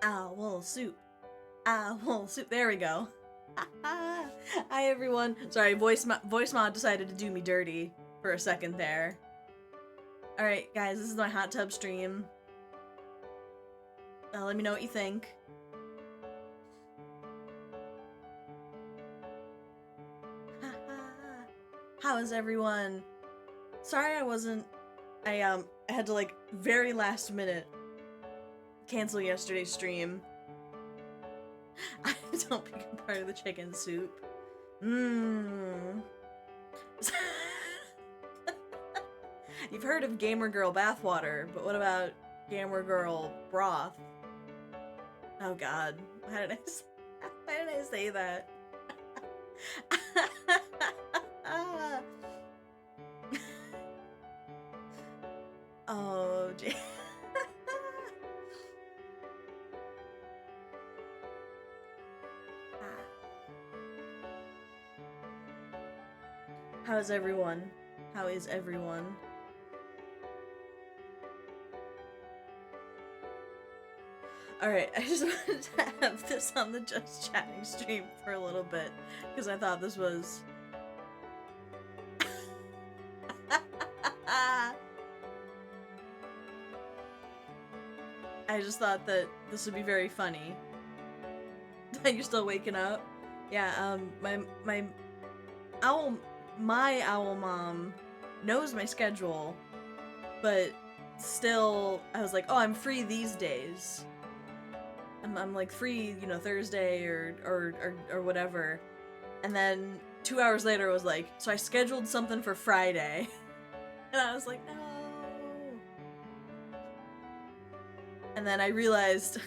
Owl soup. Owl soup. There we go. Hi everyone. Sorry, voice mod decided to do me dirty for a second there. Alright guys, this is my hot tub stream. Let me know what you think. How is everyone? Sorry I had to like very last minute cancel yesterday's stream. I don't become part of the chicken soup. You've heard of Gamer Girl bathwater, but what about Gamer Girl broth? Oh god, why did I say that? Oh, gee. How's everyone? How is everyone? Alright, I just wanted to have this on the Just Chatting stream for a little bit, because I thought this was... I just thought that this would be very funny. You're still waking up? Yeah, my owl mom knows my schedule, but still, I was like, oh, I'm free these days. I'm like free, you know, Thursday or whatever. And then 2 hours later, it was like, so I scheduled something for Friday. And I was like, no. And then I realized,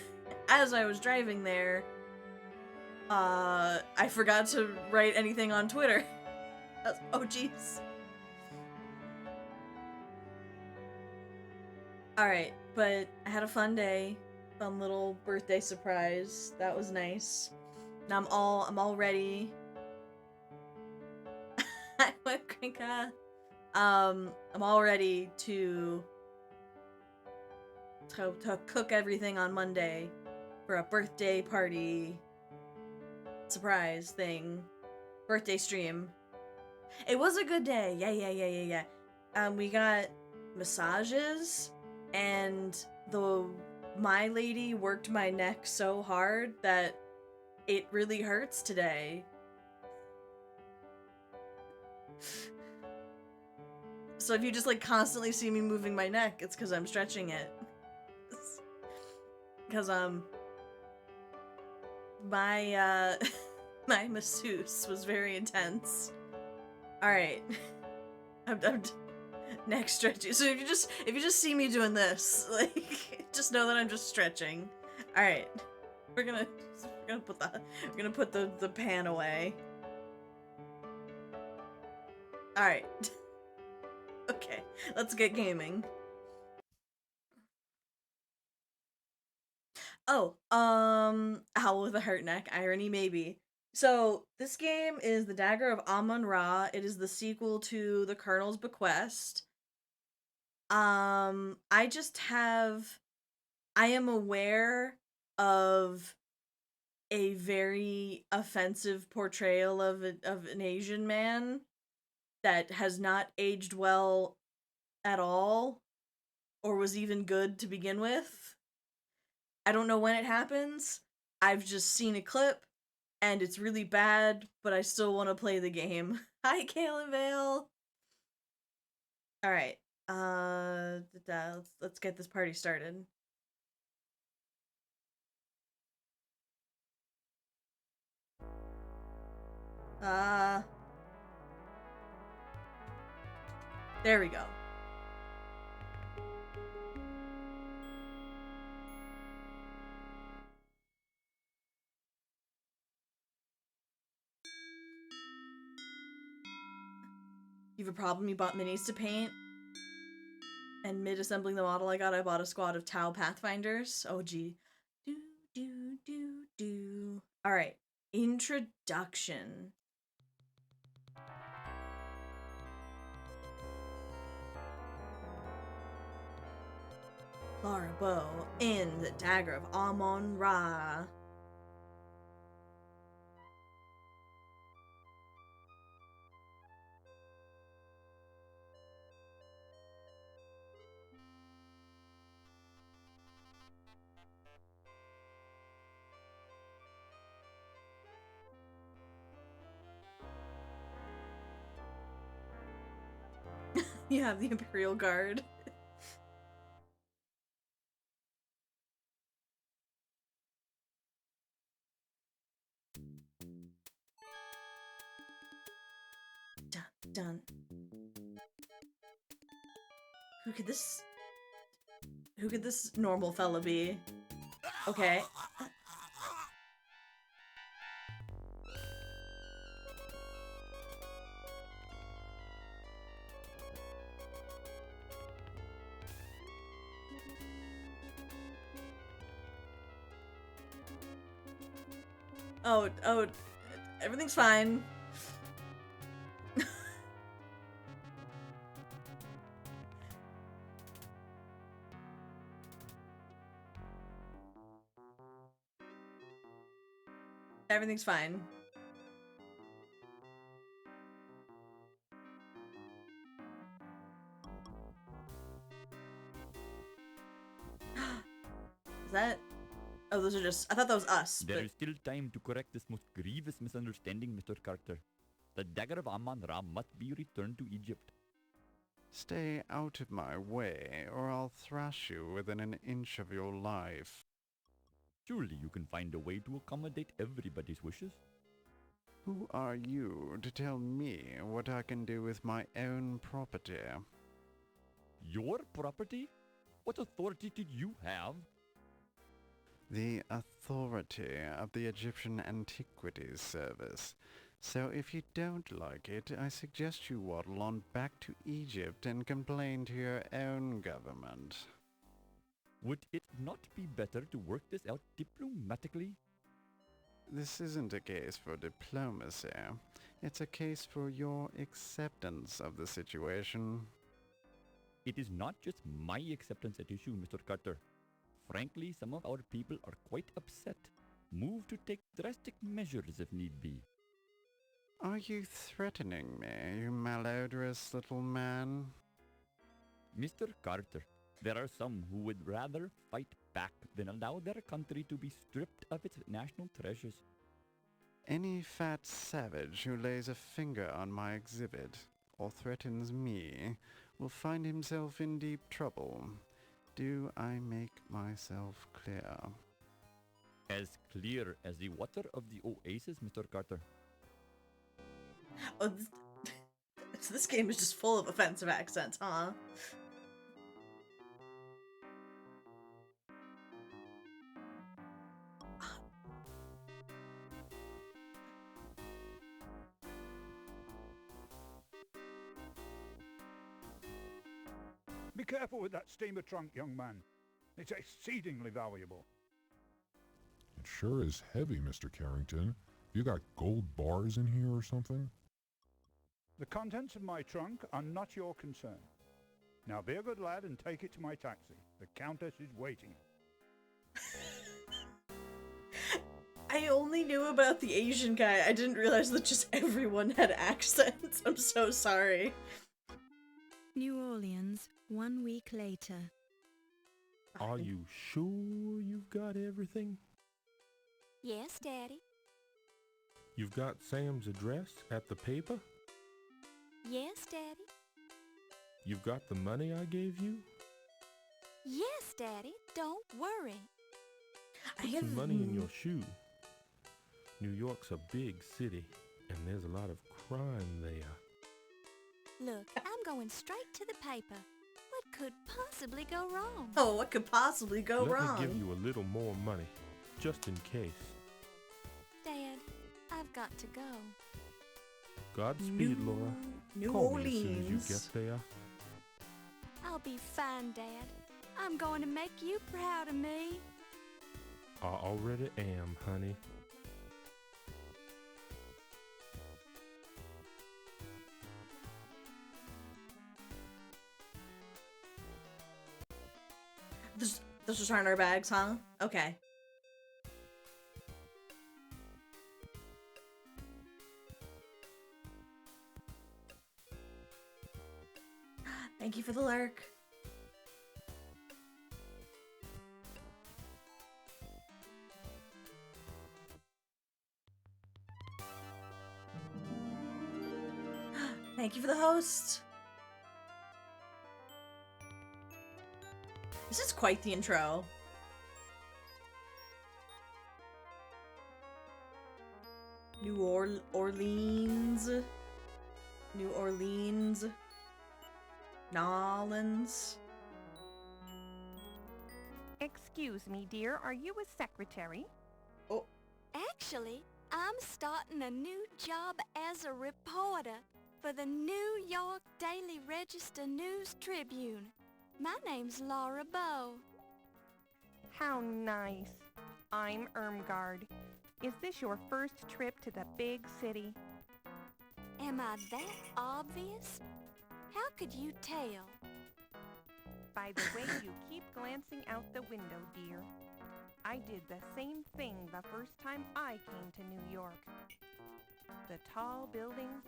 as I was driving there, I forgot to write anything on Twitter. Oh, jeez. Alright, but I had a fun day. Fun little birthday surprise. That was nice. Now I'm all ready. Hi, Krinka. I'm all ready to cook everything on Monday for a birthday party surprise thing. Birthday stream. It was a good day. Yeah. We got massages, and my lady worked my neck so hard that it really hurts today. So if you just like constantly see me moving my neck, it's because I'm stretching it. Because my my masseuse was very intense. Alright. I'm neck stretching. So if you just see me doing this, like, just know that I'm just stretching. Alright. We're gonna put the pan away. Alright. Okay, let's get gaming. Oh, Owl with a hurt neck. Irony, maybe. So, this game is the Dagger of Amon Ra. It is the sequel to The Colonel's Bequest. I am aware of a very offensive portrayal of an Asian man that has not aged well at all, or was even good to begin with. I don't know when it happens. I've just seen a clip, and it's really bad, but I still want to play the game. Hi, Kaylin Vale! Alright, let's get this party started. There we go. You have a problem? You bought minis to paint? And mid-assembling the model I bought a squad of Tau Pathfinders. Oh, gee. Alright. Introduction. Laura Bow in the Dagger of Amon Ra. You have the Imperial Guard. Dun, dun. Who could this normal fella be? Okay. Oh, everything's fine. Everything's fine. Is that? Oh, those are just. I thought that was us. There is still time to correct this most grievous misunderstanding, Mr. Carter. The Dagger of Amon Ra must be returned to Egypt. Stay out of my way, or I'll thrash you within an inch of your life. Surely you can find a way to accommodate everybody's wishes. Who are you to tell me what I can do with my own property? Your property? What authority did you have? The authority of the Egyptian Antiquities Service. So if you don't like it, I suggest you waddle on back to Egypt and complain to your own government. Would it not be better to work this out diplomatically? This isn't a case for diplomacy. It's a case for your acceptance of the situation. It is not just my acceptance at issue, Mr. Carter. Frankly, some of our people are quite upset, moved to take drastic measures if need be. Are you threatening me, you malodorous little man? Mr. Carter, there are some who would rather fight back than allow their country to be stripped of its national treasures. Any fat savage who lays a finger on my exhibit or threatens me will find himself in deep trouble. Do I make myself clear? As clear as the water of the oasis, Mr. Carter. Oh, this game is just full of offensive accents, huh? Be careful with that steamer trunk, young man. It's exceedingly valuable. It sure is heavy, Mr. Carrington. You got gold bars in here or something? The contents of my trunk are not your concern. Now be a good lad and take it to my taxi. The Countess is waiting. I only knew about the Asian guy. I didn't realize that just everyone had accents. I'm so sorry. New Orleans, 1 week later. Are you sure you've got everything? Yes, Daddy. You've got Sam's address at the paper? Yes, Daddy. You've got the money I gave you? Yes, Daddy. Don't worry. Put some money in your shoe. New York's a big city, and there's a lot of crime there. Look, I'm going straight to the paper. What could possibly go wrong? Oh, what could possibly go wrong? Let me give you a little more money, just in case. Dad, I've got to go. Godspeed, Laura. New Call me as soon as Orleans. you get there. I'll be fine, Dad. I'm going to make you proud of me. I already am, honey. Let's return our bags, huh? Okay. Thank you for the lurk. Thank you for the host. This is quite the intro. New Orleans. New Orleans. Nolans. Excuse me, dear, are you a secretary? Oh. Actually, I'm starting a new job as a reporter for the New York Daily Register News Tribune. My name's Laura Bow. How nice. I'm Irmgard. Is this your first trip to the big city? Am I that obvious? How could you tell? By the way you keep glancing out the window, dear. I did the same thing the first time I came to New York. The tall buildings,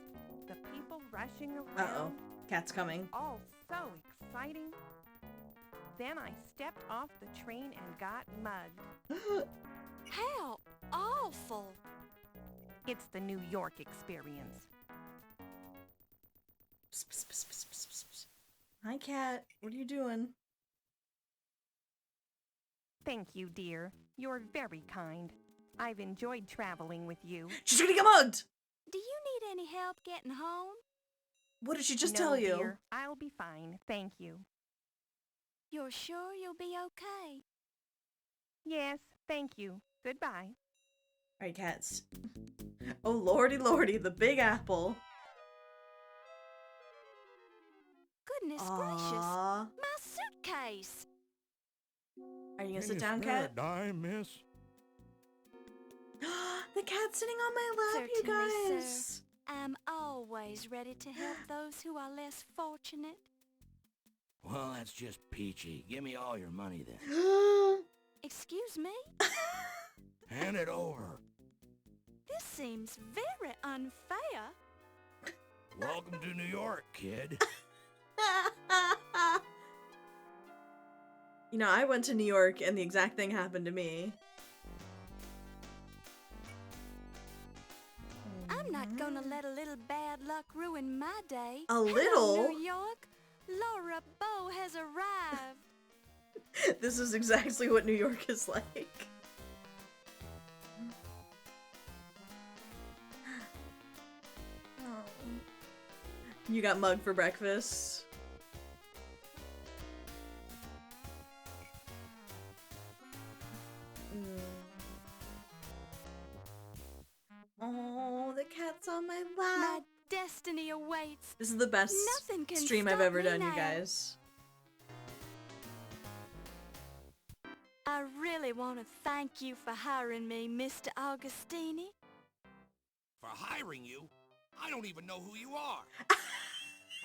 the people rushing around. Uh-oh. Cat's coming. All so exciting. Then I stepped off the train and got mugged. How awful! It's the New York experience. Psst, psst, psst, psst, psst, psst, psst. Hi, Cat. What are you doing? Thank you, dear. You're very kind. I've enjoyed traveling with you. She's gonna get mugged! Do you need any help getting home? What did she just No, tell you? Dear, I'll be fine. Thank you. You're sure you'll be okay? Yes, thank you. Goodbye. Alright, cats. Oh, lordy, lordy, the Big Apple. Goodness gracious! Aww. My suitcase! Are you gonna sit down, Cat? Dime, miss? The cat's sitting on my lap, you Certainly, guys. sir. I'm always ready to help those who are less fortunate. Well, that's just peachy. Give me all your money then. Excuse me? Hand it over. This seems very unfair. Welcome to New York, kid. You know, I went to New York and the exact thing happened to me. I'm not gonna let a little bad luck ruin my day. A Hello, little? New York. Laura Bow has arrived. This is exactly what New York is like. You got mugged for breakfast. Oh, the cat's on my My lap. destiny awaits. This is the best Nothing can stream I've stop ever me done, you now. guys. I really want to thank you for hiring me, Mr. Augustini. For hiring you? I don't even know who you are.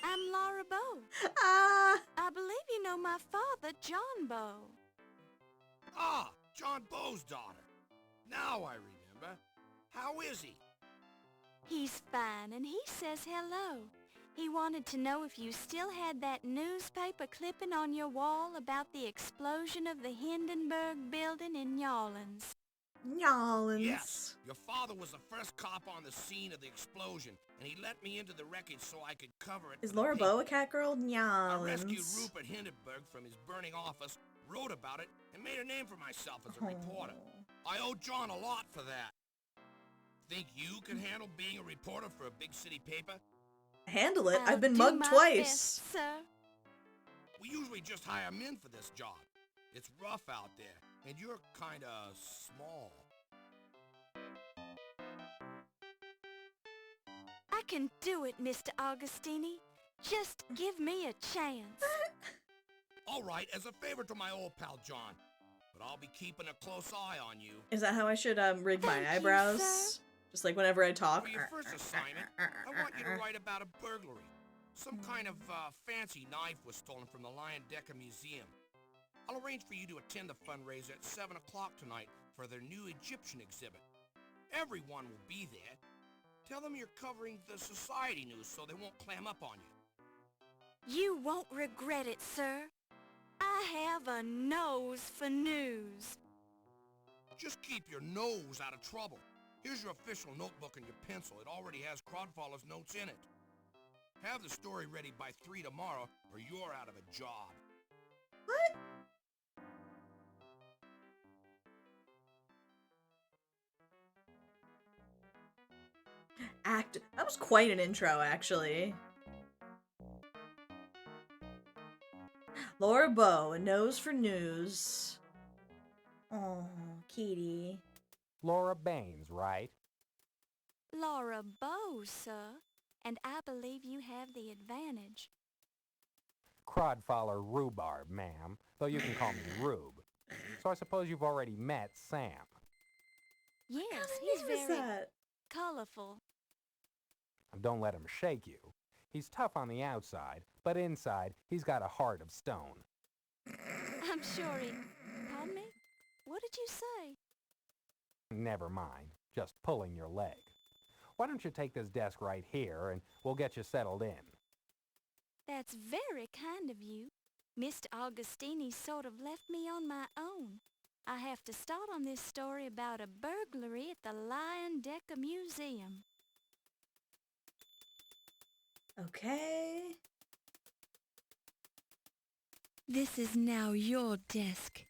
I'm Laura Bow. Ah! I believe you know my father, John Bow. Ah, John Bow's daughter. Now I remember. How is he? He's fine, and he says hello. He wanted to know if you still had that newspaper clipping on your wall about the explosion of the Hindenburg building in New Orleans. Nyolans. Yes. Your father was the first cop on the scene of the explosion, and he let me into the wreckage so I could cover it. Is for the Laura paper. Bow a cat girl? I rescued Nyolans. Rupert Hindenburg from his burning office, wrote about it, and made a name for myself as a reporter. I owe John a lot for that. Think you can handle being a reporter for a big city paper? Handle it. I'll I've been do mugged my twice. best, sir. We usually just hire men for this job. It's rough out there, and you're kinda small. I can do it, Mr. Augustini. Just give me a chance. All right, as a favor to my old pal John. But I'll be keeping a close eye on you. Is that how I should rig my Thank you, eyebrows? sir. Just like whenever I talk. For your first assignment, I want you to write about a burglary. Some kind of fancy knife was stolen from the Lion Decker Museum. I'll arrange for you to attend the fundraiser at 7 o'clock tonight for their new Egyptian exhibit. Everyone will be there. Tell them you're covering the society news so they won't clam up on you. You won't regret it, sir. I have a nose for news. Just keep your nose out of trouble. Here's your official notebook and your pencil. It already has Crodfaller's notes in it. Have the story ready by 3 tomorrow or you're out of a job. What? That was quite an intro, actually. Laura Bow, a nose for news. Oh, Kitty. Laura Baines, right? Laura Bow, sir. And I believe you have the advantage. Crodfaller Rhubarb, ma'am, though you can call me Rube. So I suppose you've already met Sam. Yes, he's very colorful. Don't let him shake you. He's tough on the outside, but inside, he's got a heart of stone. I'm sure he... Pardon me? What did you say? Never mind. Just pulling your leg. Why don't you take this desk right here, and we'll get you settled in. That's very kind of you. Mr. Augustini sort of left me on my own. I have to start on this story about a burglary at the Lion Decker Museum. Okay. This is now your desk.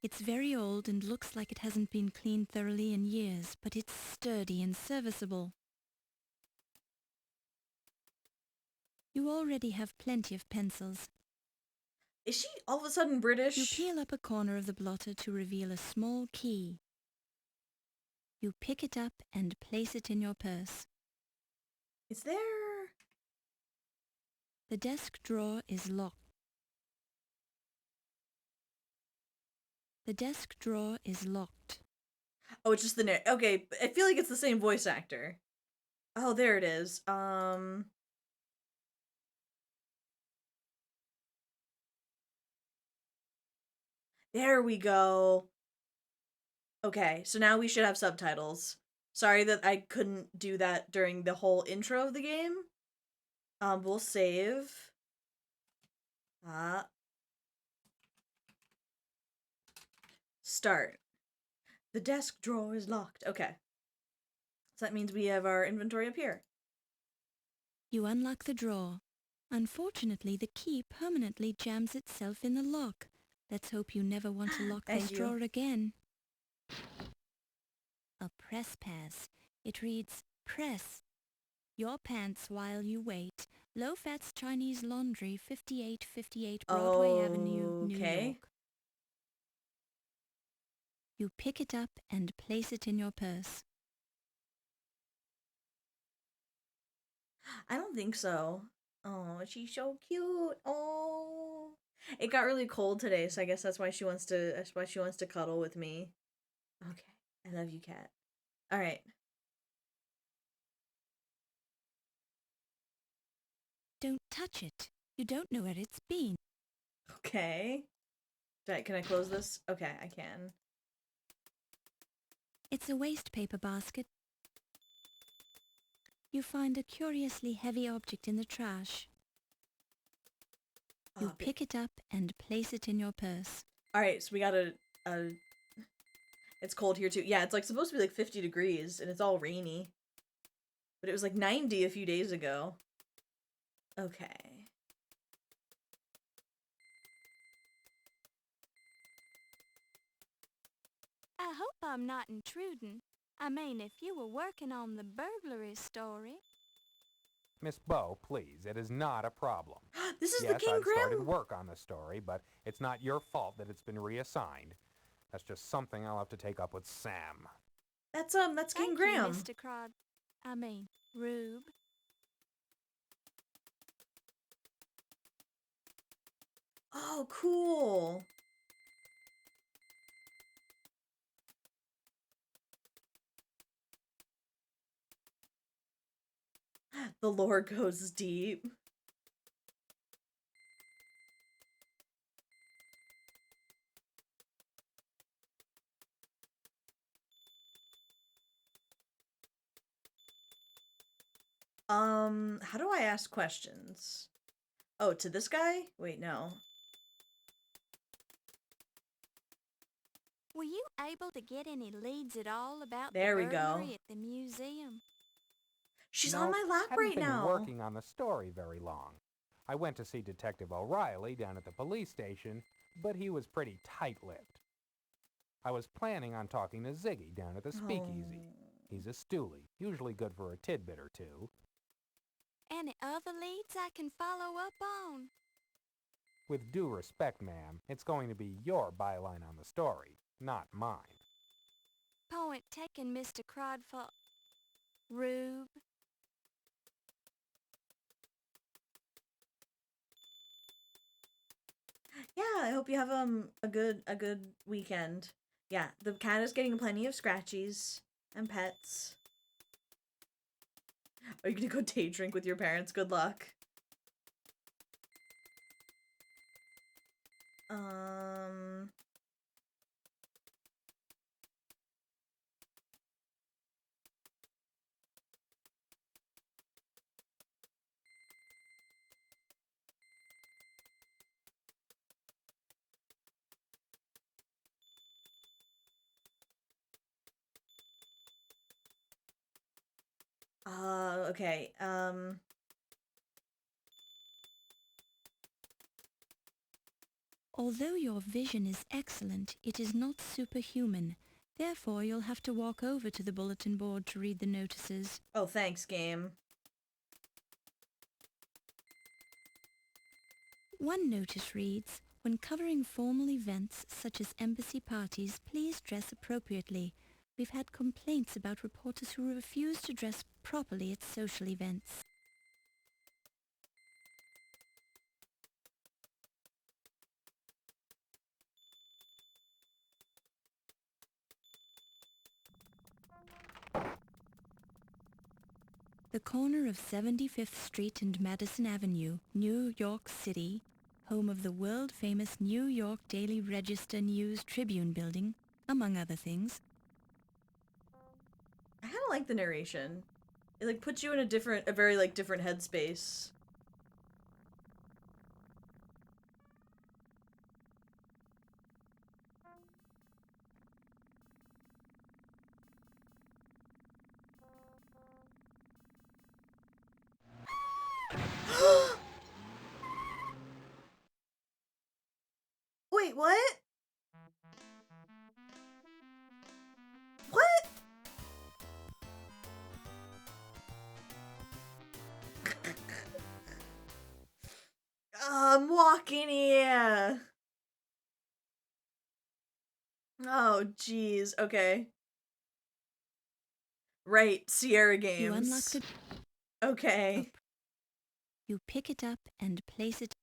It's very old and looks like it hasn't been cleaned thoroughly in years, but it's sturdy and serviceable. You already have plenty of pencils. Is she all of a sudden British? You peel up a corner of the blotter to reveal a small key. You pick it up and place it in your purse. Is there... The desk drawer is locked. The desk drawer is locked. Oh, it's just the okay, I feel like it's the same voice actor. Oh, there it is. There we go. Okay, so now we should have subtitles. Sorry that I couldn't do that during the whole intro of the game. We'll save. Start. The desk drawer is locked. Okay. So that means we have our inventory up here. You unlock the drawer. Unfortunately, the key permanently jams itself in the lock. Let's hope you never want to lock this drawer again. A press pass. It reads, press. Your pants while you wait. Low Fats Chinese Laundry, 5858 Broadway Avenue, New York. You pick it up and place it in your purse. I don't think so. Oh, she's so cute. Oh, it got really cold today, so I guess that's why she wants to cuddle with me. Okay, I love you, cat. All right. Don't touch it. You don't know where it's been. Okay. Can I close this? Okay, I can. It's a waste paper basket. You find a curiously heavy object in the trash. You pick it up and place it in your purse. Alright, so we got a... It's cold here too. Yeah, it's like supposed to be like 50 degrees and it's all rainy. But it was like 90 a few days ago. Okay. I hope I'm not intruding. I mean, if you were working on the burglary story. Miss Bow, please, it is not a problem. This is yes, the King I've Grim? started work on the story, but it's not your fault that it's been reassigned. That's just something I'll have to take up with Sam. That's King Thank Graham. you, Mr. Rube. Oh, cool. The lore goes deep. How do I ask questions? Oh, to this guy? Wait, no. Were you able to get any leads at all about There the we go. burglary at the museum? She's on Nope, my lap hadn't right been now. working on the story very long. I went to see Detective O'Reilly down at the police station, but he was pretty tight-lipped. I was planning on talking to Ziggy down at the speakeasy. He's a stoolie, usually good for a tidbit or two. Any other leads I can follow up on? With due respect, ma'am, it's going to be your byline on the story, not mine. Point taken, Mr. Crodful. Rube. Yeah, I hope you have a good weekend. Yeah, the cat is getting plenty of scratchies and pets. Are you gonna go day drink with your parents? Good luck. Okay, Although your vision is excellent, it is not superhuman. Therefore, you'll have to walk over to the bulletin board to read the notices. oh, thanks, game. One notice reads, when covering formal events such as embassy parties, please dress appropriately. We've had complaints about reporters who refuse to dress properly at social events. The corner of 75th Street and Madison Avenue, New York City, home of the world-famous New York Daily Register News Tribune building, among other things. I kind of like the narration. It like puts you in a very like different headspace. Wait, what? What? I'm walking here. Oh, jeez. Okay. Right, Sierra Games. You unlock the... Okay. You pick it up and place it...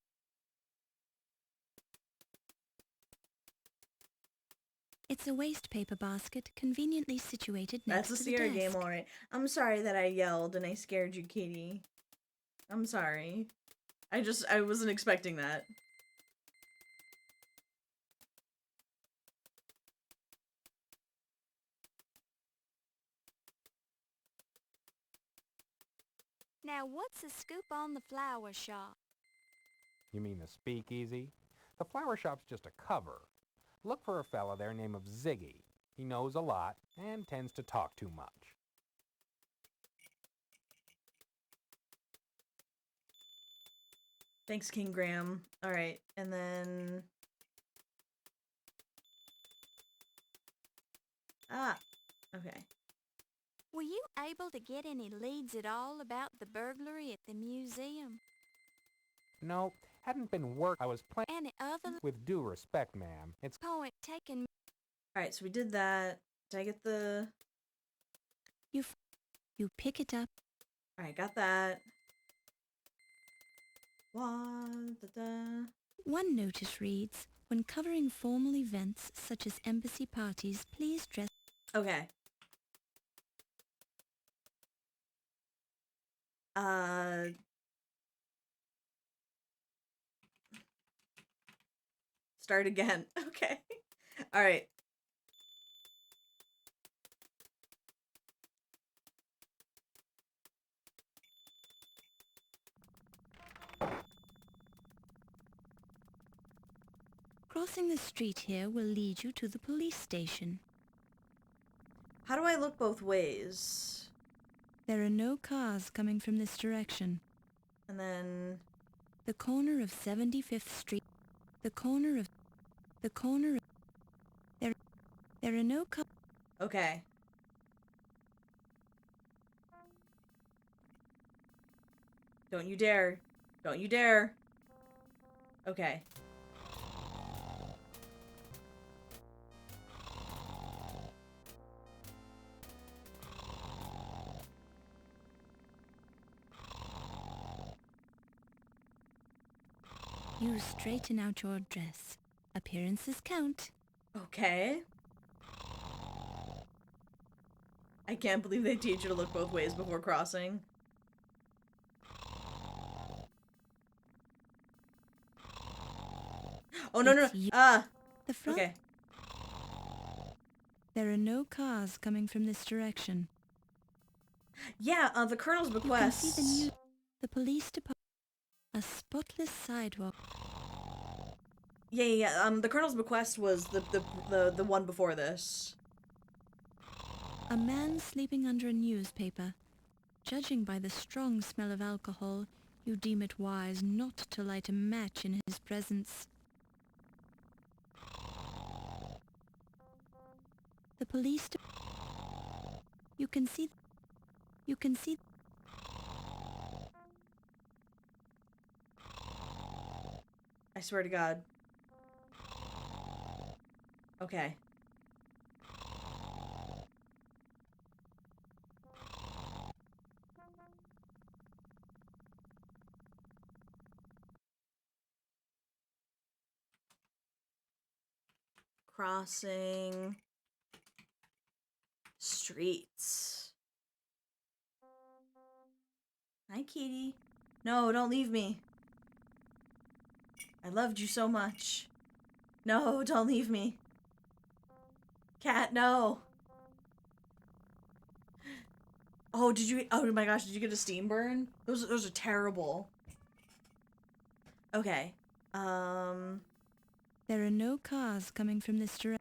It's a waste paper basket conveniently situated next That's a to the Sierra desk. game, alright. I'm sorry that I yelled and I scared you, Katie. I'm sorry. I wasn't expecting that. Now what's the scoop on the flower shop? You mean the speakeasy? The flower shop's just a cover. Look for a fella there named Ziggy. He knows a lot and tends to talk too much. Thanks, King Graham. Alright, and then... Ah, okay. Were you able to get any leads at all about the burglary at the museum? No, hadn't been I was playing... Any other... With due respect, ma'am, it's... Point taken... Alright, so we did that. Did I get the... You pick it up. Alright, got that. What? Da-da. One notice reads, when covering formal events such as embassy parties, please dress... Okay. Start again. Okay. Alright. Crossing the street here will lead you to the police station. How do I look both ways? There are no cars coming from this direction. And then... The corner of 75th Street. There are no cars. Okay. Don't you dare. Don't you dare. Okay. You straighten out your dress. Appearances count. Okay. I can't believe they teach you to look both ways before crossing. Oh, no, no, no. Ah! The front. Okay. There are no cars coming from this direction. Yeah, the Colonel's You can bequest. see the police department. A spotless sidewalk. Yeah. The Colonel's bequest was the one before this. A man sleeping under a newspaper. Judging by the strong smell of alcohol, you deem it wise not to light a match in his presence. The police You can see... I swear to God. Okay. Crossing streets. Hi, kitty. No, don't leave me. I loved you so much. No, don't leave me. Cat, no. Oh, oh my gosh, did you get a steam burn? Those are terrible. Okay. There are no cars coming from this direction.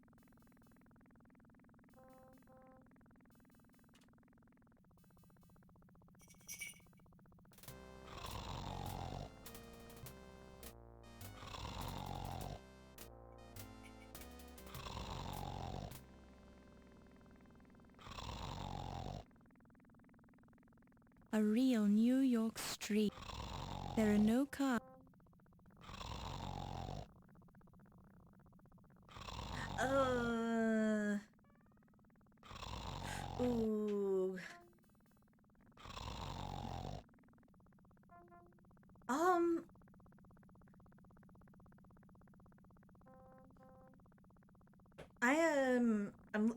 A real New York street. There are no cars. Ooh.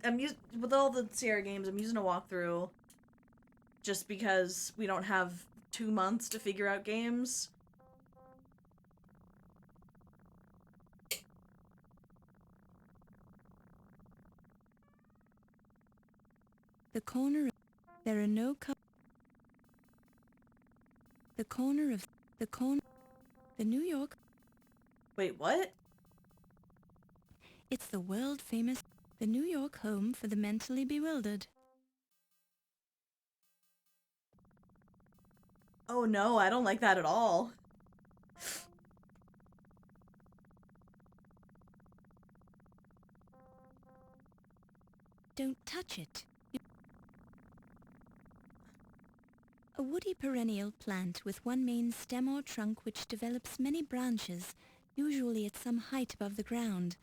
I'm using with all the Sierra games. I'm using a walkthrough, just because we don't have 2 months to figure out games. The corner of... There are no cars. The corner of... The New York... Wait, what? It's the world-famous... The New York home for the mentally bewildered. Oh no, I don't like that at all. Don't touch it. A woody perennial plant with one main stem or trunk which develops many branches, usually at some height above the ground,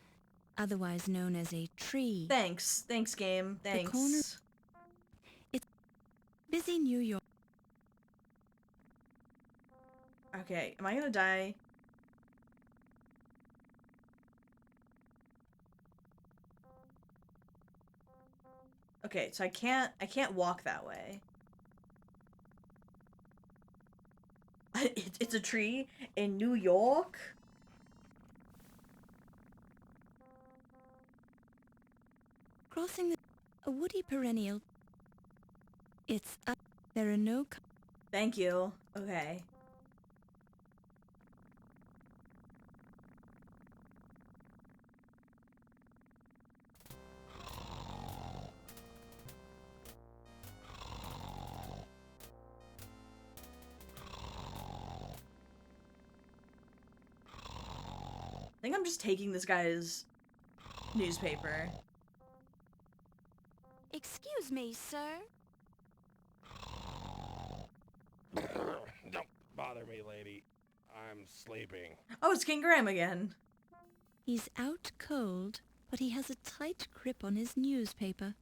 otherwise known as a tree. Thanks game, thanks. The corner... It's busy New York. Okay, am I gonna die? Okay, so I can't walk that way. It's a tree in New York? Crossing a woody perennial. It's up. There are no... Thank you. Okay. think I'm just taking this guy's newspaper. Excuse me, sir. Don't bother me, lady. I'm sleeping. Oh, it's King Graham again. He's out cold, but he has a tight grip on his newspaper.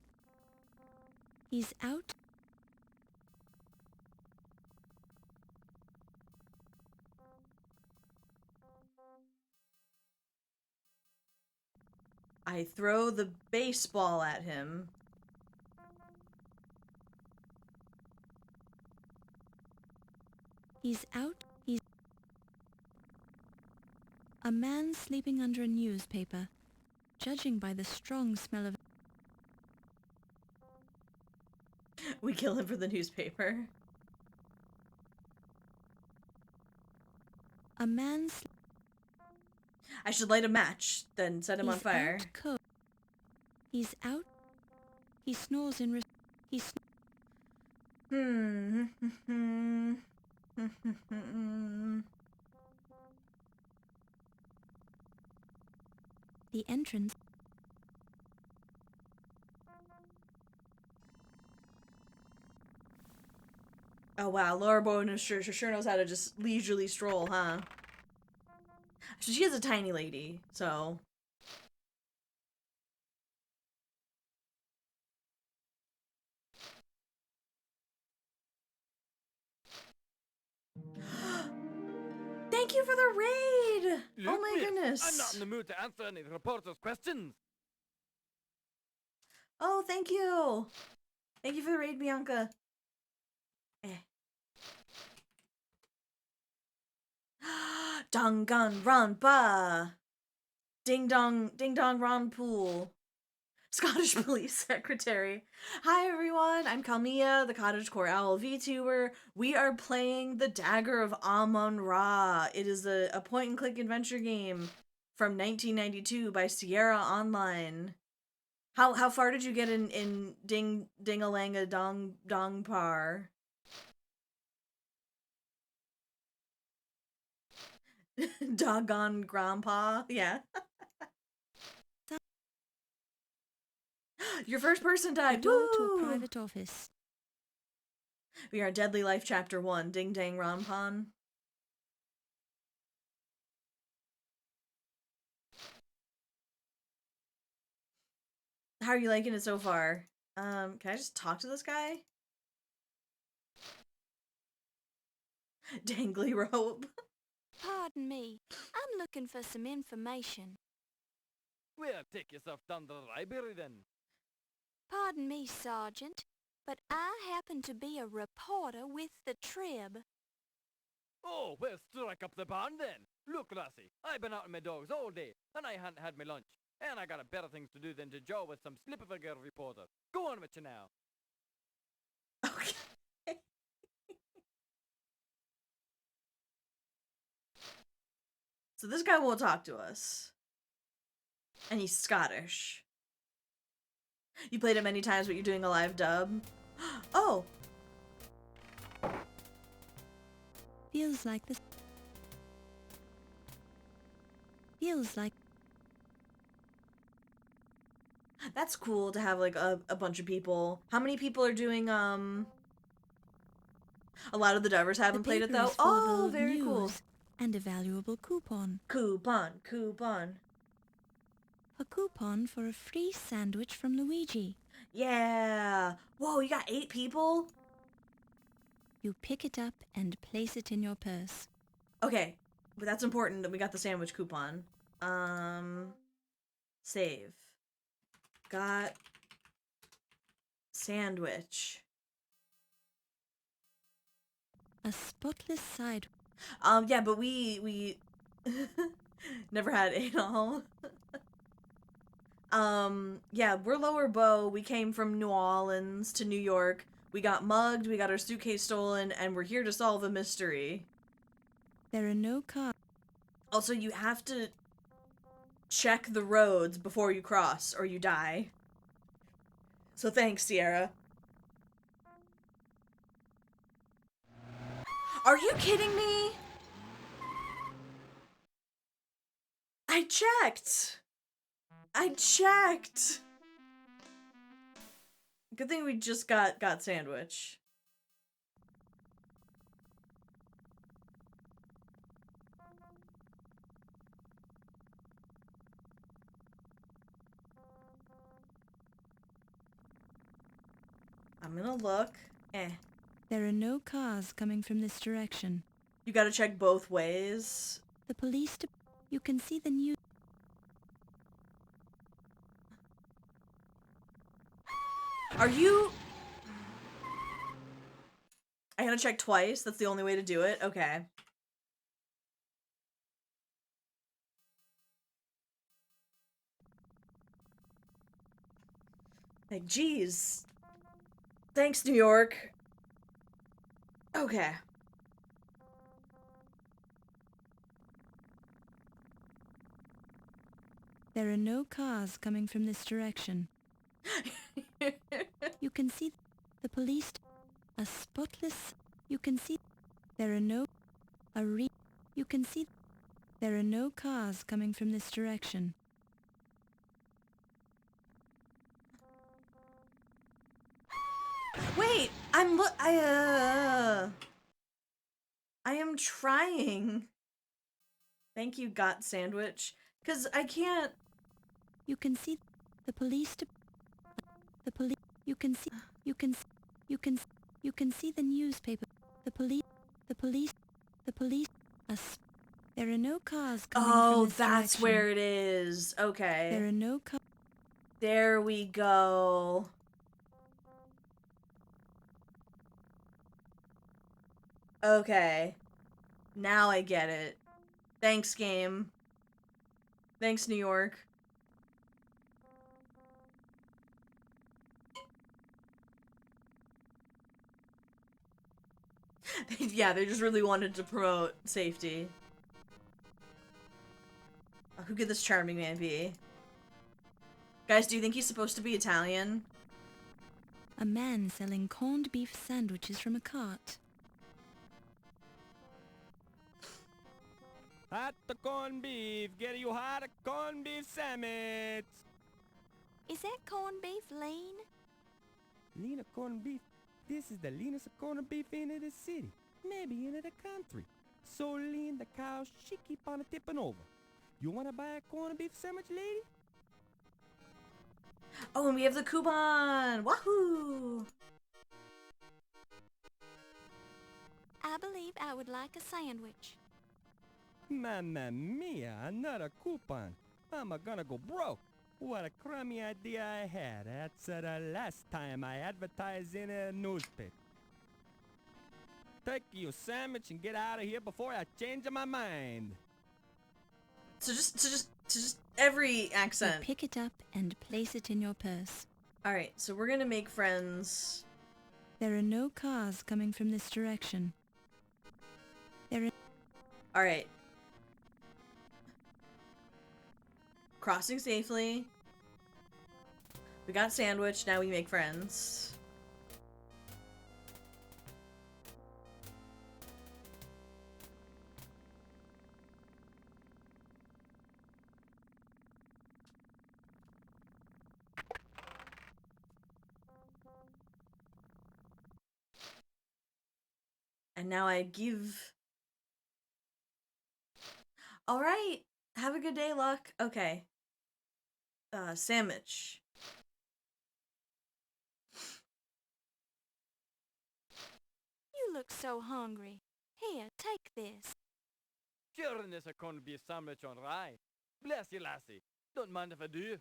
He's out. I throw the baseball at him. He's out. He's... A man sleeping under a newspaper. Judging by the strong smell of... We kill him for the newspaper. A man... I should light a match, then set him on fire. Out cold. He's out. He snores in... The entrance. Oh wow, Laura Bowen sure knows how to just leisurely stroll, huh? So she is a tiny lady, so... Thank you for the raid! Oh my goodness. I'm not in the mood to answer any reporters' questions. Oh, thank you! Thank you for the raid, Bianca. Dong gun ron ba. Ding dong ron pool. Scottish Police Secretary. Hi everyone, I'm Kalmia, the Cottagecore Owl VTuber. We are playing the Dagger of Amon Ra. It is a point-and-click adventure game from 1992 by Sierra Online. How far did you get in Ding-a-langa dong par? Doggone grandpa, yeah. Your first person died. Door Woo! to a private office. We are Deadly Life Chapter 1. Ding dang rompon. How are you liking it so far? Can I just talk to this guy? Dangly rope. Pardon me. I'm looking for some information. Well, take yourself down to the library then. Pardon me, Sergeant, but I happen to be a reporter with the Trib. Oh, well, strike up the band then. Look, lassie, I've been out with my dogs all day, and I hadn't had my lunch. And I got a better things to do than to jaw with some slip of a girl reporter. Go on with you now. Okay. So this guy won't talk to us. And he's Scottish. You played it many times, but you're doing a live dub. Oh! Feels like this. Feels like. That's cool to have like a bunch of people. How many people are doing a lot of the dubbers haven't played it though. Oh, very cool. And a valuable coupon. Coupon. A coupon for a free sandwich from Luigi. Yeah. Whoa, you got 8 people? You pick it up and place it in your purse. Okay, but that's important that we got the sandwich coupon. Save. Got sandwich. A spotless side. Yeah, but we never had anal. Yeah, we're Lower Bow. We came from New Orleans to New York. We got mugged, we got our suitcase stolen, and we're here to solve a mystery. There are no cars. Also, you have to check the roads before you cross, or you die. So thanks, Sierra. Are you kidding me? I checked! I checked! Good thing we just got sandwich. I'm gonna look. There are no cars coming from this direction. You gotta check both ways. The police you can see the news. Are you... I gotta check twice? That's the only way to do it? Okay. Like, geez. Thanks, New York. Okay. There are no cars coming from this direction. You can see the police. A spotless. You can see. There are no. You can see. There are no cars coming from this direction. Wait, I am trying. Thank you, Got Sandwich. 'Cause I can't. You can see the police. The police. You can see. You can. You can. You can see the newspaper. The police. The police. The police. There are no cars coming from this that's direction. where it is. Okay. There are no cars. There we go. Okay. Now I get it. Thanks, game. Thanks, New York. Yeah, they just really wanted to promote safety. Who could this charming man be? Guys, do you think he's supposed to be Italian? A man selling corned beef sandwiches from a cart. Hot the corned beef, get you hot a corned beef sandwich. Is that corned beef lean? Lean a corned beef. This is the leanest corned beef in the city, maybe in the country. So lean the cows, she keep on tipping over. You wanna buy a corned beef sandwich, lady? Oh, and we have the coupon! Wahoo! I believe I would like a sandwich. Mamma mia, another coupon. I'm gonna go broke. What a crummy idea I had. That's the last time I advertised in a newspaper. Take your sandwich and get out of here before I change my mind. So just every accent. Pick it up and place it in your purse. Alright, so we're gonna make friends. There are no cars coming from this direction. Alright. Crossing safely. We got sandwich, now we make friends. And now I give... Alright, have a good day, Luck. Okay. Sandwich. You look so hungry. Here, take this. Sure, this is gonna be a sandwich on rye. Bless you, lassie. Don't mind if I do.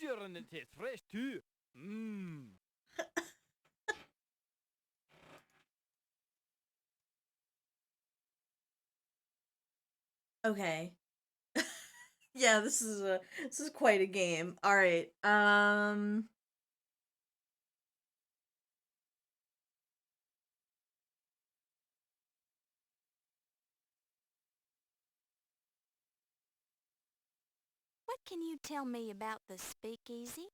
Sure, and it tastes fresh too. Mmm. Okay. Yeah, this is quite a game. All right. What can you tell me about the speakeasy?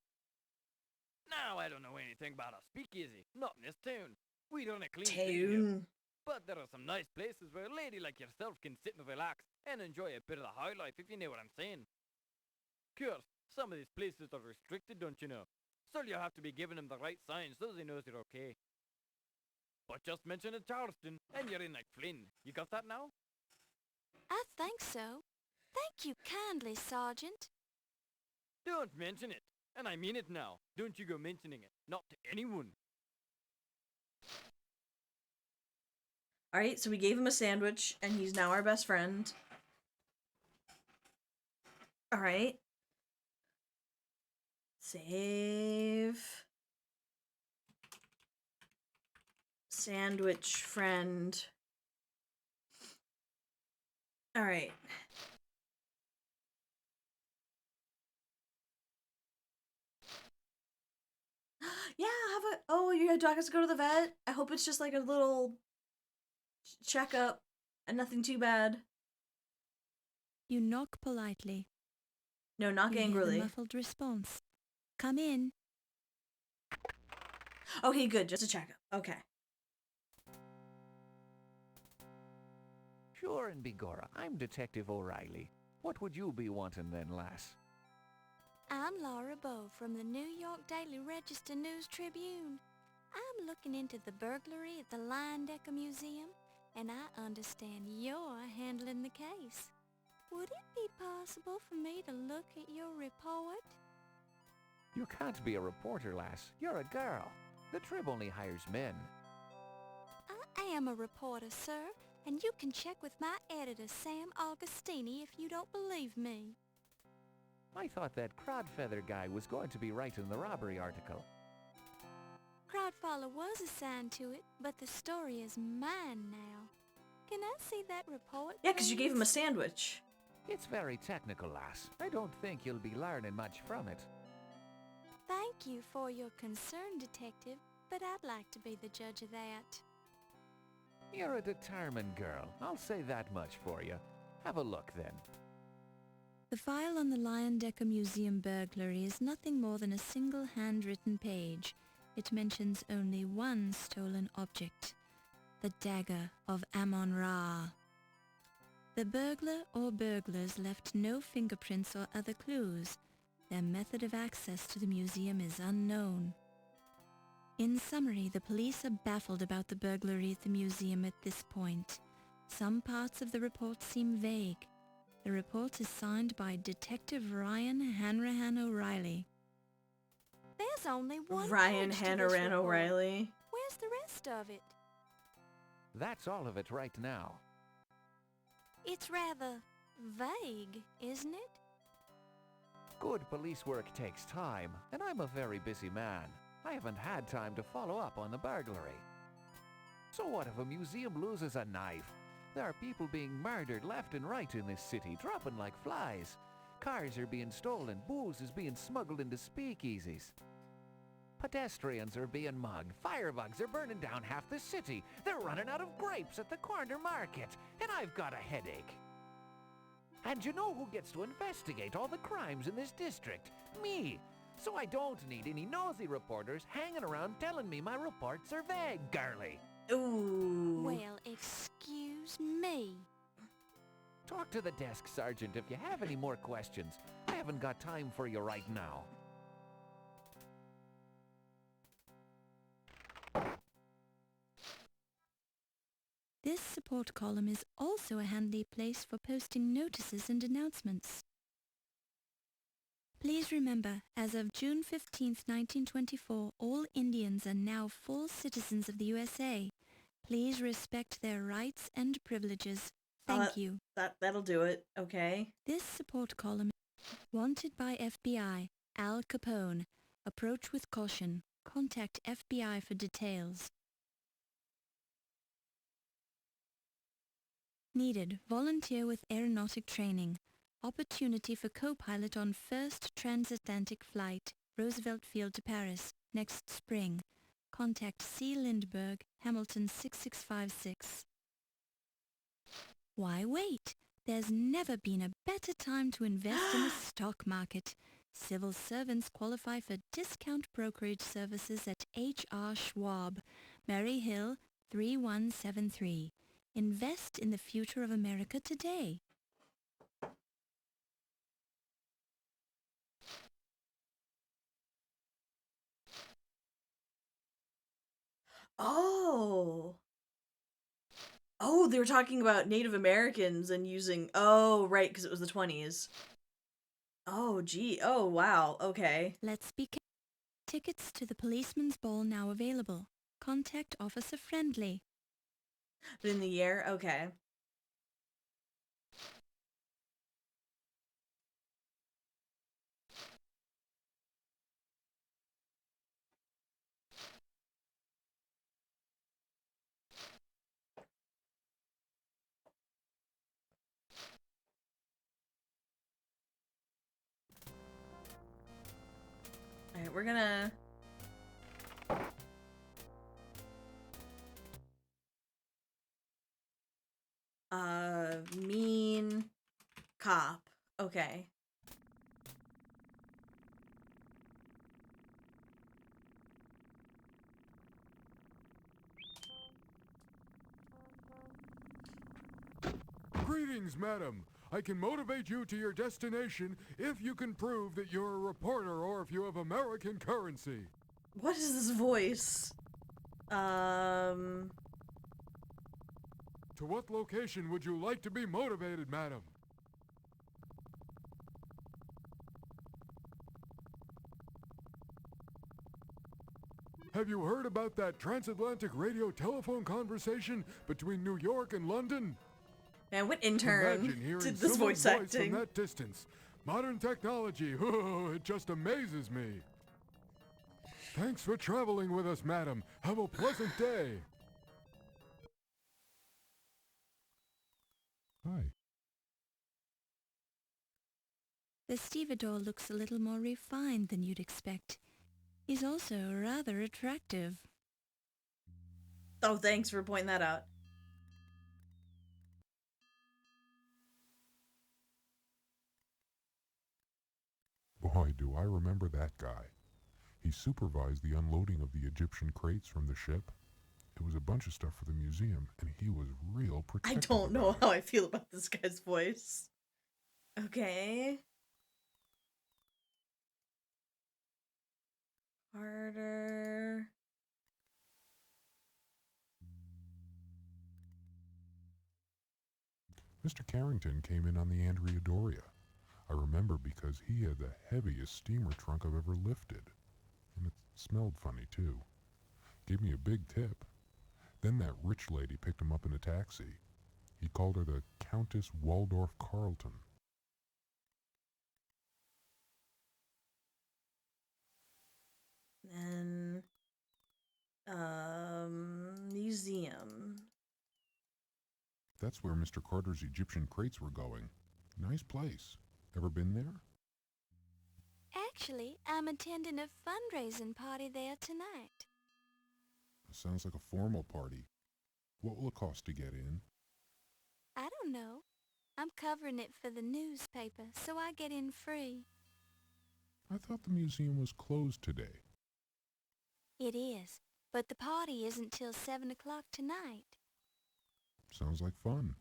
Now I don't know anything about a speakeasy. Not in this town. We don't a clean city here. Town. But there are some nice places where a lady like yourself can sit and relax and enjoy a bit of the high life, if you know what I'm saying. Course, some of these places are restricted, don't you know? So you'll have to be giving them the right signs so they knows you're okay. But just mention it Charleston, and you're in like Flynn. You got that now? I think so. Thank you kindly, Sergeant. Don't mention it. And I mean it now. Don't you go mentioning it. Not to anyone. Alright, so we gave him a sandwich, and he's now our best friend. Alright. Save. Sandwich friend. Alright. Yeah, oh, your dog has to go to the vet? I hope it's just like a little checkup and nothing too bad. You knock politely. No, knock You hear angrily. the muffled response. Come in. Okay, good, just a checkup. Okay. Sure and begorra, I'm Detective O'Reilly. What would you be wanting then, lass? I'm Laura Bow from the New York Daily Register News Tribune. I'm looking into the burglary at the Leyendecker Museum, and I understand you're handling the case. Would it be possible for me to look at your report? You can't be a reporter, lass. You're a girl. The Trib only hires men. I am a reporter, sir, and you can check with my editor, Sam Augustini, if you don't believe me. I thought that Crodfeather guy was going to be writing the robbery article. Crodfaller was assigned to it, but the story is mine now. Can I see that report? Yeah, because you gave him a sandwich. It's very technical, lass. I don't think you'll be learning much from it. Thank you for your concern, Detective, but I'd like to be the judge of that. You're a determined girl. I'll say that much for you. Have a look, then. The file on the Leyendecker Museum burglary is nothing more than a single handwritten page. It mentions only one stolen object, the dagger of Amon Ra. The burglar or burglars left no fingerprints or other clues. Their method of access to the museum is unknown. In summary, the police are baffled about the burglary at the museum at this point. Some parts of the report seem vague. The report is signed by Detective Ryan Hanrahan O'Reilly. There's only one Ryan page to this Hanrahan report. O'Reilly. Where's the rest of it? That's all of it right now. It's rather vague, isn't it? Good police work takes time, and I'm a very busy man. I haven't had time to follow up on the burglary. So what if a museum loses a knife? There are people being murdered left and right in this city, dropping like flies. Cars are being stolen, booze is being smuggled into speakeasies. Pedestrians are being mugged, firebugs are burning down half the city. They're running out of grapes at the corner market, and I've got a headache. And you know who gets to investigate all the crimes in this district? Me. So I don't need any nosy reporters hanging around telling me my reports are vague, girly. Ooh. Well, excuse me. Talk to the desk sergeant if you have any more questions. I haven't got time for you right now. This support column is also a handy place for posting notices and announcements. Please remember, as of June 15th, 1924, all Indians are now full citizens of the USA. Please respect their rights and privileges. Thank you. That'll do it, okay? This support column is wanted by FBI, Al Capone. Approach with caution. Contact FBI for details. Needed. Volunteer with aeronautic training. Opportunity for co-pilot on first transatlantic flight, Roosevelt Field to Paris, next spring. Contact C. Lindbergh, Hamilton 6656. Why wait? There's never been a better time to invest in the stock market. Civil servants qualify for discount brokerage services at H.R. Schwab, Mary Hill 3173. Invest in the future of America today. Oh. Oh, they were talking about Native Americans and using... Oh, right, because it was the 20s. Oh, gee. Oh, wow. Okay. Let's be careful. Tickets to the policeman's ball now available. Contact Officer Friendly. But in the year? Okay. Alright, we're gonna... Mean cop. Okay. Greetings, madam. I can motivate you to your destination if you can prove that you're a reporter or if you have American currency. What is this voice? To what location would you like to be motivated, madam? Have you heard about that transatlantic radio telephone conversation between New York and London? Man, what intern Imagine hearing did this someone's voice acting? from that distance. Modern technology, oh, it just amazes me. Thanks for traveling with us, madam. Have a pleasant day. Hi. The stevedore looks a little more refined than you'd expect. He's also rather attractive. Oh, thanks for pointing that out. Boy, do I remember that guy. He supervised the unloading of the Egyptian crates from the ship. It was a bunch of stuff for the museum, and he was real I protective. don't know how I feel about this guy's voice. Okay. Harder. Mr. Carrington came in on the Andrea Doria. I remember because he had the heaviest steamer trunk I've ever lifted. And it smelled funny, too. Gave me a big tip. Then that rich lady picked him up in a taxi. He called her the Countess Waldorf Carlton. And, museum. That's where Mr. Carter's Egyptian crates were going. Nice place. Ever been there? Actually, I'm attending a fundraising party there tonight. Sounds like a formal party. What will it cost to get in? I don't know. I'm covering it for the newspaper, so I get in free. I thought the museum was closed today. It is, but the party isn't till 7 o'clock tonight. Sounds like fun.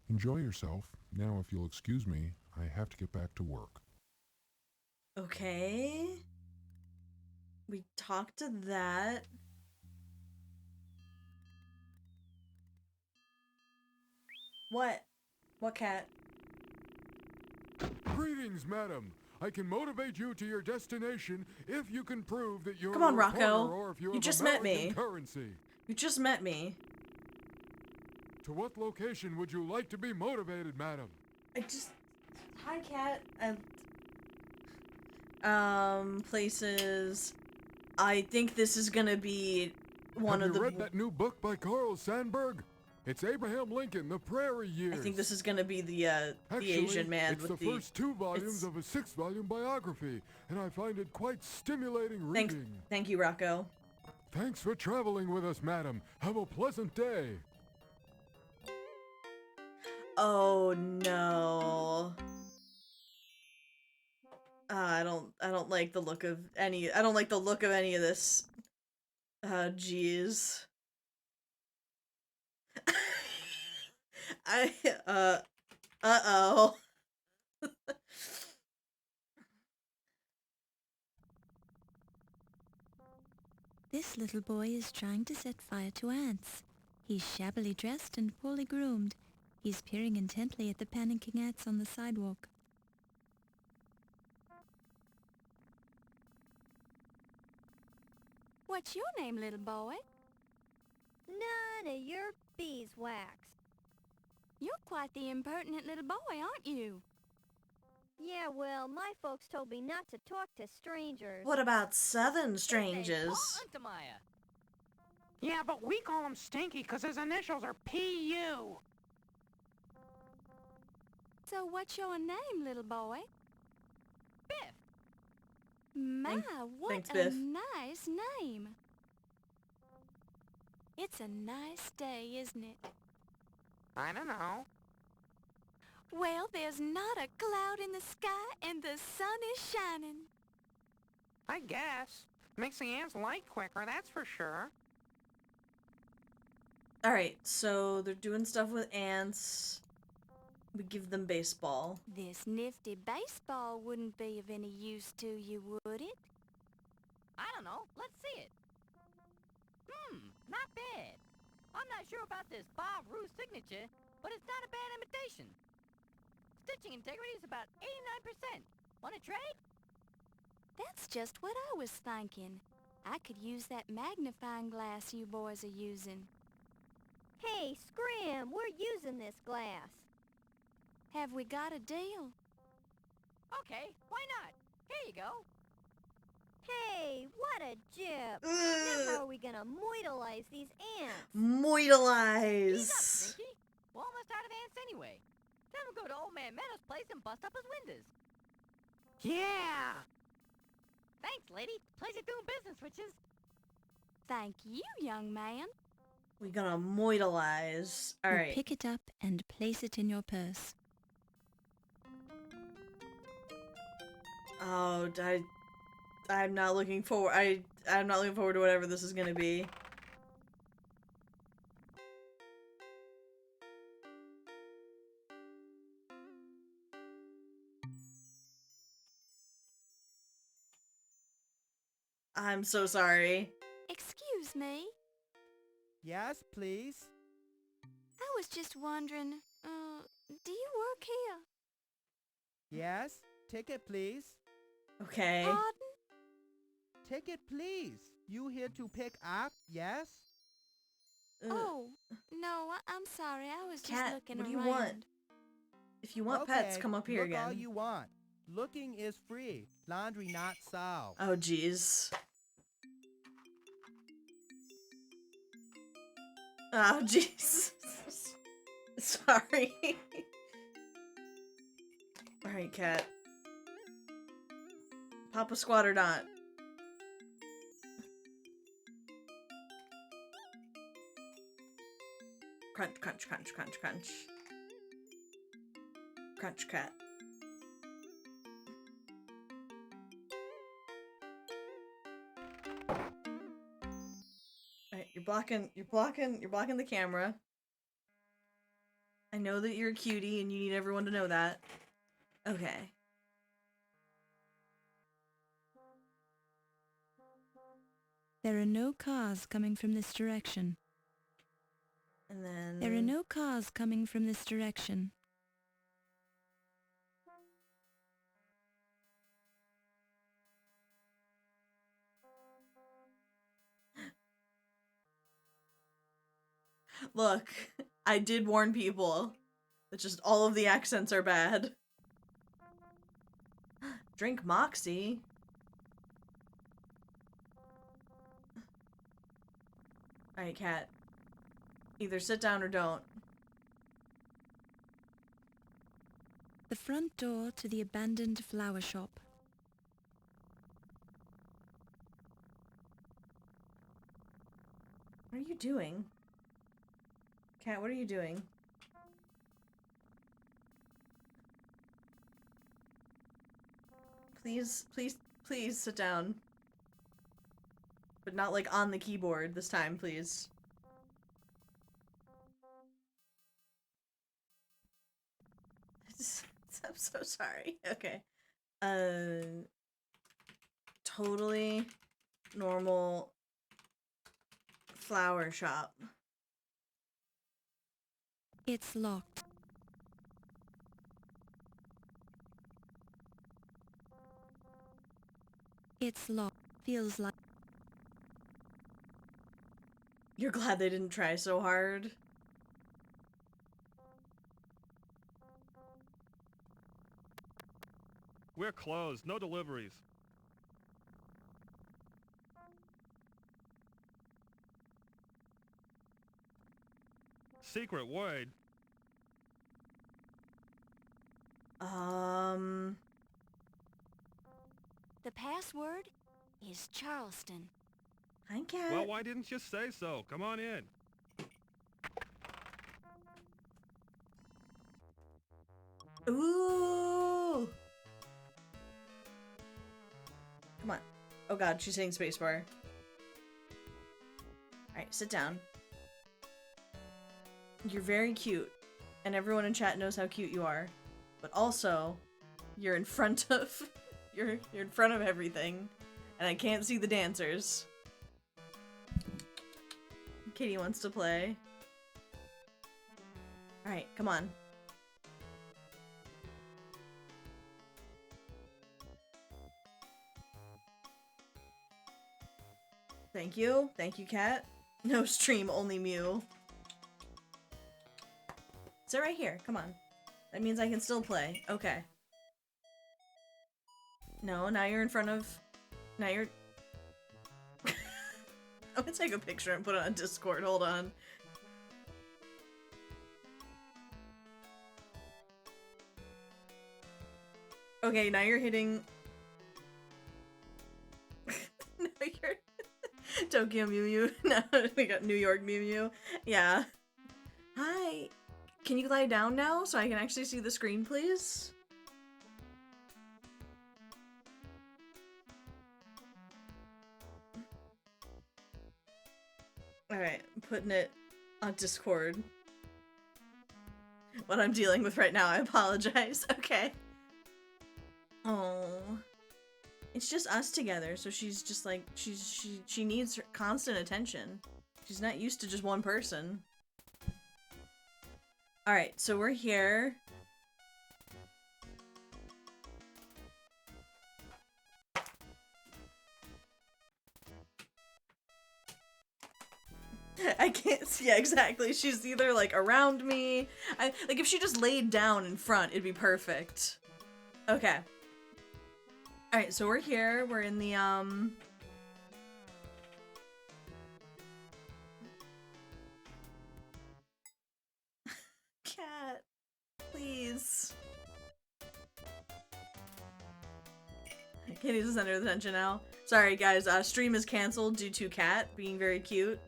Enjoy yourself. Now, if you'll excuse me, I have to get back to work. Okay. We talked to that. What? What cat? Greetings, madam. I can motivate you to your destination if you can prove that you're Come on, a reporter Rocco. or if you You have just American met me. currency. You just met me. To what location would you like to be motivated, madam? Hi, cat. Places. I think this is gonna be one have of you the... read that new book by Carl Sandburg? It's Abraham Lincoln, The Prairie Years. I think this is gonna be the Actually, Asian man it's with the first 2 volumes of a 6-volume biography, and I find it quite stimulating reading. Thank you, Rocco. Thanks for traveling with us, madam. Have a pleasant day. Oh no. I don't like the look of any of this. Jeez. Uh-oh. This little boy is trying to set fire to ants. He's shabbily dressed and poorly groomed. He's peering intently at the panicking ants on the sidewalk. What's your name, little boy? None of your beeswax. You're quite the impertinent little boy, aren't you? Yeah, well, my folks told me not to talk to strangers. What about southern strangers? Yeah, but we call him Stinky because his initials are P.U. So what's your name, little boy? Biff. My, what thanks, a Biff. nice name. It's a nice day, isn't it? I don't know. Well, there's not a cloud in the sky and the sun is shining. I guess. Makes the ants light quicker, that's for sure. Alright, so they're doing stuff with ants. We give them baseball. This nifty baseball wouldn't be of any use to you, would it? I don't know. Let's see it. Not bad. I'm not sure about this Bob Roos signature, but it's not a bad imitation. Stitching integrity is about 89%. Want to trade? That's just what I was thinking. I could use that magnifying glass you boys are using. Hey, Scram, we're using this glass. Have we got a deal? Okay, why not? Here you go. Hey, what a jip. Now how are we gonna moidalize these ants? Moidalize! Ease up, Stinky. We're almost out of ants anyway. Then we'll go to Old Man Meadow's place and bust up his windows. Yeah! Thanks, lady. Pleasure doing business, witches. Thank you, young man. We're gonna moidalize. You Alright. pick it up and place it in your purse. Oh, I'm not looking forward. I'm not looking forward to whatever this is gonna be. I'm so sorry. Excuse me. Yes, please. I was just wondering, do you work here? Yes, ticket, please. Okay. Pardon? Ticket, please. You here to pick up? Yes. Oh, no, I'm sorry. I was Cat, just looking what do around. you want? If you want pets, Okay, come up here look again. all you want. Looking is free. Laundry not solved. Oh, jeez. Oh, jeez. Sorry. Alright, cat. Papa squat or not. Crunch, crunch, crunch, crunch, crunch. Crunch, cat. Alright, you're blocking the camera. I know that you're a cutie and you need everyone to know that. Okay. There are no cars coming from this direction. And then... There are no cars coming from this direction. Look, I did warn people that just all of the accents are bad. Drink Moxie. Alright, cat. Either sit down or don't. The front door to the abandoned flower shop. What are you doing? Cat, what are you doing? Please, please, please sit down. But not like on the keyboard this time, please. I'm so sorry. Okay. Totally normal Flower shop. It's locked. It's locked. Feels like... You're glad they didn't try so hard. We're closed. No deliveries. Secret word. The password is Charleston. Hi, Cat. Well, why didn't you say so? Come on in. Ooh. Come on. Oh god, she's hitting spacebar. Alright, sit down. You're very cute. And everyone in chat knows how cute you are. But also, you're in front of you're in front of everything. And I can't see the dancers. Kitty wants to play. Alright, come on. Thank you. Thank you, Cat. No stream, only Mew. Sit right here. Come on. That means I can still play. Okay. No, now you're in front of... Now you're... I'm gonna take a picture and put it on Discord. Hold on. Okay, now you're hitting... No, you're... Tokyo Mew Mew. No, we got New York Mew Mew. Yeah. Hi. Can you lie down now so I can actually see the screen, please? Alright, I'm putting it on Discord. What I'm dealing with right now, I apologize. Okay. Oh. It's just us together, so she's just like, she needs her constant attention. She's not used to just one person. Alright, so we're here. I can't see. Yeah, exactly. She's either like around me. Like if she just laid down in front, it'd be perfect. Okay. Alright, so we're here. We're in the Cat, please. Kitty's the center of attention now. Sorry guys, stream is canceled due to Cat being very cute.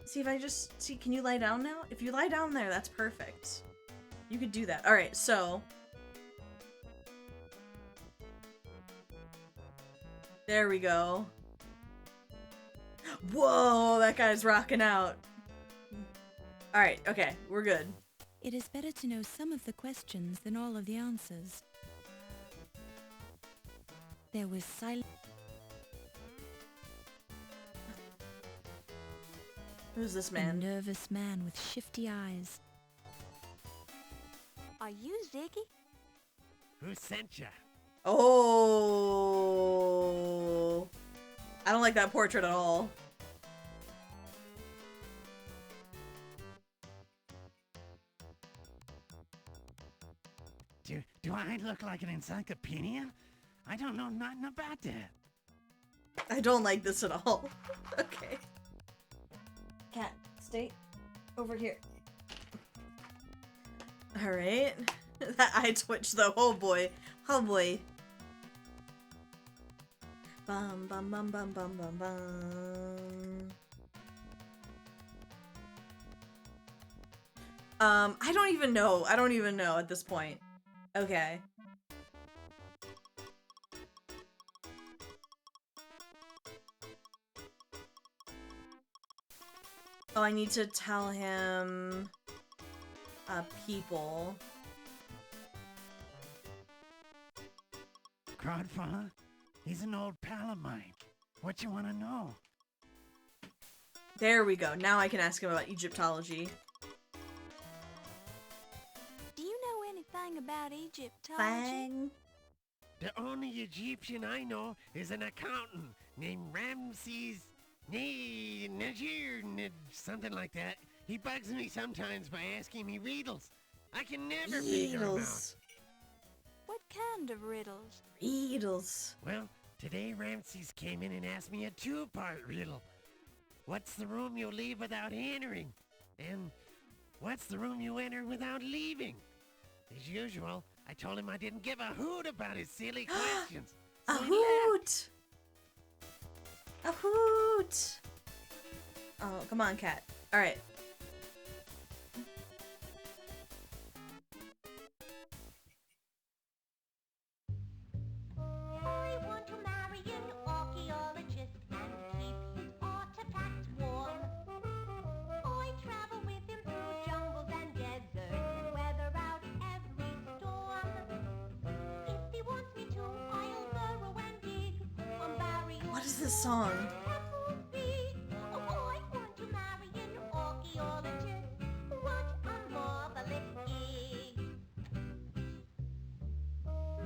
See if I just... See, can you lie down now? If you lie down there, that's perfect. You could do that. Alright, so... There we go. Whoa, that guy's rocking out. Alright, okay, we're good. It is better to know some of the questions than all of the answers. There was silence. Who's this man? A nervous man with shifty eyes. Are you Ziggy? Who sent ya? Oh, I don't like that portrait at all. Do I look like an encyclopedia? I don't know nothing about that. I don't like this at all. Okay. Cat, stay over here. Alright. That eye twitch though. Oh boy. Oh boy. Bum bum bum bum bum bum bum. I don't even know. I don't even know at this point. Okay. Oh, I need to tell him people. Godfather, he's an old pal of mine. What you want to know? There we go. Now I can ask him about Egyptology. Do you know anything about Egyptology? Fang. The only Egyptian I know is an accountant named Ramses Najir, something like that. He bugs me sometimes by asking me riddles. I can never figure him out. What kind of riddles? Riddles. Well, today Ramses came in and asked me a two-part riddle. What's the room you leave without entering? And what's the room you enter without leaving? As usual, I told him I didn't give a hoot about his silly questions. A So he hoot! A hoot! Oh, come on, cat. Alright. I want to marry an archaeologist and keep his artifacts warm. I travel with him through jungles and deserts and weather out every storm. If he wants me to, I'll burrow and dig and bury. What is this song? Oh, I want to marry an archaeologist. What a marvelous gig.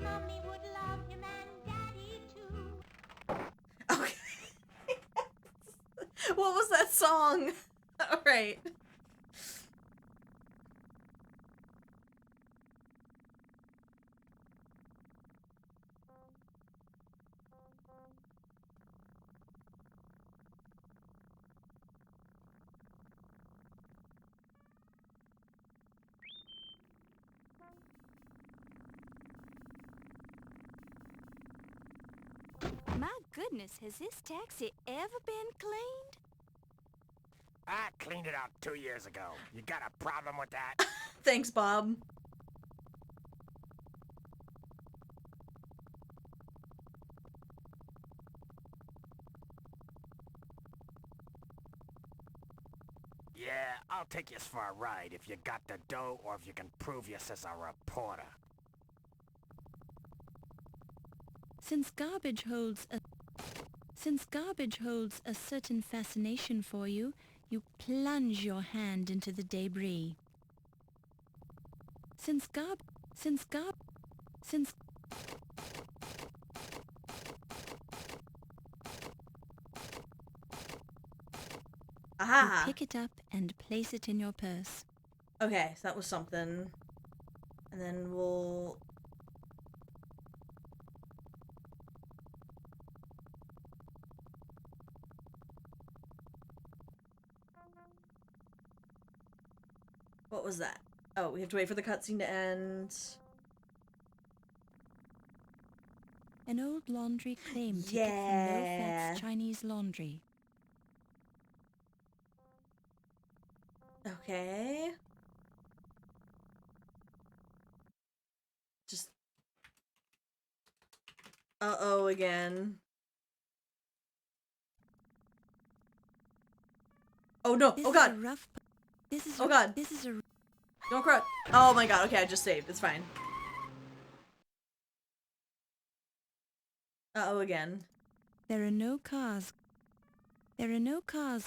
Mommy would love him and Daddy too. Okay. What was that song? Alright. My goodness, has this taxi ever been cleaned? I cleaned it out 2 years ago. You got a problem with that? Thanks, Bob. Yeah, I'll take you for a ride if you got the dough or if you can prove you as a reporter. Since garbage holds a certain fascination for you, you plunge your hand into the debris. Aha! You pick it up and place it in your purse. Okay, so that was something. And then we'll... What was that? Oh, we have to wait for the cutscene to end. An old laundry claim ticket from No Fats Chinese Laundry. Okay. Just... Uh-oh again. Oh no! Oh god! Oh god! Don't cry! Oh my god, okay, I just saved. It's fine. Uh-oh again. There are no cars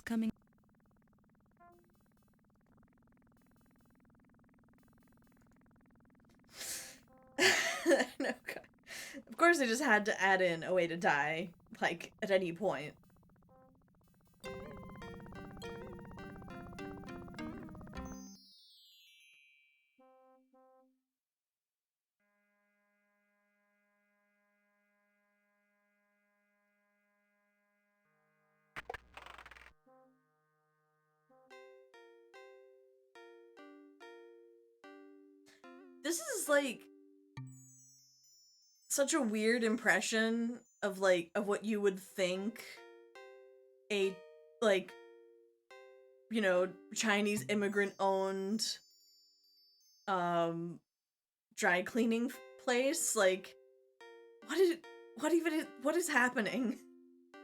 coming. No, God. Of course they just had to add in a way to die, like, at any point. This is, like, such a weird impression of, like, of what you would think a, like, you know, Chinese immigrant-owned, dry cleaning place. Like, what is happening?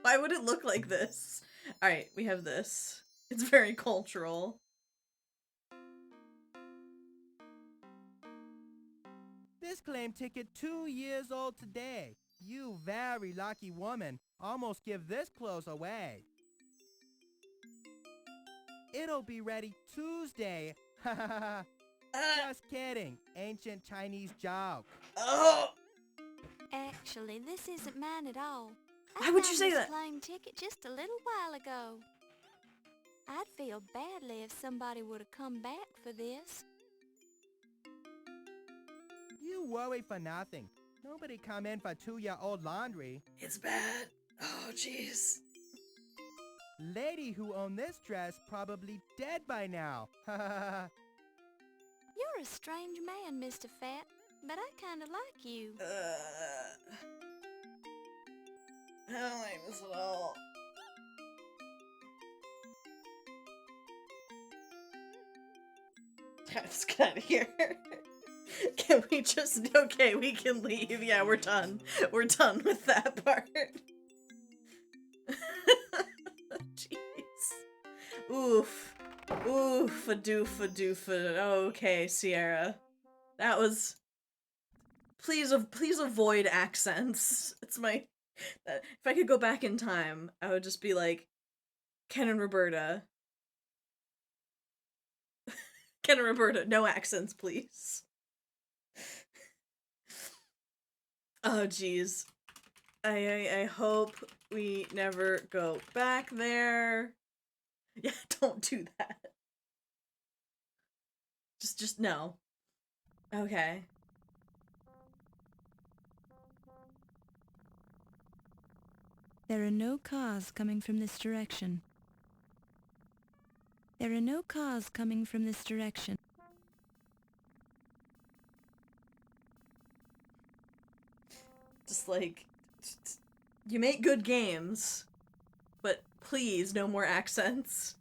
Why would it look like this? Alright, we have this. It's very cultural. This claim ticket 2 years old today. You very lucky woman. almost give this clothes away. It'll be ready Tuesday. Just kidding. Ancient Chinese joke. Oh! Actually, this isn't mine at all. Why would you found say this that? plane ticket just a little while ago. I'd feel badly if somebody would have come back for this. You worry for nothing. Nobody come in for 2-year-old laundry. It's bad. Oh, jeez. Lady who owned this dress probably dead by now. You're a strange man, Mr. Fat, but I kinda like you. I don't like this at all. Let's get out of here. Can we just... Okay, we can leave. Yeah, we're done. We're done with that part. Jeez. Oof. Oof, a doof, a doof, okay, Sierra. That was... Please avoid accents. It's my... If I could go back in time, I would just be like, Ken and Roberta. Ken and Roberta, no accents, please. Oh, jeez. I hope we never go back there. Yeah, don't do that. Just no. Okay. There are no cars coming from this direction. There are no cars coming from this direction. Just like, you make good games, but please, no more accents.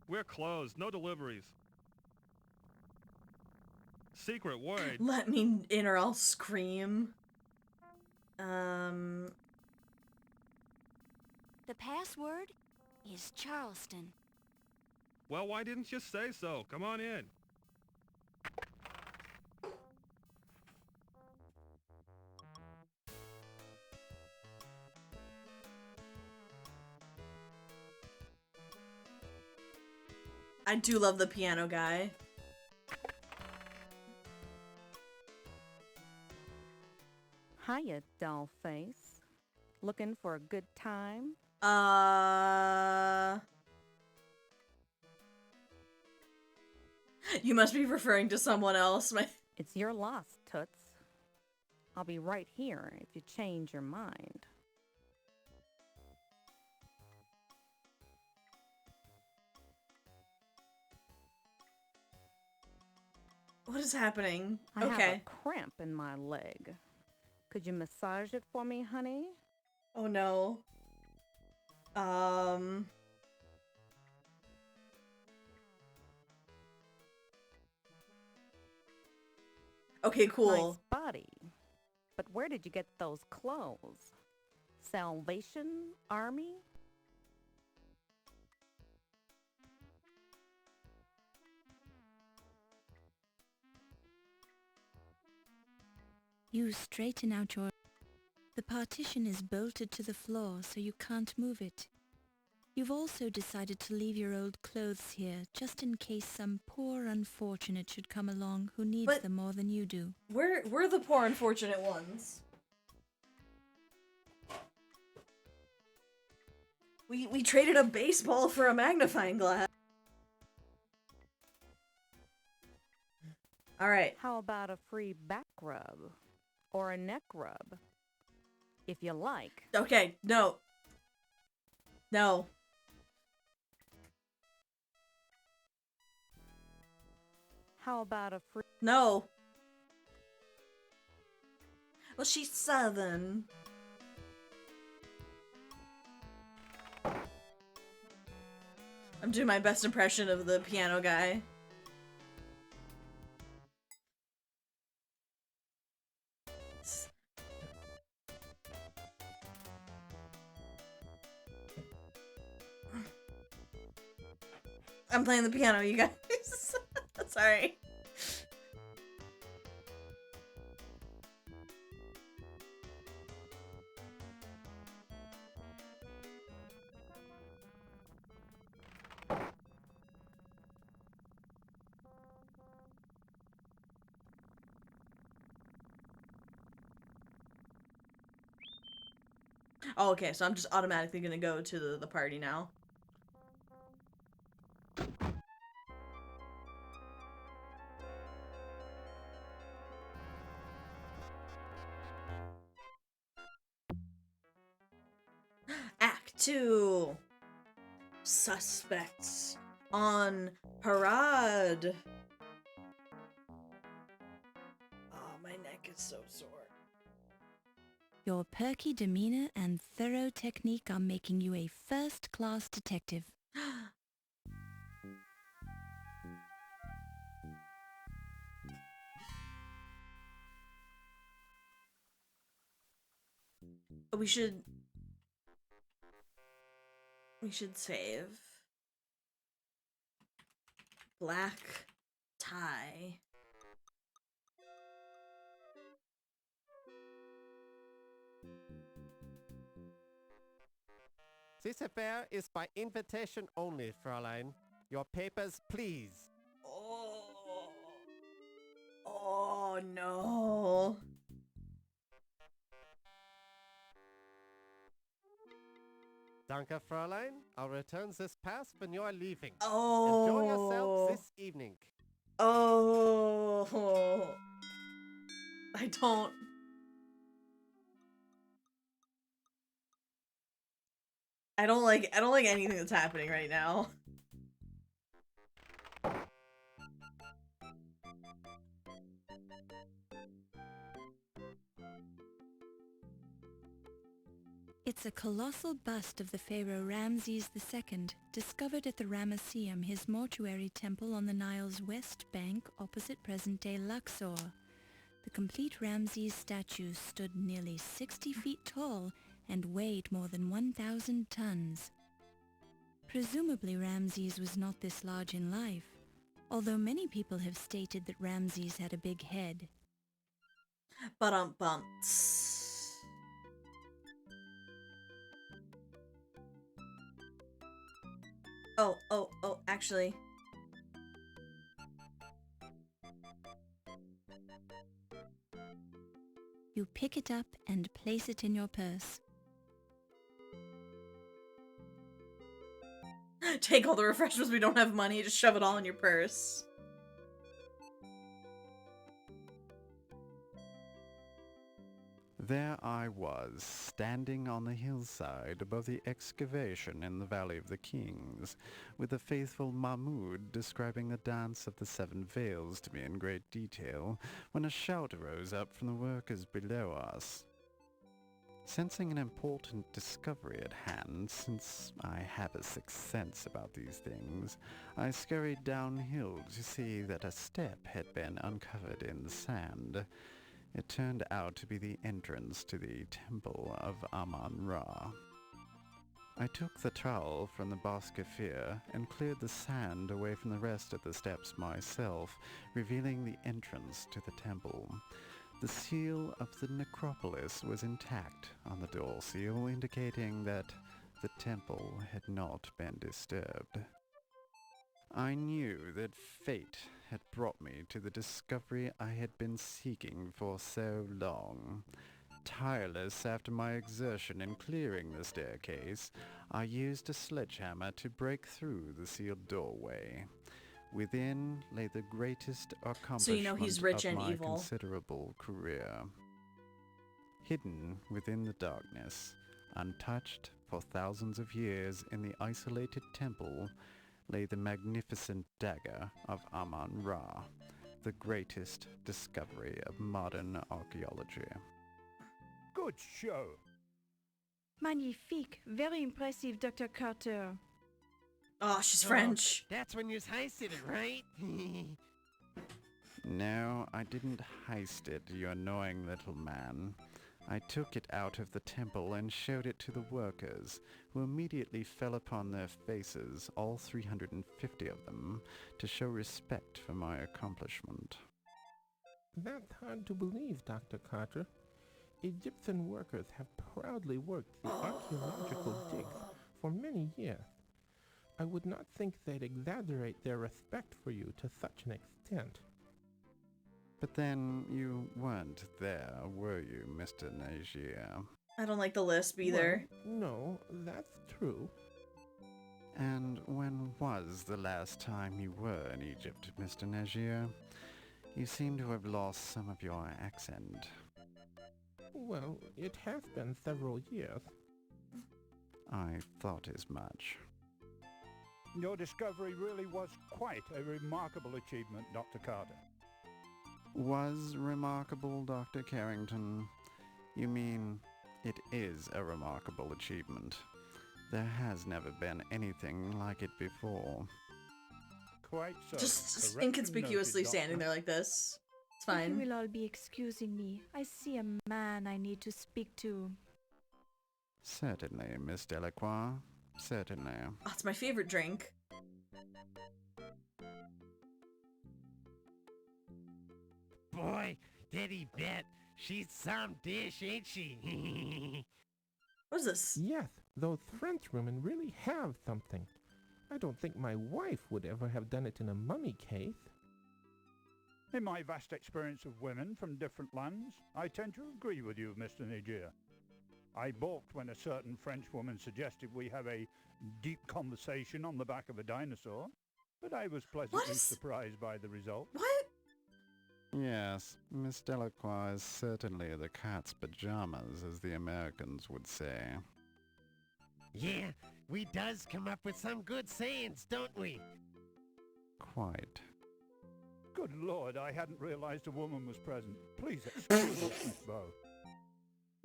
We're closed. No deliveries. Secret word. Let me in or I'll scream. The password is Charleston. Well, why didn't you say so? Come on in. I do love the piano guy. Hiya, doll face. Looking for a good time? You must be referring to someone else. It's your loss, Toots. I'll be right here if you change your mind. What is happening? I Okay. have a cramp in my leg. Could you massage it for me, honey? Oh no. Okay, cool. Nice body. But where did you get those clothes? Salvation Army? You straighten out your... The partition is bolted to the floor, so you can't move it. You've also decided to leave your old clothes here, just in case some poor unfortunate should come along who needs them more than you do. We're the poor unfortunate ones. We traded a baseball for a magnifying glass. Alright. How about a free back rub? Or a neck rub? If you like. Okay, no. No. How about a free... No. Well, she's Southern. I'm doing my best impression of the piano guy. I'm playing the piano, you guys. Sorry. Oh, okay, so I'm just automatically gonna go to the party now. Act 2. Suspects on parade. Oh, my neck is so sore. Your perky demeanor and thorough technique are making you a first-class detective. We should save. Black tie. This affair is by invitation only, Fräulein. Your papers, please. Oh no. Danke, Fräulein. I'll return this pass when you are leaving. Oh. Enjoy yourself this evening. Oh. I don't like anything that's happening right now. It's a colossal bust of the pharaoh Ramses II, discovered at the Ramesseum, his mortuary temple on the Nile's west bank opposite present-day Luxor. The complete Ramses statue stood nearly 60 feet tall and weighed more than 1,000 tons. Presumably Ramses was not this large in life, although many people have stated that Ramses had a big head. Ba-dum-bumps. Oh, actually. You pick it up and place it in your purse. Take all the refreshments, we don't have money, just shove it all in your purse. There I was, standing on the hillside above the excavation in the Valley of the Kings, with the faithful Mahmud describing the dance of the Seven Veils to me in great detail, when a shout arose up from the workers below us. Sensing an important discovery at hand, since I have a sixth sense about these things, I scurried downhill to see that a step had been uncovered in the sand. It turned out to be the entrance to the temple of Amon-Ra. I took the trowel from the Boscafir and cleared the sand away from the rest of the steps myself, revealing the entrance to the temple. The seal of the necropolis was intact on the door seal, indicating that the temple had not been disturbed. I knew that fate had brought me to the discovery I had been seeking for so long. Tireless after my exertion in clearing the staircase, I used a sledgehammer to break through the sealed doorway. Within lay the greatest accomplishment So you know he's rich of and my evil. considerable career. Hidden within the darkness, untouched for thousands of years in the isolated temple, lay the magnificent dagger of Amon-Ra, the greatest discovery of modern archaeology. Good show. Magnifique. Very impressive, Dr. Carter. Oh, she's French. That's when you heisted it, right? No, I didn't heist it, you annoying little man. I took it out of the temple and showed it to the workers, who immediately fell upon their faces, all 350 of them, to show respect for my accomplishment. That's hard to believe, Dr. Carter. Egyptian workers have proudly worked the archaeological digs for many years. I would not think they'd exaggerate their respect for you to such an extent. But then you weren't there, were you, Mr. Nagier? I don't like the lisp either. Well, no, that's true. And when was the last time you were in Egypt, Mr. Nagier? You seem to have lost some of your accent. Well, it has been several years. I thought as much. Your discovery really was quite a remarkable achievement, Dr. Carter. Was remarkable, Dr. Carrington? You mean it is a remarkable achievement. There has never been anything like it before. Quite so. Just Correction inconspicuously noted, standing Doctor. there like this. It's If fine. you will all be excusing me, I see a man I need to speak to. Certainly, Miss Delacroix. Certainly. Oh, it's my favorite drink. Boy, did he bet. She's some dish, ain't she? What's this? Yes, those French women really have something. I don't think my wife would ever have done it in a mummy case. In my vast experience of women from different lands, I tend to agree with you, Mr. Niger. I balked when a certain French woman suggested we have a deep conversation on the back of a dinosaur, but I was pleasantly surprised by the result. What? Yes, Miss Delacroix is certainly the cat's pajamas, as the Americans would say. Yeah, we does come up with some good sayings, don't we? Quite. Good Lord, I hadn't realized a woman was present. Please excuse us, Miss Bow.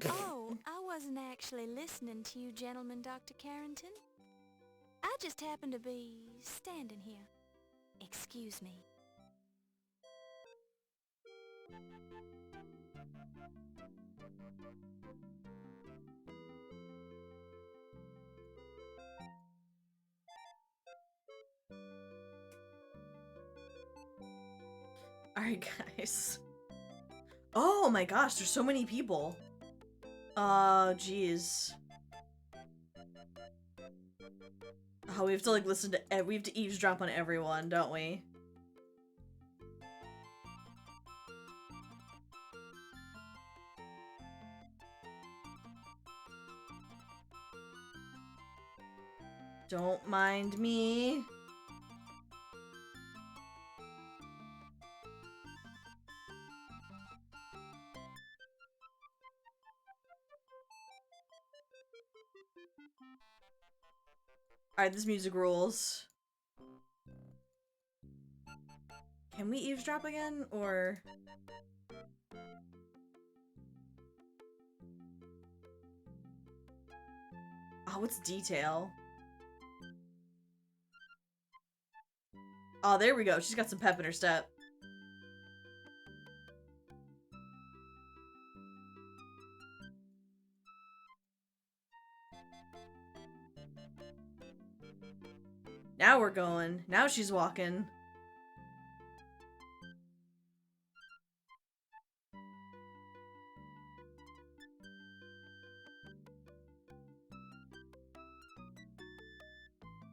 Oh, I wasn't actually listening to you gentlemen, Dr. Carrington. I just happened to be standing here. Excuse me. Alright, guys. Oh my gosh, there's so many people. Jeez. Oh, we have to like listen to we have to eavesdrop on everyone, don't we? Don't mind me. Alright, this music rules. Can we eavesdrop again, or...? Oh, what's detail? Oh, there we go. She's got some pep in her step. Now we're going. Now she's walking.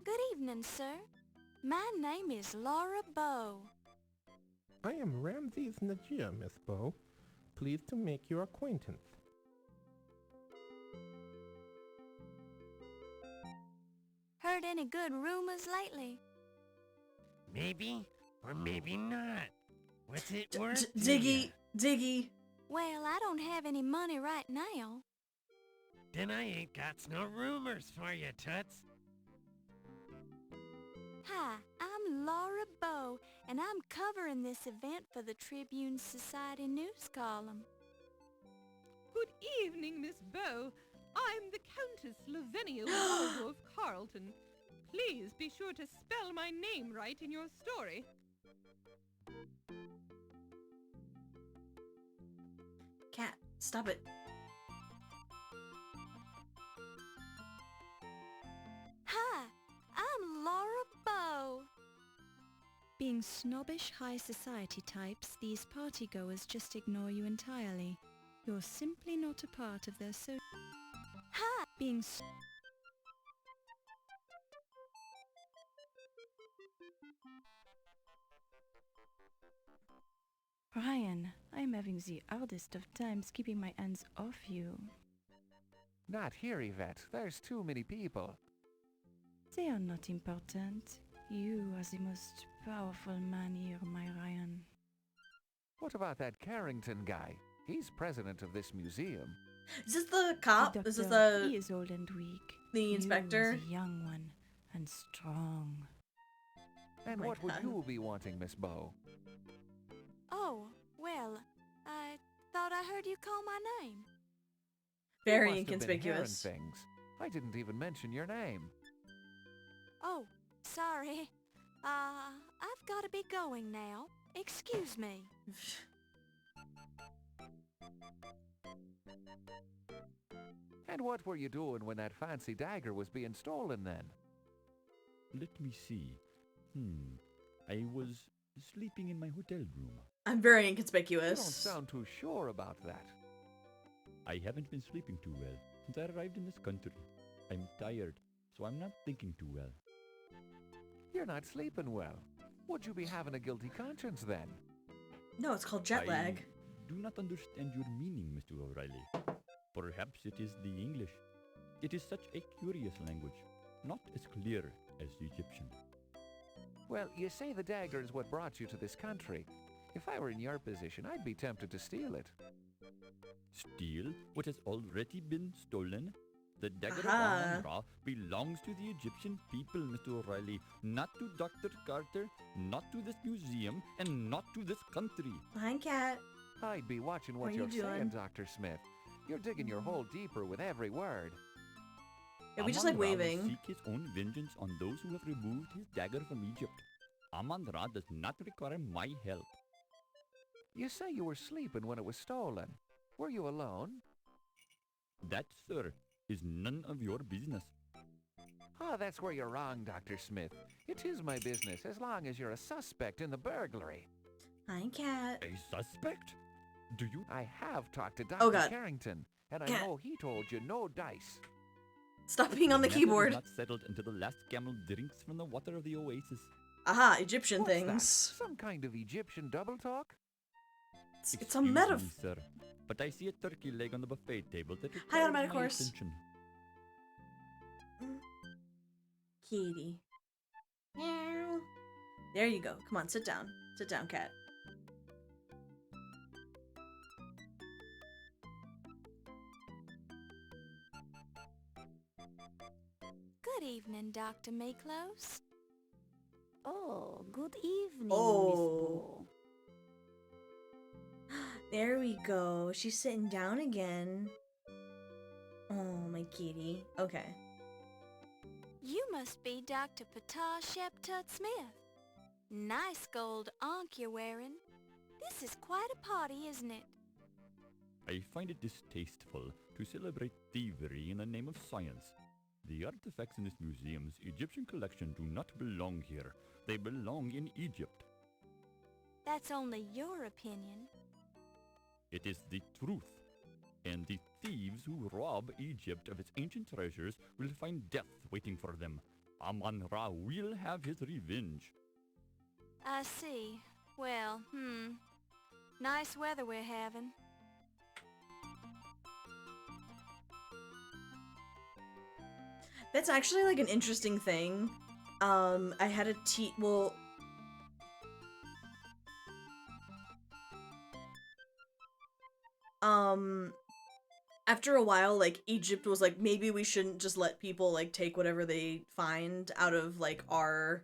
Good evening, sir. My name is Laura Bow. I am Ramses Najir, Miss Bow. Pleased to make your acquaintance. Heard any good rumors lately? Maybe, or maybe not. What's it worth? Diggy, Diggy. Well, I don't have any money right now. Then I ain't got no rumors for you, Toots. Hi, I'm Laura Bow, and I'm covering this event for the Tribune Society news column. Good evening, Miss Bow. I'm the Countess Lavinia Waldorf Carlton. Please be sure to spell my name right in your story. Cat, stop it. Being snobbish high society types, these partygoers just ignore you entirely. You're simply not a part of their Hi! Being Ryan, I'm having the hardest of times keeping my hands off you. Not here, Yvette. There's too many people. They are not important. You are the most powerful man here, my Ryan. What about that Carrington guy? He's president of this museum. Is this the cop? The This is doctor, the he is old and weak. the inspector? You are the young one and strong. And my what would God. you be wanting, Miss Bow? Oh, well, I thought I heard you call my name. You Very must have been inconspicuous. hearing things. I didn't even mention your name. Oh, sorry. I've got to be going now. Excuse me. And what were you doing when that fancy dagger was being stolen then? Let me see. I was sleeping in my hotel room. I'm very You don't inconspicuous. sound too sure about that. I haven't been sleeping too well since I arrived in this country. I'm tired, so I'm not thinking too well. You're not sleeping well. Would you be having a guilty conscience then? No, it's called jet lag. I do not understand your meaning, Mr. O'Reilly. Perhaps it is the English. It is such a curious language, not as clear as the Egyptian. Well, you say the dagger is what brought you to this country. If I were in your position, I'd be tempted to steal it. Steal what has already been stolen? The dagger Aha. of Amon-Ra belongs to the Egyptian people, Mr. O'Reilly, not to Dr. Carter, not to this museum, and not to this country. Hi, cat. I'd be watching what What are you're you doing? saying, Dr. Smith. You're digging your hole deeper with every word. Yeah, we just like Amon-Ra will waving. seek his own vengeance on those who have removed his dagger from Egypt. Amon-Ra does not require my help. You say you were sleeping when it was stolen. Were you alone? That, sir, is none of your business. Ah, that's where you're wrong, Dr. Smith. It is my business as long as you're a suspect in the burglary. Hi, cat. A suspect? Do you? I have talked to Dr. Oh, God. Carrington, and I Cat. know he told you no dice. Stop being on the matter keyboard. is not settled until the last camel drinks from the water of the oasis. Aha, Egyptian What's things. that? Some kind of Egyptian double talk? It's a Excuse metaphor. me, sir, but I see a turkey leg on the buffet table that Hi, requires automatic my horse. attention. Kitty. Meow. There you go. Come on, sit down. Sit down, cat. Good evening, Dr. Miklos. Oh, good evening, Oh. There we go. She's sitting down again. Oh, my kitty. Okay. You must be Dr. Patah Sheptut Smith. Nice gold ankh you're wearing. This is quite a party, isn't it? I find it distasteful to celebrate thievery in the name of science. The artifacts in this museum's Egyptian collection do not belong here. They belong in Egypt. That's only your opinion. It is the truth. And the thieves who rob Egypt of its ancient treasures will find death waiting for them. Amon-Ra will have his revenge. I see. Well, nice weather we're having. That's actually like an interesting thing. I had a after a while, like, Egypt was like, maybe we shouldn't just let people, like, take whatever they find out of, like, our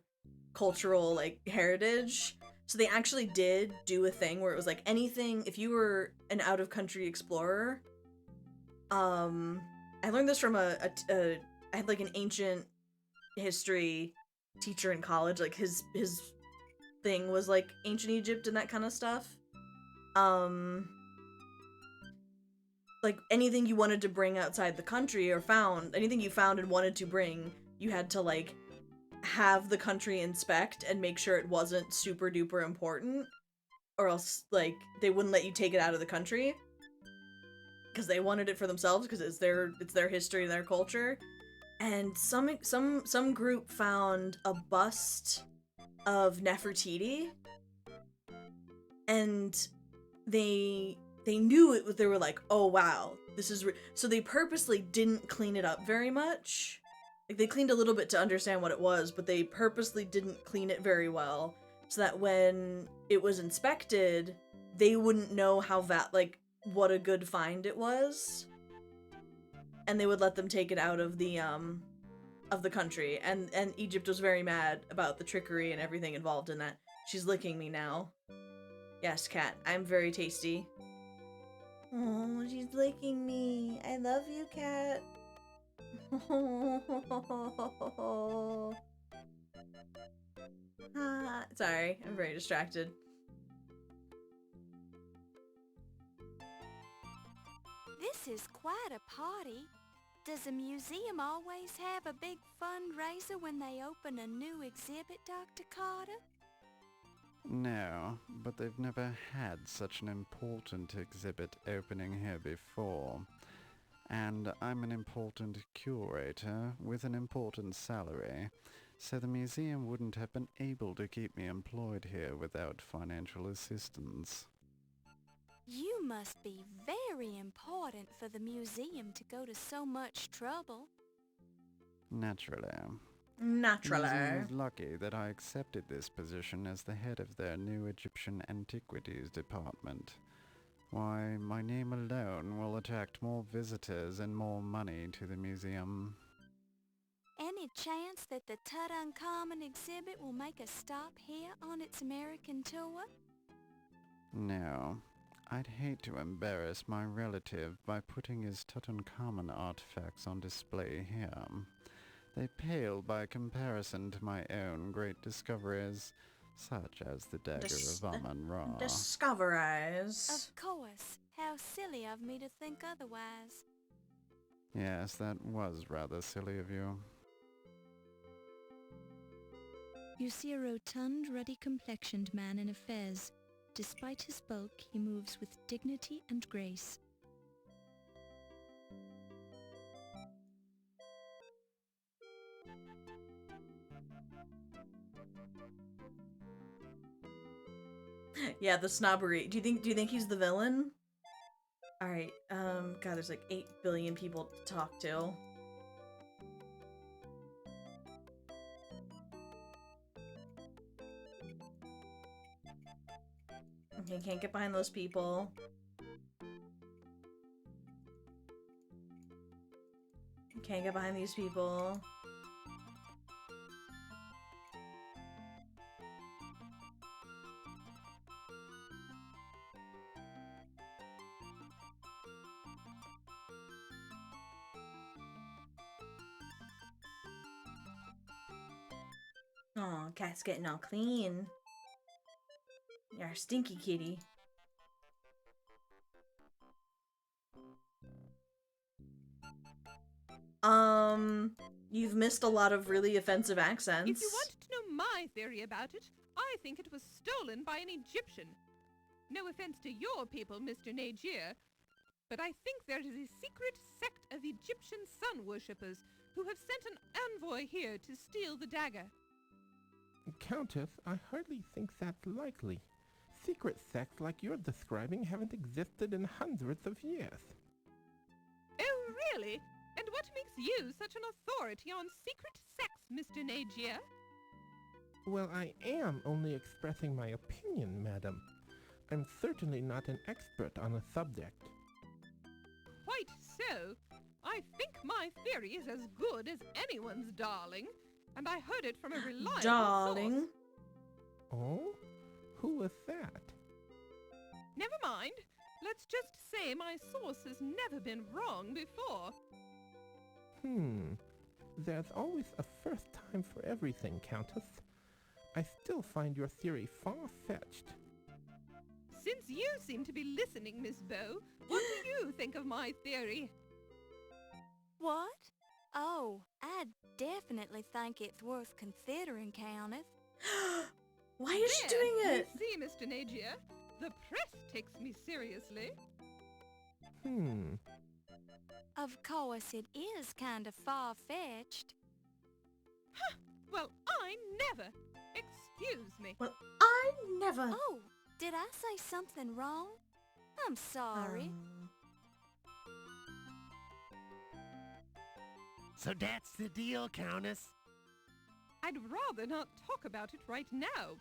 cultural, like, heritage. So they actually did do a thing where it was like, anything, if you were an out-of-country explorer, I learned this from I had, like, an ancient history teacher in college. Like, his thing was, like, ancient Egypt and that kind of stuff. Like, anything you wanted to bring outside the country or anything you found and wanted to bring, you had to, like, have the country inspect and make sure it wasn't super duper important, or else like they wouldn't let you take it out of the country because they wanted it for themselves because it's their history and their culture. And some group found a bust of Nefertiti, and they knew it. They were like, oh wow, this is so they purposely didn't clean it up very much. Like, they cleaned a little bit to understand what it was, but they purposely didn't clean it very well, so that when it was inspected, they wouldn't know what a good find it was, and they would let them take it out of the country. And Egypt was very mad about the trickery and everything involved in that. She's licking me now. Yes, cat, I'm very tasty. Oh, she's licking me. I love you, cat. Sorry, I'm very distracted. This is quite a party. Does a museum always have a big fundraiser when they open a new exhibit, Dr. Carter? No, but they've never had such an important exhibit opening here before. And I'm an important curator with an important salary, so the museum wouldn't have been able to keep me employed here without financial assistance. You must be very important for the museum to go to so much trouble. Naturally. The Naturally. museum is lucky that I accepted this position as the head of their new Egyptian antiquities department. Why, my name alone will attract more visitors and more money to the museum. Any chance that the Tutankhamun exhibit will make a stop here on its American tour? No. I'd hate to embarrass my relative by putting his Tutankhamun artifacts on display here. They pale by comparison to my own great discoveries, such as the Dagger of Amon-Ra. Discoveries. Of course. How silly of me to think otherwise. Yes, that was rather silly of you. You see a rotund, ruddy-complexioned man in a fez. Despite his bulk, he moves with dignity and grace. Yeah, the snobbery. Do you think he's the villain? Alright, God, there's like 8 billion people to talk to. Okay, can't get behind those people. Can't get behind these people. Oh, cat's getting all clean. You're a stinky kitty. You've missed a lot of really offensive accents. If you want to know my theory about it, I think it was stolen by an Egyptian. No offense to your people, Mr. Nagier, but I think there is a secret sect of Egyptian sun worshippers who have sent an envoy here to steal the dagger. Countess, I hardly think that's likely. Secret sects like you're describing haven't existed in hundreds of years. Oh, really? And what makes you such an authority on secret sects, Mr. Nagier? Well, I am only expressing my opinion, madam. I'm certainly not an expert on the subject. Quite so. I think my theory is as good as anyone's, darling. And I heard it from a reliable Darling. source. Oh? Who was that? Never mind. Let's just say my source has never been wrong before. There's always a first time for everything, Countess. I still find your theory far-fetched. Since you seem to be listening, Miss Bow, what do you think of my theory? What? Oh, I definitely think it's worth considering, Countess. Why is she There, doing it? You see, Mr. Nagier, the press takes me seriously. Of course, it is kind of far-fetched. Well, I never. Excuse me. Well, I never. Oh, did I say something wrong? I'm sorry. So that's the deal, Countess. I'd rather not talk about it right now.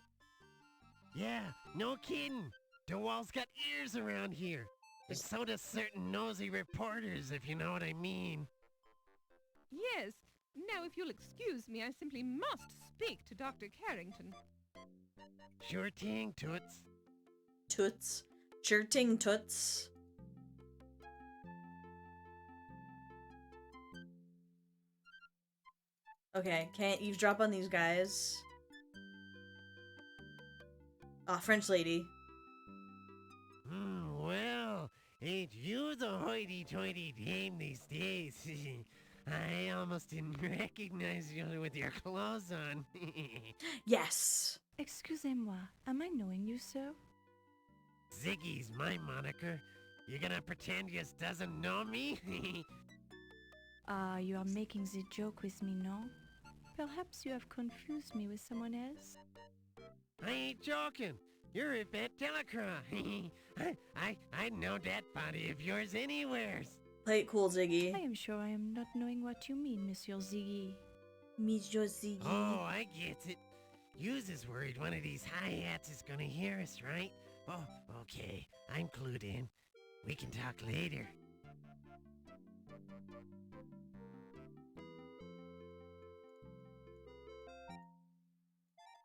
Yeah, no kidding. DeWall's got ears around here. And so does certain nosy reporters, if you know what I mean. Yes. Now, if you'll excuse me, I simply must speak to Dr. Carrington. Sure thing, Toots. Toots. Jerting toots. Okay, can't eavesdrop on these guys. Ah, French lady. Well, ain't you the hoity-toity dame these days? I almost didn't recognize you with your clothes on. Yes. Excusez-moi, am I knowing you, sir? Ziggy's my moniker. You gonna pretend you doesn't know me? You are making the joke with me, no? Perhaps you have confused me with someone else? I ain't joking. You're Yvette Delacroix. I'd know that body of yours anywheres. Play it cool, Ziggy. I am sure I am not knowing what you mean, Monsieur Ziggy. Monsieur Ziggy. Oh, I get it. You's is worried one of these hi-hats is gonna hear us, right? Oh, okay. I'm clued in. We can talk later.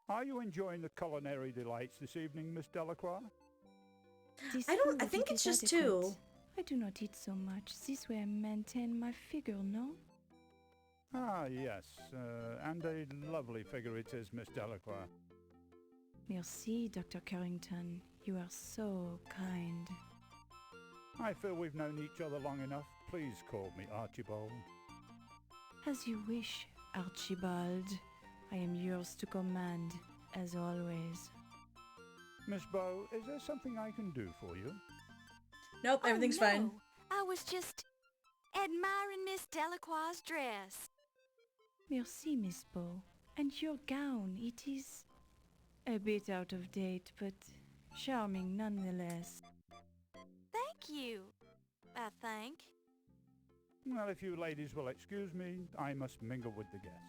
Are you enjoying the culinary delights this evening, Miss Delacroix? I think it's just two. I do not eat so much. This way I maintain my figure, no? Ah, yes. And a lovely figure it is, Miss Delacroix. Merci, Dr. Carrington. You are so kind. I feel we've known each other long enough. Please call me Archibald. As you wish, Archibald. I am yours to command, as always. Miss Bow, is there something I can do for you? Nope, everything's no. fine. I was just admiring Miss Delacroix's dress. Merci, Miss Bow. And your gown, it is a bit out of date, but charming nonetheless. Thank you, I think. Well, if you ladies will excuse me, I must mingle with the guests.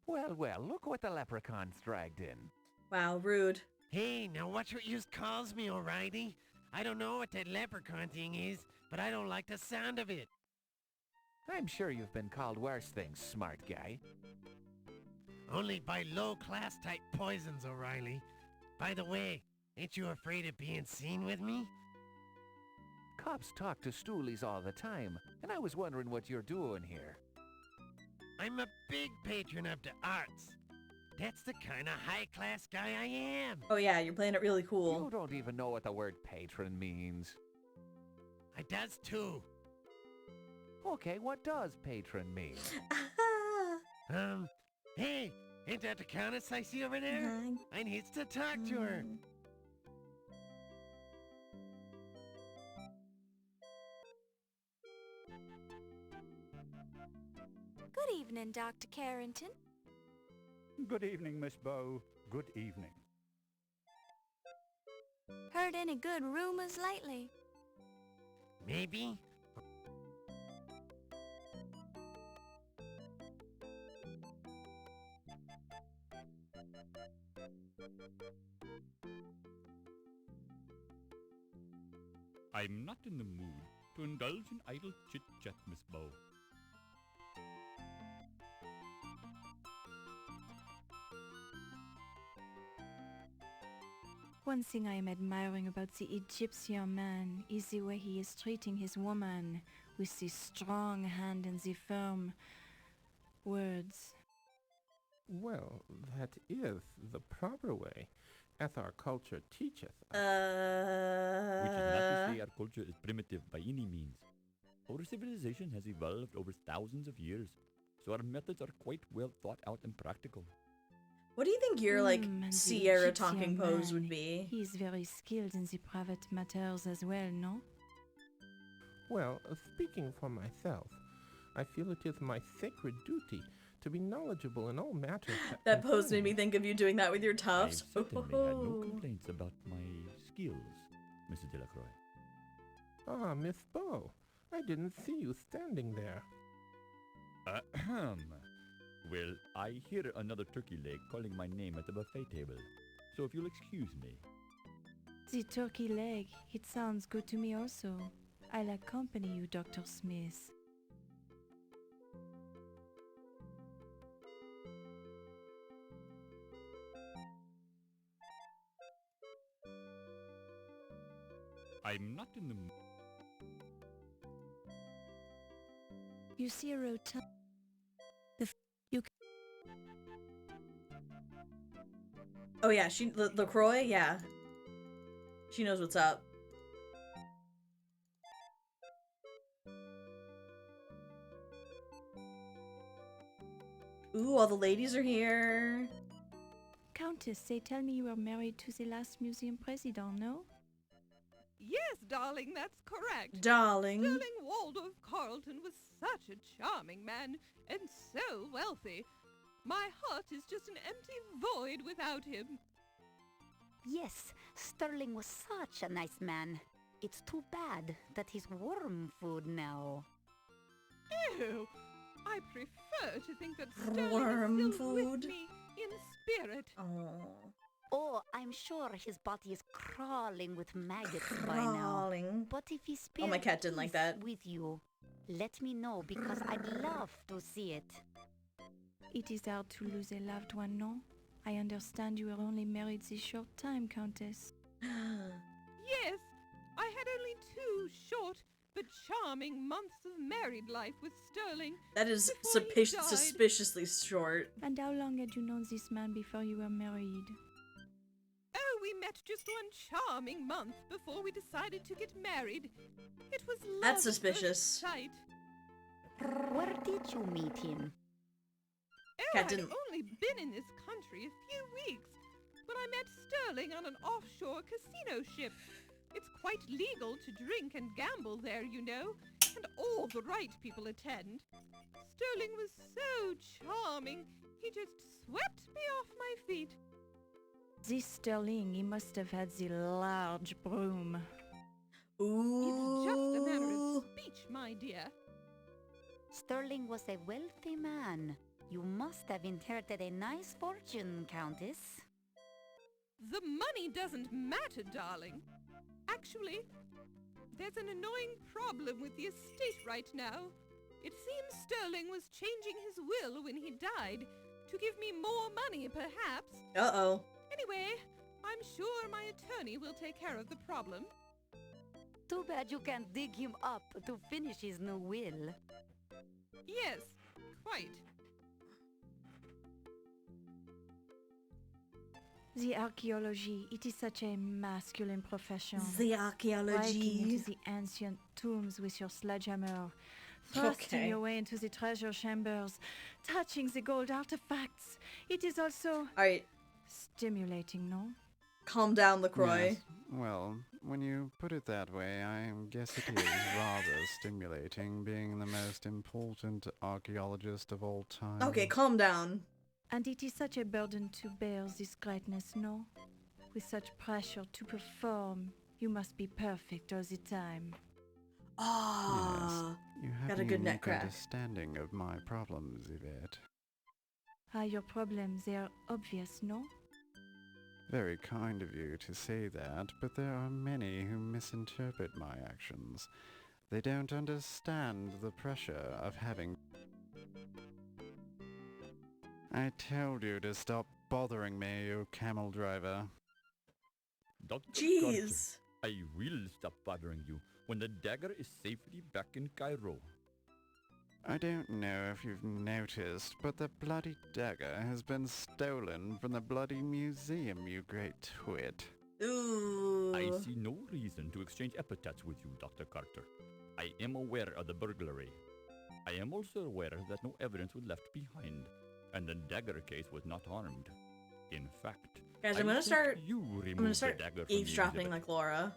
Well, well, look what the leprechaun's dragged in. Wow, rude. Hey, now watch what yous calls me, O'Reilly. I don't know what that leprechaun thing is, but I don't like the sound of it. I'm sure you've been called worse things, smart guy. Only by low-class type poisons, O'Reilly. By the way, ain't you afraid of being seen with me? Cops talk to stoolies all the time, and I was wondering what you're doing here. I'm a big patron of the arts. That's the kind of high-class guy I am. Oh yeah, you're playing it really cool. You don't even know what the word patron means. I does too. Okay, what does patron mean? Hey, ain't that the countess I see over there? I needs to talk to her. Good evening, Dr. Carrington. Good evening, Miss Bow. Good evening. Heard any good rumors lately? Maybe. I'm not in the mood to indulge in idle chit-chat, Miss Bow. One thing I am admiring about the Egyptian man is the way he is treating his woman, with the strong hand and the firm words. Well, that is the proper way, as our culture teacheth us. Which is not to say our culture is primitive by any means. Our civilization has evolved over thousands of years, so our methods are quite well thought out and practical. What do you think your, like, And the Sierra Egyptian talking pose would man, be? He is very skilled in the private matters as well, no? Well, speaking for myself, I feel it is my sacred duty to be knowledgeable in all matters. That pose made me think of you doing that with your I've tufts. certainly had no complaints about my skills, Mrs. Delacroix. Ah, Miss Bow, I didn't see you standing there. Ahem. Well, I hear another turkey leg calling my name at the buffet table, so if you'll excuse me. The turkey leg, it sounds good to me also. I'll accompany you, Dr. Smith. I'm not in the You see a rotund... Oh yeah, LaCroix, yeah. She knows what's up. Ooh, all the ladies are here. Countess, they tell me you were married to the last museum president, no? Yes, darling, that's correct. Darling. Sterling Waldorf Carlton was such a charming man, and so wealthy. My heart is just an empty void without him. Yes, Sterling was such a nice man. It's too bad that he's worm food now. Ew! I prefer to think that Sterling Worm is still food? with me in spirit. Oh, I'm sure his body is crawling with maggots by now. Crawling. But if he Oh, my spares cat didn't like that. with you, let me know because I'd love to see it. It is hard to lose a loved one, no? I understand you were only married this short time, Countess. Yes, I had only 2 short but charming months of married life with Sterling. That is before he died. suspiciously short. And how long had you known this man before you were married? Oh, we met just 1 charming month before we decided to get married. It was love That's at suspicious. first sight. Where did you meet him? Oh, Cat I'd didn't- only been in this country a few weeks when I met Sterling on an offshore casino ship. It's quite legal to drink and gamble there, you know, and all the right people attend. Sterling was so charming, he just swept me off my feet. This Sterling, he must have had the large broom. Ooh. It's just a manner of speech, my dear. Sterling was a wealthy man. You must have inherited a nice fortune, Countess. The money doesn't matter, darling. Actually, there's an annoying problem with the estate right now. It seems Sterling was changing his will when he died to give me more money, perhaps. Uh-oh. Anyway, I'm sure my attorney will take care of the problem. Too bad you can't dig him up to finish his new will. Yes, quite. The archaeology, it is such a masculine profession. The archaeology. Breaking into the ancient tombs with your sledgehammer, thrusting Okay. your way into the treasure chambers, touching the gold artifacts. It is also Alright, stimulating, no? calm down, LaCroix. Yes. Well, when you put it that way, I guess it is rather stimulating being the most important archaeologist of all time. Okay, calm down. And it is such a burden to bear this greatness, no? With such pressure to perform, you must be perfect all the time. Ah, You have got a a good neck unique crack. understanding of my problems, Yvette. Your problems, they are obvious, no? Very kind of you to say that, but there are many who misinterpret my actions. They don't understand the pressure of having... I told you to stop bothering me, you camel driver. Dr. Jeez. Carter, I will stop bothering you when the dagger is safely back in Cairo. I don't know if you've noticed, but the bloody dagger has been stolen from the bloody museum, you great twit. Ooh. I see no reason to exchange epithets with you, Dr. Carter. I am aware of the burglary. I am also aware that no evidence was left behind, and the Dagger case was not armed. In fact, Guys, I I'm gonna think start. you I'm removed gonna the start dagger from the eavesdropping exhibit. like Laura.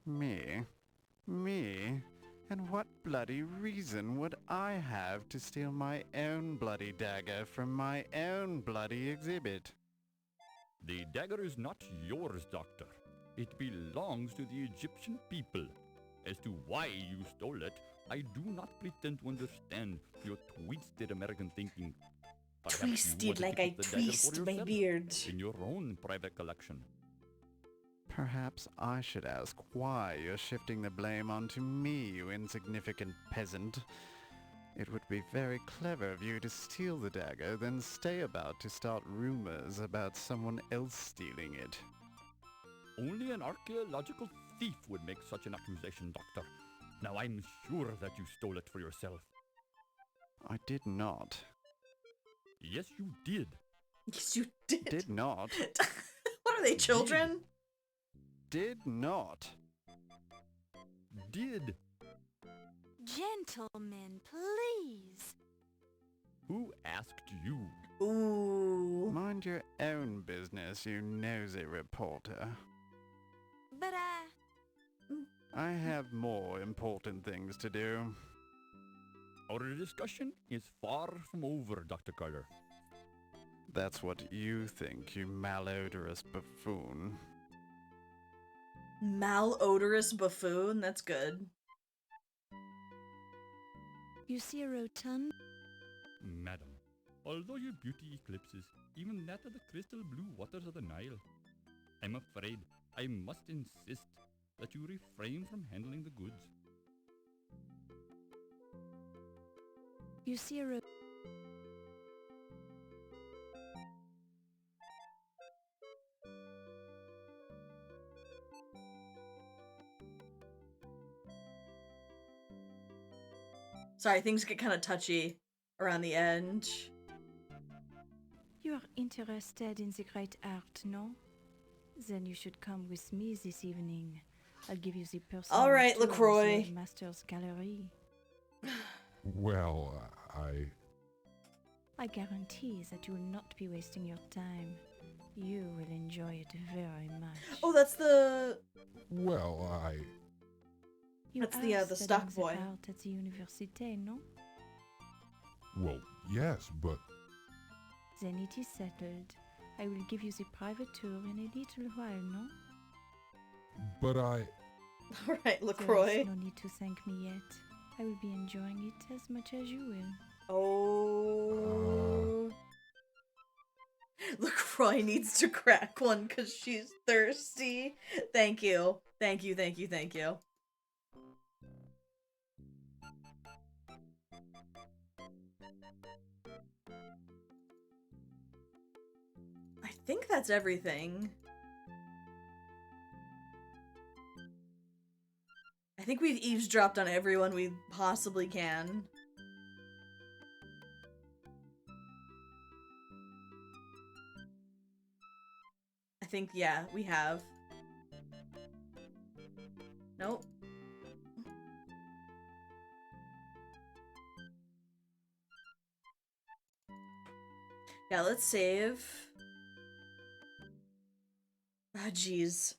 Me? Me? And what bloody reason would I have to steal my own bloody dagger from my own bloody exhibit? The dagger is not yours, Doctor. It belongs to the Egyptian people. As to why you stole it, I do not pretend to understand your twisted American thinking. Perhaps you Twisted wanted to like I keep the dagger for twist my yourself, beard. in your own private collection. Perhaps I should ask why you're shifting the blame onto me, you insignificant peasant. It would be very clever of you to steal the dagger, then stay about to start rumors about someone else stealing it. Only an archaeological thief would make such an accusation, Doctor. Now I'm sure that you stole it for yourself. I did not. Yes, you did. Yes, you did. Did not. What are they, children? Did not. Did. Gentlemen, please. Who asked you? Ooh. Mind your own business, you nosy reporter. But I have more important things to do. Our discussion is far from over, Dr. Carter. That's what you think, you malodorous buffoon. Malodorous buffoon? That's good. You see a rotund? Madam, although your beauty eclipses even that of the crystal blue waters of the Nile, I'm afraid I must insist that you refrain from handling the goods. You see a Sorry, things get kind of touchy around the edge. You are interested in the great art, no? Then you should come with me this evening. I'll give you the personal All right, tour of LaCroix. the Master's Gallery. Well, I guarantee that you will not be wasting your time. You will enjoy it very much. Oh, that's the... Well, You That's are the stock studying boy. the art at the université, no? Well, yes, but... Then it is settled. I will give you the private tour in a little while, no? But All right, There LaCroix. is no need to thank me yet. I will be enjoying it as much as you will. Oh. LaCroix needs to crack one because she's thirsty. Thank you. Thank you, thank you, thank you. I think that's everything. I think we've eavesdropped on everyone we possibly can. I think, yeah, we have. Nope. Yeah, let's save. Ah, jeez.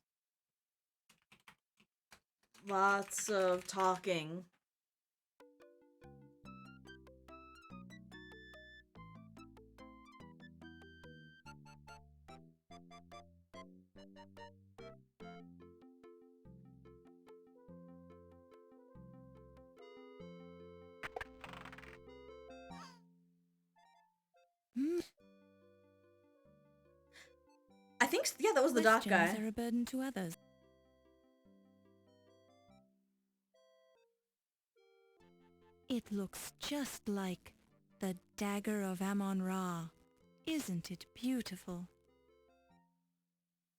Lots of talking. I think, yeah, that was the doc guy. Questions are a burden to others. It looks just like the Dagger of Amon-Ra. Isn't it beautiful?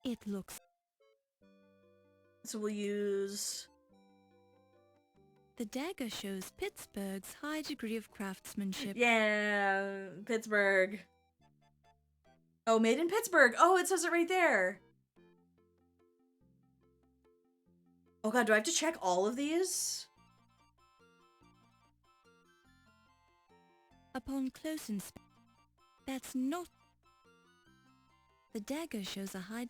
It looks... So we'll use... The dagger shows Pittsburgh's high degree of craftsmanship. Yeah, Pittsburgh. Oh, made in Pittsburgh. Oh, it says it right there. Oh god, do I have to check all of these? Upon close inspection, that's not... The dagger shows a high...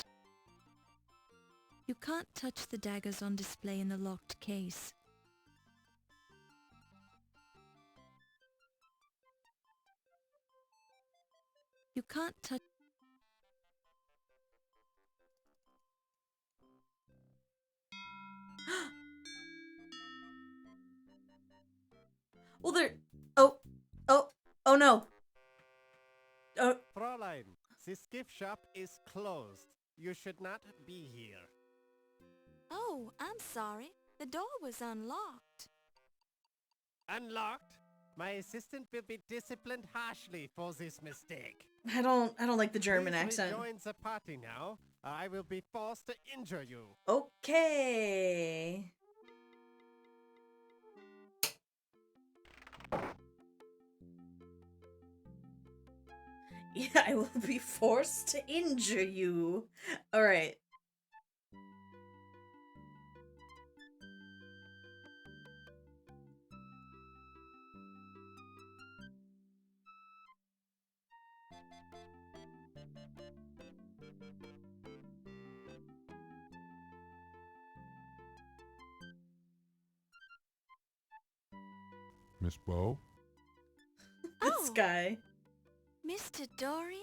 You can't touch the daggers on display in the locked case. You can't touch... Well, they're... Oh no. Oh. Fräulein, this gift shop is closed. You should not be here. Oh, I'm sorry. The door was unlocked. Unlocked? My assistant will be disciplined harshly for this mistake. I don't like the German Please accent. Join the party now. I will be forced to injure you. Okay. Yeah, I will be forced to injure you. Alright. Miss Bo? This guy. Mr. Dorian?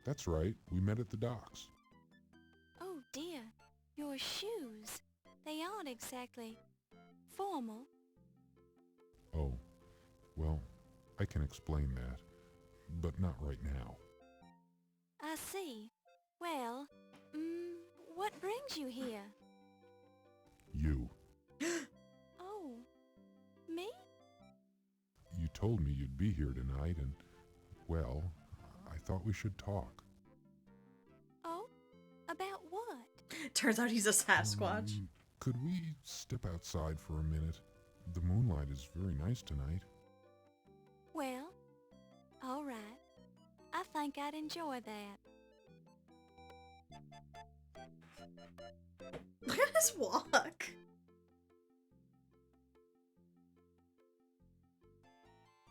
That's right. We met at the docks. Oh dear, your shoes. They aren't exactly formal. Oh, well, I can explain that, but not right now. I see. Well, what brings you here? You. Oh, me? You told me you'd be here tonight, and, well, I thought we should talk. Oh, about what? Turns out he's a Sasquatch. Could we step outside for a minute? The moonlight is very nice tonight. Well, all right. I think I'd enjoy that. Look at his walk.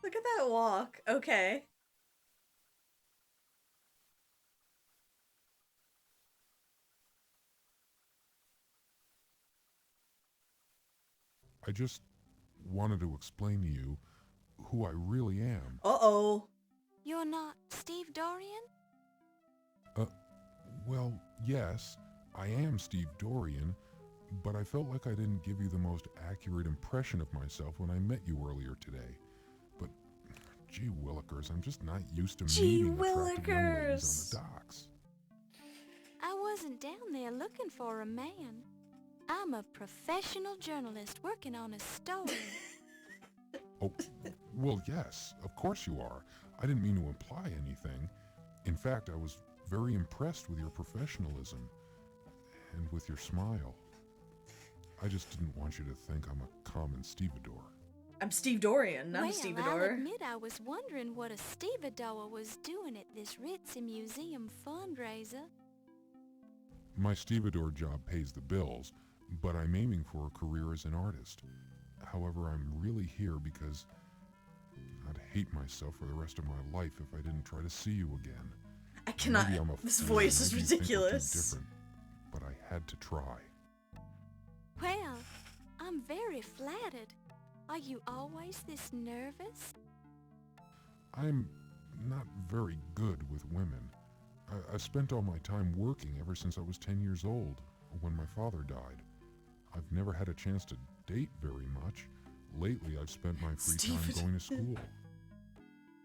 Look at that walk. Okay. I just wanted to explain to you who I really am. Uh-oh. You're not Steve Dorian? Well, yes, I am Steve Dorian, but I felt like I didn't give you the most accurate impression of myself when I met you earlier today. But, gee willikers, I'm just not used to meeting attractive young ladies on the docks. I wasn't down there looking for a man. I'm a professional journalist working on a story. Oh, well, yes, of course you are. I didn't mean to imply anything. In fact, I was very impressed with your professionalism and with your smile. I just didn't want you to think I'm a common stevedore. I'm Steve Dorian, not a I'll stevedore. admit I was wondering what a stevedore was doing at this ritzy museum fundraiser. My stevedore job pays the bills, but I'm aiming for a career as an artist. However, I'm really here because I'd hate myself for the rest of my life if I didn't try to see you again. I cannot. Maybe I'm a This fool, voice is maybe you think we're too ridiculous. different, but I had to try. Well, I'm very flattered. Are you always this nervous? I'm not very good with women. I've spent all my time working ever since I was 10 years old, when my father died. I've never had a chance to date very much. Lately, I've spent my free time going to school.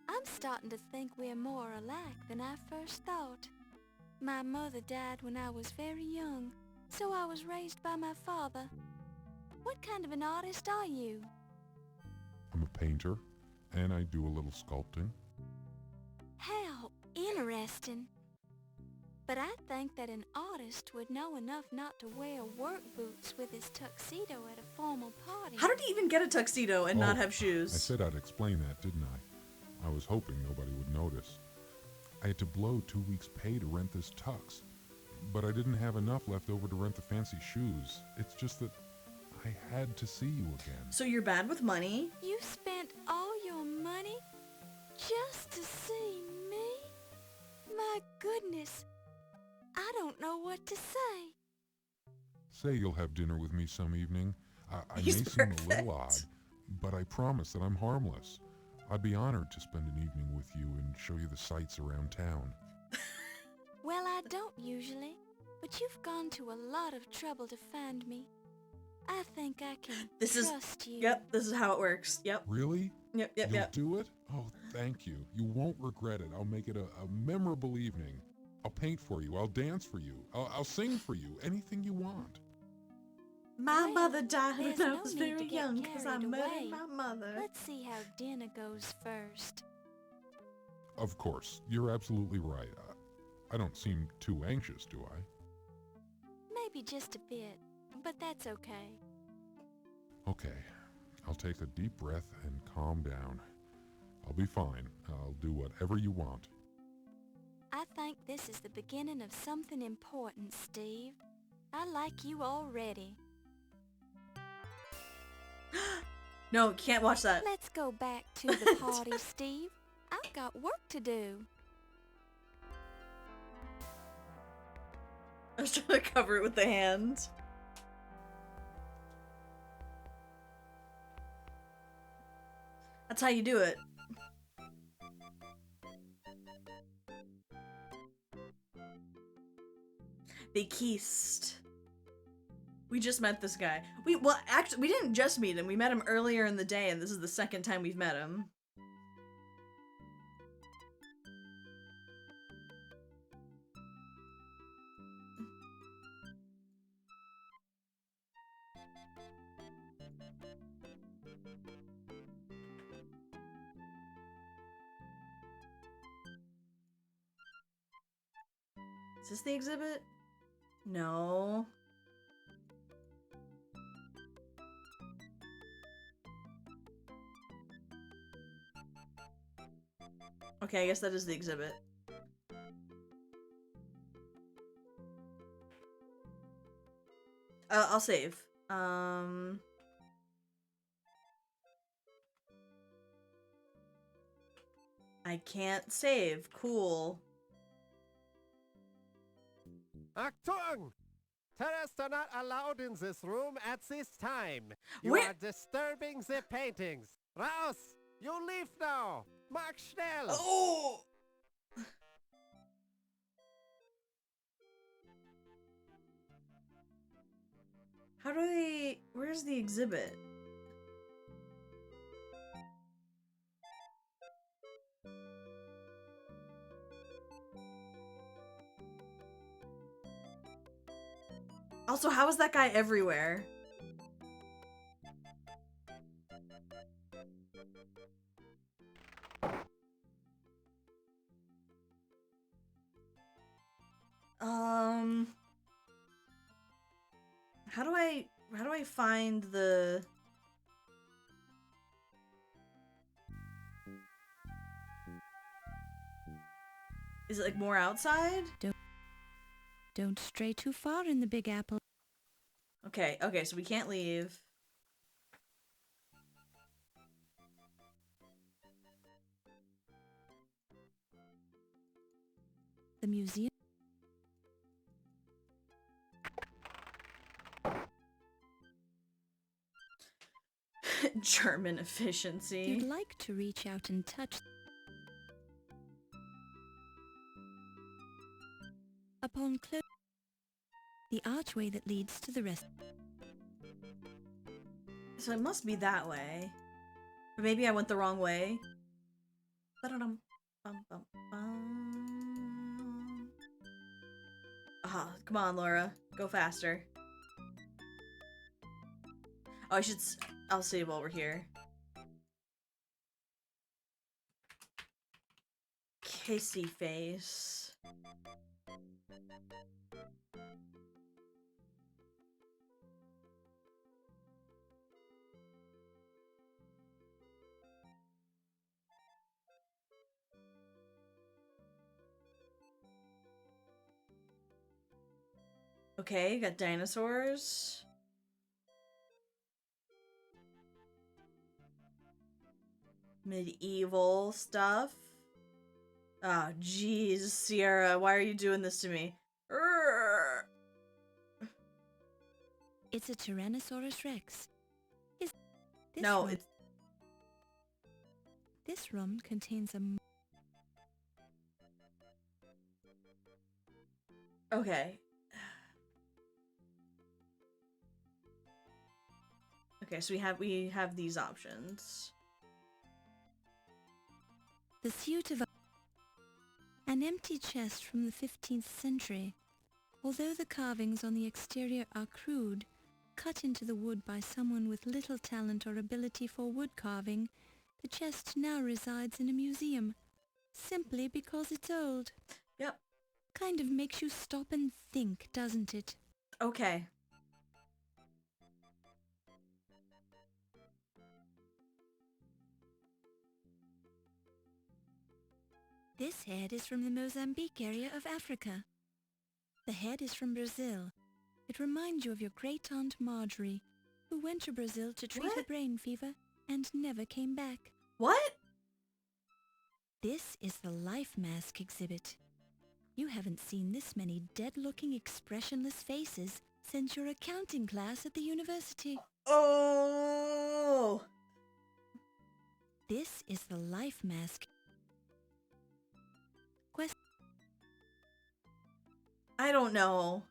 I'm starting to think we're more alike than I first thought. My mother died when I was very young, so I was raised by my father. What kind of an artist are you? I'm a painter, and I do a little sculpting. How interesting. But I think that an artist would know enough not to wear work boots with his tuxedo at a formal party. How did he even get a tuxedo and not have shoes? I said I'd explain that, didn't I? I was hoping nobody would notice. I had to blow 2 weeks' pay to rent this tux, but I didn't have enough left over to rent the fancy shoes. It's just that I had to see you again. So you're bad with money? You spent all your money just to see me? My goodness, I don't know what to say. Say you'll have dinner with me some evening. I may He's seem a little odd, perfect. but I promise that I'm harmless. I'd be honored to spend an evening with you and show you the sights around town. Well, I don't usually, but you've gone to a lot of trouble to find me. I think I can trust you. Yep, this is how it works. Yep. Really? Yep. You'll do it? Oh, thank you. You won't regret it. I'll make it a memorable evening. I'll paint for you. I'll dance for you. I'll sing for you. Anything you want. My mother died when There's I no was need very to get young because I carried murdered away. my mother. Let's see how dinner goes first. Of course. You're absolutely right. I don't seem too anxious, do I? Maybe just a bit, but that's okay. Okay. I'll take a deep breath and calm down. I'll be fine. I'll do whatever you want. I think this is the beginning of something important, Steve. I like you already. No, can't watch that. Let's go back to the party, Steve. I've got work to do. I was trying to cover it with the hand. That's how you do it. They kissed. We just met this guy. Well, actually, we didn't just meet him. We met him earlier in the day, and this is the second time we've met him. Is this the exhibit? No. Okay, I guess that is the exhibit. I'll save. I can't save. Cool. Achtung! Tourists are not allowed in this room at this time. You Where- are disturbing the paintings. Raus! You leave now! Mach schnell! Oh! How do they... Where's the exhibit? Also, how is that guy everywhere? How do I find the... Is it like more outside? Don't stray too far in the Big Apple. Okay, so we can't leave. The museum. German efficiency. You'd like to reach out and touch. Upon close, the archway that leads to the rest. So it must be that way. But maybe I went the wrong way. Ba-da-dum, bum, bum, bum. Ah, come on, Laura. Go faster. Oh, I'll save while we're here. Kissy face. Okay, got dinosaurs. medieval stuff. Oh, jeez, Sierra, why are you doing this to me? Urgh. It's a Tyrannosaurus Rex. No, it's... This room contains a... Okay. Okay, so we have these options. The suit of... An empty chest from the 15th century. Although the carvings on the exterior are crude, cut into the wood by someone with little talent or ability for wood carving, the chest now resides in a museum, simply because it's old. Yep. Kind of makes you stop and think, doesn't it? Okay. This head is from the Mozambique area of Africa. The head is from Brazil. It reminds you of your great-aunt Marjorie, who went to Brazil to treat her brain fever and never came back. What? This is the Life Mask exhibit. You haven't seen this many dead-looking, expressionless faces since your accounting class at the university. Oh! This is the Life Mask. I don't know.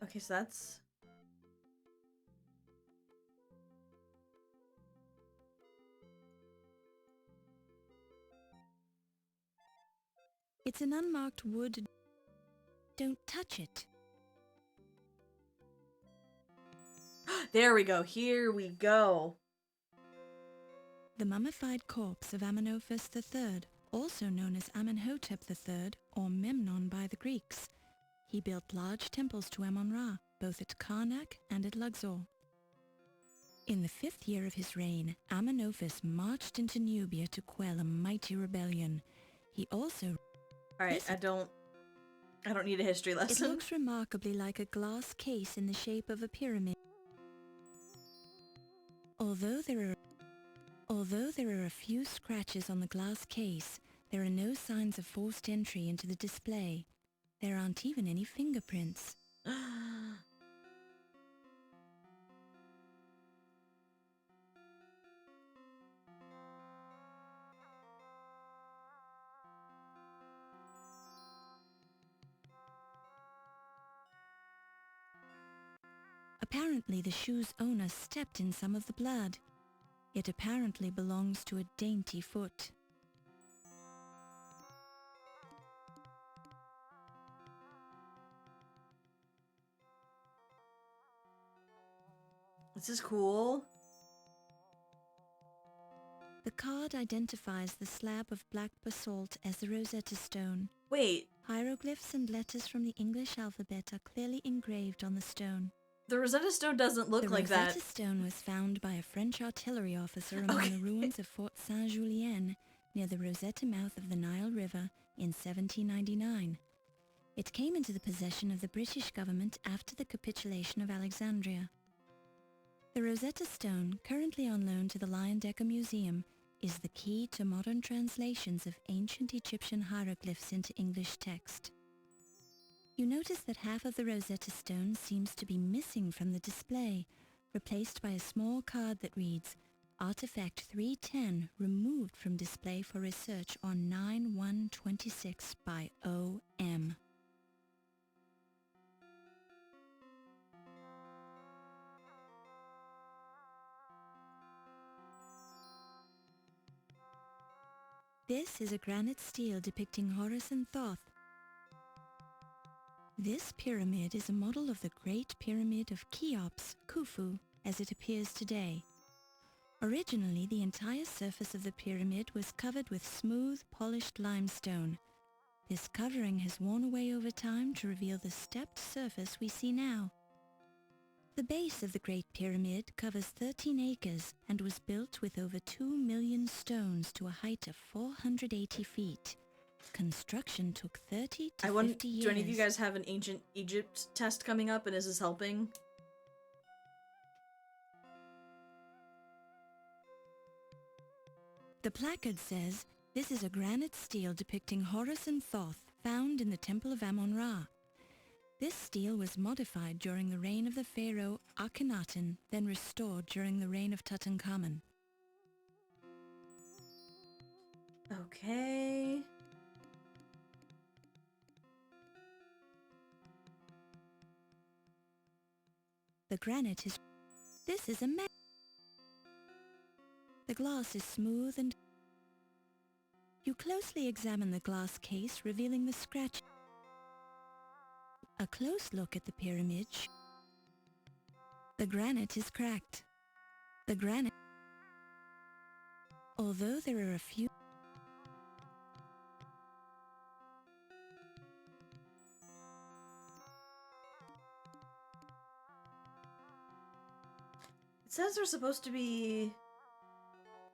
Okay, so that's... It's an unmarked wood. Don't touch it. There we go. Here we go. The mummified corpse of Amenophis III, also known as Amenhotep III or Memnon by the Greeks. He built large temples to Amon-Ra, both at Karnak and at Luxor. In the 5th year of his reign, Amenophis marched into Nubia to quell a mighty rebellion. He also... Alright, I don't need a history lesson. It looks remarkably like a glass case in the shape of a pyramid. Although there are a few scratches on the glass case, there are no signs of forced entry into the display. There aren't even any fingerprints. Apparently the shoe's owner stepped in some of the blood. It apparently belongs to a dainty foot. This is cool. The card identifies the slab of black basalt as the Rosetta Stone. Wait. Hieroglyphs and letters from the English alphabet are clearly engraved on the stone. The Rosetta Stone doesn't look like that. The Rosetta Stone was found by a French artillery officer among the ruins of Fort Saint-Julien near the Rosetta mouth of the Nile River in 1799. It came into the possession of the British government after the capitulation of Alexandria. The Rosetta Stone, currently on loan to the Leyendecker Museum, is the key to modern translations of ancient Egyptian hieroglyphs into English text. You notice that half of the Rosetta Stone seems to be missing from the display, replaced by a small card that reads, Artifact 310 removed from display for research on 9/1/26 by O.M. This is a granite stele depicting Horus and Thoth. This pyramid is a model of the Great Pyramid of Cheops, Khufu, as it appears today. Originally, the entire surface of the pyramid was covered with smooth, polished limestone. This covering has worn away over time to reveal the stepped surface we see now. The base of the Great Pyramid covers 13 acres and was built with over 2 million stones to a height of 480 feet. Construction took 30 to 50 years. Do any of you guys have an ancient Egypt test coming up, and is this helping? The placard says, "This is a granite stele depicting Horus and Thoth found in the Temple of Amon-Ra. This stele was modified during the reign of the pharaoh Akhenaten, then restored during the reign of Tutankhamun." Okay. The granite is... This is a The glass is smooth and... You closely examine the glass case, revealing the scratch. A close look at the pyramid. The granite is cracked. The granite... Although there are a few... It says they're supposed to be...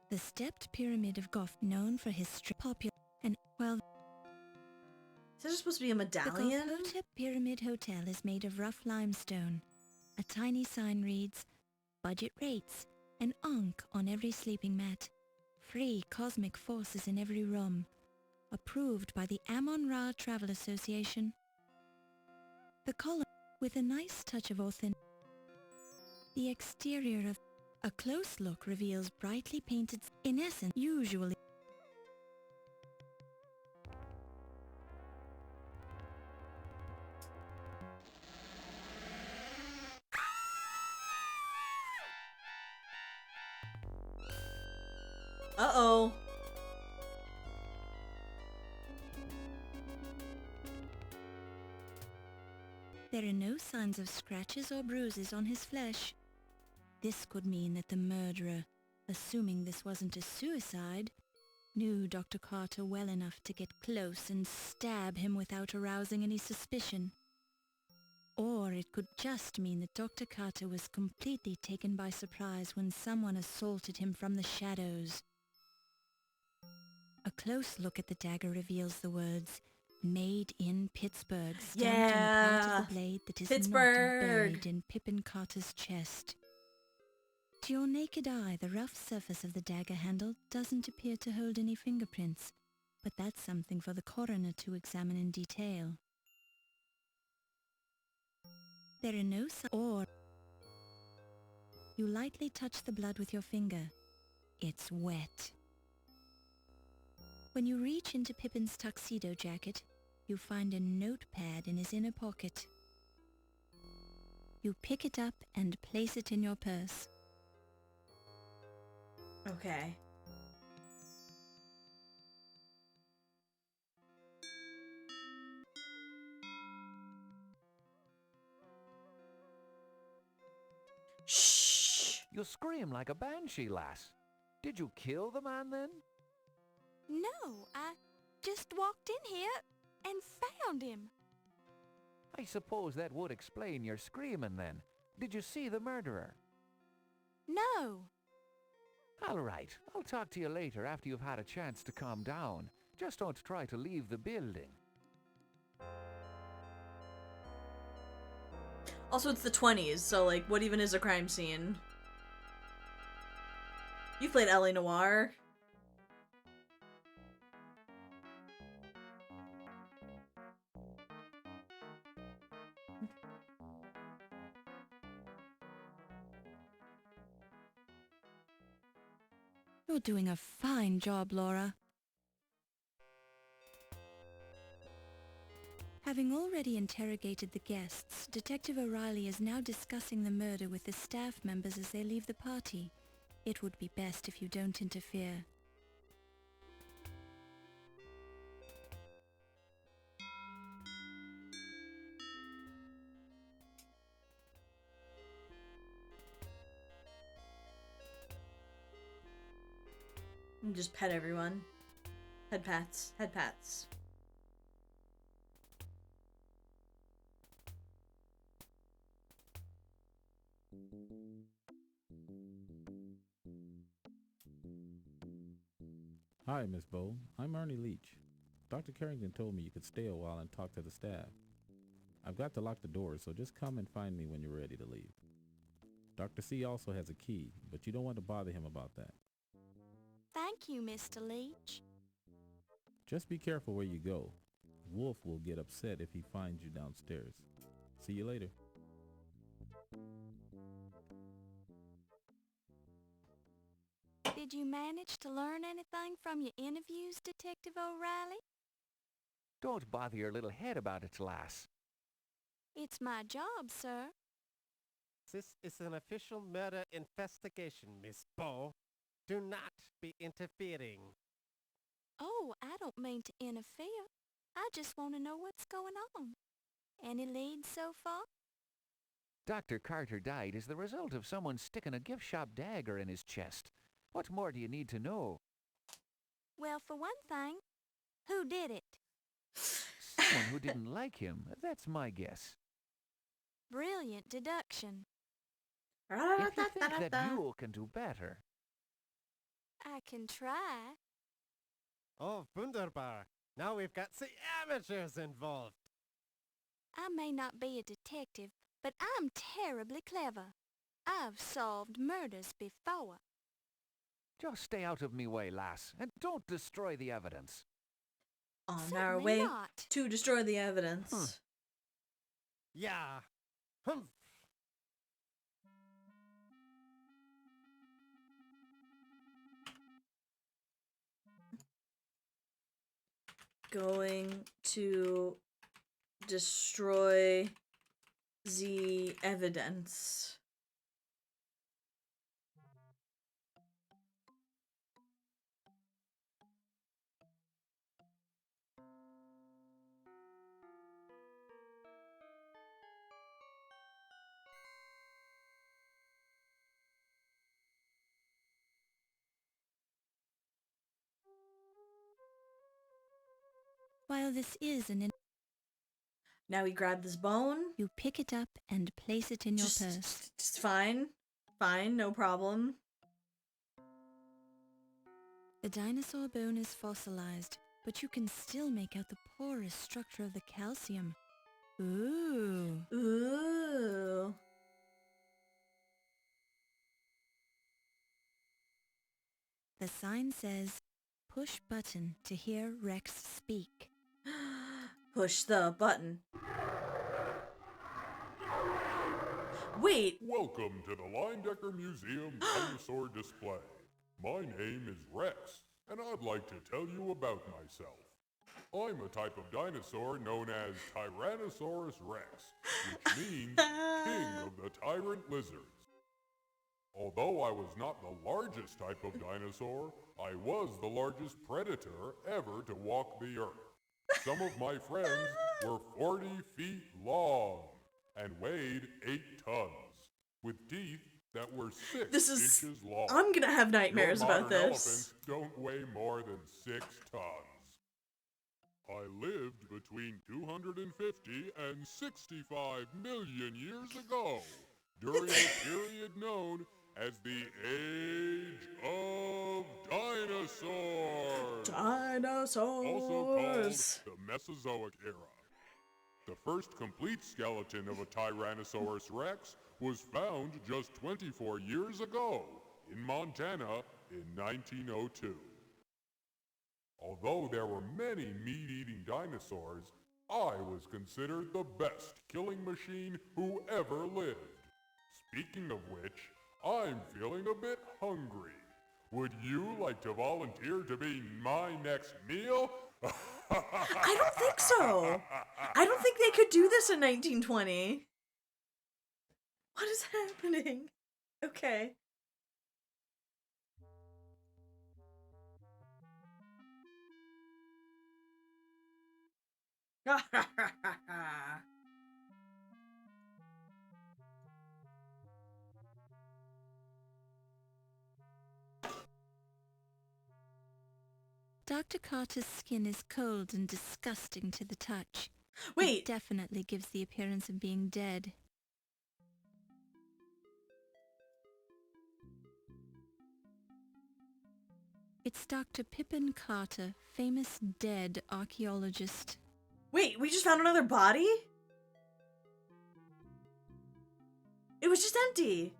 The stepped pyramid of Goth, known for his popular and, well... Is there supposed to be a medallion? The Goth Pyramid Hotel is made of rough limestone. A tiny sign reads, "Budget rates, an Ankh on every sleeping mat. Free cosmic forces in every room. Approved by the Amon-Ra Travel Association." The column, with a nice touch of authenticity. The exterior of a close look reveals brightly painted, in essence, usually. Uh-oh. There are no signs of scratches or bruises on his flesh. This could mean that the murderer, assuming this wasn't a suicide, knew Dr. Carter well enough to get close and stab him without arousing any suspicion. Or it could just mean that Dr. Carter was completely taken by surprise when someone assaulted him from the shadows. A close look at the dagger reveals the words, "Made in Pittsburgh," stamped on the part of the blade that is not buried in Pippin Carter's chest. To your naked eye, the rough surface of the dagger handle doesn't appear to hold any fingerprints, but that's something for the coroner to examine in detail. There are no or you lightly touch the blood with your finger. It's wet. When you reach into Pippin's tuxedo jacket, you find a notepad in his inner pocket. You pick it up and place it in your purse. Okay. Shh! You scream like a banshee, lass. Did you kill the man then? No, I just walked in here and found him. I suppose that would explain your screaming then. Did you see the murderer? No. All right, I'll talk to you later after you've had a chance to calm down. Just don't try to leave the building. Also, it's the 20s, so, like, what even is a crime scene? You played L.A. Noire. You're doing a fine job, Laura. Having already interrogated the guests, Detective O'Reilly is now discussing the murder with the staff members as they leave the party. It would be best if you don't interfere. And just pet everyone. Head pats. Head pats. Hi, Miss Bowe. I'm Ernie Leach. Dr. Carrington told me you could stay a while and talk to the staff. I've got to lock the doors, so just come and find me when you're ready to leave. Dr. C also has a key, but you don't want to bother him about that. Thank you, Mr. Leach. Just be careful where you go. Wolf will get upset if he finds you downstairs. See you later. Did you manage to learn anything from your interviews, Detective O'Reilly? Don't bother your little head about it, lass. It's my job, sir. This is an official murder investigation, Miss Bow. Do not be interfering. Oh, I don't mean to interfere. I just want to know what's going on. Any leads so far? Dr. Carter died as the result of someone sticking a gift shop dagger in his chest. What more do you need to know? Well, for one thing, who did it? Someone who didn't like him. That's my guess. Brilliant deduction. If you think that you can do better. I can try. Oh, wunderbar. Now we've got the amateurs involved. I may not be a detective, but I'm terribly clever. I've solved murders before. Just stay out of me way, lass, and don't destroy the evidence. On Certainly our way not. to destroy the evidence. Yeah. Going to destroy the evidence. While this is Now we grab this bone. you pick it up and place it in your purse. Just fine. Fine, no problem. The dinosaur bone is fossilized, but you can still make out the porous structure of the calcium. Ooh. Ooh. The sign says, "Push button to hear Rex speak." Push the button. Wait. Welcome to the Linedecker Museum Dinosaur Display. My name is Rex, and I'd like to tell you about myself. I'm a type of dinosaur known as Tyrannosaurus Rex, which means king of the tyrant lizards. Although I was not the largest type of dinosaur, I was the largest predator ever to walk the earth. Some of my friends were 40 feet long and weighed 8 tons, with teeth that were 6 inches long. I'm gonna have nightmares Your about modern this. Elephants don't weigh more than 6 tons. I lived between 250 and 65 million years ago, during a period known as the Age of Dinosaurs. Dinosaurs. Also called the Mesozoic era. The first complete skeleton of a Tyrannosaurus Rex was found just 24 years ago in Montana in 1902. Although there were many meat-eating dinosaurs, I was considered the best killing machine who ever lived. Speaking of which, I'm feeling a bit hungry. Would you like to volunteer to be my next meal? I don't think so. I don't think they could do this in 1920. What is happening? Okay. Dr. Carter's skin is cold and disgusting to the touch. Wait. It definitely gives the appearance of being dead. It's Dr. Pippin Carter, famous dead archaeologist. Wait, we just found another body? It was just empty.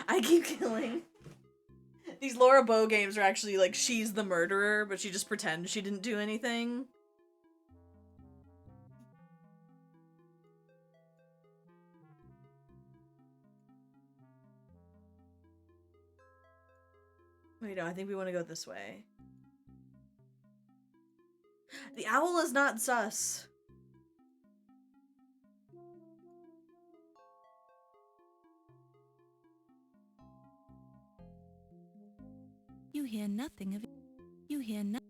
I keep killing. These Laura Bow games are actually like she's the murderer, but she just pretends she didn't do anything. Wait, no, I think we want to go this way. The owl is not sus. You hear nothing of it. You hear nothing.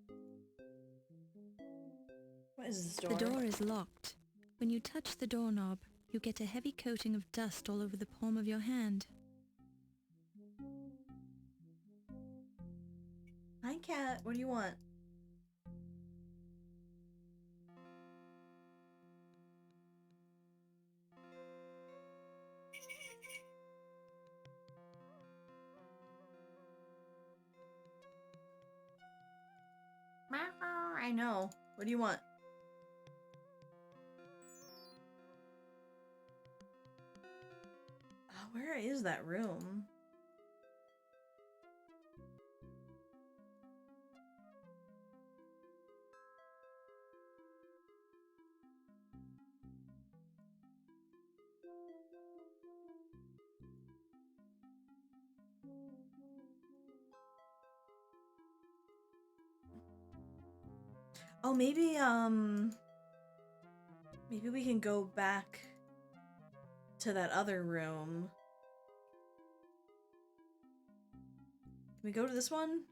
What is this door? The door is locked. When you touch the doorknob, you get a heavy coating of dust all over the palm of your hand. Hi, cat. What do you want? I know. What do you want? Where is that room? Oh, maybe we can go back to that other room. Can we go to this one?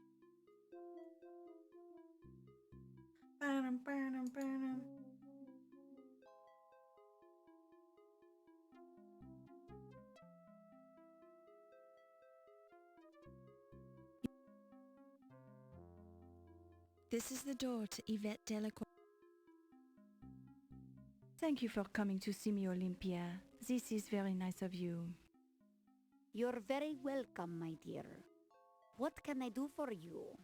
This is the door to Yvette Delacroix. Thank you for coming to see me, Olympia. This is very nice of you. You're very welcome, my dear. What can I do for you?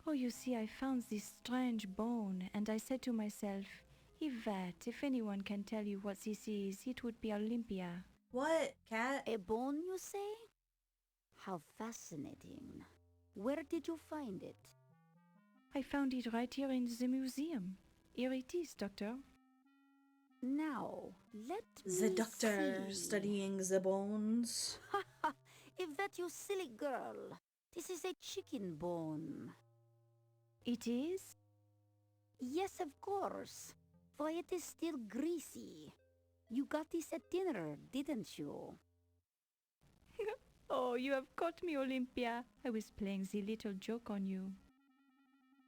Oh, you see, I found this strange bone, and I said to myself, Yvette, if anyone can tell you what this is, it would be Olympia. What, cat? A bone, you say? How fascinating. Where did you find it? I found it right here in the museum. Here it is, Doctor. Now, let The me doctor see. studying the bones. Ha ha! Yvette, you silly girl. This is a chicken bone. It is? Yes, of course. For it is still greasy. You got this at dinner, didn't you? Oh, you have caught me, Olympia. I was playing the little joke on you.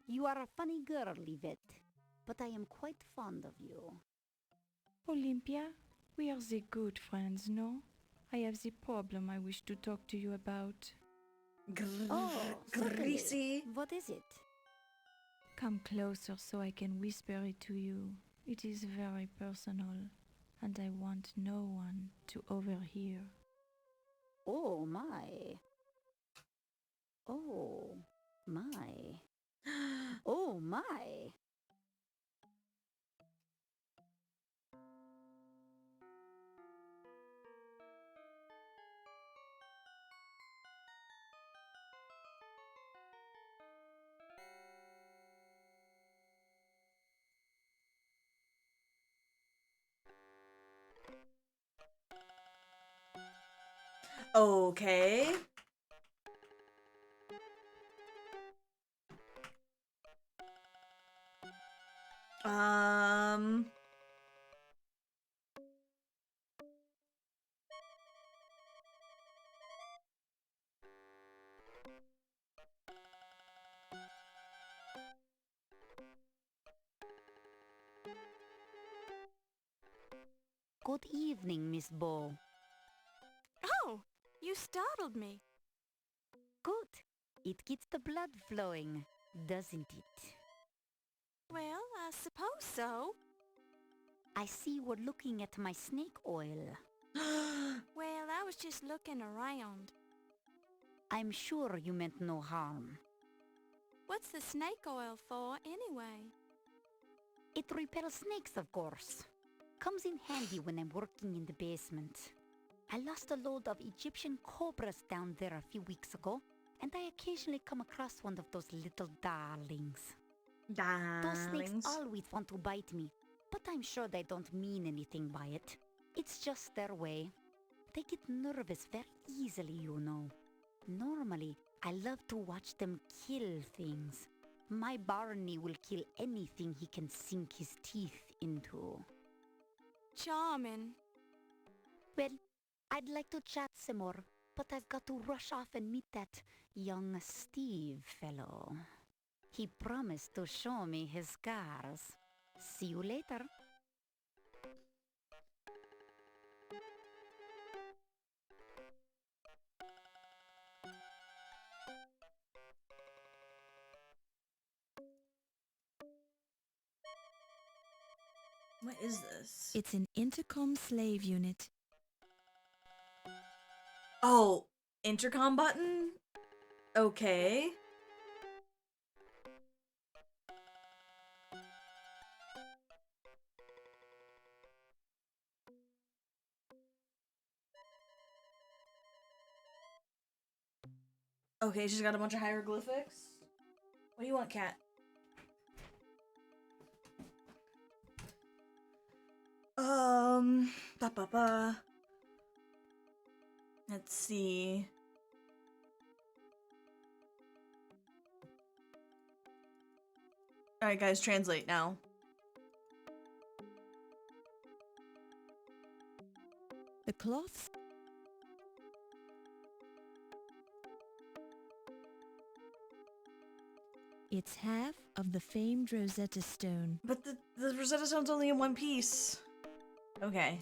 You are a funny girl, Yvette, but I am quite fond of you. Olympia, we are the good friends, no? I have the problem I wish to talk to you about. Oh, Greasy. What is it? Come closer so I can whisper it to you. It is very personal, and I want no one to overhear. Oh my. Oh my. Oh my. Okay. Um. Good evening, Miss Bo. Oh, you startled me. Good. It gets the blood flowing, doesn't it? Well, I suppose so. I see we're looking at my snake oil. Well, I was just looking around. I'm sure you meant no harm. What's the snake oil for, anyway? It repels snakes, of course. Comes in handy when I'm working in the basement. I lost a load of Egyptian cobras down there a few weeks ago, and I occasionally come across one of those little darlings. Those snakes always want to bite me, but I'm sure they don't mean anything by it. It's just their way. They get nervous very easily, you know. Normally, I love to watch them kill things. My Barney will kill anything he can sink his teeth into. Charming. Well, I'd like to chat some more, but I've got to rush off and meet that young Steve fellow. He promised to show me his scars. See you later. What is this? It's an intercom slave unit. Oh, intercom button? Okay. Okay, she's got a bunch of hieroglyphics. What do you want, cat? Ba. Let's see. Alright, guys, translate now. The cloths. It's half of the famed Rosetta Stone. But the Rosetta Stone's only in one piece. Okay.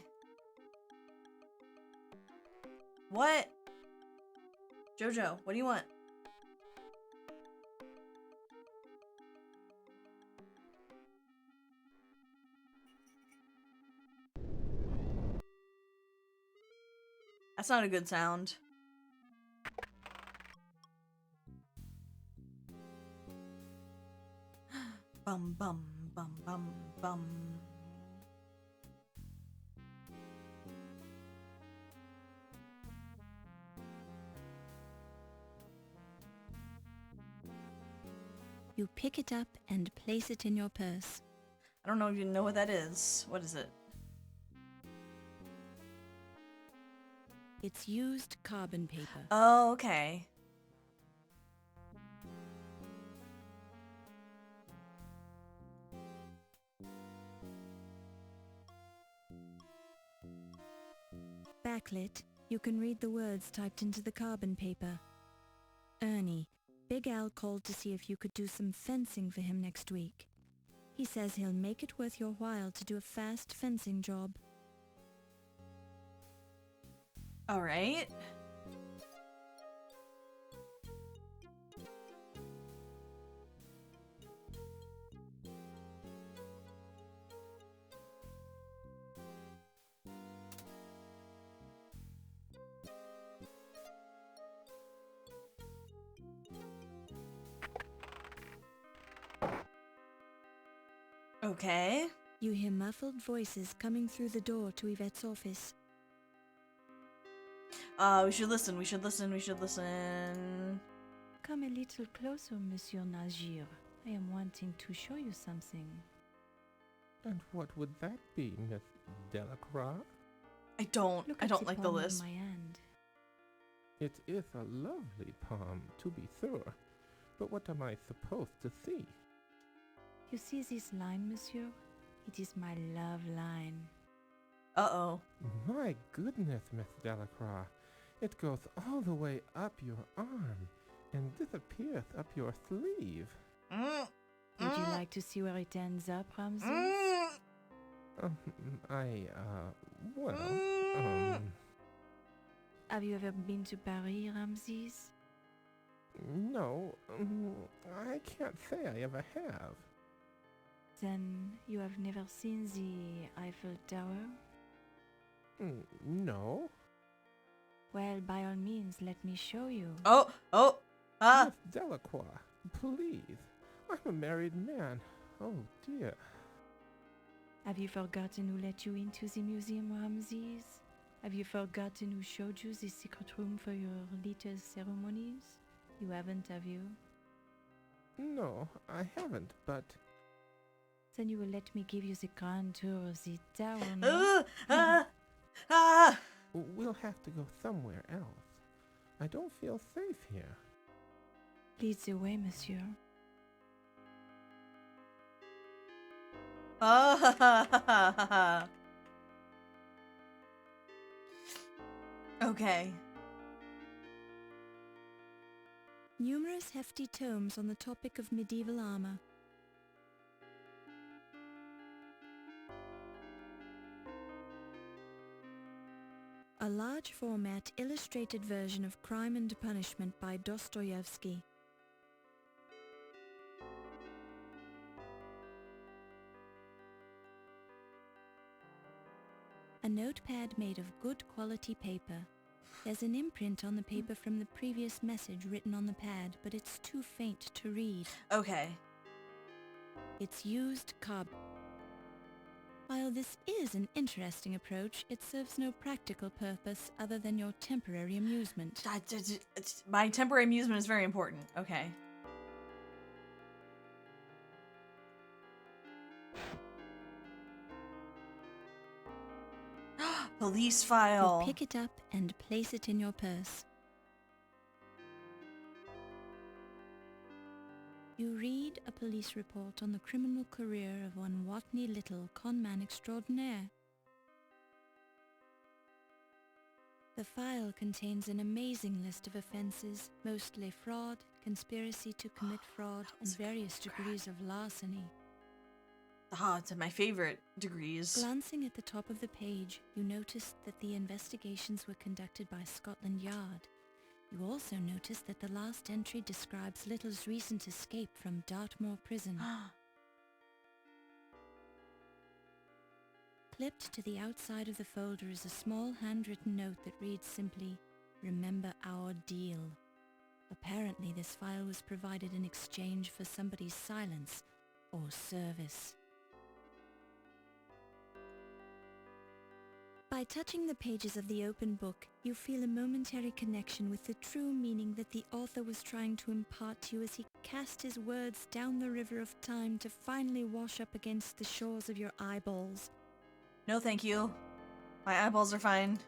What? Jojo, what do you want? That's not a good sound. Bum bum bum bum bum. You pick it up and place it in your purse. I don't know if you know what that is. What is it? It's used carbon paper. Oh, okay. Backlit, you can read the words typed into the carbon paper. Ernie, Big Al called to see if you could do some fencing for him next week. He says he'll make it worth your while to do a fast fencing job. All right. Okay. You hear muffled voices coming through the door to Yvette's office. We should listen, we should listen, we should listen. Come a little closer, Monsieur Najir. I am wanting to show you something. And what would that be, Miss Delacroix? I don't like the palm of list. my hand. It is a lovely palm, to be sure. But what am I supposed to see? You see this line, monsieur? It is my love line. Uh-oh. My goodness, Miss Delacroix. It goes all the way up your arm and disappears up your sleeve. Would you like to see where it ends up, Ramses? Have you ever been to Paris, Ramses? No, I can't say I ever have. Then you have never seen the Eiffel Tower? No. Well, by all means, let me show you. Miss Delacroix, please. I'm a married man. Oh, dear. Have you forgotten who let you into the museum, Ramses? Have you forgotten who showed you the secret room for your little ceremonies? You haven't, have you? No, I haven't, but... Then you will let me give you the grand tour of the tower, no? We'll have to go somewhere else. I don't feel safe here. Lead the way, monsieur. Okay. Numerous hefty tomes on the topic of medieval armor. A large format illustrated version of Crime and Punishment by Dostoevsky. A notepad made of good quality paper. There's an imprint on the paper from the previous message written on the pad, but it's too faint to read. Okay. It's used carbon. While this is an interesting approach, it serves no practical purpose other than your temporary amusement. My temporary amusement is very important. Okay. Police file. You pick it up and place it in your purse. You read a police report on the criminal career of one Watney Little, conman extraordinaire. The file contains an amazing list of offences, mostly fraud, conspiracy to commit fraud, and various degrees of larceny. It's my favorite degrees. Glancing at the top of the page, you noticed that the investigations were conducted by Scotland Yard. You also noticed that the last entry describes Little's recent escape from Dartmoor Prison. Clipped to the outside of the folder is a small handwritten note that reads simply, "Remember our deal." Apparently this file was provided in exchange for somebody's silence or service. By touching the pages of the open book, you feel a momentary connection with the true meaning that the author was trying to impart to you as he cast his words down the river of time to finally wash up against the shores of your eyeballs. No, thank you. My eyeballs are fine.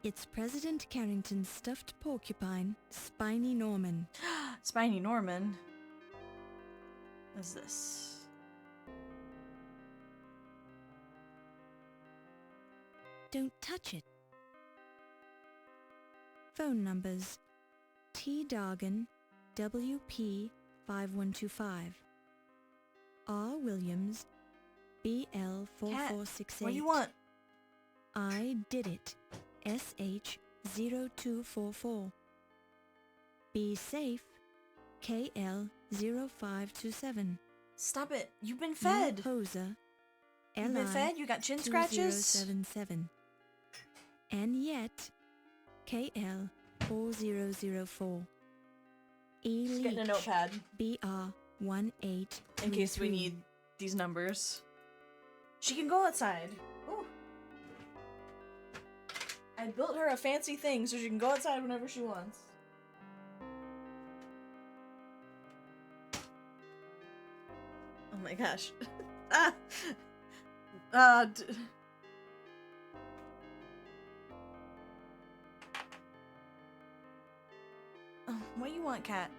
It's President Carrington's stuffed porcupine, Spiny Norman. Spiny Norman? What is this? Don't touch it. Phone numbers: T. Dargan, WP 5125. R. Williams, BL 4468. What do you want? I did it. SH 0244. Be safe. KL 0527. Stop it. You've been fed. Poser. You've been fed? You got chin scratches? 2077. And yet, KL 4004. E. Just getting a notepad. BR 18. In case we need these numbers. She can go outside. Ooh. I built her a fancy thing so she can go outside whenever she wants. Oh my gosh. What do you want, cat?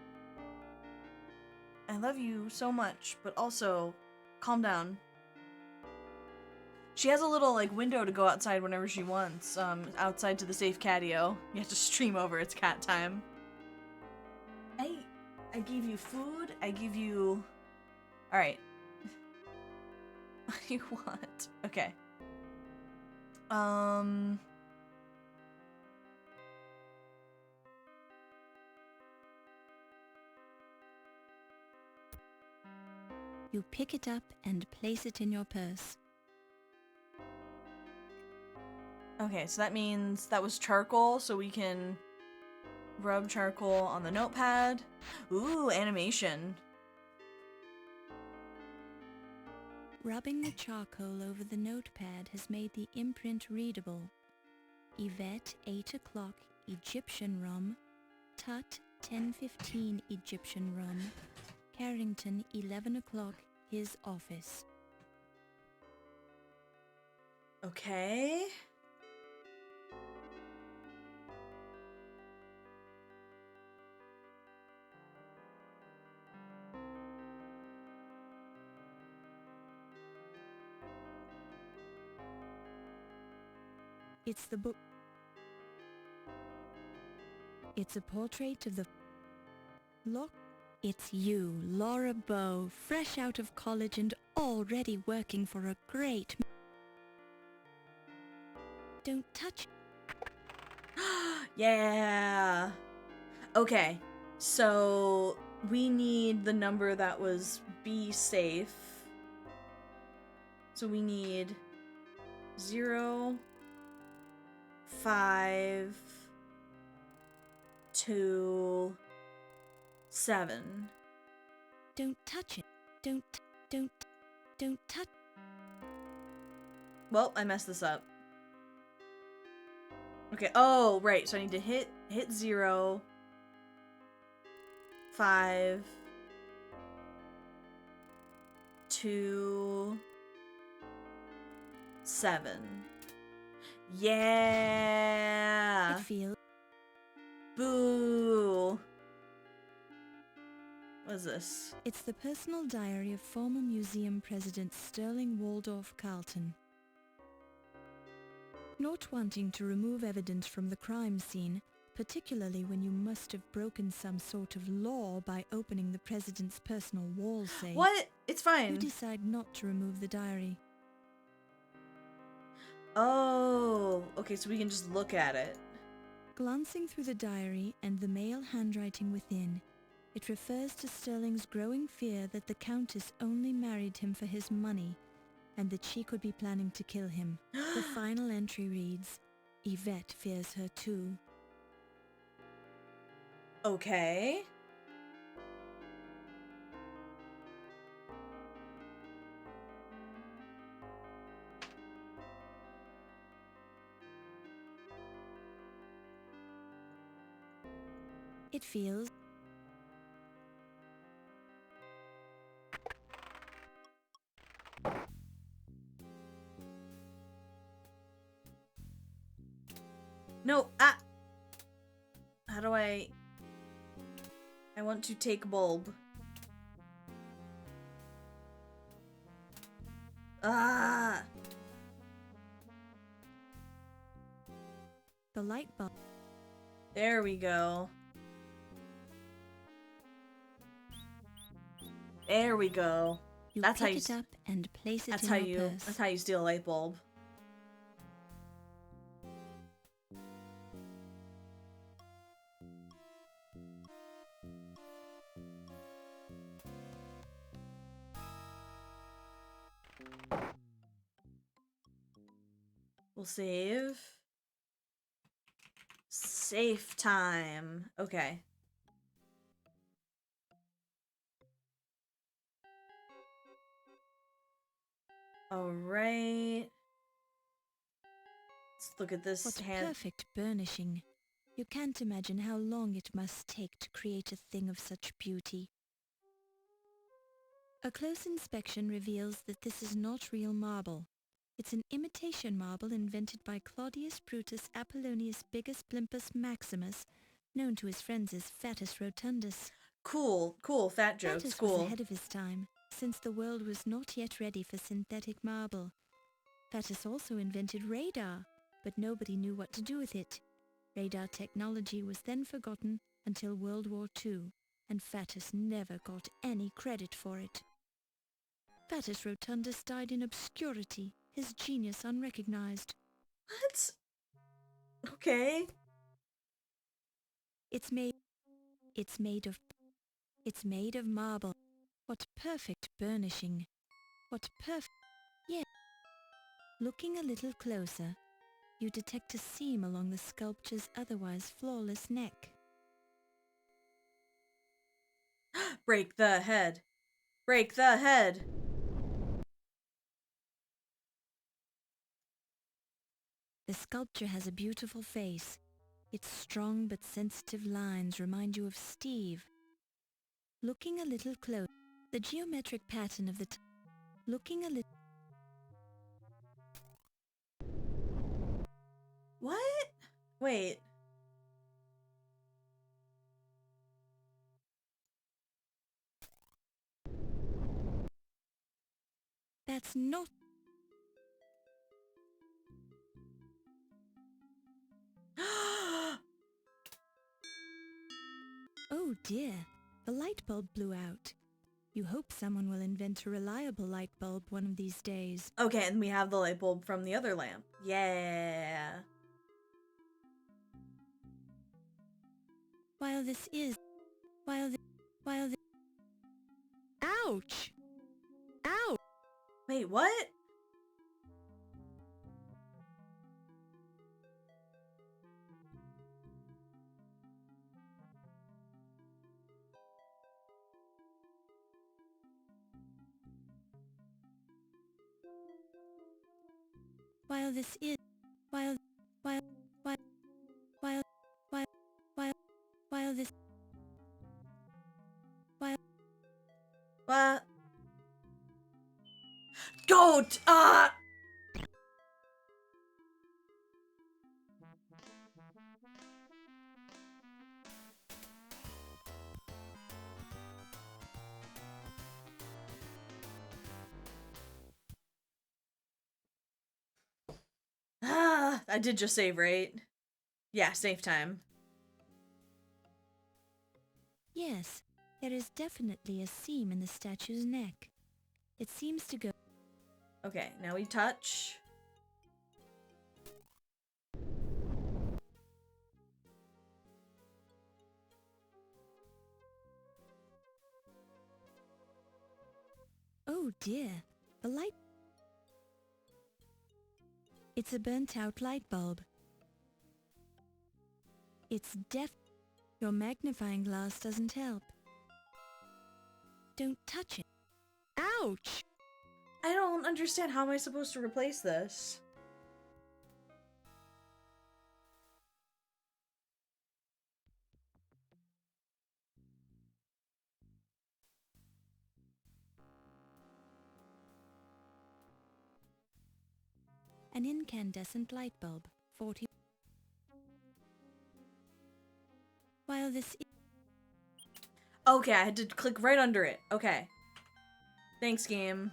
I love you so much, but also, calm down. She has a little, like, window to go outside whenever she wants, outside to the safe catio. You have to stream over, it's cat time. I gave you food, I give you... Alright. What do you want? Okay. You pick it up and place it in your purse. Okay, so that means that was charcoal, so we can rub charcoal on the notepad. Ooh, animation. Rubbing the charcoal over the notepad has made the imprint readable. Yvette, 8 o'clock, Egyptian rum. Tut, 10:15, Egyptian rum. Carrington, 11 o'clock, his office. Okay. It's the book. It's a portrait of the... Look, it's you, Laura Bow, fresh out of college and already working for a great... Don't touch... Yeah. Okay, so we need the number that was be safe. So we need 0, 5, 2, 7. Don't touch it. Don't touch... Well, I messed this up. Okay, oh, right, so I need to hit 0, 5, 2, 7. Yeah! It feels... Boo! What is this? It's the personal diary of former museum president Sterling Waldorf Carlton. Not wanting to remove evidence from the crime scene, particularly when you must have broken some sort of law by opening the president's personal wall safe. What? It's fine. You decide not to remove the diary. Oh, okay, so we can just look at it. Glancing through the diary and the male handwriting within, it refers to Sterling's growing fear that the Countess only married him for his money and that she could be planning to kill him. The final entry reads, Yvette fears her too. Okay. It feels... No, how do I want to take bulb. Ah! The light bulb. There we go. There we go. You That's how pick you it up and place it that's in how your you purse. that's how you steal a light bulb. We'll save. Safe time. Okay. All right. Let's look at this What hand. perfect burnishing. You can't imagine how long it must take to create a thing of such beauty. A close inspection reveals that this is not real marble. It's an imitation marble invented by Claudius Brutus Apollonius Biggus Blimpus Maximus, known to his friends as Fatus Rotundus. Cool, fat jokes, Fatus cool. was ahead of his time, since the world was not yet ready for synthetic marble. Fatus also invented radar, but nobody knew what to do with it. Radar technology was then forgotten until World War II, and Fatus never got any credit for it. Fatus Rotundus died in obscurity, his genius unrecognized. What? Okay. It's made of marble. What perfect burnishing. What perfect... Yeah. Looking a little closer, you detect a seam along the sculpture's otherwise flawless neck. Break the head. Break the head. The sculpture has a beautiful face. Its strong but sensitive lines remind you of Steve. Looking a little close, the geometric pattern of the looking a little. What? Wait. That's not. Oh dear, the light bulb blew out. You hope someone will invent a reliable light bulb one of these days. Okay, and we have the light bulb from the other lamp. Yeah. While this is... Ouch! Ow! Wait, what? While this is... While this... What? Don't! I did just save, right? Yeah, save time. Yes, there is definitely a seam in the statue's neck. It seems to go... Okay, now we touch. Oh dear, the light... It's a burnt-out light bulb. It's def... Your magnifying glass doesn't help. Don't touch it. Ouch! I don't understand. How am I supposed to replace this? An incandescent light bulb, 40... While this... Okay, I had to click right under it. Okay. Thanks, game.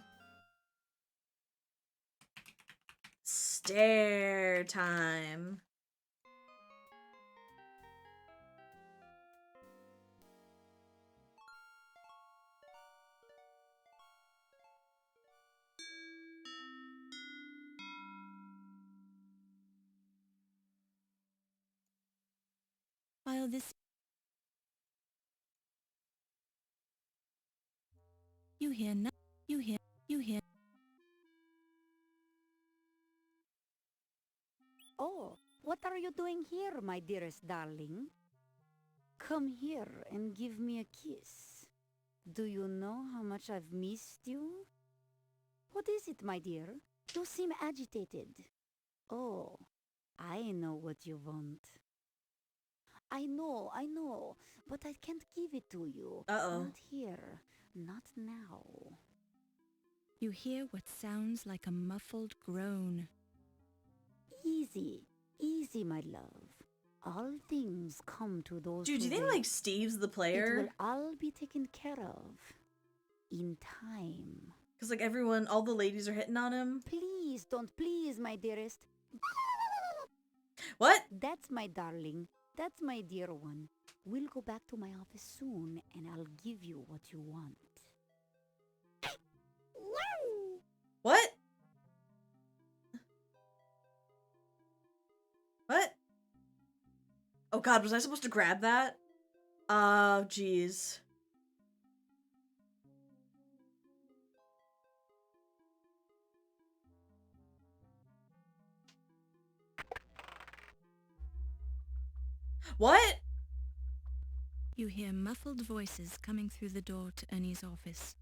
Stare time. While this... You hear no... You hear... Oh, what are you doing here, my dearest darling? Come here and give me a kiss. Do you know how much I've missed you? What is it, my dear? You seem agitated. Oh, I know what you want. I know, but I can't give it to you. Uh-oh. Not here. Not now. You hear what sounds like a muffled groan. Easy, my love. All things come to those Dude, do you who think, wait. like, Steve's the player? It will all be taken care of. In time. Because, like, everyone, all the ladies are hitting on him. Please, don't please, my dearest. What? That's my darling. That's my dear one. We'll go back to my office soon, and I'll give you what you want. What? What? Oh god, was I supposed to grab that? Oh, jeez. What? You hear muffled voices coming through the door to Ernie's office.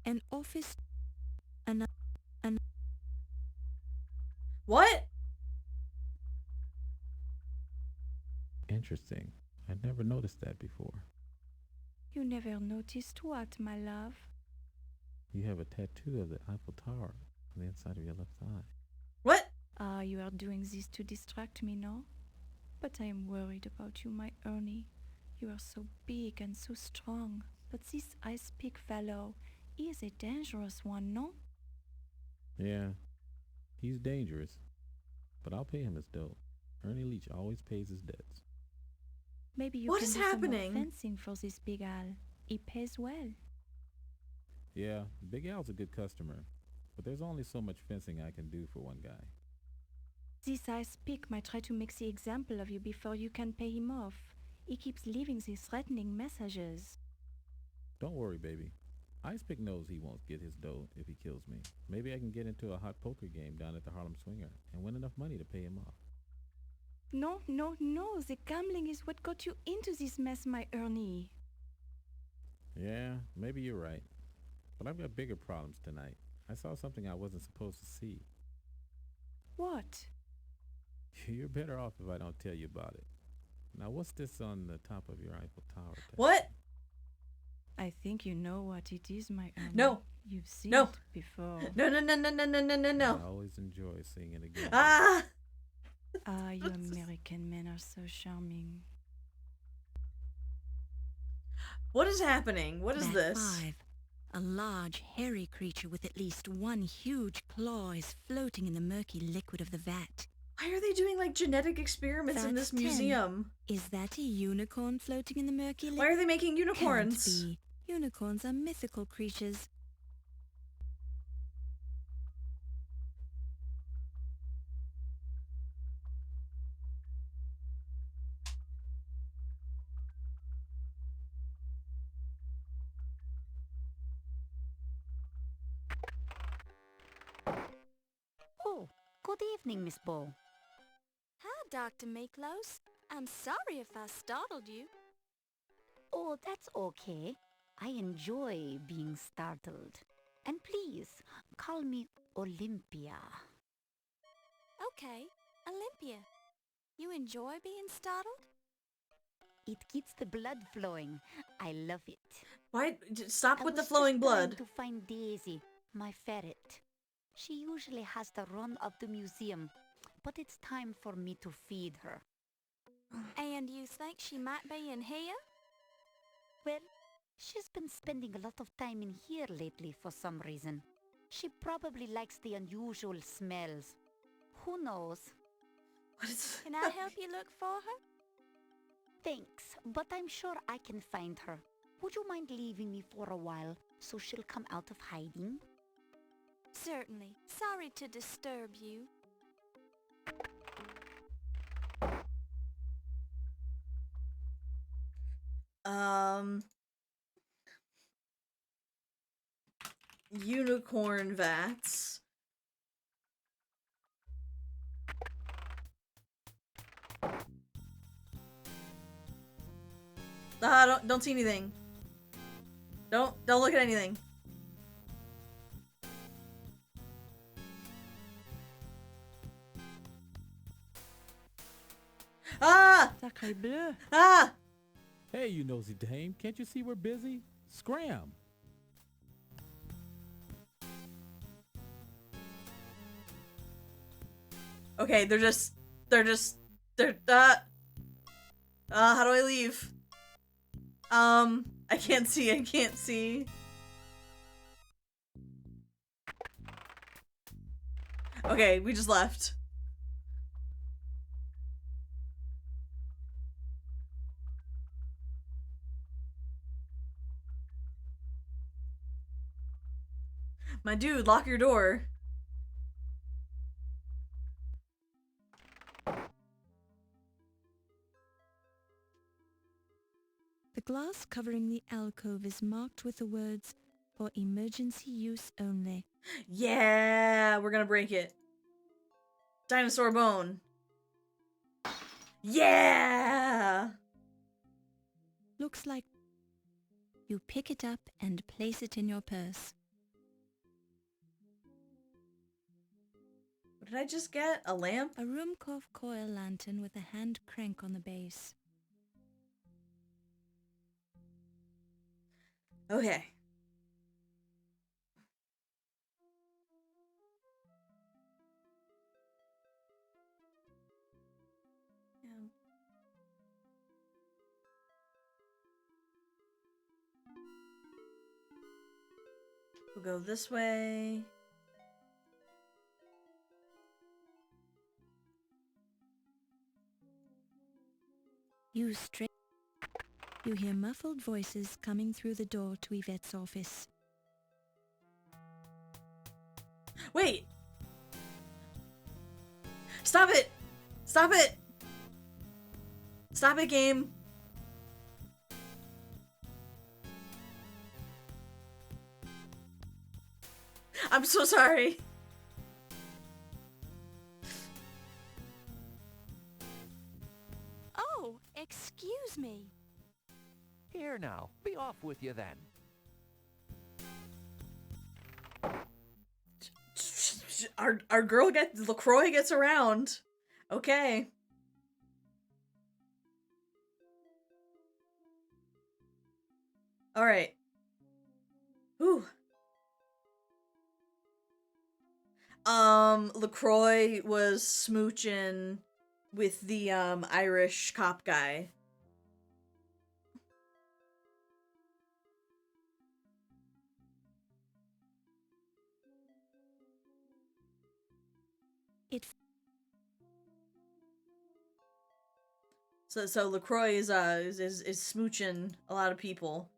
An office... An... What? Interesting. I'd never noticed that before. You never noticed what, my love? You have a tattoo of the Eiffel Tower on the inside of your left eye. What? Ah, you are doing this to distract me, no? But I am worried about you, my Ernie. You are so big and so strong. But this ice pick fellow, he is a dangerous one, no? Yeah, he's dangerous. But I'll pay him his dough. Ernie Leach always pays his debts. Maybe you What can is do some happening? more fencing for this Big Al. He pays well. Yeah, Big Al's a good customer. But there's only so much fencing I can do for one guy. This ice pick might try to make the example of you before you can pay him off. He keeps leaving these threatening messages. Don't worry, baby. Icepick knows he won't get his dough if he kills me. Maybe I can get into a hot poker game down at the Harlem Swinger and win enough money to pay him off. No, no, no. The gambling is what got you into this mess, my Ernie. Yeah, maybe you're right. But I've got bigger problems tonight. I saw something I wasn't supposed to see. What? You're better off if I don't tell you about it. Now, what's this on the top of your Eiffel Tower? What? I think you know what it is, my Ernie. No. You've seen No. it before. No, no, no, no, no, no, no, no, no. I always enjoy seeing it again. Ah! Ah, you American men are so charming. What is happening? What is Vat this? 5. A large, hairy creature with at least one huge claw is floating in the murky liquid of the vat. Why are they doing like genetic experiments in Vat this 10. museum? Is that a unicorn floating in the murky liquid? Why are they making unicorns? Can't be. Unicorns are mythical creatures. Oh, good evening, Miss Bow. Hi, Dr. Miklos. I'm sorry if I startled you. Oh, that's okay. I enjoy being startled. And please, call me Olympia. Okay, Olympia. You enjoy being startled? It keeps the blood flowing. I love it. Why? Stop I with the was flowing just trying blood. to find Daisy, my ferret. She usually has the run of the museum, but it's time for me to feed her. And you think she might be in here? Well, she's been spending a lot of time in here lately for some reason. She probably likes the unusual smells. Who knows? Can I help you look for her? Thanks, but I'm sure I can find her. Would you mind leaving me for a while so she'll come out of hiding? Certainly. Sorry to disturb you. Unicorn vats. Ah, don't see anything. Don't look at anything. Ah! Sacré bleu. Ah! Hey, you nosy dame, can't you see we're busy? Scram! Okay, they're how do I leave? I can't see. Okay, we just left. My dude, lock your door. The glass covering the alcove is marked with the words, "For emergency use only." Yeah, we're gonna break it. Dinosaur bone. Yeah! Looks like you pick it up and place it in your purse. What did I just get? A lamp? A Ruhmkorff coil lantern with a hand crank on the base. Okay. Yeah. We'll go this way. You hear muffled voices coming through the door to Yvette's office. Wait! Stop it! Stop it! Stop it, game! I'm so sorry. Oh, excuse me. Here now, be off with you then. Our girl LaCroix gets around. Okay. All right. Ooh. LaCroix was smooching with the Irish cop guy. So LaCroix is smooching a lot of people.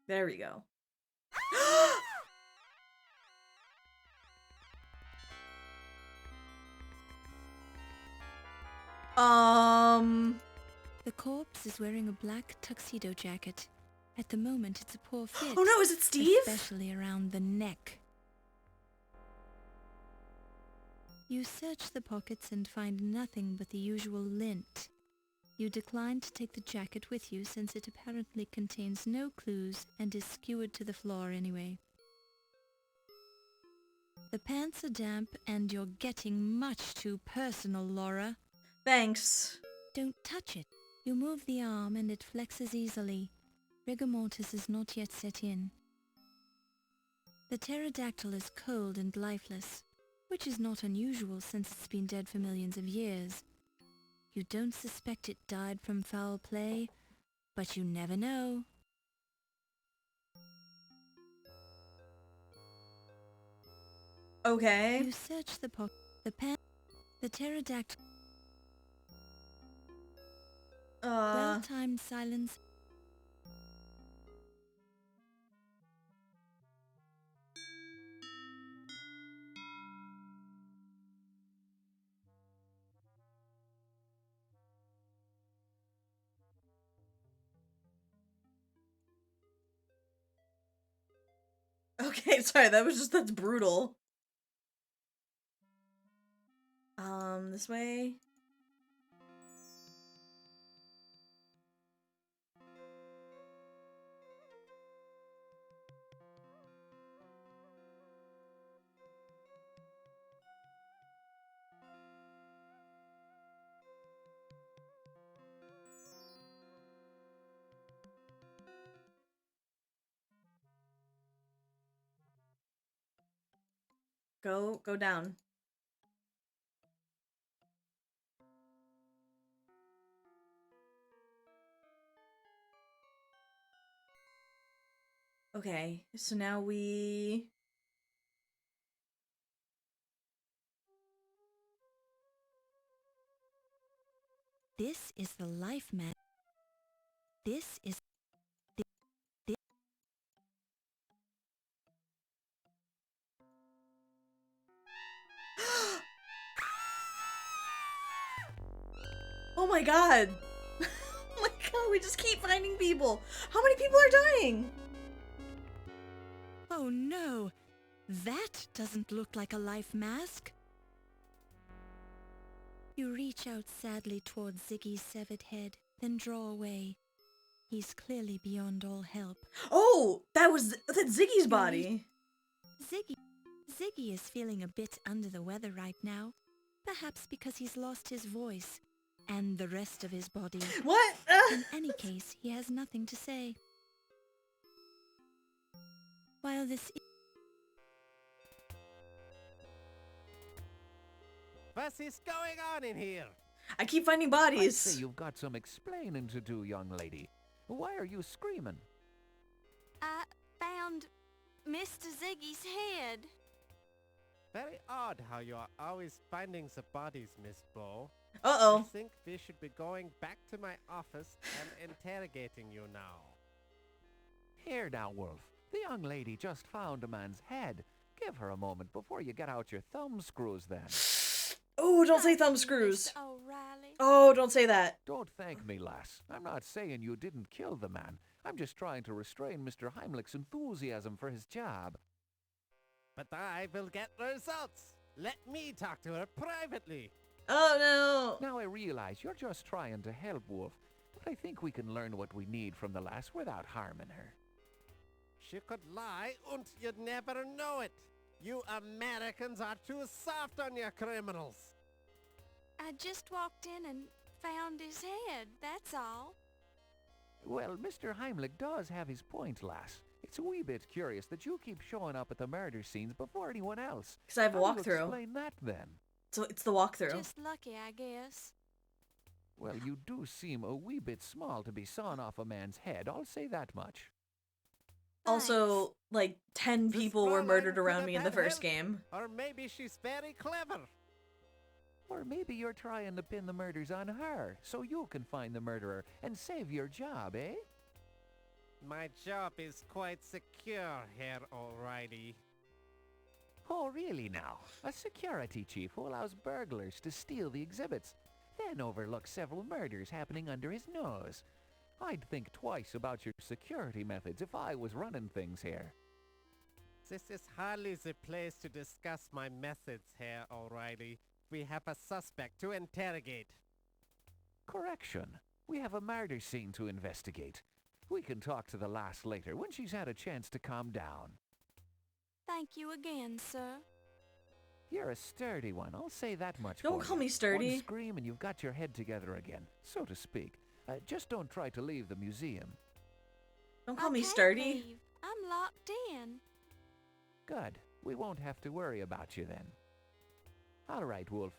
There we go. The corpse is wearing a black tuxedo jacket. At the moment, it's a poor fit. Oh no, is it Steve? Especially around the neck. You search the pockets and find nothing but the usual lint. You decline to take the jacket with you since it apparently contains no clues and is skewered to the floor anyway. The pants are damp and you're getting much too personal, Laura. Thanks. Don't touch it. You move the arm and it flexes easily. Rigor mortis is not yet set in. The pterodactyl is cold and lifeless, which is not unusual since it's been dead for millions of years. You don't suspect it died from foul play, but you never know. Okay. You search the pocket, the pterodactyl. Well-timed silence. Okay, sorry, that's brutal. This way. Go down. Okay, so now we... This is the life mat. This is... Oh my god. Oh my god, we just keep finding people. How many people are dying? Oh no, that doesn't look like a life mask. You reach out sadly towards Ziggy's severed head, then draw away. He's clearly beyond all help. Oh, that's Ziggy's body. Ziggy is feeling a bit under the weather right now. Perhaps because he's lost his voice and the rest of his body. What? In any case, he has nothing to say. While this What is going on in here? I keep finding I'd bodies. say you've got some explaining to do, young lady. Why are you screaming? I found Mr. Ziggy's head. Very odd how you are always finding the bodies, Miss Bo. Uh-oh. I think we should be going back to my office and interrogating you now. Here now, Wolf. The young lady just found a man's head. Give her a moment before you get out your thumb screws then. Oh, don't say thumb screws. O'Reilly. Oh, don't say that. Don't thank me, lass. I'm not saying you didn't kill the man. I'm just trying to restrain Mr. Heimlich's enthusiasm for his job. But I will get results. Let me talk to her privately. Oh, no. Now I realize you're just trying to help, Wolf. But I think we can learn what we need from the lass without harming her. She could lie and you'd never know it. You Americans are too soft on your criminals. I just walked in and found his head, that's all. Well, Mr. Heimlich does have his point, lass. It's a wee bit curious that you keep showing up at the murder scenes before anyone else. Because I have a How do you walkthrough. explain that, then? So it's the walkthrough. Just lucky, I guess. Well, you do seem a wee bit small to be sawing off a man's head, I'll say that much. Also, like, 10 people were murdered around me in the first game. Or maybe she's very clever. Or maybe you're trying to pin the murders on her, so you can find the murderer and save your job, eh? My job is quite secure, Herr O'Reilly. Oh, really now? A security chief who allows burglars to steal the exhibits, then overlooks several murders happening under his nose. I'd think twice about your security methods if I was running things here. This is hardly the place to discuss my methods, Herr O'Reilly. We have a suspect to interrogate. Correction. We have a murder scene to investigate. We can talk to the lass later when she's had a chance to calm down. Thank you again, sir. You're a sturdy one, I'll say that much. Don't for call you. me sturdy. One scream and you've got your head together again, so to speak. Just don't try to leave the museum. Don't call I me can't sturdy. leave. I'm locked in. Good. We won't have to worry about you then. All right, Wolf.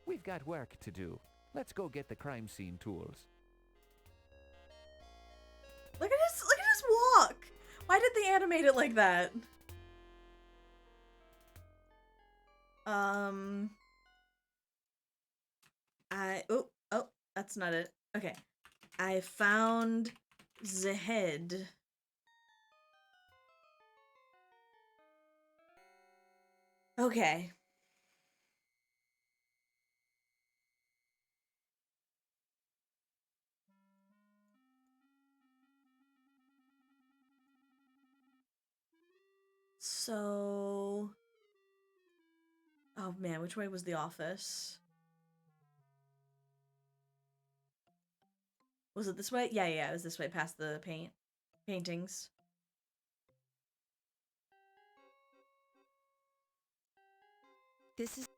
We've got work to do. Let's go get the crime scene tools. Look at his walk. Why did they animate it like that? Oh, that's not it. Okay. I found the head. Okay. So... Oh man, which way was the office? Was it this way? Yeah, it was this way past the paintings. This is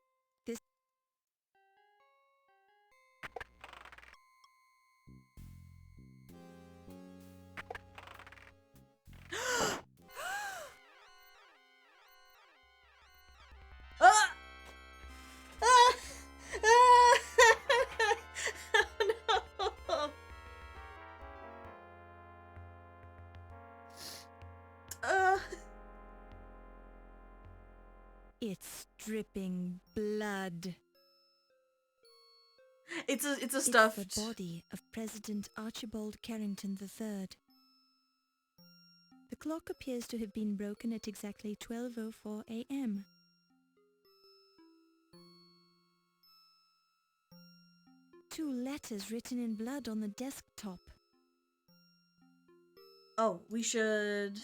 Ah! Ah! Ah! Oh, no. It's dripping blood. It's a stuffed. It's the body of President Archibald Carrington III. The clock appears to have been broken at exactly 12:04 a.m. 2 letters written in blood on the desktop. Oh, we should...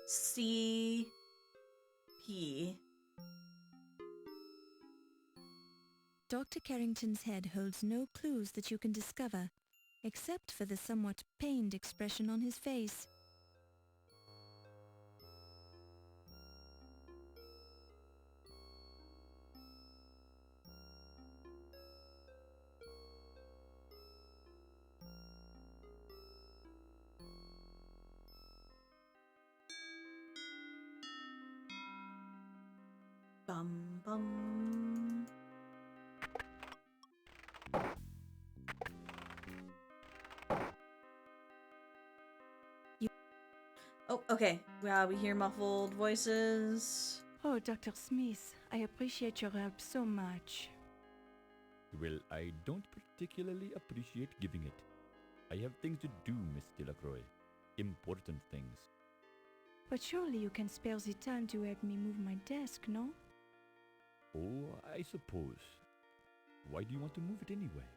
C-P. Dr. Carrington's head holds no clues that you can discover, except for the somewhat pained expression on his face. Bum bum. Oh, okay. We hear muffled voices. Oh, Dr. Smith, I appreciate your help so much. Well, I don't particularly appreciate giving it. I have things to do, Miss Delacroix. Important things. But surely you can spare the time to help me move my desk, no? Oh, I suppose. Why do you want to move it anyway?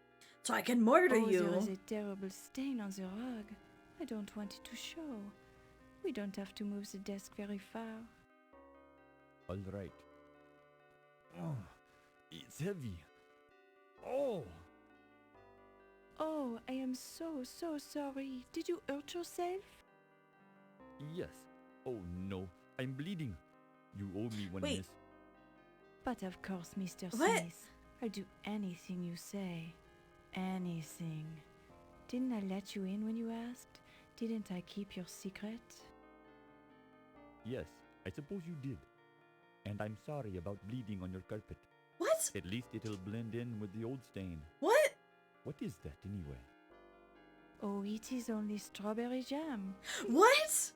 So I can murder you. There is a terrible stain on the rug. I don't want it to show. We don't have to move the desk very far. All right. Oh, it's heavy. Oh! Oh, I am so sorry. Did you hurt yourself? Yes. Oh no, I'm bleeding. You owe me one, Wait. miss. But of course, Mr. What? Smith. I'll do anything you say. Anything. Didn't I let you in when you asked? Didn't I keep your secret? Yes, I suppose you did. And I'm sorry about bleeding on your carpet. What? At least it'll blend in with the old stain. What? What is that anyway? Oh, it is only strawberry jam. What?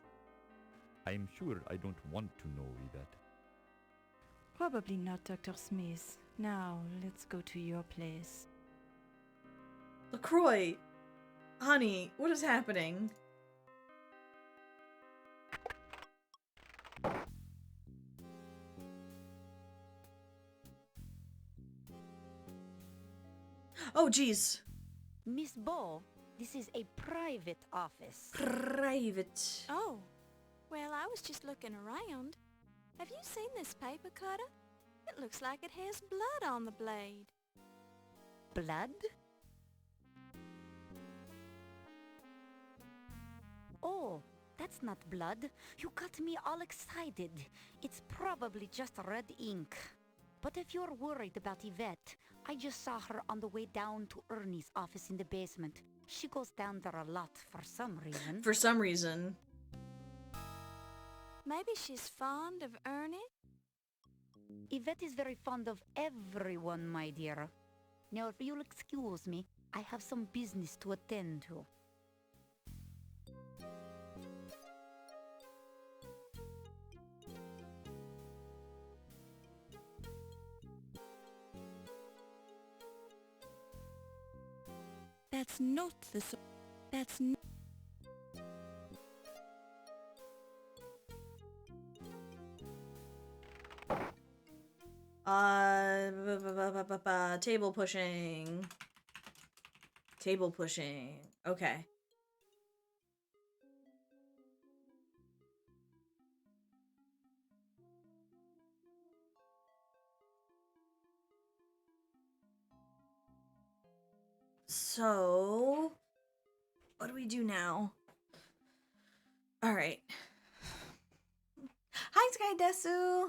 I'm sure I don't want to know, Yvette. Probably not, Dr. Smith. Now, let's go to your place. LaCroix! Honey, what is happening? Oh, jeez. Miss Bo, this is a private office. Private. Oh, well, I was just looking around. Have you seen this paper cutter? It looks like it has blood on the blade. Blood? Oh, that's not blood. You got me all excited. It's probably just red ink. But if you're worried about Yvette, I just saw her on the way down to Ernie's office in the basement. She goes down there a lot for some reason. For some reason. Maybe she's fond of Ernie? Yvette is very fond of everyone, my dear. Now, if you'll excuse me, I have some business to attend to. That's not the that's n- Table pushing. Table pushing. Okay. So, what do we do now? All right. Hi, Sky Desu.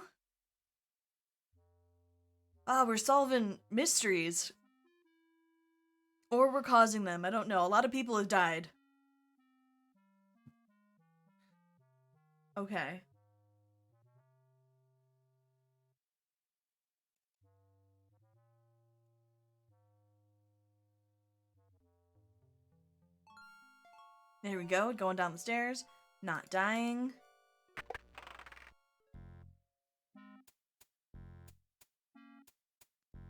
We're solving mysteries. Or we're causing them. I don't know. A lot of people have died. Okay. There we go. Going down the stairs. Not dying.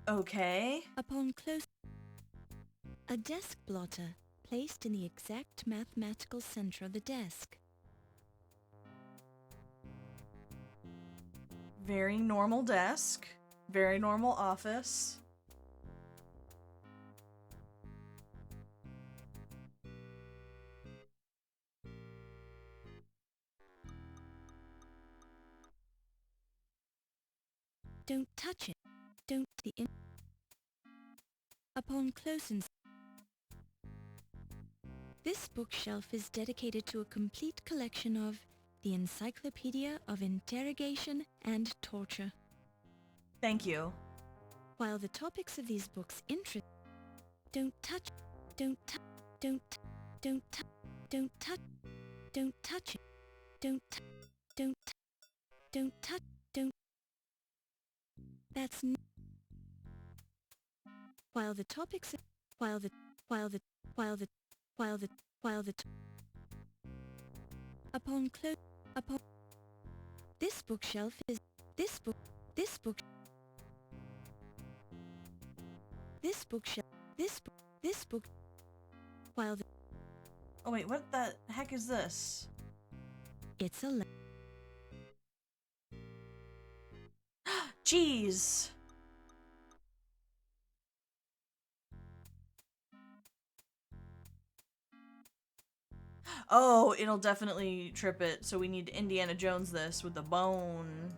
Okay. Upon close, a desk blotter placed in the exact mathematical center of the desk. Very normal desk. Very normal office. Don't touch it. Don't the in. Upon close inspection. This bookshelf is dedicated to a complete collection of the Encyclopedia of Interrogation and Torture. Thank you. While the topics of these books interest, don't touch, don't touch, don't touch, don't touch, don't touch it, don't don't don't touch, don't. That's while the topics of, while the upon close upon this bookshelf is this book this book this bookshelf this book while the oh wait, what the heck is this? It's a Jeez. Oh, it'll definitely trip it, so we need to Indiana Jones this with the bone.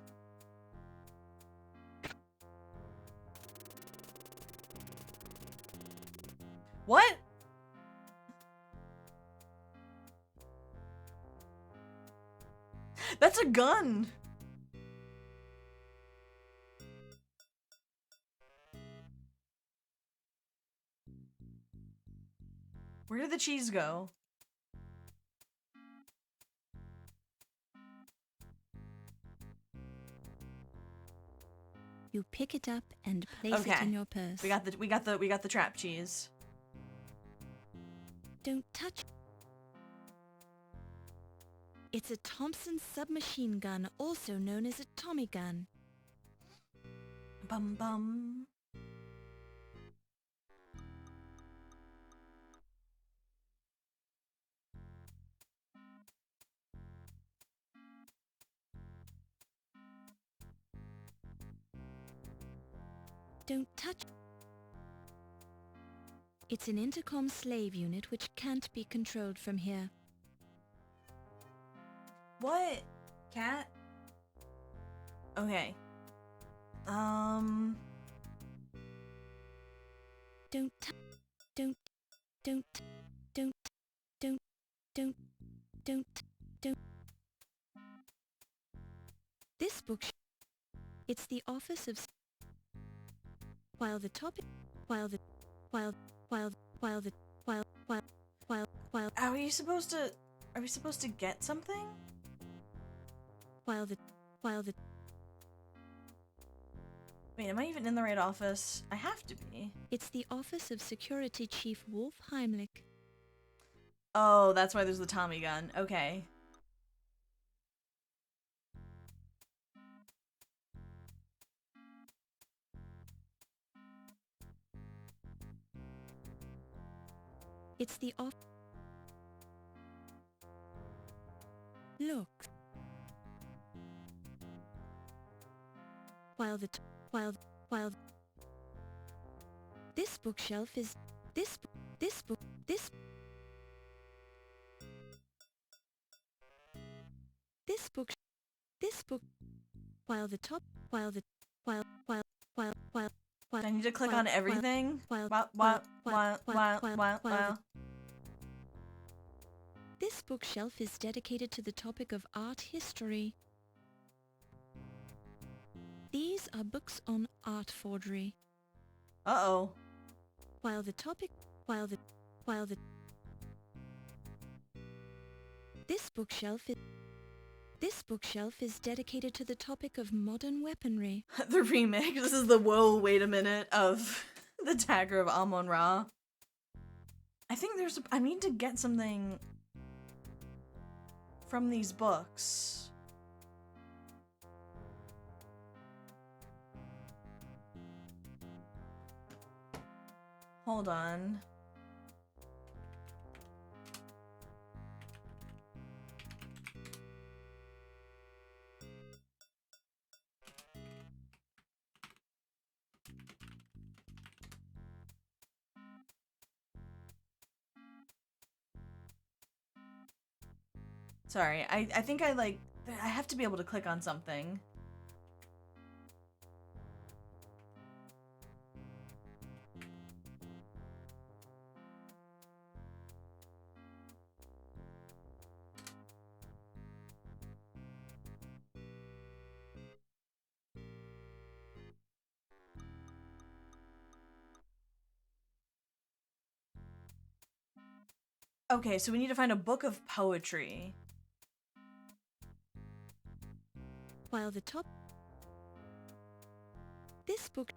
What? That's a gun! Where did the cheese go? You pick it up and place it in your purse. We got the trap cheese. Don't touch. It's a Thompson submachine gun, also known as a Tommy gun. Bum bum. Don't touch. It's an intercom slave unit which can't be controlled from here. What? Cat? Okay. Don't don't don't don't this book it's the office of while the topic while are we supposed to get something? Wait, am I even in the right office? I have to be. It's the office of Security Chief Wolf Heimlich. Oh, that's why there's the Tommy gun. Okay. It's the off. Look. While this bookshelf is this book while the top while I need to click on everything. This bookshelf is dedicated to the topic of art history. These are books on art forgery. Uh-oh. While the this bookshelf is dedicated to the topic of modern weaponry. The remake. This is the whoa, wait a minute of the Dagger of Amon Ra. I think I need to get something from these books. Hold on. Sorry, I think I have to be able to click on something. Okay, so we need to find a book of poetry. While the top... This book...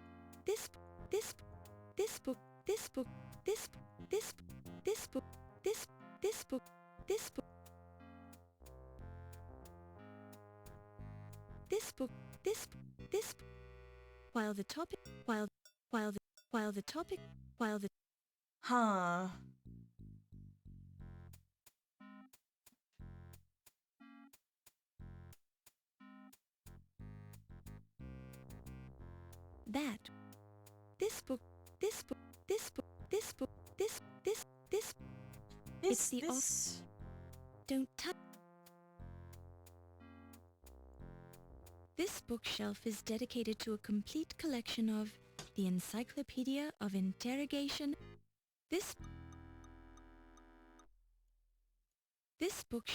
This book... This book... This book... This book... This book... This book... This book... This book... This... While the topic... While the topic... While the... Huh. That. This book... This book... This book... This book... This... It's the this... Don't touch... This bookshelf is dedicated to a complete collection of the Encyclopedia of Interrogation. This book... This book...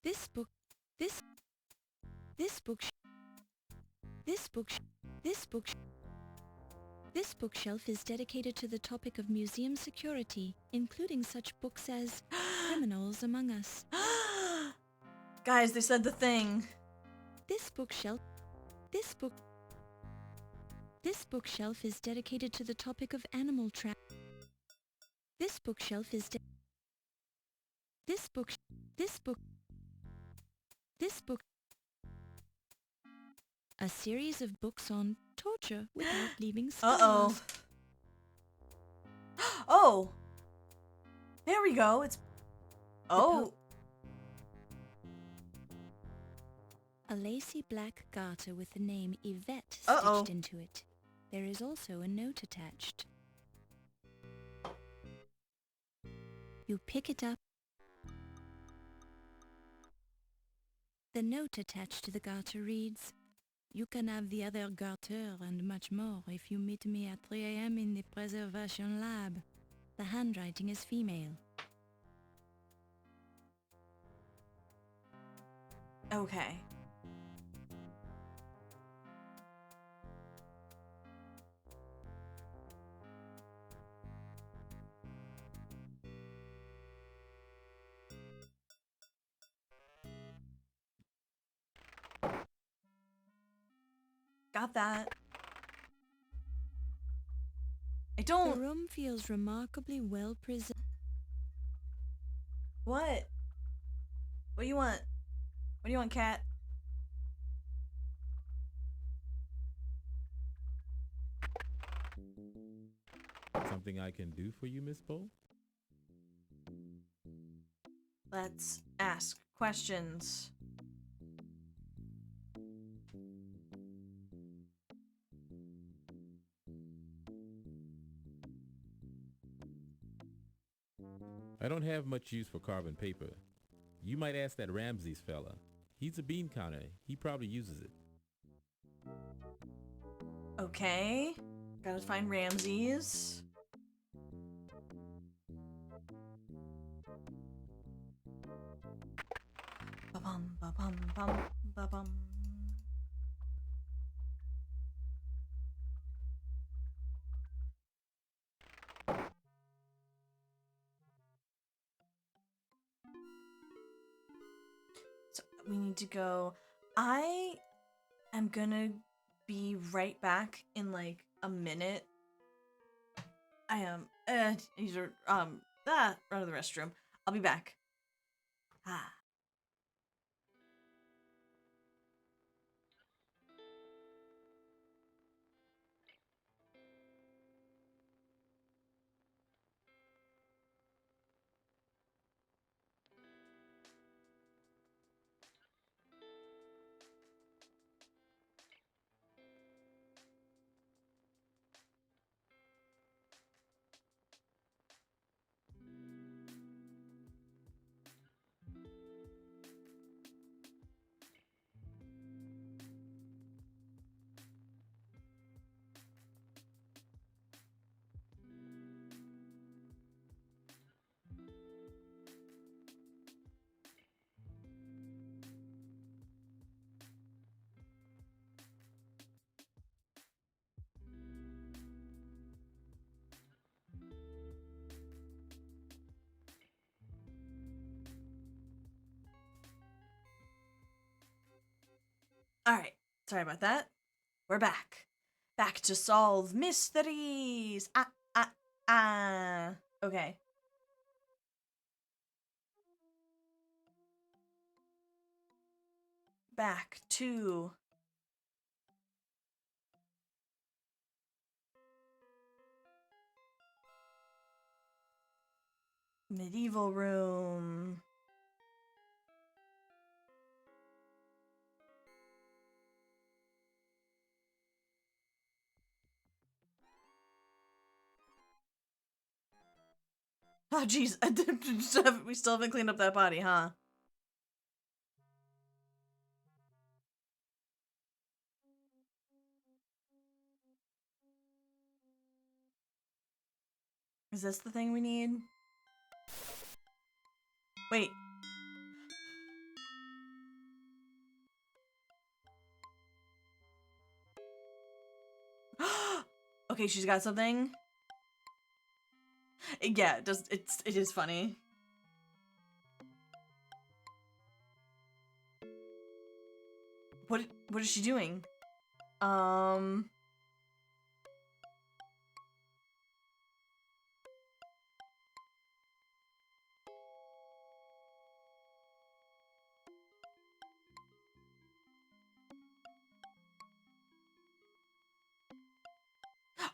This book... This book... This bookshelf is dedicated to the topic of museum security, including such books as Criminals Among Us. Guys, they said the thing. This bookshelf is dedicated to the topic of animal trap. This bookshelf is This book... A series of books on torture without leaving scars. Uh-oh. Oh! There we go, it's... Oh! A lacy black garter with the name Yvette Uh-oh. stitched into it. There is also a note attached. You pick it up. The note attached to the garter reads, "You can have the other garter and much more if you meet me at 3 a.m. in the preservation lab." The handwriting is female. Okay. Got that. I don't... The room feels remarkably well preserved. What? What do you want? What do you want, cat? Something I can do for you, Miss Bo? Let's ask questions. I don't have much use for carbon paper. You might ask that Ramses fella. He's a bean counter. He probably uses it. Okay. Gotta find Ramses. Ba-bum, ba-bum, bum, ba-bum. So we need to go. I am gonna be right back in like a minute. I am these are run to the restroom. I'll be back. Ah. Alright, sorry about that. We're back. Back to solve mysteries. Okay. Back to medieval room. Oh, jeez. We still haven't cleaned up that body, huh? Is this the thing we need? Wait. Okay, she's got something. Yeah, it is funny. What is she doing?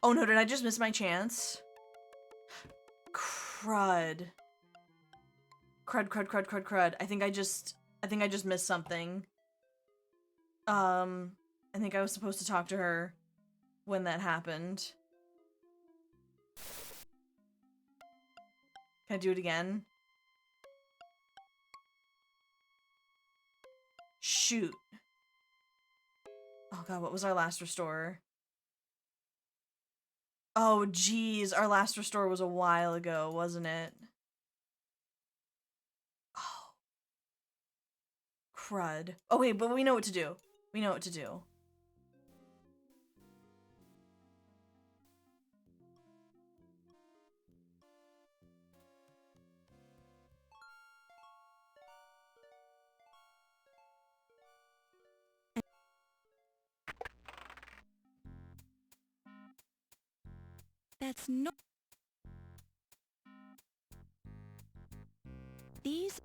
Oh no, did I just miss my chance? Crud. Crud. I think I just missed something. I think I was supposed to talk to her when that happened. Can I do it again? Shoot. Oh god, what was our last restore? Oh geez, our last restore was a while ago, wasn't it? Oh. Crud. Oh wait, but we know what to do. We know what to do. That's not... These...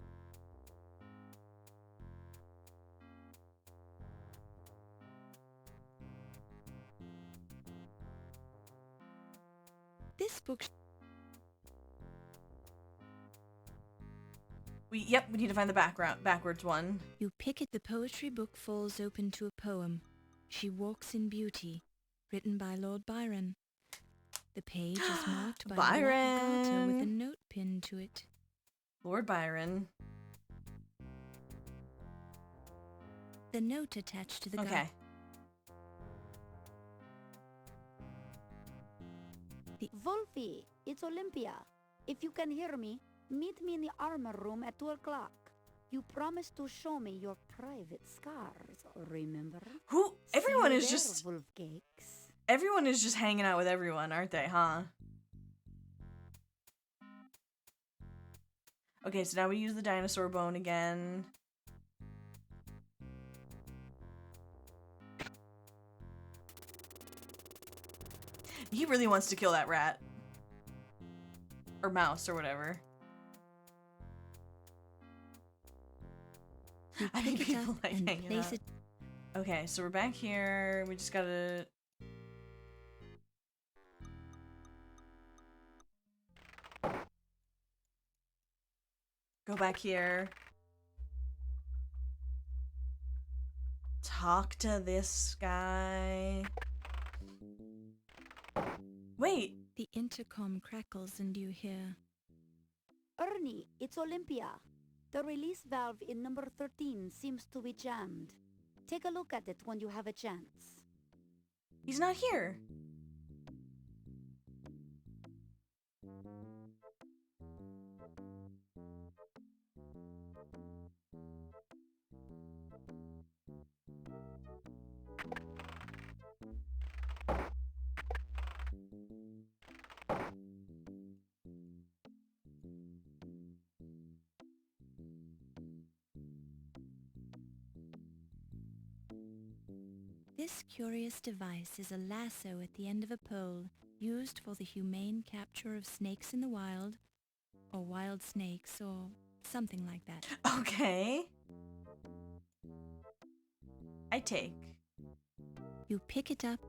This book... We need to find the backwards one. You pick it. The poetry book falls open to a poem. She Walks in Beauty, written by Lord Byron. The page is marked by a black garter with a note pinned to it. Lord Byron. The note attached to the okay. Wolfie, it's Olympia. If you can hear me, meet me in the armor room at 2 o'clock. You promised to show me your private scars, remember? Everyone is just... Everyone is just hanging out with everyone, aren't they, huh? Okay, so now we use the dinosaur bone again. He really wants to kill that rat. Or mouse, or whatever. I think people like hanging out. Okay, so we're back here. We just gotta... Go back here. Talk to this guy. Wait! The intercom crackles and you hear... Ernie, it's Olympia. The release valve in number 13 seems to be jammed. Take a look at it when you have a chance. He's not here. This curious device is a lasso at the end of a pole used for the humane capture of snakes in the wild, or wild snakes, or something like that. Okay. I take. You pick it up.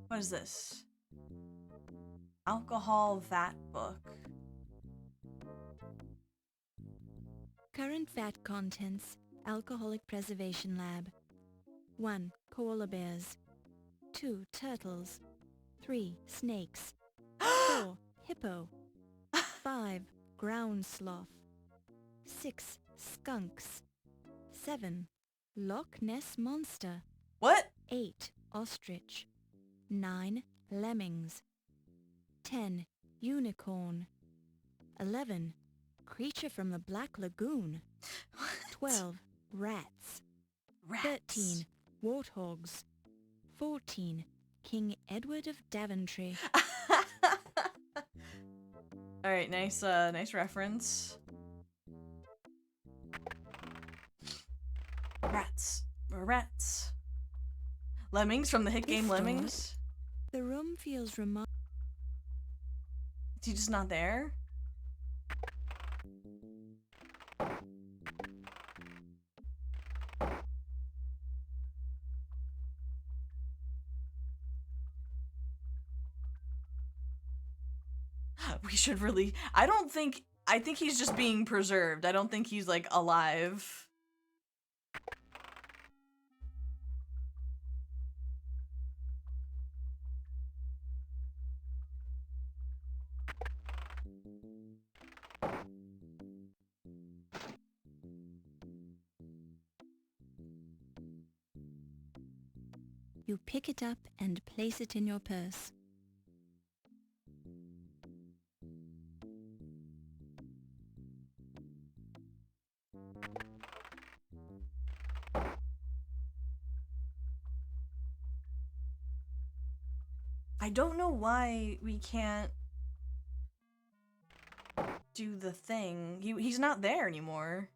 What is this? Alcohol vat book. Current vat contents, Alcoholic Preservation Lab. 1. Koala bears. 2. Turtles. 3. Snakes. 4. Hippo. 5. Ground sloth. 6. Skunks. 7. Loch Ness Monster. What? 8. Ostrich. 9. Lemmings. 10. Unicorn. 11. Creature from the Black Lagoon. 12. Rats. 13. Warthogs. 14. King Edward of Daventry. All right, nice reference. Rats. Lemmings from the hit game Lemmings. The room feels remarkable. Is he just not there? We should really... I think he's just being preserved. I don't think he's, like, alive. You pick it up and place it in your purse. I don't know why we can't do the thing. He's not there anymore.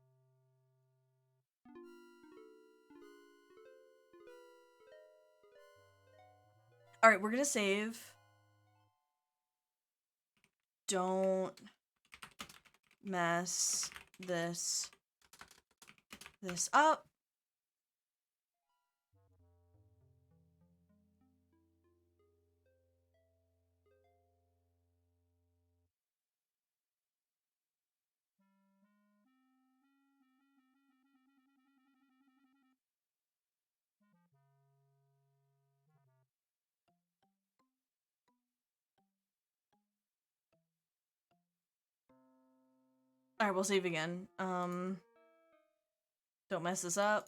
Alright, we're gonna save. Don't mess this up. Alright, we'll save again. Don't mess this up.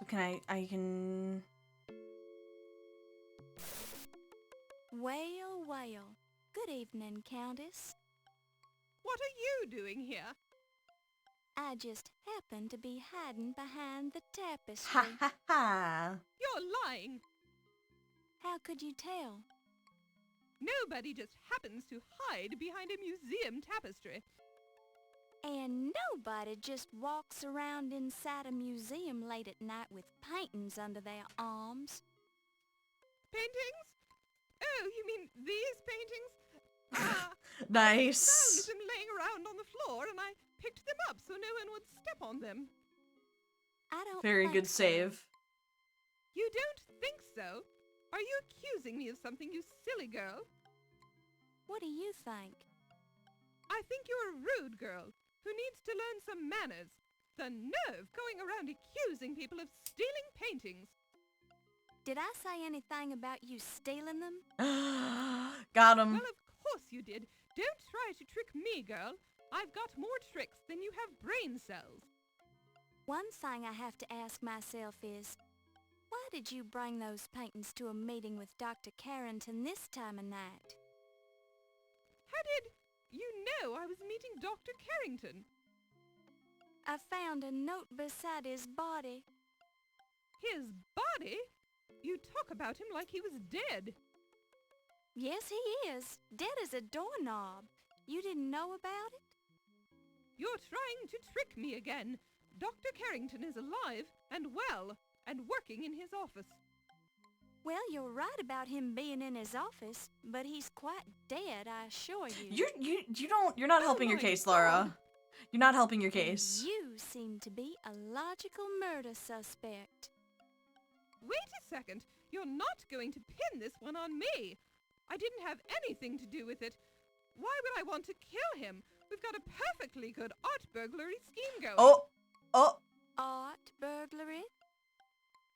So I can... Well, well. Good evening, Countess. What are you doing here? I just happened to be hiding behind the tapestry. Ha ha ha! You're lying. How could you tell? Nobody just happens to hide behind a museum tapestry. And nobody just walks around inside a museum late at night with paintings under their arms. Paintings? Oh, you mean these paintings? Nice. I found them laying around on the floor, and I picked them up so no one would step on them. I don't Very think good so. save. You don't think so? Are you accusing me of something, you silly girl? What do you think? I think you're a rude girl who needs to learn some manners. The nerve going around accusing people of stealing paintings. Did I say anything about you stealing them? Got him. Well, of course you did. Don't try to trick me, girl. I've got more tricks than you have brain cells. One thing I have to ask myself is, why did you bring those paintings to a meeting with Dr. Carrington this time of night? How did You know I was meeting Dr. Carrington. I found a note beside his body. His body? You talk about him like he was dead. Yes, he is. Dead as a doorknob. You didn't know about it? You're trying to trick me again. Dr. Carrington is alive and well and working in his office. Well, you're right about him being in his office, but he's quite dead, I assure you. You're not helping your case, Laura. You're not helping your case. You seem to be a logical murder suspect. Wait a second. You're not going to pin this one on me. I didn't have anything to do with it. Why would I want to kill him? We've got a perfectly good art burglary scheme going. Oh. Art burglary?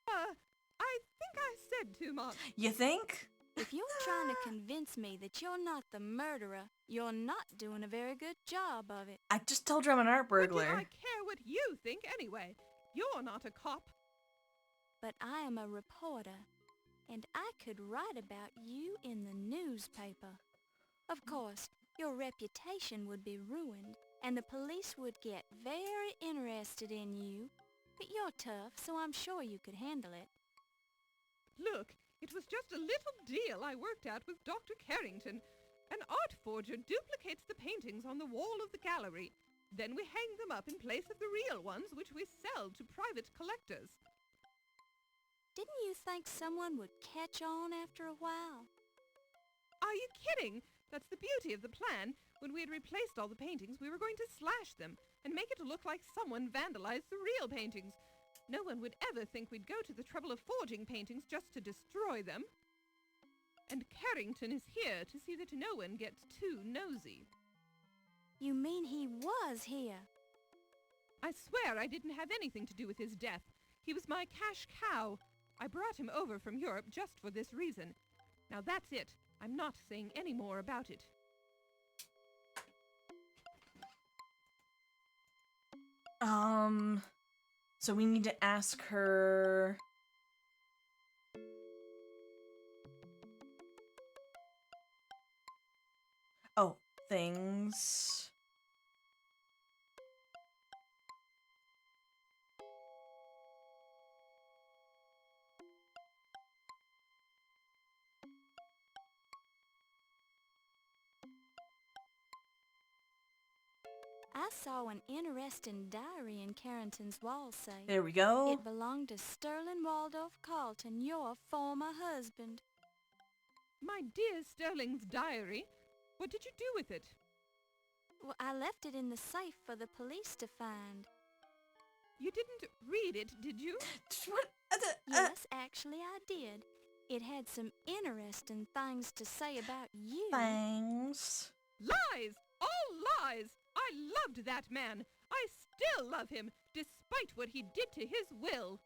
I think I said too much. You think? If you're trying to convince me that you're not the murderer, you're not doing a very good job of it. I just told you I'm an art burglar. What do I care what you think anyway? You're not a cop. But I am a reporter, and I could write about you in the newspaper. Of course, your reputation would be ruined, and the police would get very interested in you. But you're tough, so I'm sure you could handle it. Look, it was just a little deal I worked out with Dr. Carrington. An art forger duplicates the paintings on the wall of the gallery. Then we hang them up in place of the real ones, which we sell to private collectors. Didn't you think someone would catch on after a while? Are you kidding? That's the beauty of the plan. When we had replaced all the paintings, we were going to slash them and make it look like someone vandalized the real paintings. No one would ever think we'd go to the trouble of forging paintings just to destroy them. And Carrington is here to see that no one gets too nosy. You mean he was here? I swear I didn't have anything to do with his death. He was my cash cow. I brought him over from Europe just for this reason. Now that's it. I'm not saying any more about it. So we need to ask her... Oh, things... I saw an interesting diary in Carrington's wall safe. There we go. It belonged to Sterling Waldorf Carlton, your former husband. My dear Sterling's diary. What did you do with it? Well, I left it in the safe for the police to find. You didn't read it, did you? What? Yes, actually I did. It had some interesting things to say about you. Things. Lies! All lies! I loved that man. I still love him, despite what he did to his will.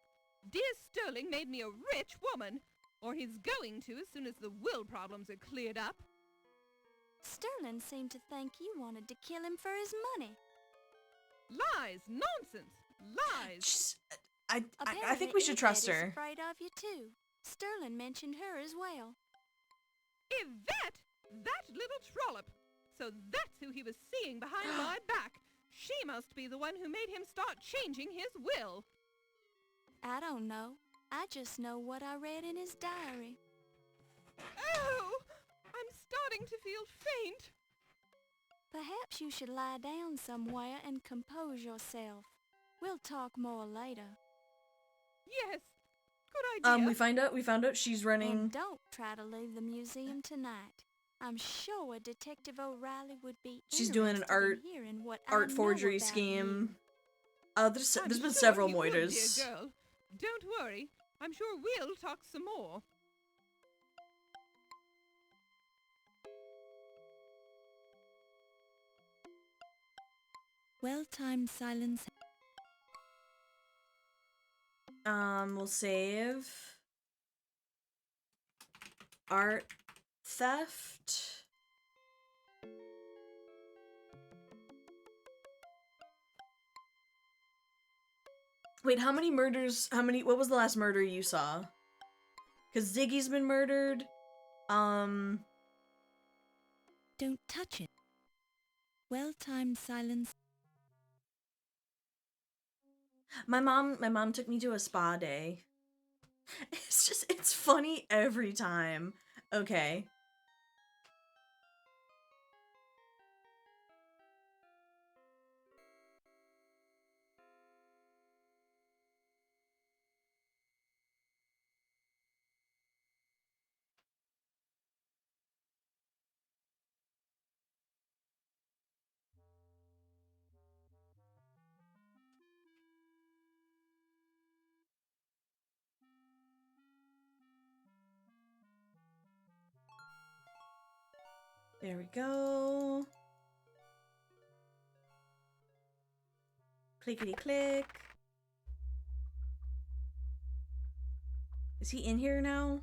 Dear Sterling made me a rich woman, or he's going to as soon as the will problems are cleared up. Sterling seemed to think you wanted to kill him for his money. Lies! Nonsense! Lies! I think we should trust her. Is afraid of you too. Sterling mentioned her as well. Yvette! That little trollop! So that's who he was seeing behind my back. She must be the one who made him start changing his will. I don't know. I just know what I read in his diary. Oh! I'm starting to feel faint. Perhaps you should lie down somewhere and compose yourself. We'll talk more later. Yes, good idea. We found out she's running. And don't try to leave the museum tonight. I'm sure Detective O'Reilly would be She's doing an art forgery scheme. There's been several moiters. Dear girl. Don't worry. I'm sure we'll talk some more. Well-timed silence. We'll save. Art theft. Wait, how many murders, what was the last murder you saw? Because Ziggy's been murdered. Don't touch it. well-timed silence. My mom took me to a spa day. It's funny every time. Okay. There we go. Clickety click. Is he in here now?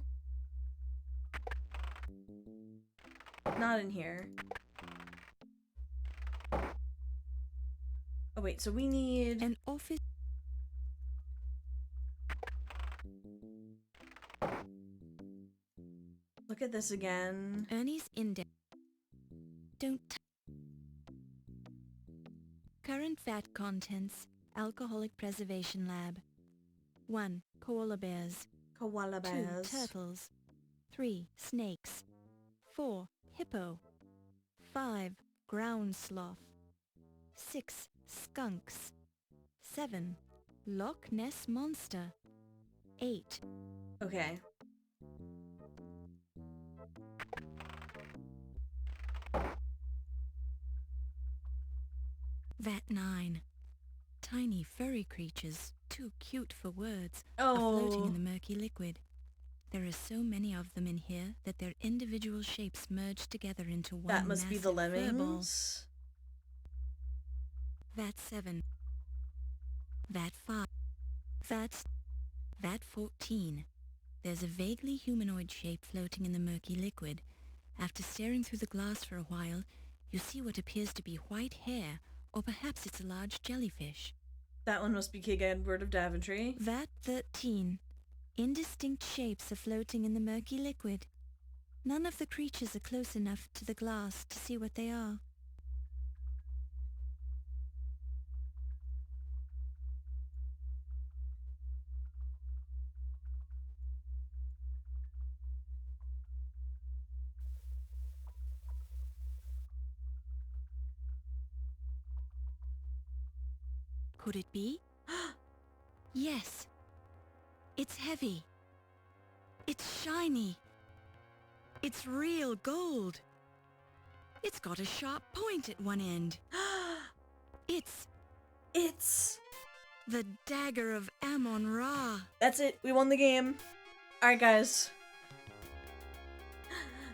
Not in here. Oh wait, so we need an office. Look at this again. Ernie's index. Don't. Current fat contents. Alcoholic preservation lab. 1. Koala bears. Koala bears. 2. Turtles. 3. Snakes. 4. Hippo. 5. Ground sloth. 6. Skunks. 7. Loch Ness monster. 8. Okay. Vat 9. Tiny furry creatures, too cute for words, are floating in the murky liquid. There are so many of them in here that their individual shapes merge together into one That must be the massive lemmings. furball. Vat 7. Vat 5. Vat 14. There's a vaguely humanoid shape floating in the murky liquid. After staring through the glass for a while, you see what appears to be white hair, or perhaps it's a large jellyfish. That one must be King Edward of Daventry. Vat 13. Indistinct shapes are floating in the murky liquid. None of the creatures are close enough to the glass to see what they are. Could it be? Yes. It's heavy. It's shiny. It's real gold. It's got a sharp point at one end. It's the Dagger of Amon Ra. That's it. We won the game. Alright, guys.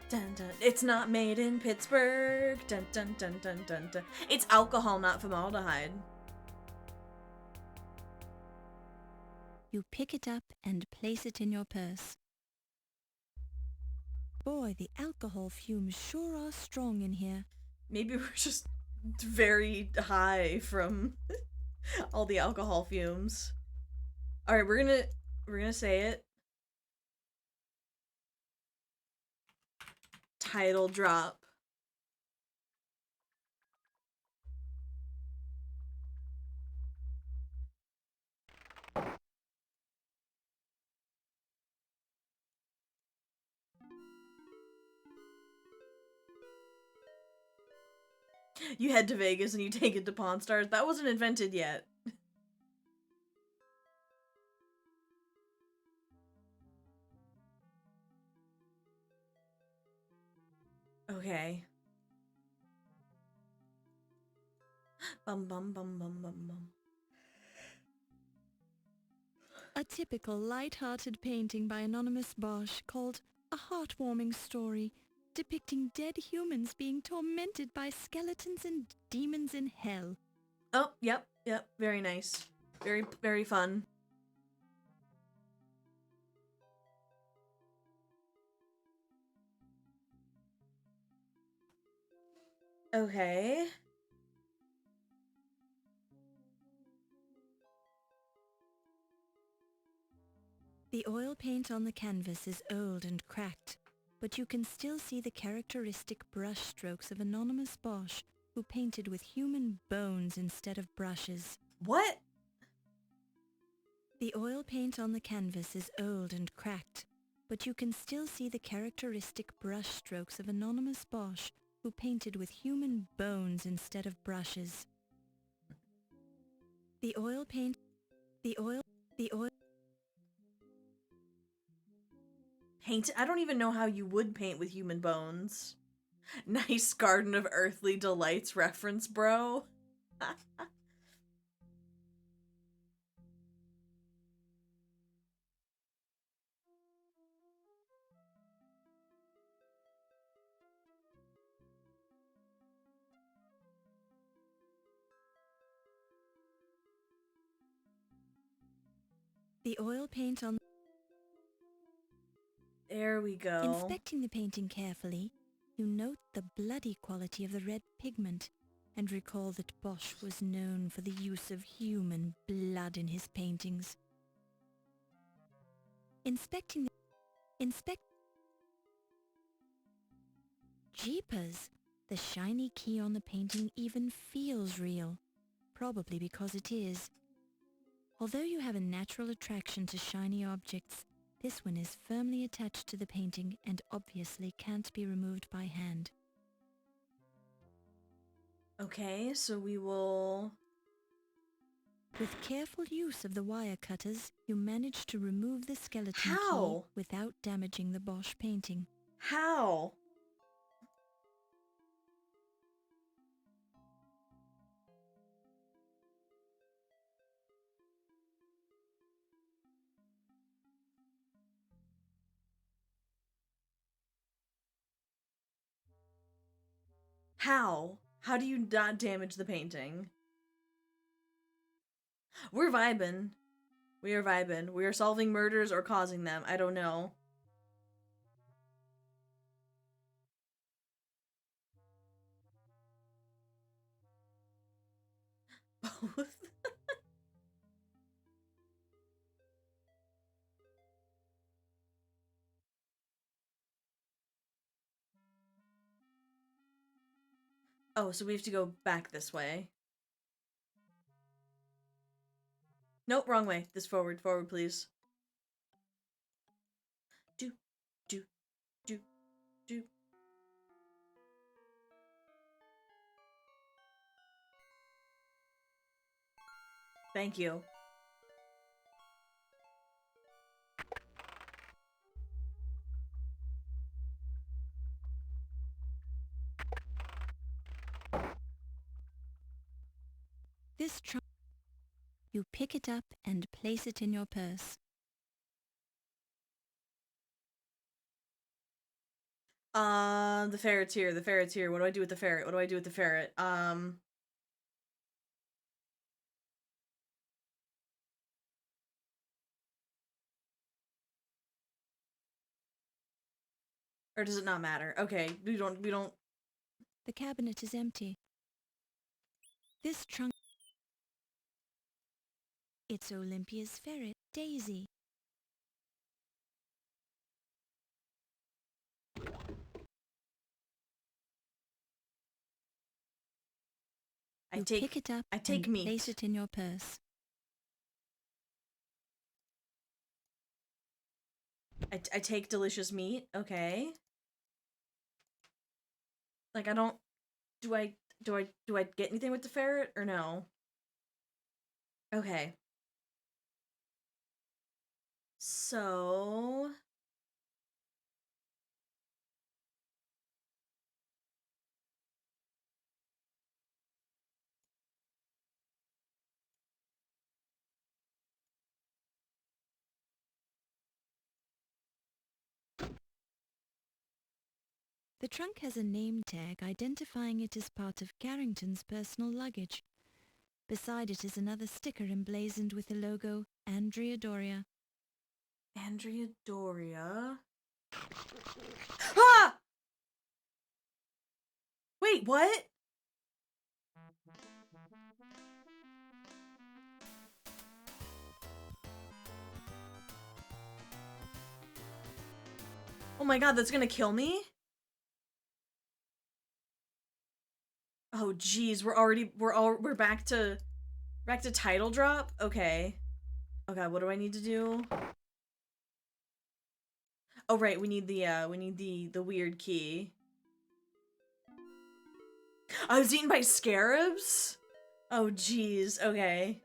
Dun, dun. It's not made in Pittsburgh. Dun, dun, dun, dun, dun, dun. It's alcohol, not formaldehyde. You pick it up and place it in your purse. Boy, the alcohol fumes sure are strong in here. Maybe we're just very high from all the alcohol fumes. Alright, we're gonna say it. Title drop. You head to Vegas and you take it to Pawn Stars. That wasn't invented yet. Okay. Bum bum bum bum bum bum. A typical light-hearted painting by Anonymous Bosch called A Heartwarming Story, depicting dead humans being tormented by skeletons and demons in hell. Oh, yep. Very nice. Very, very fun. Okay. The oil paint on the canvas is old and cracked, but you can still see the characteristic brush strokes of Anonymous Bosch, who painted with human bones instead of brushes. What? The oil paint on the canvas is old and cracked, but you can still see the characteristic brush strokes of anonymous Bosch who painted with human bones instead of brushes. The oil paint... The oil... Paint? I don't even know how you would paint with human bones. Nice Garden of Earthly Delights reference, bro. The oil paint on... There we go. Inspecting the painting carefully, you note the bloody quality of the red pigment and recall that Bosch was known for the use of human blood in his paintings. Jeepers! The shiny key on the painting even feels real, probably because it is. Although you have a natural attraction to shiny objects, this one is firmly attached to the painting and obviously can't be removed by hand. Okay, so we will... With careful use of the wire cutters, you manage to remove the skeleton key without damaging the Bosch painting. How? How? How do you not damage the painting? We're vibing. We are vibing. We are solving murders or causing them. I don't know. Both. Oh, so we have to go back this way. Nope, wrong way. This forward. Forward, please. Do, do, do, do. Thank you. This trunk, you pick it up and place it in your purse. The ferret's here. The ferret's here. What do I do with the ferret? What do I do with the ferret? Or does it not matter? Okay, we don't... The cabinet is empty. This trunk... It's Olympia's ferret, Daisy. Pick it up I take and meat. Place it in your purse. I take delicious meat. Okay. Like, I don't... Do I get anything with the ferret or no? Okay. So... The trunk has a name tag identifying it as part of Carrington's personal luggage. Beside it is another sticker emblazoned with the logo Andrea Doria. Andrea Doria? Ah! Wait, what? Oh my god, that's gonna kill me? Oh geez, we're back to title drop? Okay. Okay, what do I need to do? Oh right, we need the weird key. I was eaten by scarabs? Oh geez, okay.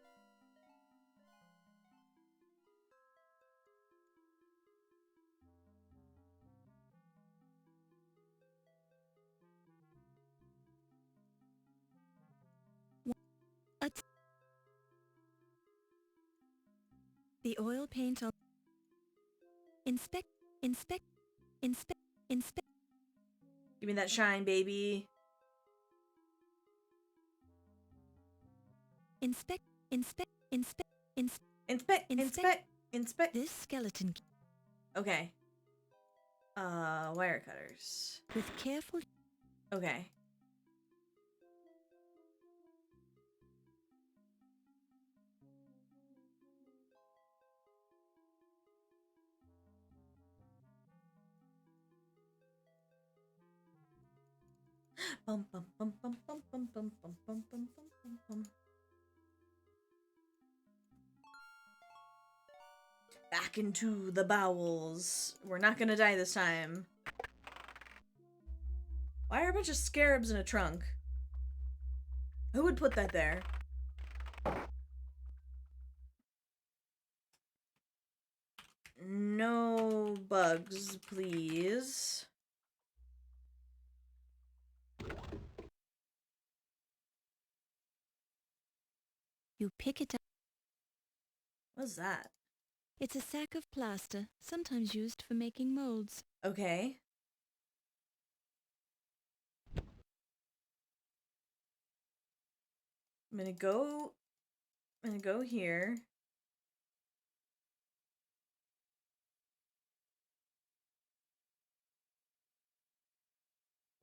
The oil paint on... Inspect. Give me that shine, baby. Inspect. This skeleton. Okay. Wire cutters. With careful... Okay. Bum, bum, bum, bum, bum, bum, bum, bum, bum, bum, bum, bum. Back into the bowels. We're not gonna die this time. Why are a bunch of scarabs in a trunk? Who would put that there? No bugs, please. You pick it up. What's that? It's a sack of plaster, sometimes used for making molds. Okay. I'm gonna go here.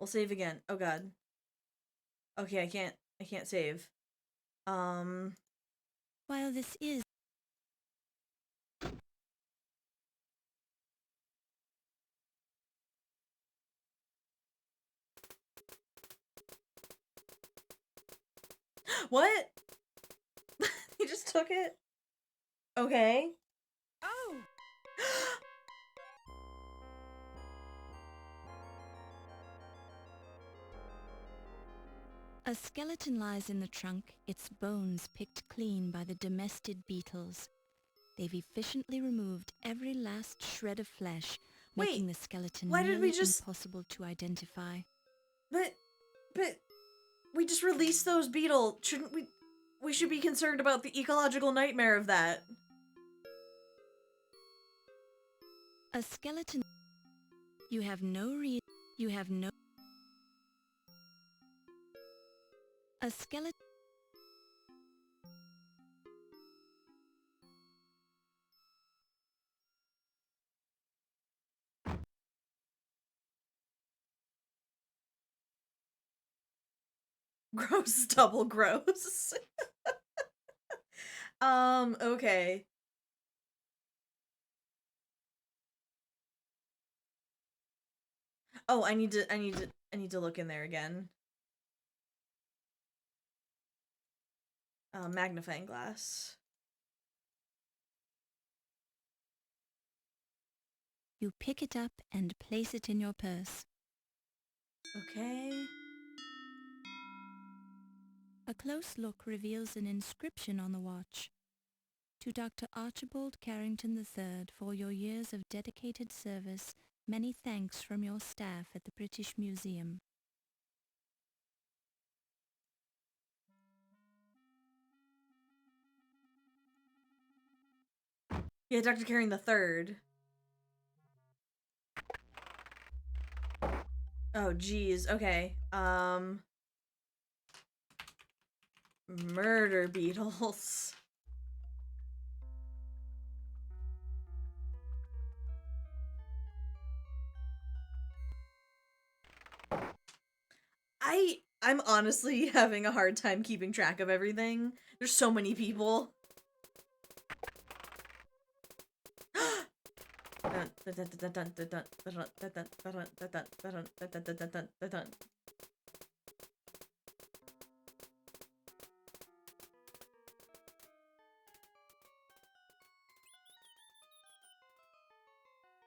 We'll save again. Oh god. Okay, I can't save. While this is... What? He just took it? Okay. Oh! A skeleton lies in the trunk, its bones picked clean by the domestic beetles. They've efficiently removed every last shred of flesh, making the skeleton nearly impossible to identify. But we just released those beetles. Shouldn't we? We should be concerned about the ecological nightmare of that. A skeleton... You have no reason... You have no... A skeleton... Gross, double gross. Okay. Oh, I need to look in there again. Magnifying glass. You pick it up and place it in your purse. Okay. A close look reveals an inscription on the watch. To Dr. Archibald Carrington III for your years of dedicated service, many thanks from your staff at the British Museum. Yeah, Dr. Carrington III. Oh, geez. Okay. Murder beetles. I'm honestly having a hard time keeping track of everything. There's so many people.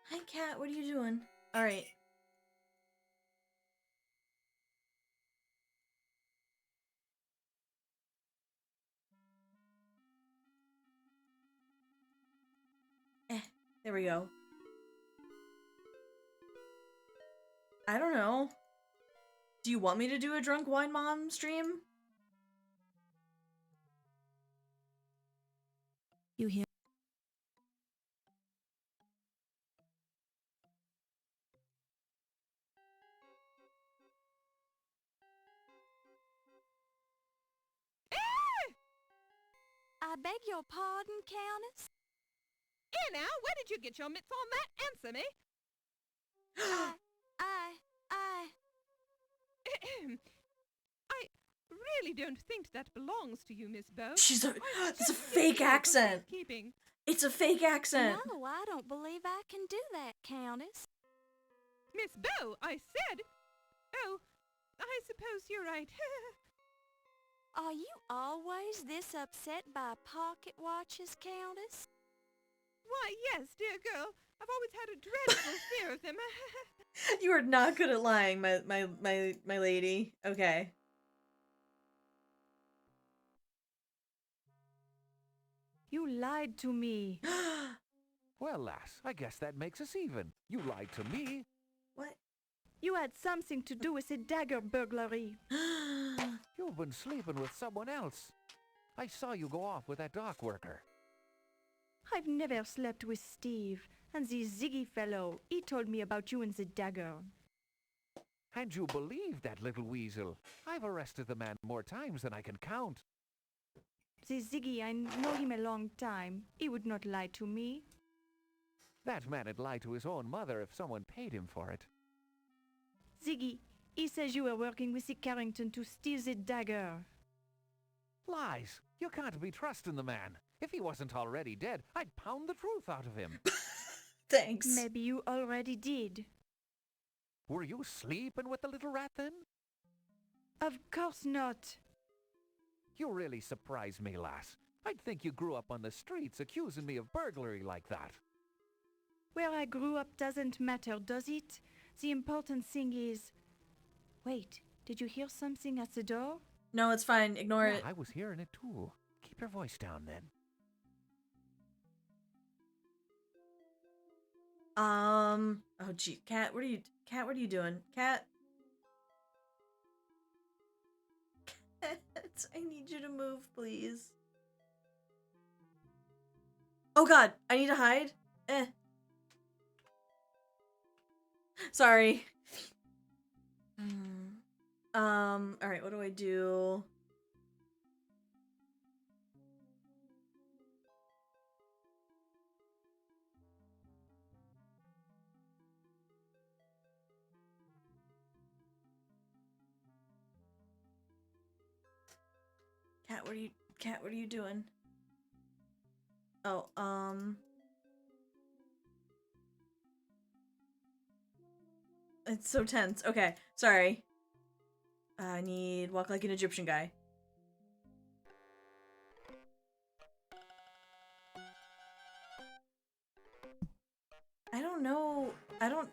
Hi, cat. What are you doing? All right. There we go. I don't know. Do you want me to do a Drunk Wine Mom stream? You hear? I beg your pardon, Countess? Here now, where did you get your mitts on that? Answer me! I really don't think that belongs to you, Miss Bow. It's a fake accent. It's a fake accent. No, I don't believe I can do that, Countess. Miss Bow, I said... Oh, I suppose you're right. Are you always this upset by pocket watches, Countess? Why, yes, dear girl. I've always had a dreadful fear of them. You are not good at lying, my lady. Okay. You lied to me. Well, lass, I guess that makes us even. You lied to me. What? You had something to do with the Dagger burglary. You've been sleeping with someone else. I saw you go off with that dock worker. I've never slept with Steve, and the Ziggy fellow, he told me about you and the Dagger. And you believe that little weasel. I've arrested the man more times than I can count. The Ziggy, I know him a long time. He would not lie to me. That man'd lie to his own mother if someone paid him for it. Ziggy, he says you were working with the Carrington to steal the Dagger. Lies. You can't be trusting the man. If he wasn't already dead, I'd pound the truth out of him. Thanks. Maybe you already did. Were you sleeping with the little rat then? Of course not. You really surprise me, lass. I'd think you grew up on the streets accusing me of burglary like that. Where I grew up doesn't matter, does it? The important thing is... Wait, did you hear something at the door? No, it's fine. Ignore it. I was hearing it too. Keep your voice down then. Oh gee, Cat, what are you doing? Cat? I need you to move, please. Oh god, I need to hide? Sorry. Alright, what do I do? Cat, what are you doing? Oh, it's so tense. Okay, sorry. I need walk like an Egyptian guy. I don't know. I don't...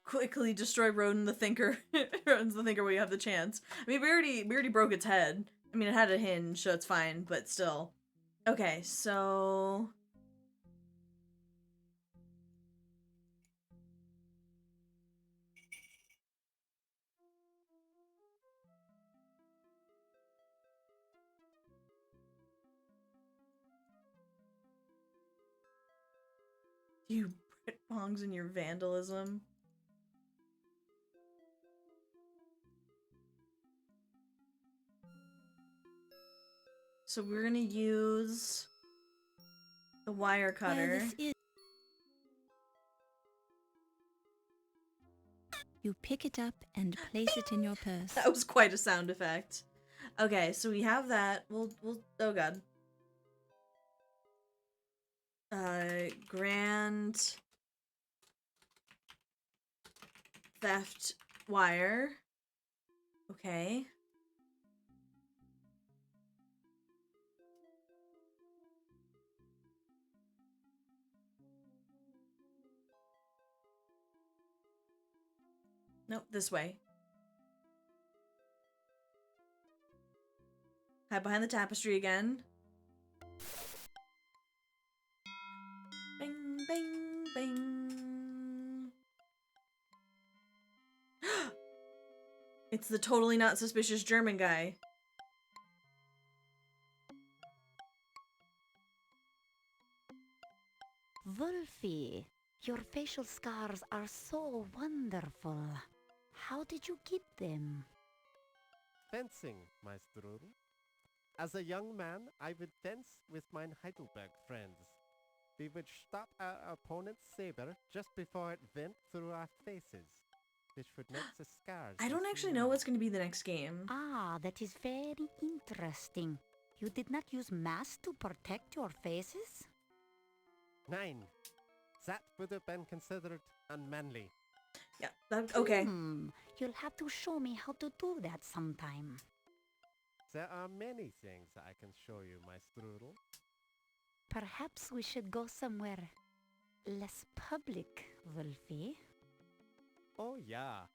Quickly destroy Rodin the Thinker. Rodin's the Thinker while you have the chance. I mean, we already broke its head. I mean, it had a hinge, so it's fine, but still. Okay, so... You Brit bongs and your vandalism. So we're gonna use the wire cutter. You pick it up and place it in your purse. That was quite a sound effect. Okay, so we have that. We'll oh god. Grand theft wire. Okay. Nope, this way. Hide behind the tapestry again. Bing, bing, bing. It's the totally not suspicious German guy. Wolfie, your facial scars are so wonderful. How did you get them? Fencing, my Strudel. As a young man, I would fence with my Heidelberg friends. We would stop our opponent's saber just before it went through our faces, which would make the scars. I don't actually know what's going to be the next game. Ah, that is very interesting. You did not use masks to protect your faces? Nein. That would have been considered unmanly. Yeah, okay. You'll have to show me how to do that sometime. There are many things I can show you, my Strudel. Perhaps we should go somewhere less public, Wolfie. Oh yeah,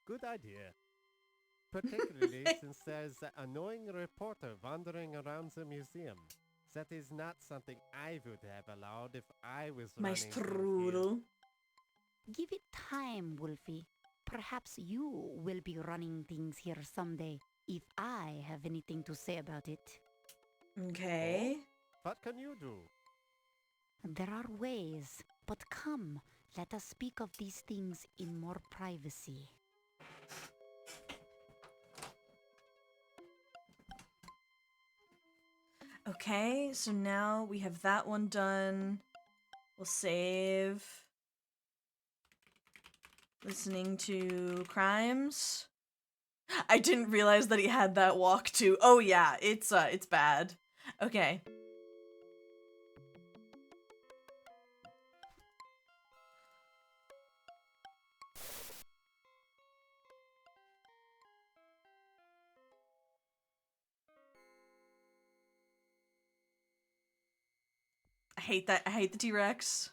good idea. Particularly since there's an annoying reporter wandering around the museum. That is not something I would have allowed if I was My running Strudel. Give it time, Wolfie. Perhaps you will be running things here someday, if I have anything to say about it. Okay. What can you do? There are ways, but come, let us speak of these things in more privacy. Okay, so now we have that one done. We'll save. Listening to crimes. I didn't realize that he had that walk too. Oh yeah, it's bad. Okay. I hate that. I hate the T-Rex.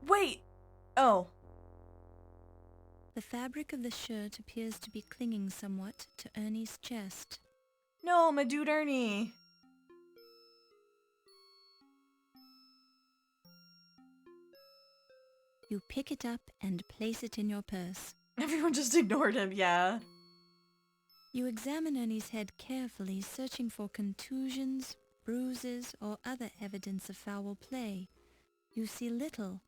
Wait! Oh. The fabric of the shirt appears to be clinging somewhat to Ernie's chest. No, my dude Ernie. You pick it up and place it in your purse. Everyone just ignored him, yeah. You examine Ernie's head carefully, searching for contusions, bruises, or other evidence of foul play. You see little,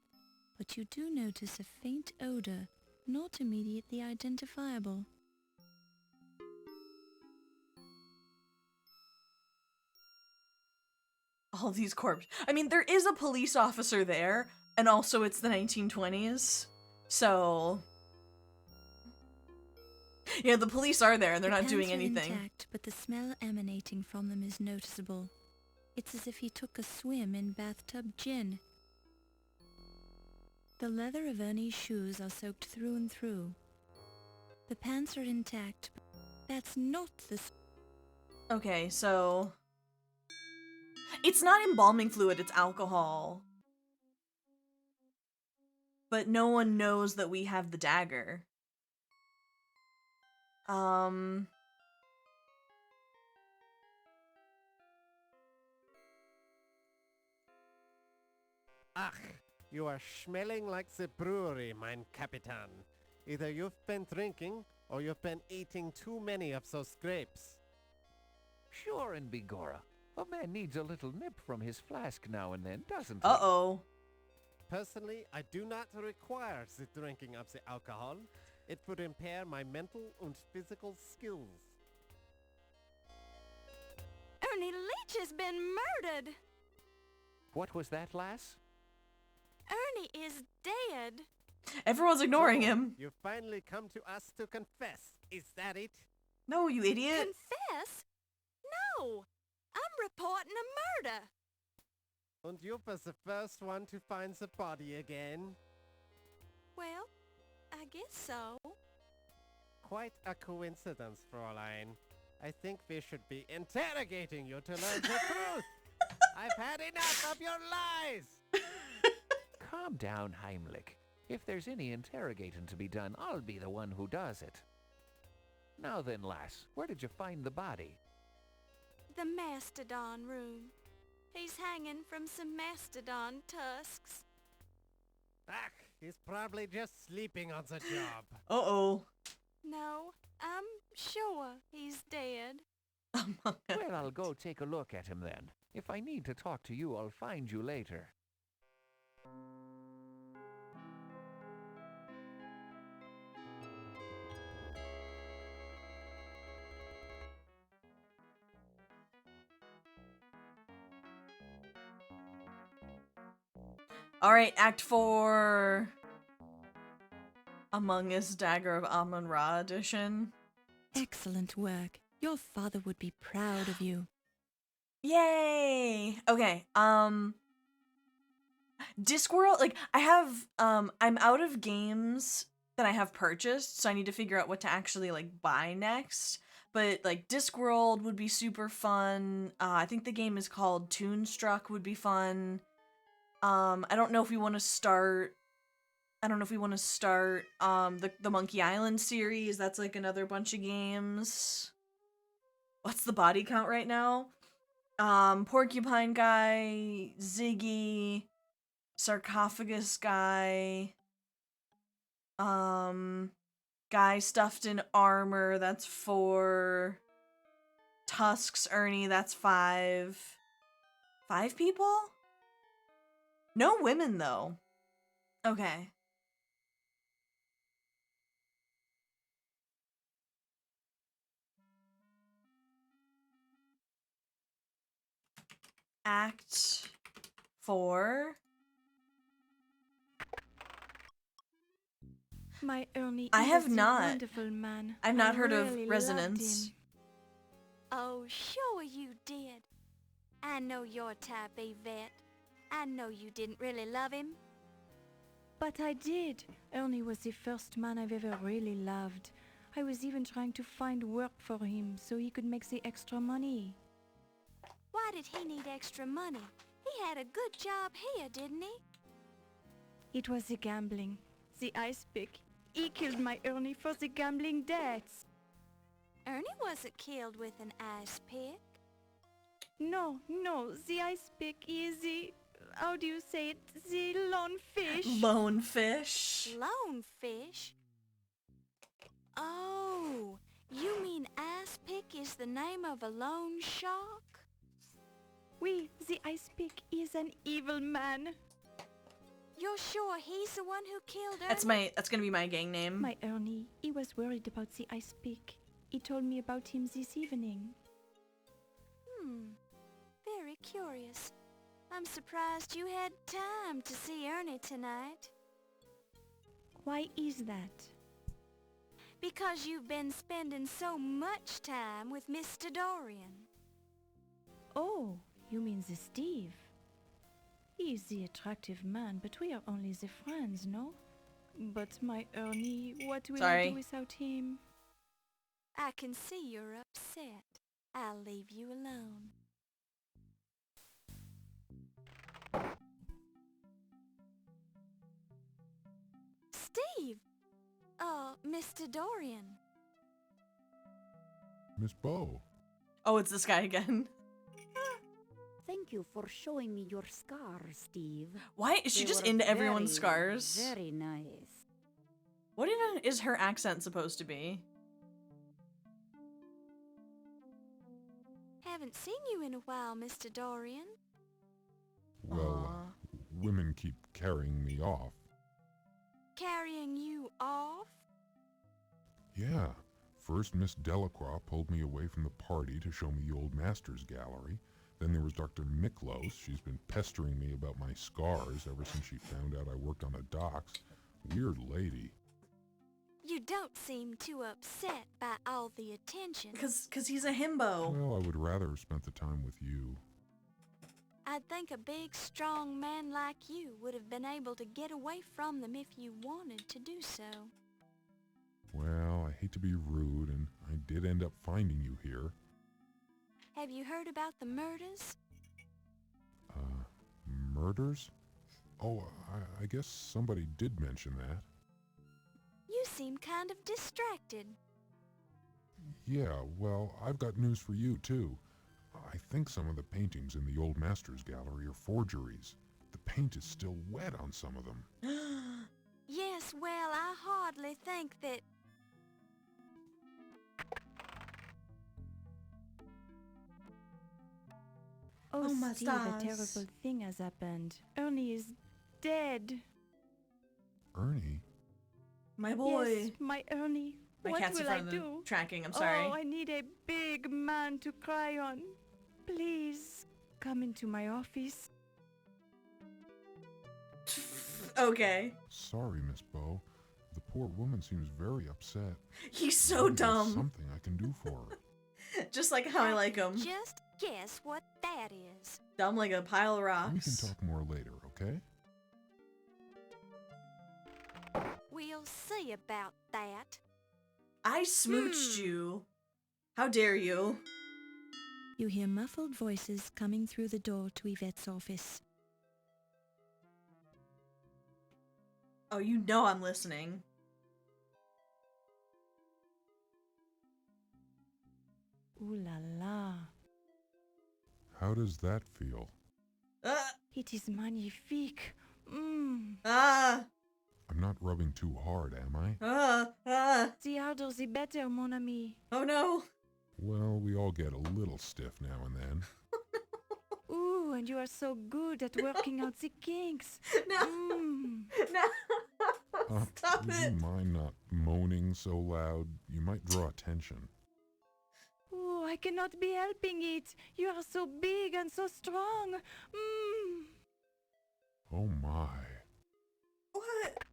but you do notice a faint odor, not immediately identifiable. All these corpses. I mean, there is a police officer there, and also it's the 1920s, so... Yeah, the police are there, and they're not doing anything. The pants are intact, but the smell emanating from them is noticeable. It's as if he took a swim in bathtub gin. The leather of Ernie's shoes are soaked through and through. The pants are intact, but that's not the... Okay, so... It's not embalming fluid, it's alcohol. But no one knows that we have the dagger. Ach, you are smelling like the brewery, mein Capitan. Either you've been drinking, or you've been eating too many of those grapes. Sure and begorra. A man needs a little nip from his flask now and then, doesn't he? Uh-oh. Personally, I do not require the drinking of the alcohol. It would impair my mental and physical skills. Ernie Leach has been murdered. What was that, lass? Ernie is dead. Everyone's ignoring So, him. You finally come to us to confess. Is that it? No, you idiot. Confess? No! I'm reporting a murder! And you was the first one to find the body again. Well, I guess so. Quite a coincidence, Fräulein. I think we should be interrogating you to learn the truth. I've had enough of your lies! Calm down, Heimlich. If there's any interrogating to be done, I'll be the one who does it. Now then, lass, where did you find the body? The mastodon room. He's hanging from some mastodon tusks. Ach, he's probably just sleeping on the job. Uh-oh. No, I'm sure he's dead. Well, I'll go take a look at him then. If I need to talk to you, I'll find you later. Alright, Act 4. Among Us Dagger of Amon Ra edition. Excellent work. Your father would be proud of you. Yay! Okay, Discworld, like, I have, I'm out of games that I have purchased, so I need to figure out what to actually, like, buy next. But, like, Discworld would be super fun. I think the game is called Toonstruck would be fun. I don't know if we want to start... the Monkey Island series. That's, like, another bunch of games. What's the body count right now? Porcupine Guy, Ziggy, Sarcophagus Guy, Guy Stuffed in Armor, that's 4, Tusks Ernie, that's 5. 5 people? No women, though. Okay. Act 4. My Ernie I have is a not. wonderful man. I've not I heard really of loved Resonance. him. Oh, sure you did. I know your type, Yvette. I know you didn't really love him. But I did. Ernie was the first man I've ever really loved. I was even trying to find work for him so he could make the extra money. Why did he need extra money? He had a good job here, didn't he? It was the gambling. The ice pick. He killed my Ernie for the gambling debts. Ernie wasn't killed with an ice pick. No, the ice pick is the... How do you say it? The lone fish. Lone fish. Lone fish? Oh, you mean ice pick is the name of a lone shark? Oui, the ice pick is an evil man. You're sure he's the one who killed Ernie? That's gonna be my gang name. My Ernie, he was worried about the ice pick. He told me about him this evening. Very curious. I'm surprised you had time to see Ernie tonight. Why is that? Because you've been spending so much time with Mr. Dorian. Oh, you mean the Steve? He is the attractive man, but we are only the friends, no? But my Ernie, what will I do without him? I can see you're upset. I'll leave you alone. Steve! Mr. Dorian. Miss Bow. Oh, it's this guy again. Thank you for showing me your scars, Steve. Why is she They just were into everyone's very, scars? Very nice. What even is her accent supposed to be? Haven't seen you in a while, Mr. Dorian. Well, women keep carrying me off. Carrying you off? Yeah. First, Miss Delacroix pulled me away from the party to show me the old master's gallery. Then there was Dr. Miklos. She's been pestering me about my scars ever since she found out I worked on the docks. Weird lady. You don't seem too upset by all the attention. Cause he's a himbo. Well, I would rather have spent the time with you. I'd think a big, strong man like you would have been able to get away from them if you wanted to do so. Well, I hate to be rude, and I did end up finding you here. Have you heard about the murders? Murders? Oh, I guess somebody did mention that. You seem kind of distracted. Yeah, well, I've got news for you, too. I think some of the paintings in the Old Masters Gallery are forgeries. The paint is still wet on some of them. Yes, well, I hardly think that... Oh, my Steve, a stars. terrible thing has happened. Ernie is dead. Ernie? My boy. Yes, my Ernie. My What cat's in will I front of the do? tracking, I'm sorry. Oh, I need a big man to cry on. Please, come into my office. Okay. Sorry, Miss Bow. The poor woman seems very upset. He's so Maybe there's dumb. something I can do for her. Just like how I like him. Just guess what that is. Dumb like a pile of We can rocks. talk more later, okay? We'll see about that. I smooched you. How dare you? You hear muffled voices coming through the door to Yvette's office. Oh, you know I'm listening. Ooh la la. How does that feel? It is magnifique. Mmm. I'm not rubbing too hard, am I? The harder the better, mon ami. Oh no. Well, we all get a little stiff now and then. Ooh, and you are so good at working out the kinks. No. Mm. No. Stop would it. you mind not moaning so loud? You might draw attention. Ooh, I cannot be helping it. You are so big and so strong. Mmm. Oh my. What?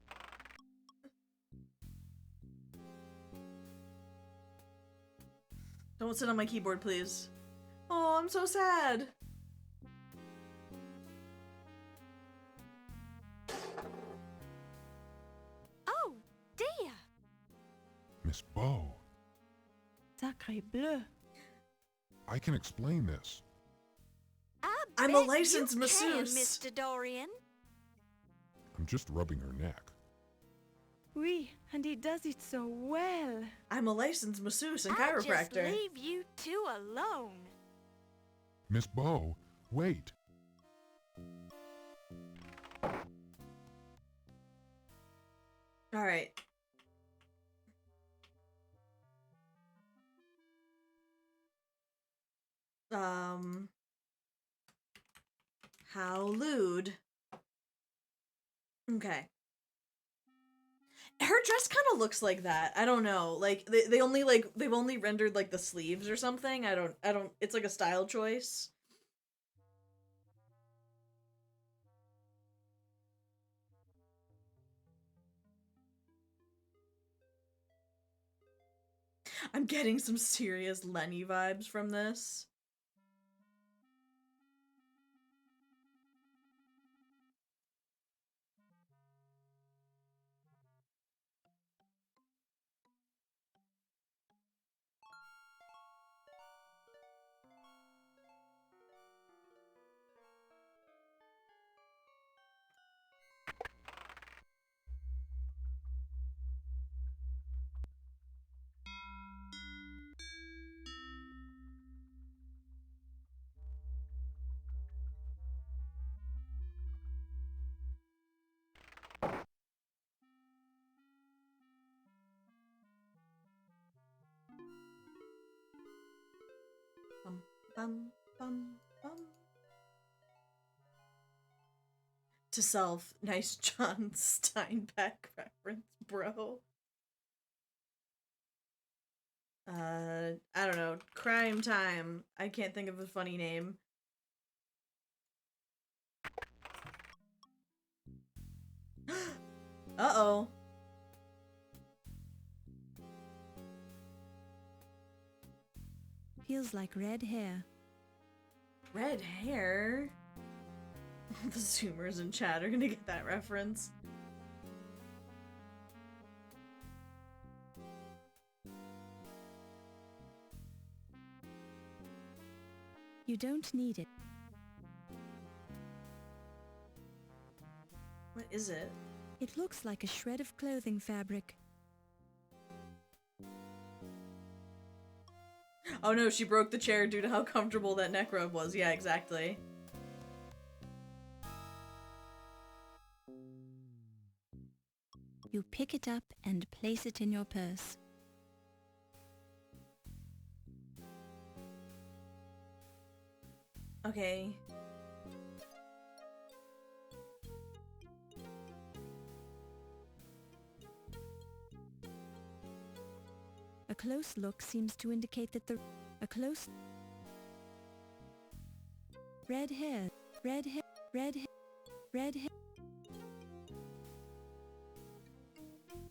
Don't sit on my keyboard, please. Oh, I'm so sad. Oh, dear. Miss Bow, Sacré bleu. I can explain this. I'm a licensed you masseuse. Can, Mr. Dorian. I'm just rubbing her neck. Oui, and he does it so well. I'm a licensed masseuse and I just chiropractor. leave you two alone. Miss Bow, wait. All right. How lewd. Okay. Her dress kind of looks like that. I don't know. Like they only they've only rendered like the sleeves or something. I don't it's like a style choice. I'm getting some serious Lenny vibes from this. Bum, bum, bum, bum. To self, nice John Steinbeck reference, bro. I don't know. Crime Time. I can't think of a funny name. Uh-oh. Feels like red hair. Red hair? The Zoomers in chat are gonna get that reference. You don't need it. What is it? It looks like a shred of clothing fabric. Oh no, she broke the chair due to how comfortable that neck robe was. Yeah, exactly. You pick it up and place it in your purse. Okay. A close look seems to indicate that red hair, red hair, red hair, red hair.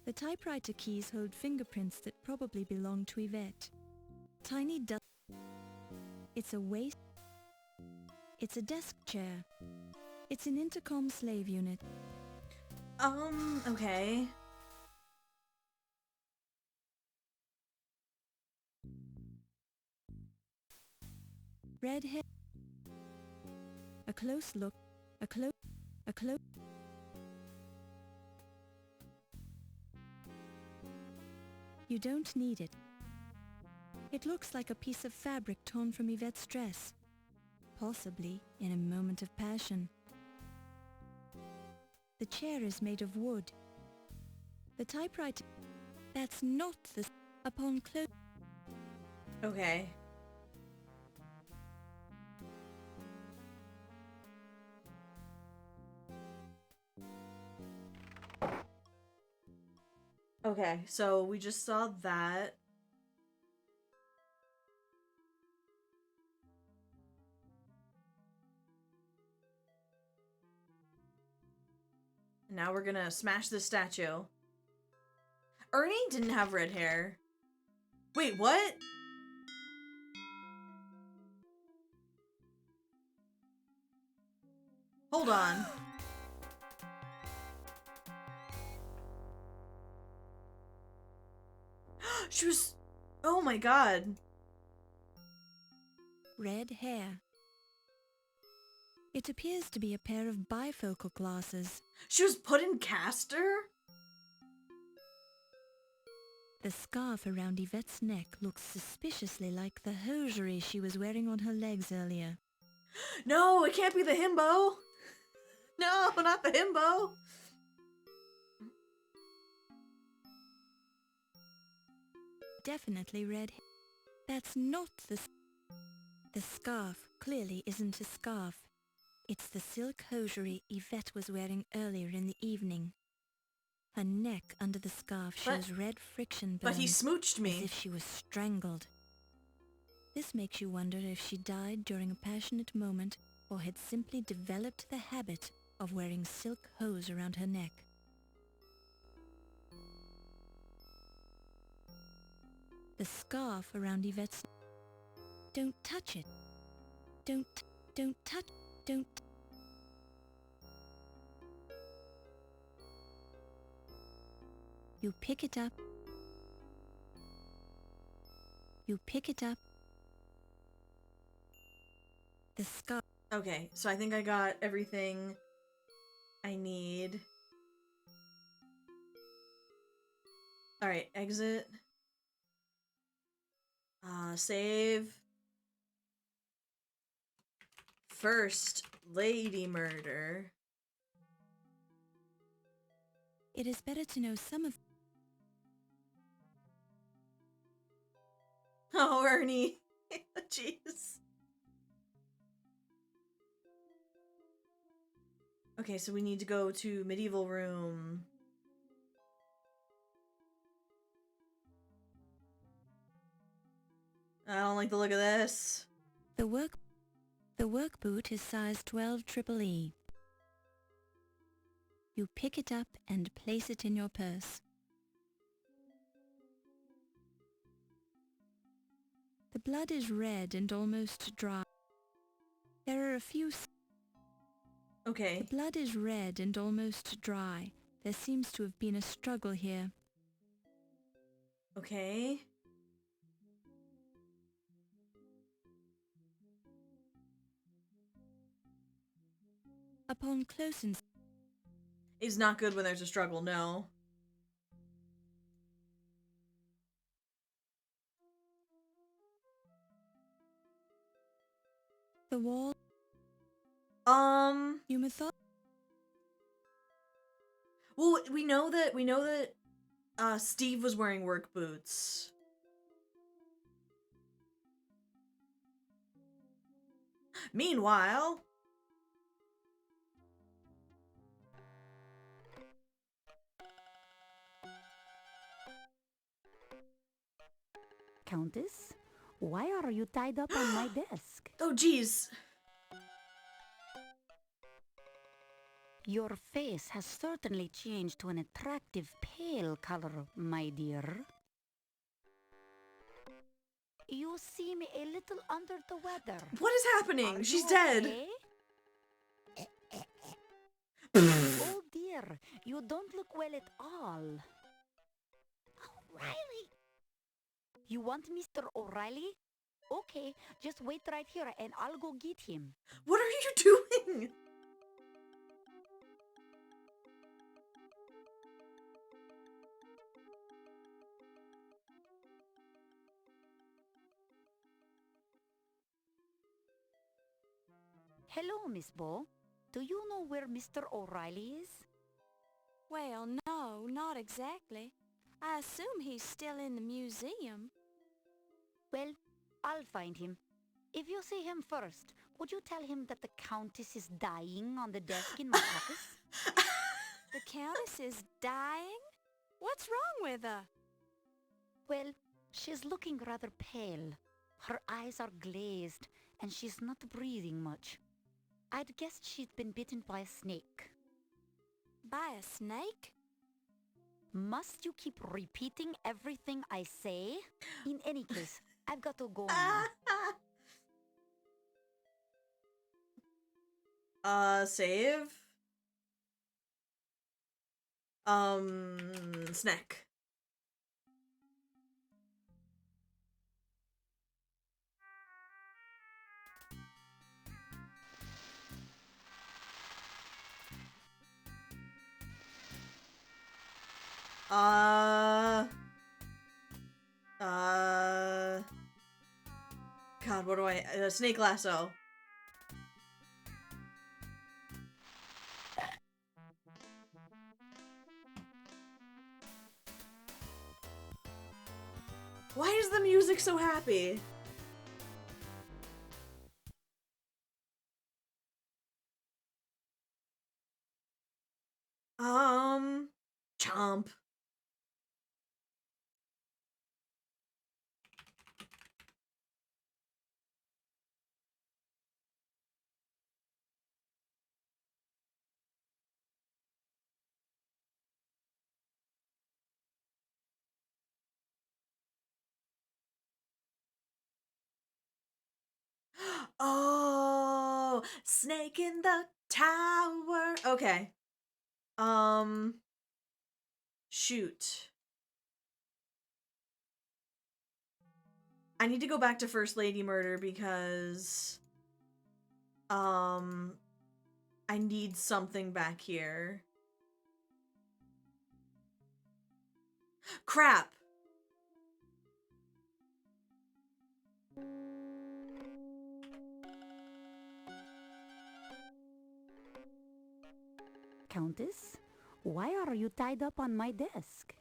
The typewriter keys hold fingerprints that probably belong to Yvette. Tiny dust. It's a waist. It's a desk chair. It's an intercom slave unit. Okay. Red hair. A close look. A close. You don't need it. It looks like a piece of fabric torn from Yvette's dress. Possibly in a moment of passion. The chair is made of wood. The typewriter... That's not the... Upon close... Okay. Okay, so we just saw that. Now we're gonna smash this statue. Ernie didn't have red hair. Wait, what? Hold on. She was... Oh my god. Red hair. It appears to be a pair of bifocal glasses. She was put in castor? The scarf around Yvette's neck looks suspiciously like the hosiery she was wearing on her legs earlier. No, it can't be the himbo. No, not the himbo. Definitely red hair. That's not the... The scarf clearly isn't a scarf. It's the silk hosiery Yvette was wearing earlier in the evening. Her neck under the scarf shows red friction burns. But he smooched me. As if she was strangled. This makes you wonder if she died during a passionate moment or had simply developed the habit of wearing silk hose around her neck. The scarf around Yvette's... Don't touch it. Don't touch... Don't... You pick it up. You pick it up. The scarf... Okay, so I think I got everything I need. Alright, exit. Save. First lady murder. It is better to know some of... Oh, Ernie. Jeez. Okay, so we need to go to medieval room. I don't like the look of this. The work boot is size 12 EEE. You pick it up and place it in your purse. The blood is red and almost dry. There are a few... Okay. The blood is red and almost dry. There seems to have been a struggle here. Okay. Upon close inspection... It's not good when there's a struggle, no. The wall... You thought... Well, we know that Steve was wearing work boots. Meanwhile... Countess, why are you tied up on my desk? Oh, jeez. Your face has certainly changed to an attractive pale color, my dear. You seem a little under the weather. What is happening? Are She's you dead. Okay? Oh dear, you don't look well at all. O'Reilly! You want Mr. O'Reilly? Okay, just wait right here and I'll go get him. What are you doing? Hello, Miss Bo. Do you know where Mr. O'Reilly is? Well, no, not exactly. I assume he's still in the museum. Well, I'll find him. If you see him first, would you tell him that the Countess is dying on the desk in my office? The Countess is dying? What's wrong with her? Well, she's looking rather pale. Her eyes are glazed, and she's not breathing much. I'd guessed she'd been bitten by a snake. By a snake? Must you keep repeating everything I say? In any case, I've got to go now. Save? Snack. God, what do I... snake lasso. Why is the music so happy? Chomp. Oh, snake in the tower. Okay. Shoot. I need to go back to First Lady Murder because I need something back here. Crap. Countess, why are you tied up on my desk?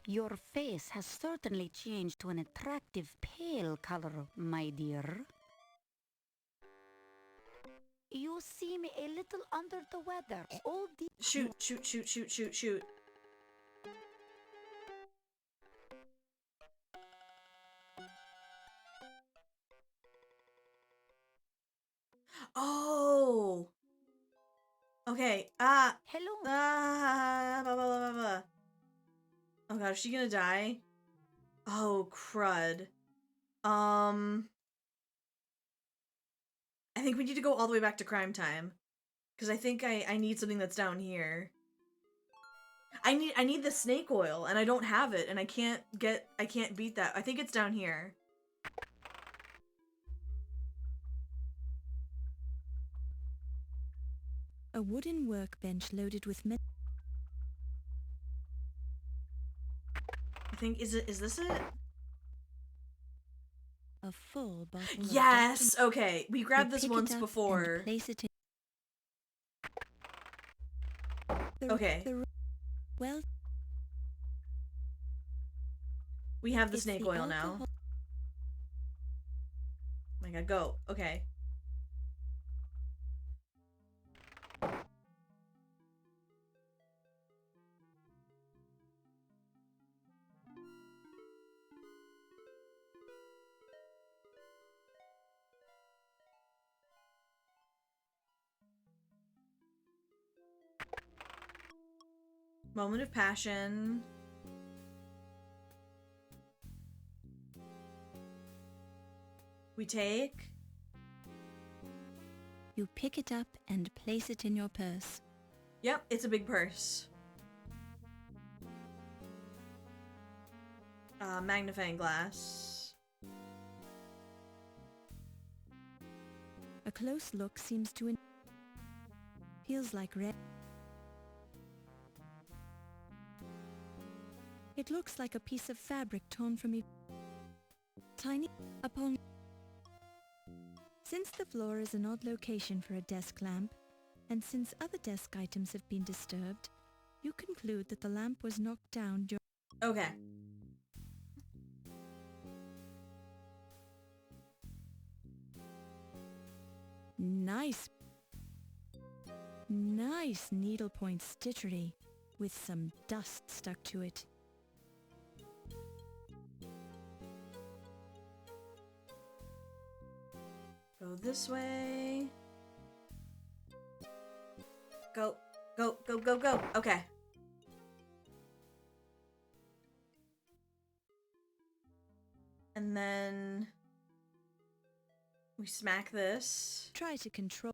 Your face has certainly changed to an attractive pale color, my dear. You seem a little under the weather. Oh, shoot, shoot, shoot, shoot, shoot, shoot. Oh. Okay. Hello. Blah, blah, blah, blah. Oh god, is she gonna die? Oh, crud. I think we need to go all the way back to Crime Time. Because I think I need something that's down here. I need the snake oil, and I don't have it, and I can't beat that. I think it's down here. A wooden workbench loaded with many... I think, is this it? A full bottle of Yes! Dagger. Okay, we grabbed this once before. Place it in... Okay. Well... We have the snake oil now. Oh my god, go. Okay. Moment of passion. We take. You pick it up and place it in your purse. Yep, it's a big purse. Magnifying glass. A close look seems to... Feels like red. It looks like a piece of fabric torn from a tiny upon... Since the floor is an odd location for a desk lamp, and since other desk items have been disturbed, you conclude that the lamp was knocked down during... Okay. Nice needlepoint stitchery with some dust stuck to it. Go this way. Go, go, go, go, go. Okay. And then we smack this. Try to control.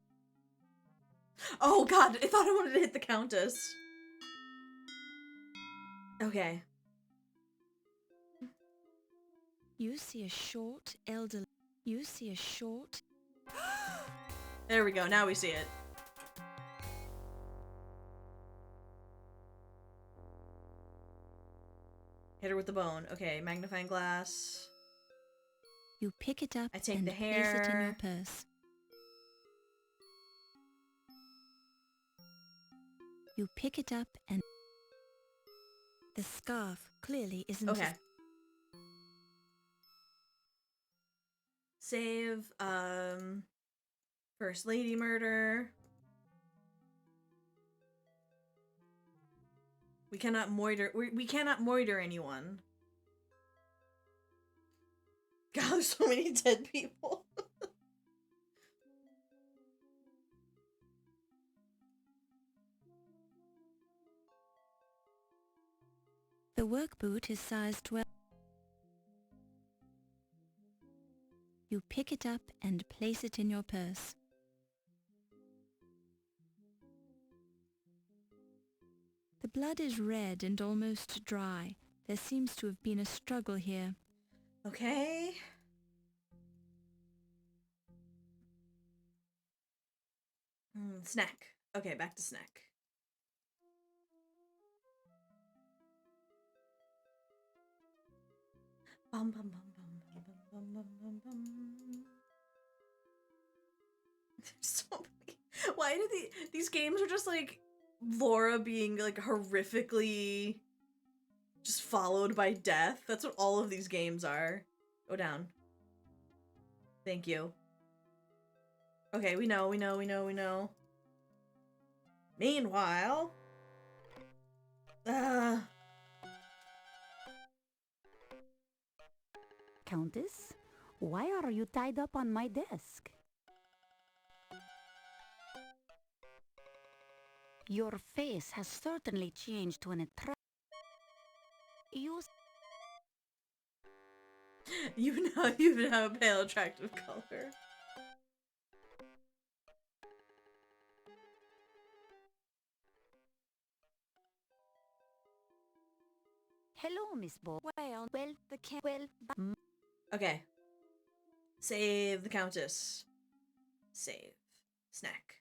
Oh god, I thought I wanted to hit the Countess. Okay. You see a short, elderly... You see a short... There we go, now we see it. Hit her with the bone. Okay, magnifying glass. You pick it up I take and the place it in your hair. purse. You pick it up and... The scarf clearly isn't... Okay. Save, First Lady murder. We cannot moiter, we cannot moiter anyone. God, there's so many dead people. The work boot is sized 12. You pick it up and place it in your purse. The blood is red and almost dry. There seems to have been a struggle here. Okay. Snack. Okay, back to snack. Bum bum bum bum bum bum bum bum. There's so many. Why do these games are just like Laura being like horrifically just followed by death? That's what all of these games are. Go down. Thank you. Okay, we know. Meanwhile... Countess, why are you tied up on my desk? Your face has certainly changed to an attract. You have a pale, attractive color. Hello, Miss Bo. Okay. Save the Countess. Save. Snack.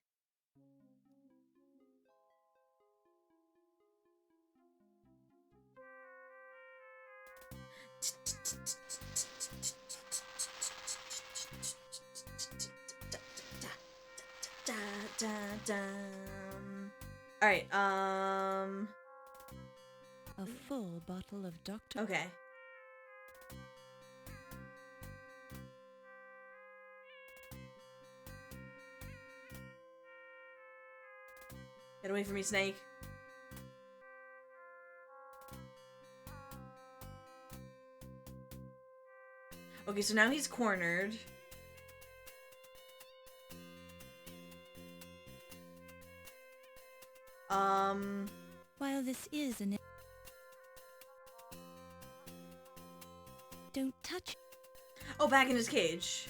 Alright, A full bottle of Dr. Okay. Get away from me, Snake. Okay, so now he's cornered. While this is an... Don't touch... Oh, back in his cage.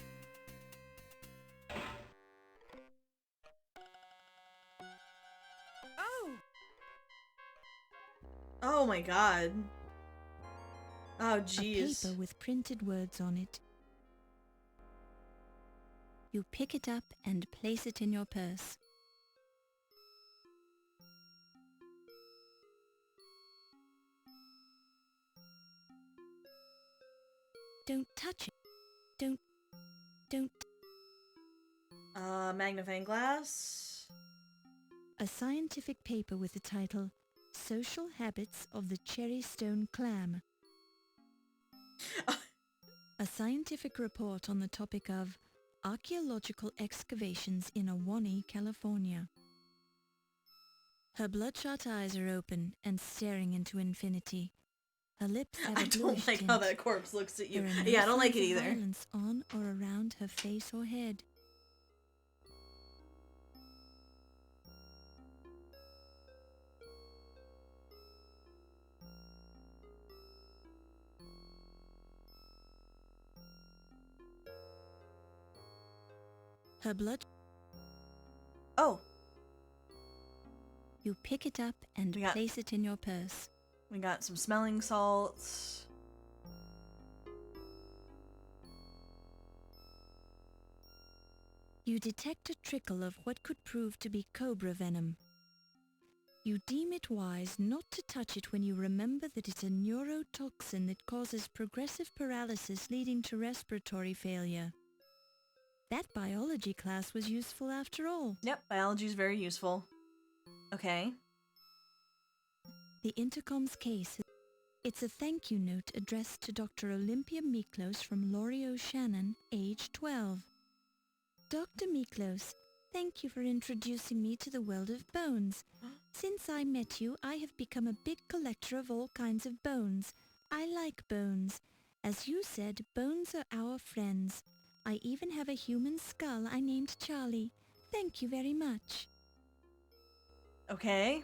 Oh! Oh my god. Oh, jeez. A paper with printed words on it. You pick it up and place it in your purse. Don't touch it. Don't. Magnifying glass. A scientific paper with the title, Social Habits of the Cherry Stone Clam. A scientific report on the topic of archaeological excavations in Ahwahnee, California. Her bloodshot eyes are open and staring into infinity. Her lips have a I don't like tint. how that corpse looks at you. There are no Yeah, I don't like it signs of either. violence on or around her face or head. Her blood... Oh. You pick it up and place it in your purse. We got some smelling salts. You detect a trickle of what could prove to be cobra venom. You deem it wise not to touch it when you remember that it's a neurotoxin that causes progressive paralysis leading to respiratory failure. That biology class was useful after all. Yep, biology is very useful. Okay. The intercom's case. It's a thank you note addressed to Dr. Olympia Miklos from Laurie O'Shannon, age 12. Dr. Miklos, thank you for introducing me to the world of bones. Since I met you, I have become a big collector of all kinds of bones. I like bones. As you said, bones are our friends. I even have a human skull I named Charlie. Thank you very much. Okay.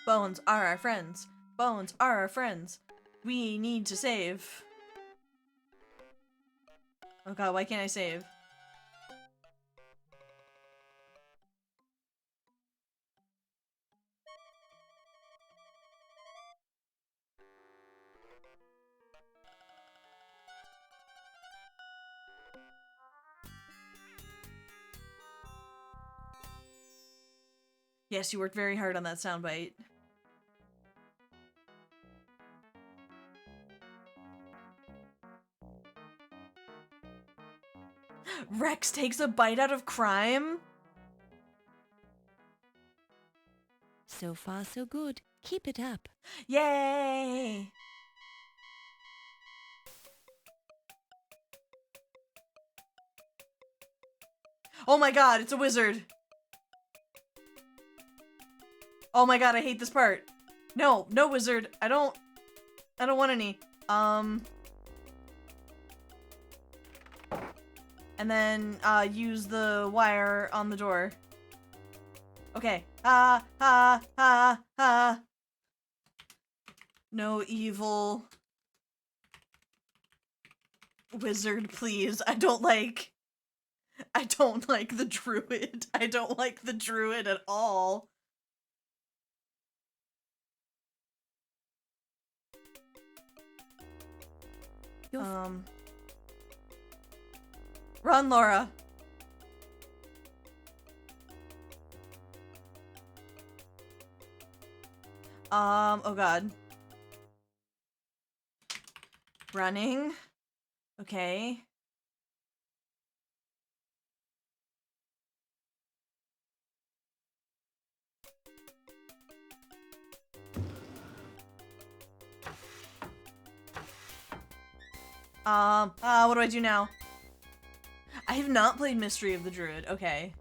Bones are our friends. Bones are our friends. We need to save. Oh god, why can't I save? Yes, you worked very hard on that soundbite. Rex takes a bite out of crime? So far, so good. Keep it up. Yay! Oh my god, it's a wizard! Oh my god, I hate this part. No, no wizard. I don't want any. And then, use the wire on the door. Okay. Ha, ha, ha, ha. No evil wizard, please. I don't like the druid. I don't like the druid at all. Run, Laura. Oh god. Running. Okay. What do I do now? I have not played Mystery of the Druid. Okay.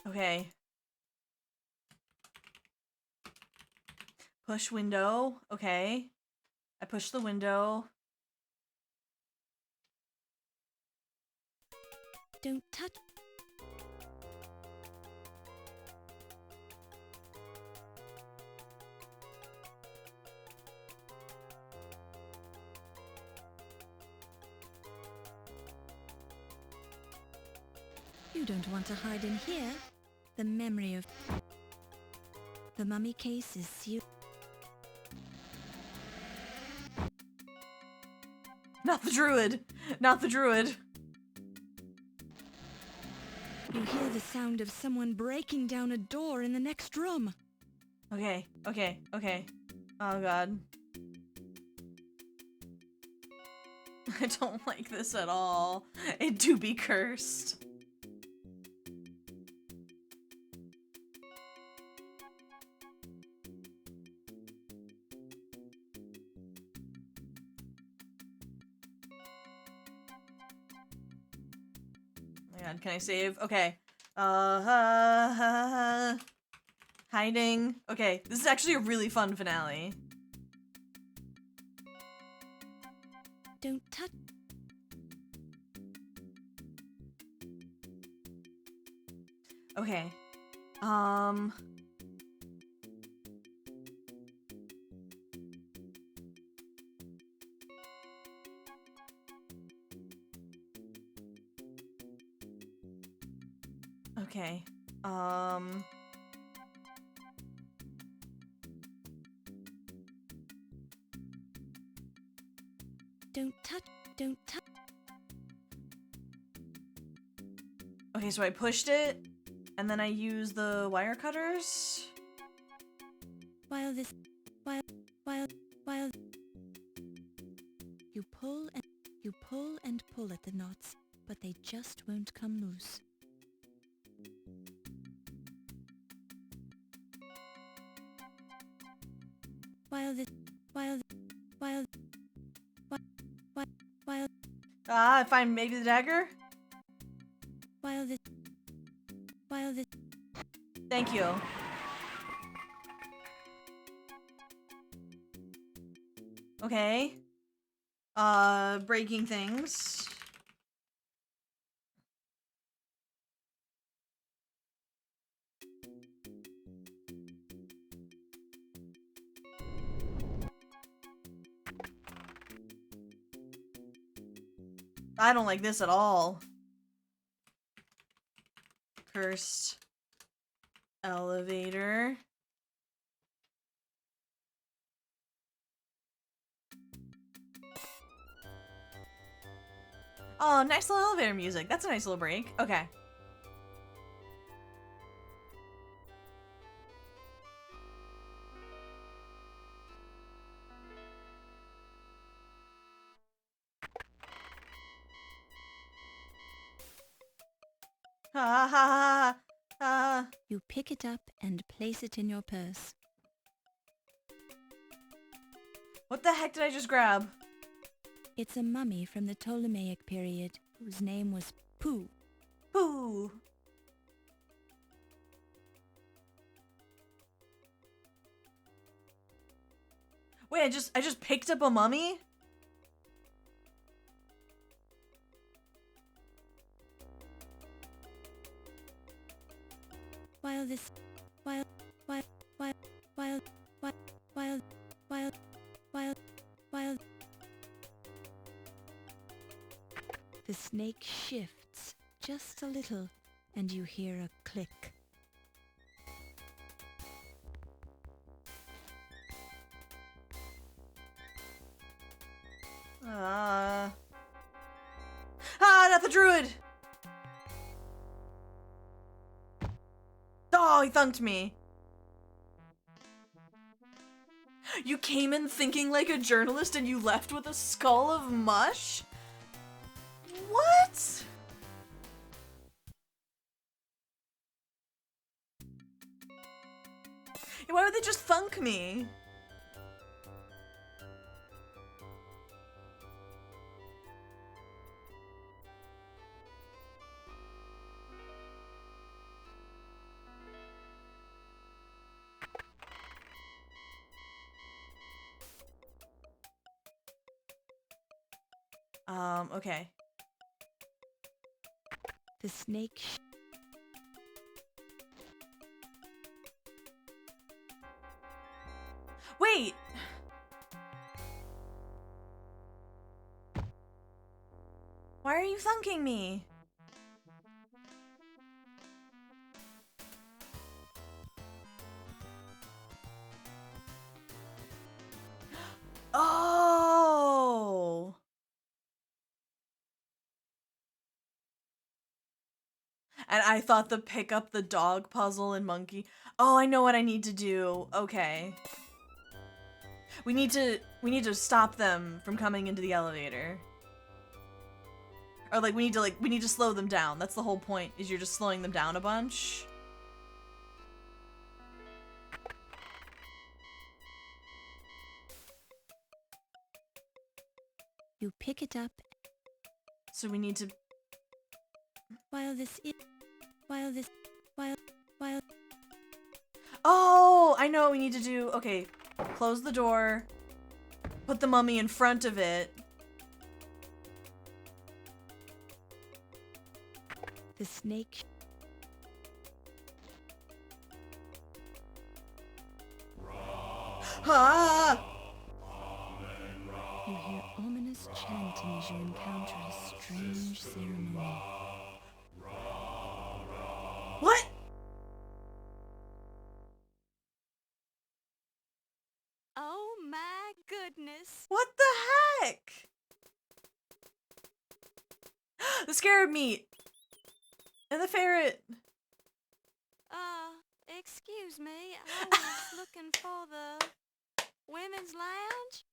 Okay. Push window. Okay. I push the window. Don't touch. You don't want to hide in here. The memory of the mummy case is sealed. Not the druid. Not the druid. You hear the sound of someone breaking down a door in the next room. Okay, okay, okay. Oh god. I don't like this at all. It do be cursed. God, can I save? Okay. Hiding. Okay, this is actually a really fun finale. Don't touch. Okay. Okay. Don't touch. Don't touch. Okay, so I pushed it, and then I use the wire cutters. While you pull and pull at the knots, but they just won't come loose. I find maybe the dagger? Thank you. Okay. Breaking things. I don't like this at all. Cursed elevator. Oh, nice little elevator music. That's a nice little break. Okay. Ha ha ha ha. You pick it up and place it in your purse. What the heck did I just grab? It's a mummy from the Ptolemaic period, whose name was Pooh. Pooh. Wait, I just picked up a mummy? While the snake shifts just a little, and you hear a click. Not the druid! Oh, he thunked me. You came in thinking like a journalist and you left with a skull of mush? What? Why would they just thunk me? Okay. The snake Wait! Why are you thunking me? Oh! And I thought the pick up the dog puzzle and monkey. Oh, I know what I need to do. Okay. We need to stop them from coming into the elevator. Or we need to slow them down. That's the whole point, is you're just slowing them down a bunch. You pick it up. So we need to Oh, I know what we need to do. Okay, close the door. Put the mummy in front of it. The snake. Ah! You hear ominous chanting as you encounter a strange ceremony. What? Oh my goodness. What the heck? The scarab meat. And the ferret. Excuse me. I was looking for the women's lounge.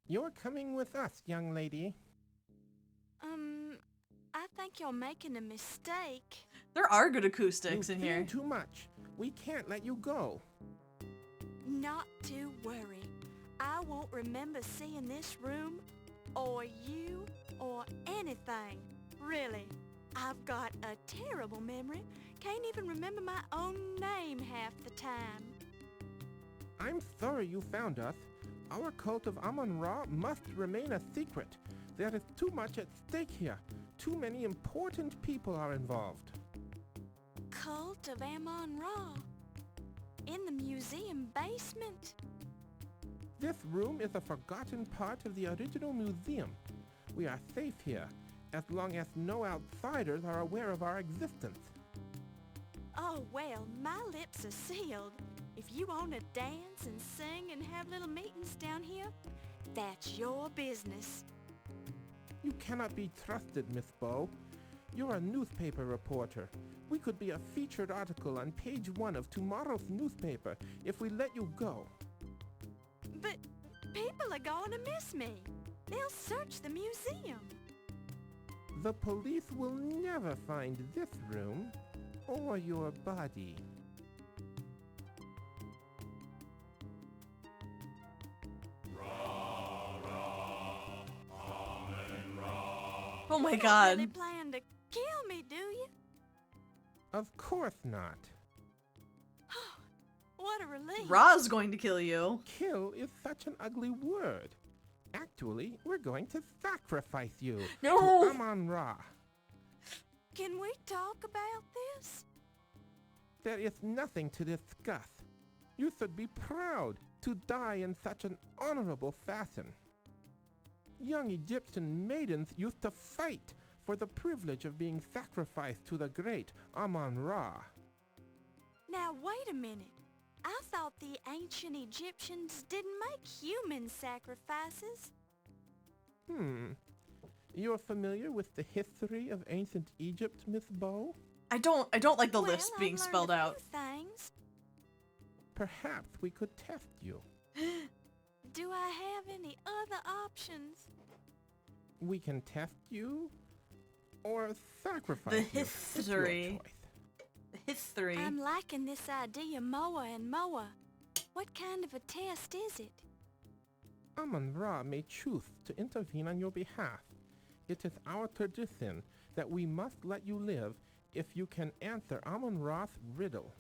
You're coming with us, young lady. I think you're making a mistake. There are good acoustics in here. Too much. We can't let you go. Not to worry. I won't remember seeing this room, or you, or anything. Really. I've got a terrible memory. Can't even remember my own name half the time. I'm sorry you found us. Our cult of Amon Ra must remain a secret. There is too much at stake here. Too many important people are involved. Cult of Amon Ra? In the museum basement? This room is a forgotten part of the original museum. We are safe here, as long as no outsiders are aware of our existence. Oh, well, my lips are sealed. If you want to dance and sing and have little meetings down here, that's your business. You cannot be trusted, Miss Bow. You're a newspaper reporter. We could be a featured article on page 1 of tomorrow's newspaper if we let you go. But people are going to miss me. They'll search the museum. The police will never find this room or your body. Oh my You god. don't really plan to kill me, do you? Of course not. What a relief. Ra's going to kill you. Kill is such an ugly word. Actually, we're going to sacrifice you No. to Amon-Ra. Can we talk about this? There is nothing to discuss. You should be proud to die in such an honorable fashion. Young Egyptian maidens used to fight for the privilege of being sacrificed to the great Amon-Ra. Now, wait a minute. I thought the ancient Egyptians didn't make human sacrifices. You're familiar with the history of ancient Egypt, Miss Bow? I don't like the lisp being spelled out. Things. Perhaps we could test you. Do I have any other options? We can test you or sacrifice The you. history. The history. I'm liking this idea more and more. What kind of a test is it? Amon-Ra may choose to intervene on your behalf. It is our tradition that we must let you live if you can answer Amon-Ra's riddle.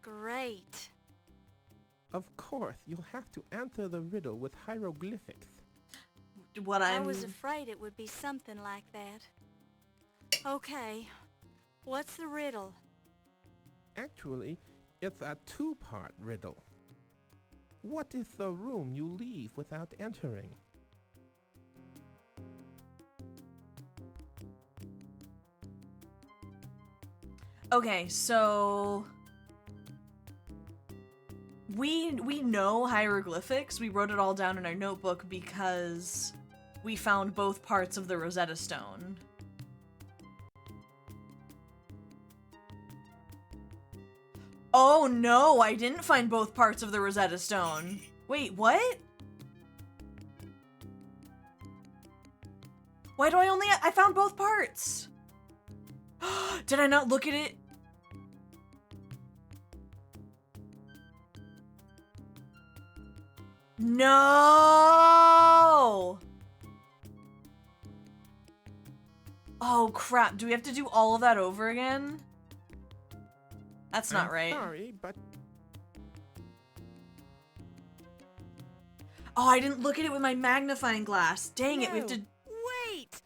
Great. Of course, you'll have to answer the riddle with hieroglyphics. I was afraid it would be something like that. Okay. What's the riddle? Actually, it's a two-part riddle. What is the room you leave without entering? Okay, so we know hieroglyphics. We wrote it all down in our notebook because we found both parts of the Rosetta Stone. Oh no, I didn't find both parts of the Rosetta Stone. Wait, what? Why do I found both parts? Did I not look at it? No! Oh crap, do we have to do all of that over again? That's not right. Sorry, but... Oh, I didn't look at it with my magnifying glass. Dang it, we have to... Wait!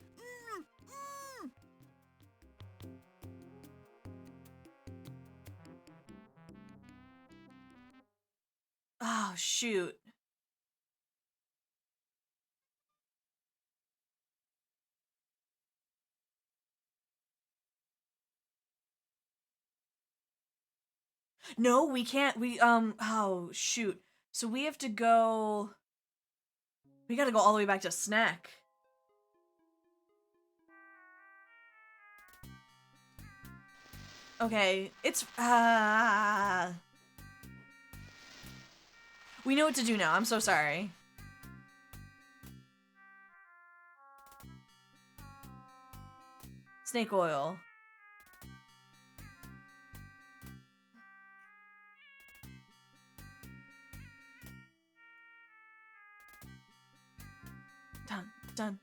Oh, shoot. No, we can't. Oh, shoot. So we have to go... We gotta go all the way back to Snack. Okay, it's... We know what to do now. I'm so sorry. Snake oil. Done.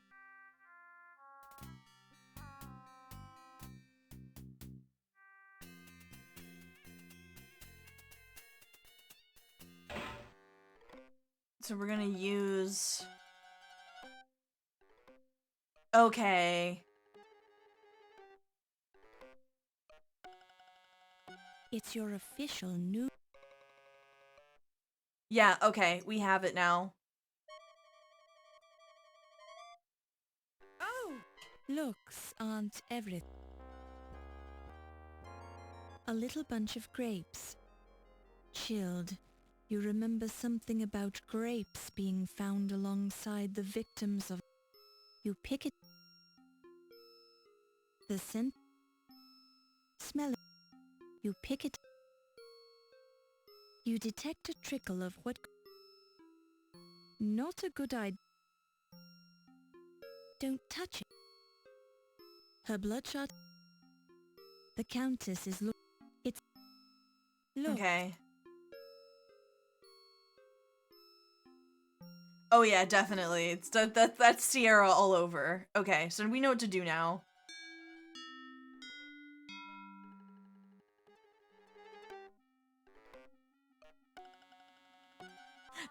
So we're gonna use... Okay. It's your official new... Yeah, okay, we have it now. Oh! Looks aren't everything. A little bunch of grapes. Chilled. You remember something about grapes being found alongside the victims of... You pick it. The scent. Smell it. You pick it. You detect a trickle of what... Not a good idea. Don't touch it. Her bloodshot... The Countess is look... It's... Look. Okay. Oh yeah, definitely. It's that's Sierra all over. Okay, so we know what to do now.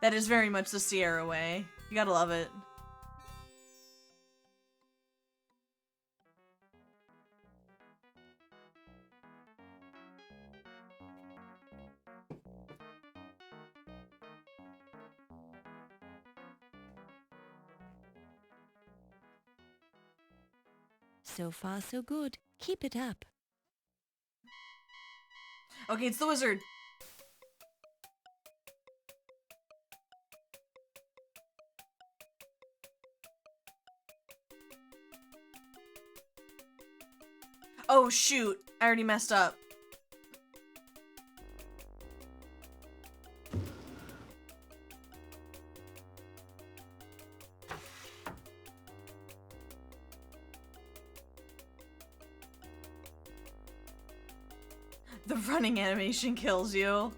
That is very much the Sierra way. You gotta love it. So far, so good. Keep it up. Okay, it's the wizard. Oh shoot, I already messed up. The running animation kills you.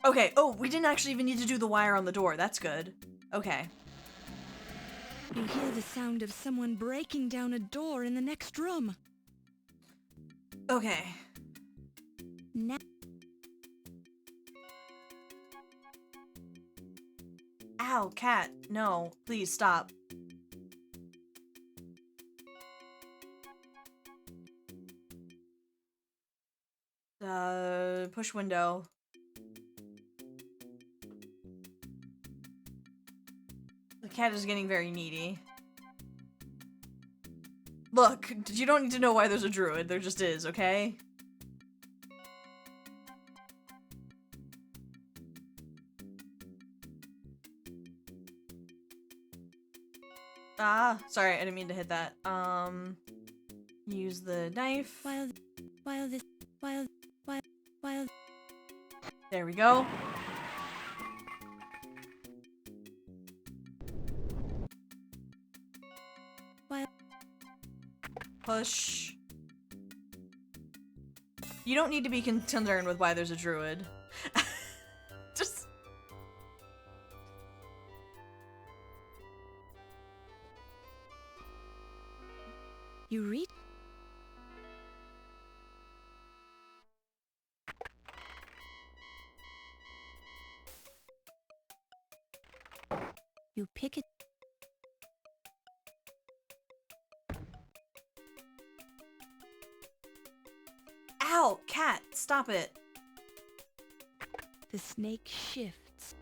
Okay, oh, we didn't actually even need to do the wire on the door. That's good. Okay. You hear the sound of someone breaking down a door in the next room. Okay. Now Ow, cat. No, please stop. Push window. The cat is getting very needy. Look, you don't need to know why there's a druid. There just is, okay? Ah, sorry, I didn't mean to hit that. Use the knife. While There we go. Push. You don't need to be concerned with why there's a druid. Just... you read. You pick it. Ow! Cat! Stop it! The snake shifts.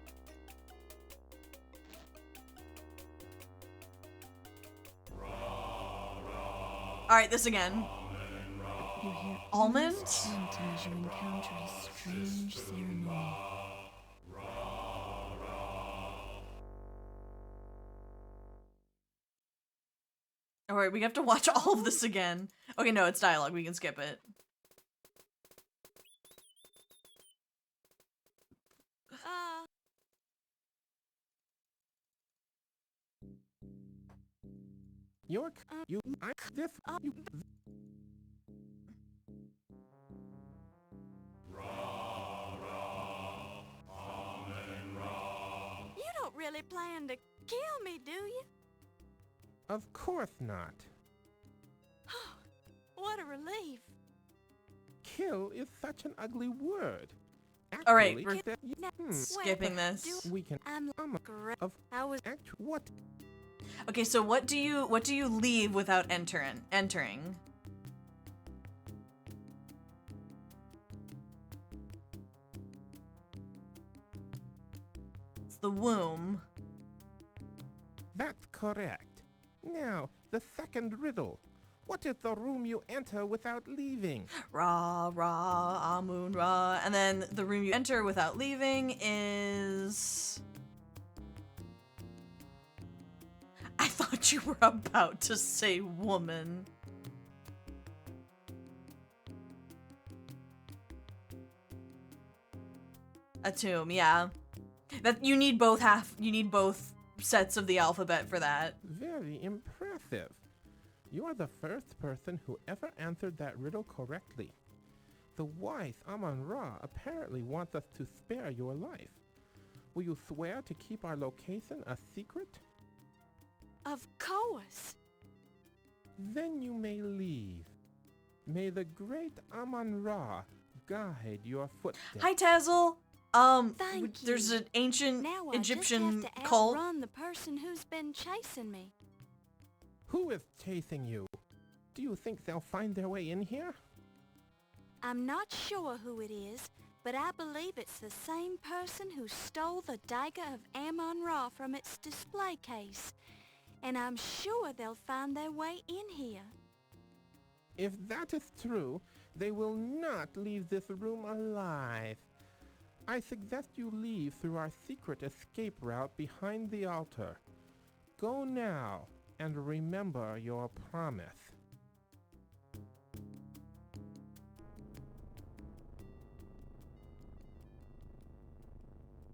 Alright, this again. You hear Almond? chanting as you encounter a strange ceremony. Alright, we have to watch all of this again. Okay, no, it's dialogue. We can skip it. York, you, I, this, you, You don't really plan to kill me, do you? of course not. What a relief. Kill is such an ugly word. Alright, Actually, we're that- skipping this. We can. Of what? Okay, so what do you leave without entering? It's the womb. That's correct. Now, the second riddle. What is the room you enter without leaving? Ra, Ra, Amun, Ra. And then the room you enter without leaving is... I thought you were about to say woman. A tomb, yeah. That you need both sets of the alphabet for that. Very impressive. You are the first person who ever answered that riddle correctly. The wise Amon Ra apparently wants us to spare your life. Will you swear to keep our location a secret? Of course. Then you may leave. May the great Amon Ra guide your footsteps. Hi, Tazzle. Thank there's you. an ancient Now Egyptian I just have to cult. outrun the person who's been chasing me. Who is chasing you? Do you think they'll find their way in here? I'm not sure who it is, but I believe it's the same person who stole the Dagger of Amon Ra from its display case. And I'm sure they'll find their way in here. If that is true, they will not leave this room alive. I suggest you leave through our secret escape route behind the altar. Go now, and remember your promise.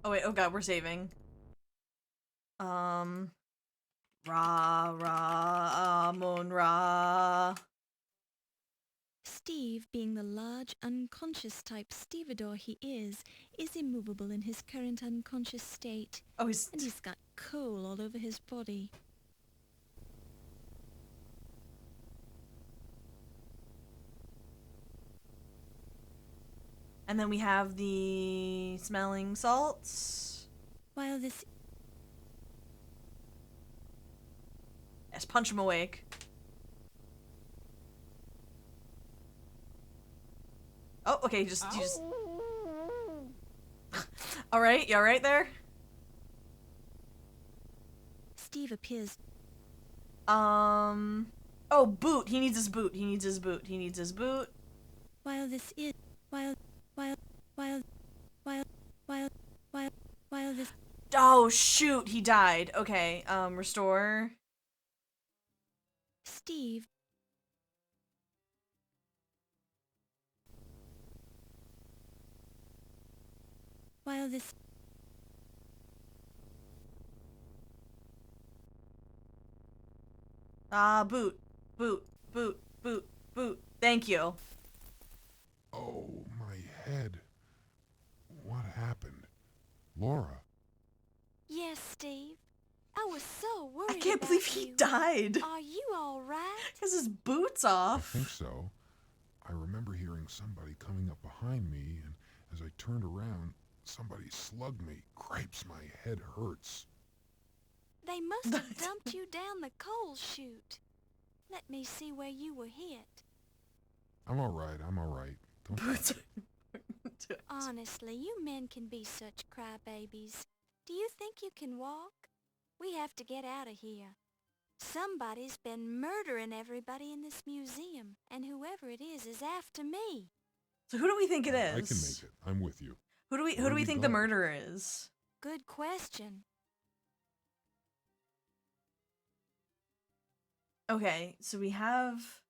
Oh wait, oh god, we're saving. Ra, Amon Ra. Steve, being the large, unconscious type stevedore he is immovable in his current unconscious state. Oh, and he's got coal all over his body. And then we have the smelling salts. While this... Yes, punch him awake. Oh, okay, just... Alright, you alright there? Steve appears... Oh, boot. He needs his boot. He needs his boot. He needs his boot. While this is... While this... Oh, shoot, he died. Okay, restore. Steve... While this... Boot. Boot. Boot. Boot. Boot. Thank you. Oh, my head. What happened? Laura? Yes, Steve. I was so worried. I can't believe he died. Are you all right? Because his boot's I off. think so. I remember hearing somebody coming up behind me, and as I turned around, somebody slugged me. Cripes, my head hurts. They must have dumped you down the coal chute. Let me see where you were hit. I'm alright, Don't Honestly, you men can be such crybabies. Do you think you can walk? We have to get out of here. Somebody's been murdering everybody in this museum, and whoever it is after me. So who do we think it is? I can make it. I'm with you. Who do we think the murderer is? Good question. Okay, so we have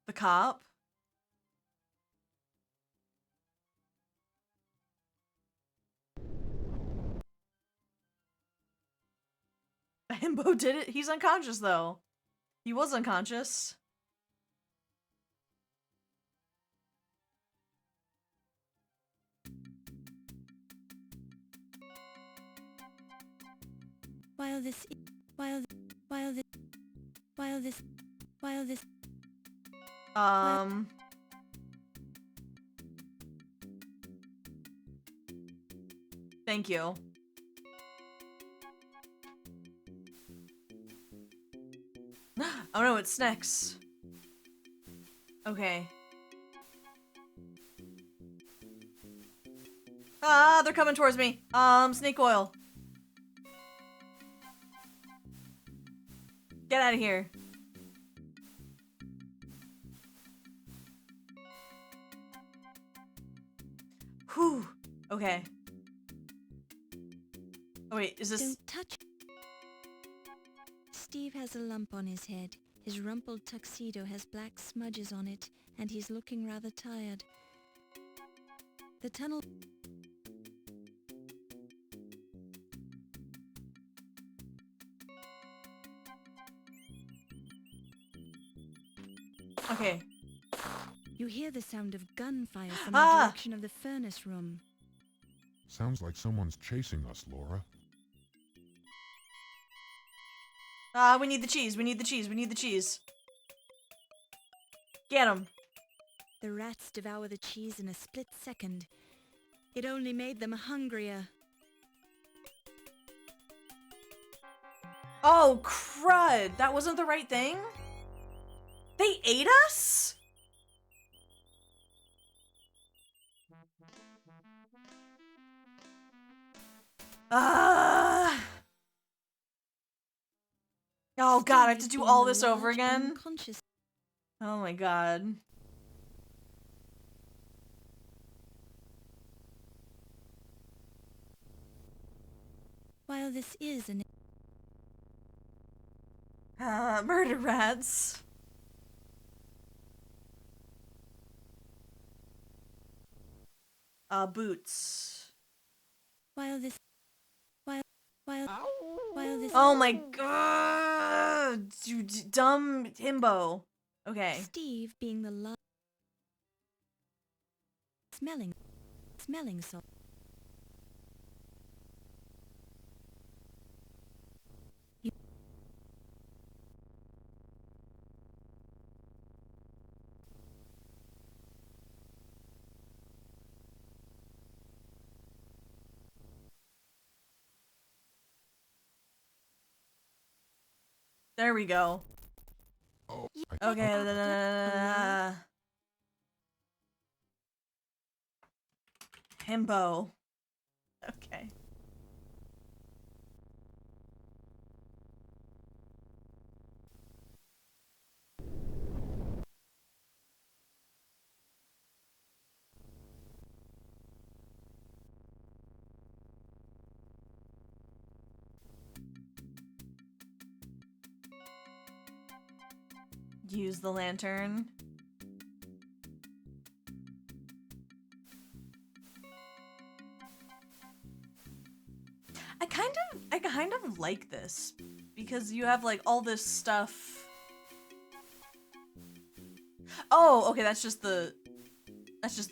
the cop. Himbo did it. He's unconscious though. He was unconscious. While this... Thank you. Oh no, it's snacks. Okay. Ah, they're coming towards me. Snake oil. Get out of here. Whew. Okay. Oh wait, is this... Don't touch... Steve has a lump on his head. His rumpled tuxedo has black smudges on it, and he's looking rather tired. The tunnel... Okay. You hear the sound of gunfire from the direction of the furnace room. Sounds like someone's chasing us, Laura. We need the cheese. We need the cheese. We need the cheese. Get him. The rats devour the cheese in a split second. It only made them hungrier. Oh, crud. That wasn't the right thing? They ate us? Oh god, I have to do all this over again? Oh my god. While this is an... Murder rats. Boots. While this... While this... Oh my god! You dumb himbo. Okay. Steve being the last... Smelling salt. There we go. Okay. Himbo. Okay. Use the lantern. I kind of like this because you have like all this stuff. Oh, okay, that's just the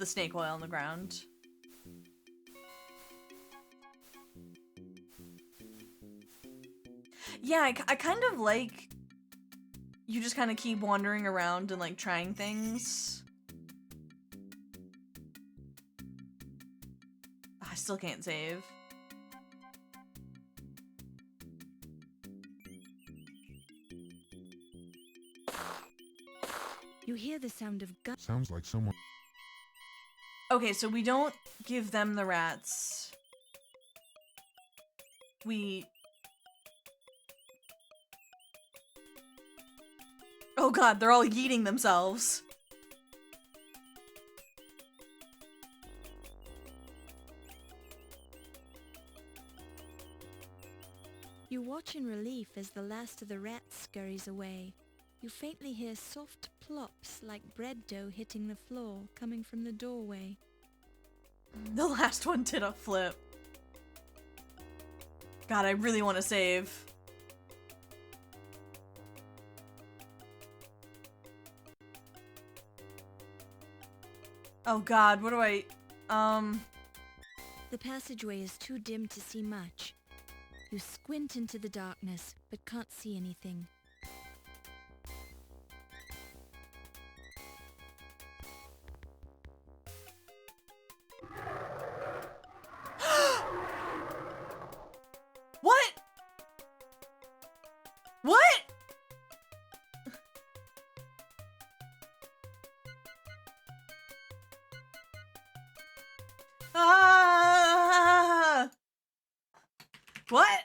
snake oil on the ground. Yeah, I kind of like you just kind of keep wandering around and like trying things. I still can't save. You hear the sound of guns. Sounds like someone... Okay, so we don't give them the rats. We... Oh god, they're all yeeting themselves. You watch in relief as the last of the rats scurries away. You faintly hear soft plops like bread dough hitting the floor coming from the doorway. The last one did a flip. God, I really want to save. Oh god, what do I... The passageway is too dim to see much. You squint into the darkness, but can't see anything. What? What? What?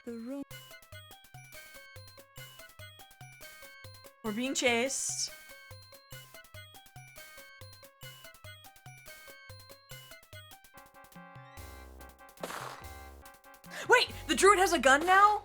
The room. We're being chased. Wait, the druid has a gun now?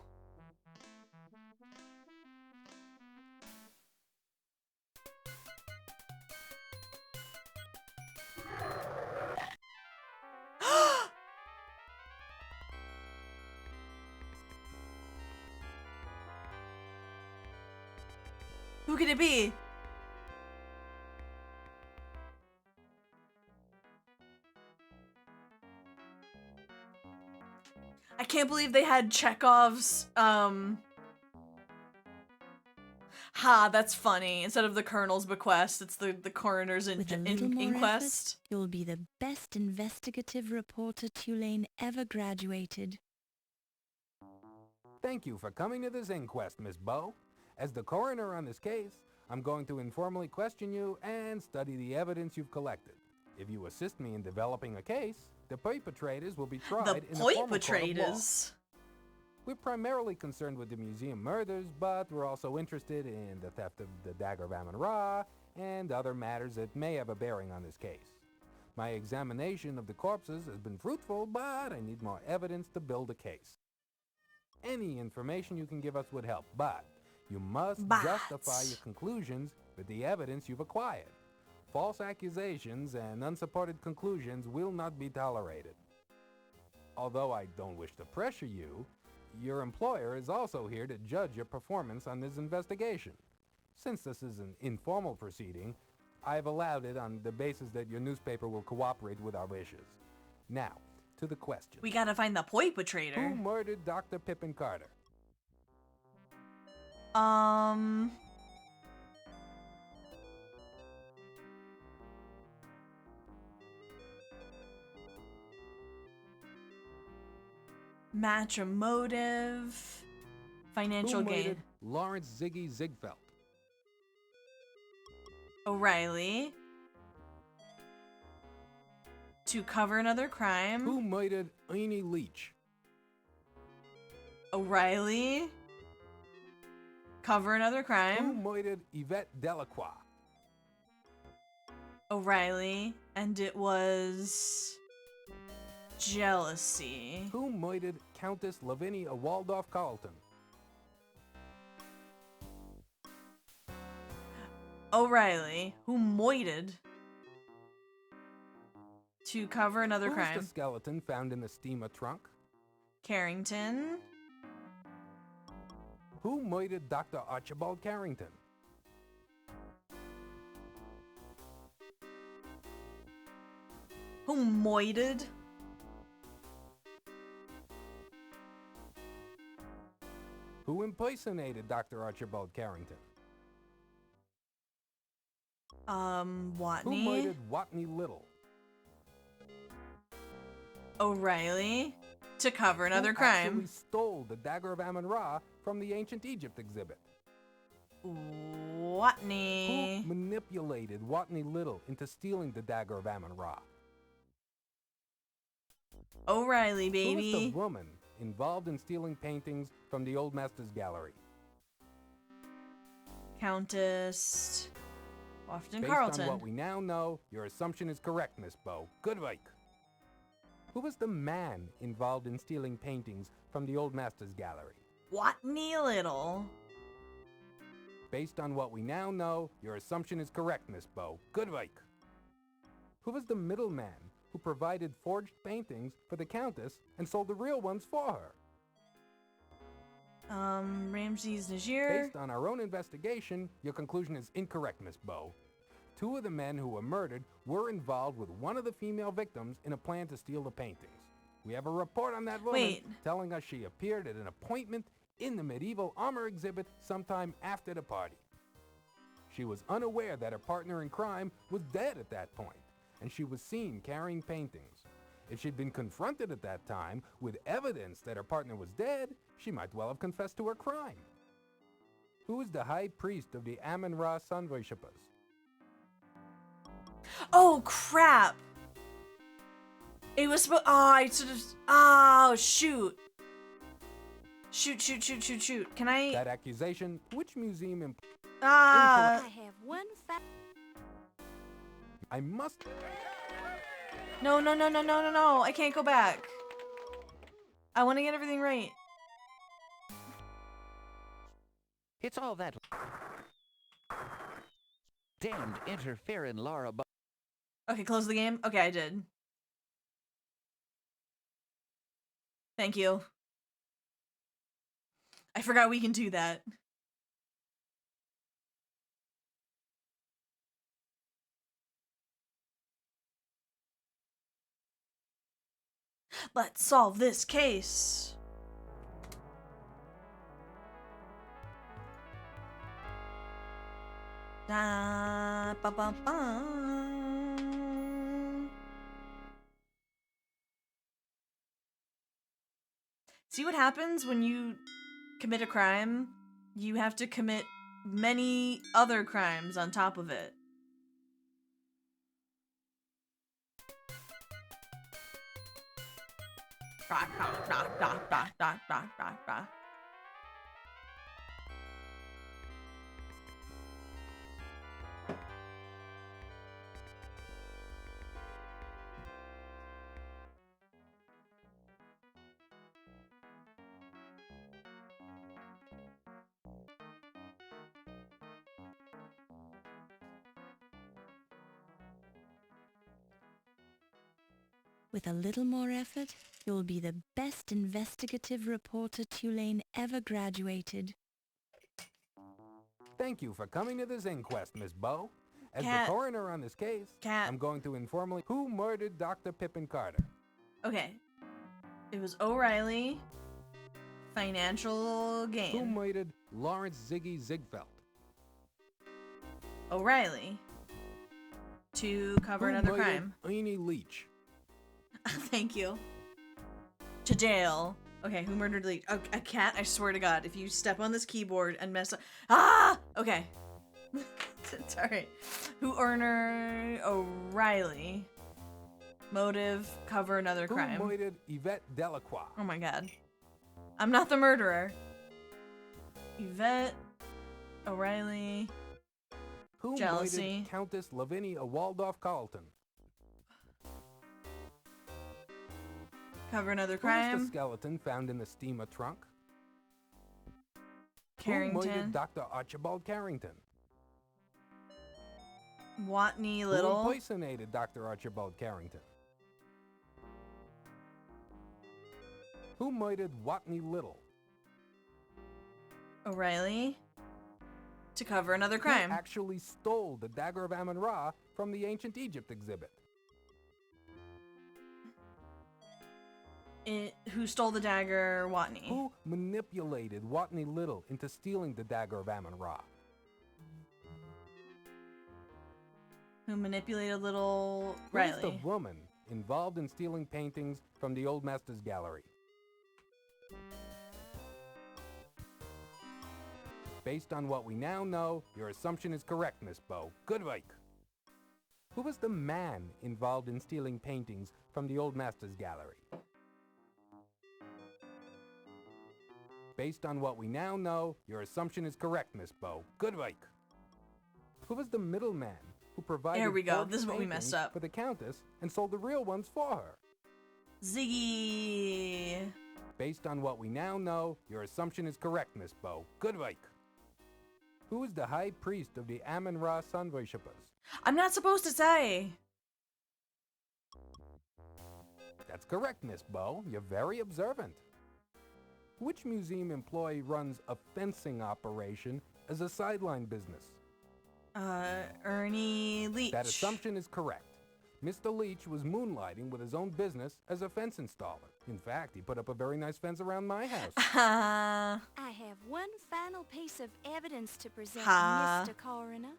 Who could it be? can't believe they had Chekhov's, that's funny. Instead of the colonel's bequest, it's the coroner's With a little more inquest. effort, you'll be the best investigative reporter Tulane ever graduated. Thank you for coming to this inquest, Miss Bow. As the coroner on this case, I'm going to informally question you and study the evidence you've collected. If you assist me in developing a case, the perpetrators will be tried in the formal court of law. We're primarily concerned with the museum murders, but we're also interested in the theft of the Dagger of Amon-Ra and other matters that may have a bearing on this case. My examination of the corpses has been fruitful, but I need more evidence to build a case. Any information you can give us would help, but you must justify your conclusions with the evidence you've acquired. False accusations and unsupported conclusions will not be tolerated. Although I don't wish to pressure you, your employer is also here to judge your performance on this investigation. Since this is an informal proceeding, I've allowed it on the basis that your newspaper will cooperate with our wishes. Now, to the question. We gotta find the perpetrator. Who murdered Dr. Pippin Carter? Match a motive. Financial Who gain. murdered Lawrence Ziggy Ziegfeld? O'Reilly. To cover another crime. Who murdered Ernie Leach? O'Reilly. Cover another Who crime. murdered Yvette Delacroix? O'Reilly. And it was jealousy. Who murdered Countess Lavinia Waldorf Carlton? O'Reilly. Who moited to cover another Who crime. was the skeleton found in the steamer trunk? Carrington. Who murdered Dr. Archibald Carrington? Who moited. Who impersonated Dr. Archibald Carrington? Watney. Who murdered Watney Little? O'Reilly. To cover another Who crime. actually stole the Dagger of Amon-Ra from the Ancient Egypt exhibit? Watney. Who manipulated Watney Little into stealing the Dagger of Amon-Ra? O'Reilly, Who baby. is the woman involved in stealing paintings from the Old Masters Gallery? Countess Washington Based Carlton. on what we now know, your assumption is correct, Miss Bow. Good work. Who was the man involved in stealing paintings from the Old Masters Gallery? Watney Little. Based on what we now know, your assumption is correct, Miss Bow. Good work. Who was the middleman who provided forged paintings for the Countess and sold the real ones for her? Ramses Najir. Based on our own investigation, your conclusion is incorrect, Miss Bow. Two of the men who were murdered were involved with one of the female victims in a plan to steal the paintings. We have a report on that woman telling us she appeared at an appointment in the medieval armor exhibit sometime after the party. She was unaware that her partner in crime was dead at that point, and she was seen carrying paintings. If she'd been confronted at that time with evidence that her partner was dead, she might well have confessed to her crime. Who is the high priest of the Amon-Ra sun worshippers? Oh, crap. It was supposed. Oh, I sort of. Oh, shoot. Shoot. Can I. That accusation, which museum Ah. I have one fact. I must. No. I can't go back. I want to get everything right. It's all that damned interfering Laura. Okay, close the game. Okay, I did. Thank you. I forgot we can do that. Let's solve this case. Da, ba, ba, ba. See what happens when you commit a crime? You have to commit many other crimes on top of it. With a little more effort, you'll be the best investigative reporter Tulane ever graduated. Thank you for coming to this inquest, Miss Bow. As Cat. the coroner on this case, Cat. I'm going to informally who murdered Dr. Pippin Carter. Okay. It was O'Reilly. Financial gain. Who murdered Lawrence Ziggy Ziegfeld? O'Reilly. To cover another crime. Amy Leach. Thank you. To jail. Okay, who murdered Leach? A cat, I swear to God. If you step on this keyboard and mess up... Ah! Okay. It's alright. Who Earner O'Reilly. Motive, cover another crime. Who murdered Yvette Delacroix? Oh my God. I'm not the murderer. Yvette O'Reilly. Who Jealousy. murdered Countess Lavinia Waldorf Carlton? Cover another Who crime. was the skeleton found in the steamer trunk? Carrington. Who murdered Dr. Archibald Carrington? Watney Who Little. impersonated Dr. Archibald Carrington? Who murdered Watney Little? O'Reilly. To cover another crime. Who actually stole the Dagger of Amon-Ra from the Ancient Egypt exhibit? Who stole the dagger? Watney. Who manipulated Watney Little into stealing the Dagger of Amon-Ra? Who manipulated Little Who is Riley? the woman involved in stealing paintings from the Old Masters Gallery? Based on what we now know, your assumption is correct, Miss Bow. Good work. Who was the man involved in stealing paintings from the Old Masters Gallery? Based on what we now know, your assumption is correct, Miss Bow. Good work. Who was the middleman who provided There we go. forged This is what we paintings messed up. for the Countess and sold the real ones for her? Ziggy. Based on what we now know, your assumption is correct, Miss Bow. Good work. Who is the high priest of the Amon-Ra sun worshippers? I'm not supposed to say. That's correct, Miss Bow. You're very observant. Which museum employee runs a fencing operation as a sideline business? Ernie Leach. That assumption is correct. Mr. Leach was moonlighting with his own business as a fence installer. In fact, he put up a very nice fence around my house. I have one final piece of evidence to present, Mr. Coroner.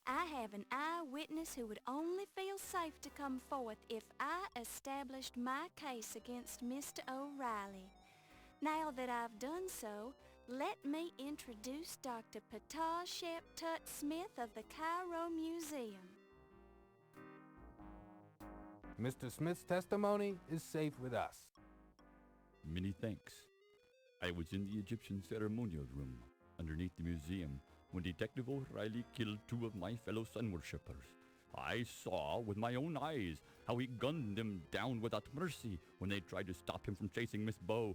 I have an eyewitness who would only feel safe to come forth if I established my case against Mr. O'Reilly. Now that I've done so, let me introduce Dr. Patah Shep-Tut Smith of the Cairo Museum. Mr. Smith's testimony is safe with us. Many thanks. I was in the Egyptian ceremonial room, underneath the museum, when Detective O'Reilly killed 2 of my fellow sun worshippers. I saw with my own eyes how he gunned them down without mercy when they tried to stop him from chasing Miss Bow.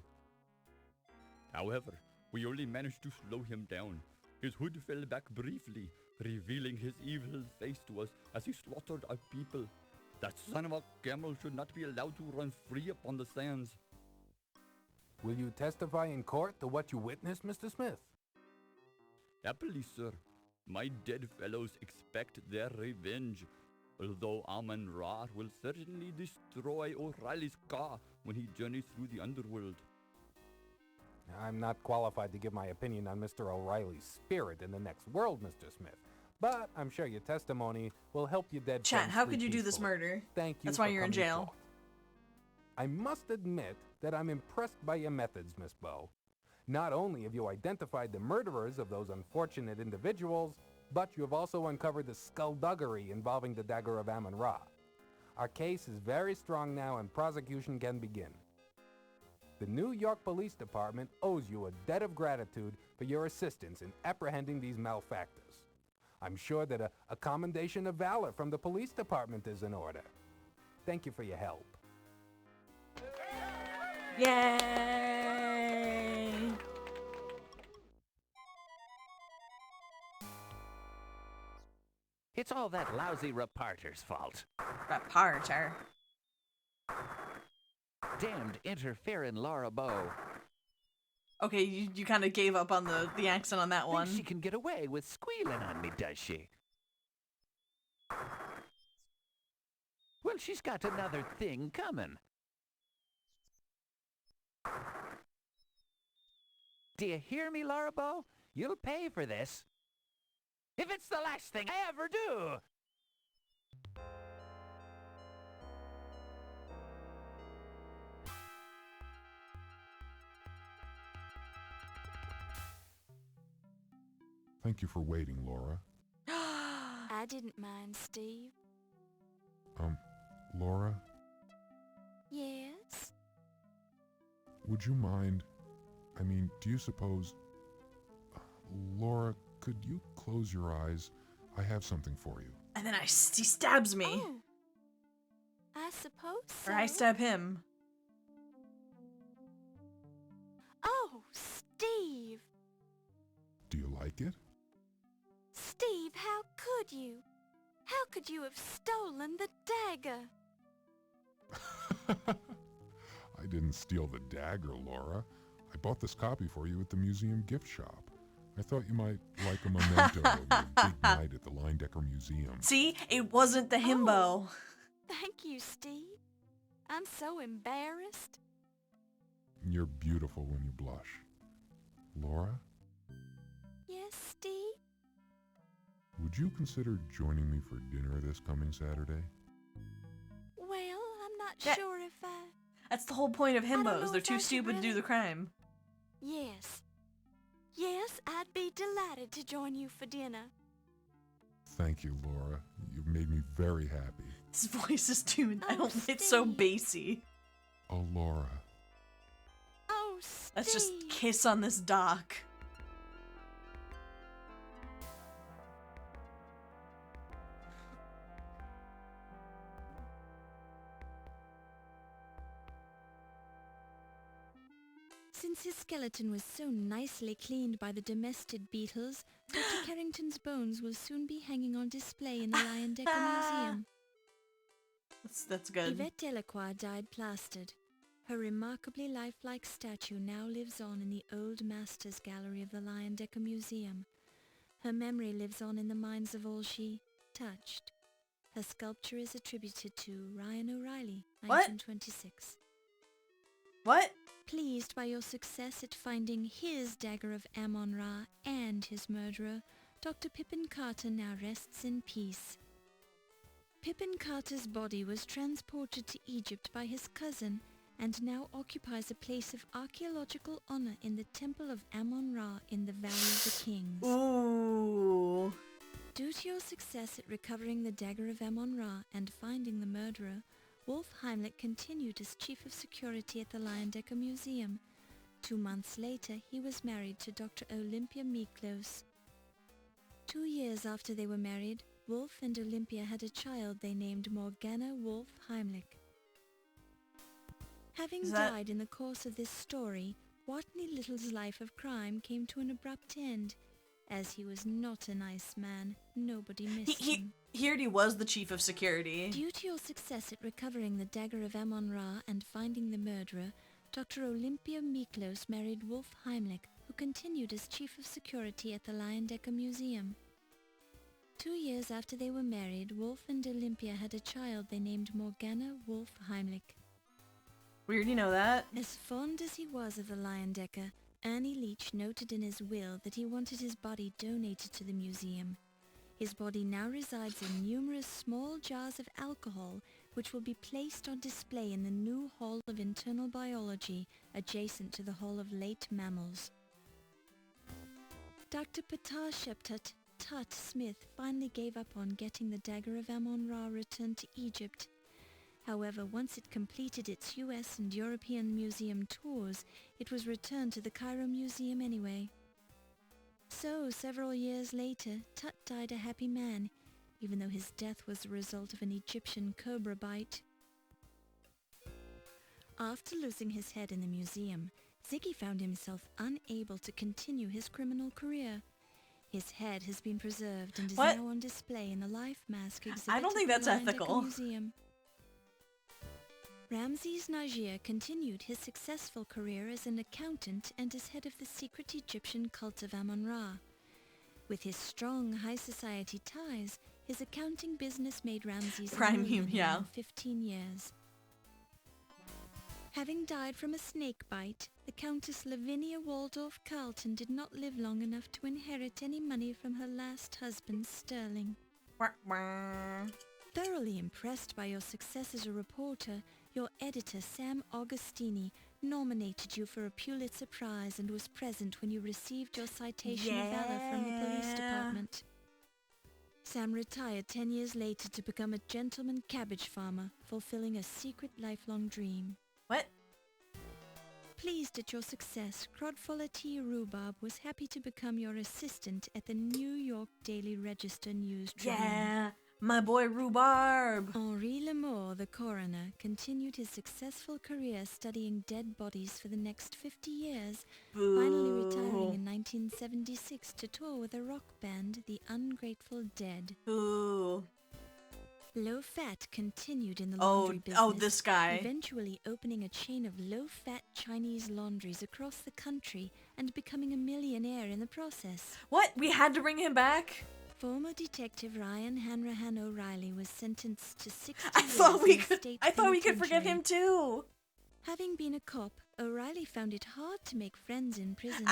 However, we only managed to slow him down. His hood fell back briefly, revealing his evil face to us as he slaughtered our people. That son of a camel should not be allowed to run free upon the sands. Will you testify in court to what you witnessed, Mr. Smith? Happily, sir. My dead fellows expect their revenge, although Amon-Ra will certainly destroy O'Reilly's car when he journeys through the underworld. I'm not qualified to give my opinion on Mr. O'Reilly's spirit in the next world, Mr. Smith. But I'm sure your testimony will help you dead Chat, friends how sleep could you do this peacefully. murder? Thank you. That's why for you're in coming jail. forth. I must admit that I'm impressed by your methods, Miss Bow. Not only have you identified the murderers of those unfortunate individuals, but you have also uncovered the skullduggery involving the Dagger of Amon-Ra. Our case is very strong now and prosecution can begin. The New York Police Department owes you a debt of gratitude for your assistance in apprehending these malefactors. I'm sure that a commendation of valor from the police department is in order. Thank you for your help. Yay! It's all that lousy reporter's fault. Reporter. Damned interfering Laura Bow. Okay, you kind of gave up on the accent on that one. Thinks she can get away with squealing on me, does she? Well, she's got another thing coming. Do you hear me, Laura Bow? You'll pay for this. If it's the last thing I ever do. Thank you for waiting, Laura. I didn't mind, Steve. Laura, Yes? would you mind? I mean, do you suppose... Laura, could you close your eyes? I have something for you. And then he stabs me. Oh, I suppose so. Or I stab him. Oh, Steve! Do you like it? Steve, how could you? How could you have stolen the dagger? I didn't steal the dagger, Laura. I bought this copy for you at the museum gift shop. I thought you might like a memento of your big night at the Leyendecker Museum. See? It wasn't the himbo. Thank you, Steve. I'm so embarrassed. You're beautiful when you blush. Laura, Yes, Steve? would you consider joining me for dinner this coming Saturday? Well, I'm not sure if I... That's the whole point of don't know himbos. They're if too I should stupid to do really- the crime. Yes. Yes, I'd be delighted to join you for dinner. Thank you, Laura. You've made me very happy. His voice is too... it's so bassy. Oh, Laura. Oh, Steve. Let's just kiss on this dock. Since his skeleton was so nicely cleaned by the domestic beetles, Dr. Carrington's bones will soon be hanging on display in the Leyendecker Museum. That's good. Yvette Delacroix died plastered. Her remarkably lifelike statue now lives on in the Old Masters Gallery of the Leyendecker Museum. Her memory lives on in the minds of all she touched. Her sculpture is attributed to Ryan O'Reilly, 1926. What? Pleased by your success at finding his Dagger of Amon-Ra and his murderer, Dr. Pippin Carter now rests in peace. Pippin Carter's body was transported to Egypt by his cousin and now occupies a place of archaeological honor in the Temple of Amon-Ra in the Valley of the Kings. Ooh. Due to your success at recovering the Dagger of Amon-Ra and finding the murderer, Wolf Heimlich continued as chief of security at the Leyendecker Museum. 2 months later, he was married to Dr. Olympia Miklos. 2 years after they were married, Wolf and Olympia had a child they named Morgana Wolf Heimlich. Having died in the course of this story, Watney Little's life of crime came to an abrupt end. As he was not a nice man, nobody missed him. He already was the chief of security. Due to your success at recovering the Dagger of Amon-Ra and finding the murderer, Dr. Olympia Miklos married Wolf Heimlich, who continued as chief of security at the Leyendecker Museum. 2 years after they were married, Wolf and Olympia had a child they named Morgana Wolf Heimlich. We already know that. As fond as he was of the Leyendecker, Ernie Leach noted in his will that he wanted his body donated to the museum. His body now resides in numerous small jars of alcohol, which will be placed on display in the new Hall of Internal Biology, adjacent to the Hall of Late Mammals. Dr. Patasheptut Tut Smith finally gave up on getting the Dagger of Amon-Ra returned to Egypt. However, once it completed its US and European museum tours, it was returned to the Cairo Museum anyway. So, several years later, Tut died a happy man, even though his death was the result of an Egyptian cobra bite. After losing his head in the museum, Ziggy found himself unable to continue his criminal career. His head has been preserved and is now on display in the life mask exhibit I don't think at the that's Lion Decker ethical. Museum. Ramses Najir continued his successful career as an accountant and as head of the secret Egyptian cult of Amon-Ra. With his strong high society ties, his accounting business made Ramses a millionaire in 15 years. Having died from a snake bite, the Countess Lavinia Waldorf Carlton did not live long enough to inherit any money from her last husband, Sterling. Thoroughly impressed by your success as a reporter, your editor, Sam Augustini, nominated you for a Pulitzer Prize and was present when you received your citation of valor from the police department. Sam retired 10 years later to become a gentleman cabbage farmer, fulfilling a secret lifelong dream. What? Pleased at your success, Crodfoller T. Rhubarb was happy to become your assistant at the New York Daily Register News Tribune. Yeah, my boy Rhubarb. Henri Lamour, the coroner, continued his successful career studying dead bodies for the next 50 years, finally retiring in 1976 to tour with a rock band, the Ungrateful Dead. Low Fat continued in the laundry business. This guy. Eventually opening a chain of low-fat Chinese laundries across the country and becoming a millionaire in the process. What? We had to bring him back? Former detective Ryan Hanrahan O'Reilly was sentenced to 60 I years thought we in could. state I thought we could forgive penitentiary. him too. Having been a cop, O'Reilly found it hard to make friends in prison.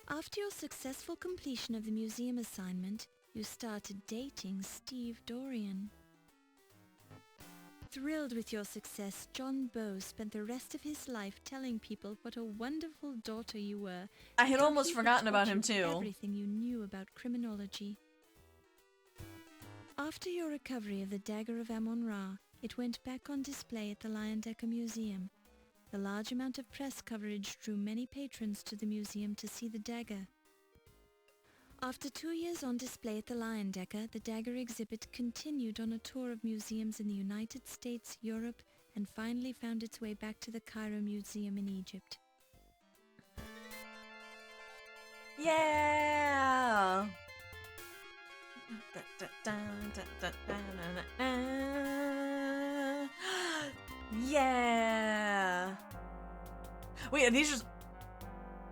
After your successful completion of the museum assignment, you started dating Steve Dorian. Thrilled with your success, John Bow spent the rest of his life telling people what a wonderful daughter you were. I had until almost he forgotten about taught him you too. Everything you knew about criminology. After your recovery of the Dagger of Amon-Ra, it went back on display at the Lion Decker Museum. The large amount of press coverage drew many patrons to the museum to see the dagger. After 2 years on display at the Lion Decker, the Dagger exhibit continued on a tour of museums in the United States, Europe, and finally found its way back to the Cairo Museum in Egypt. Yeah! Yeah! Wait, are these just...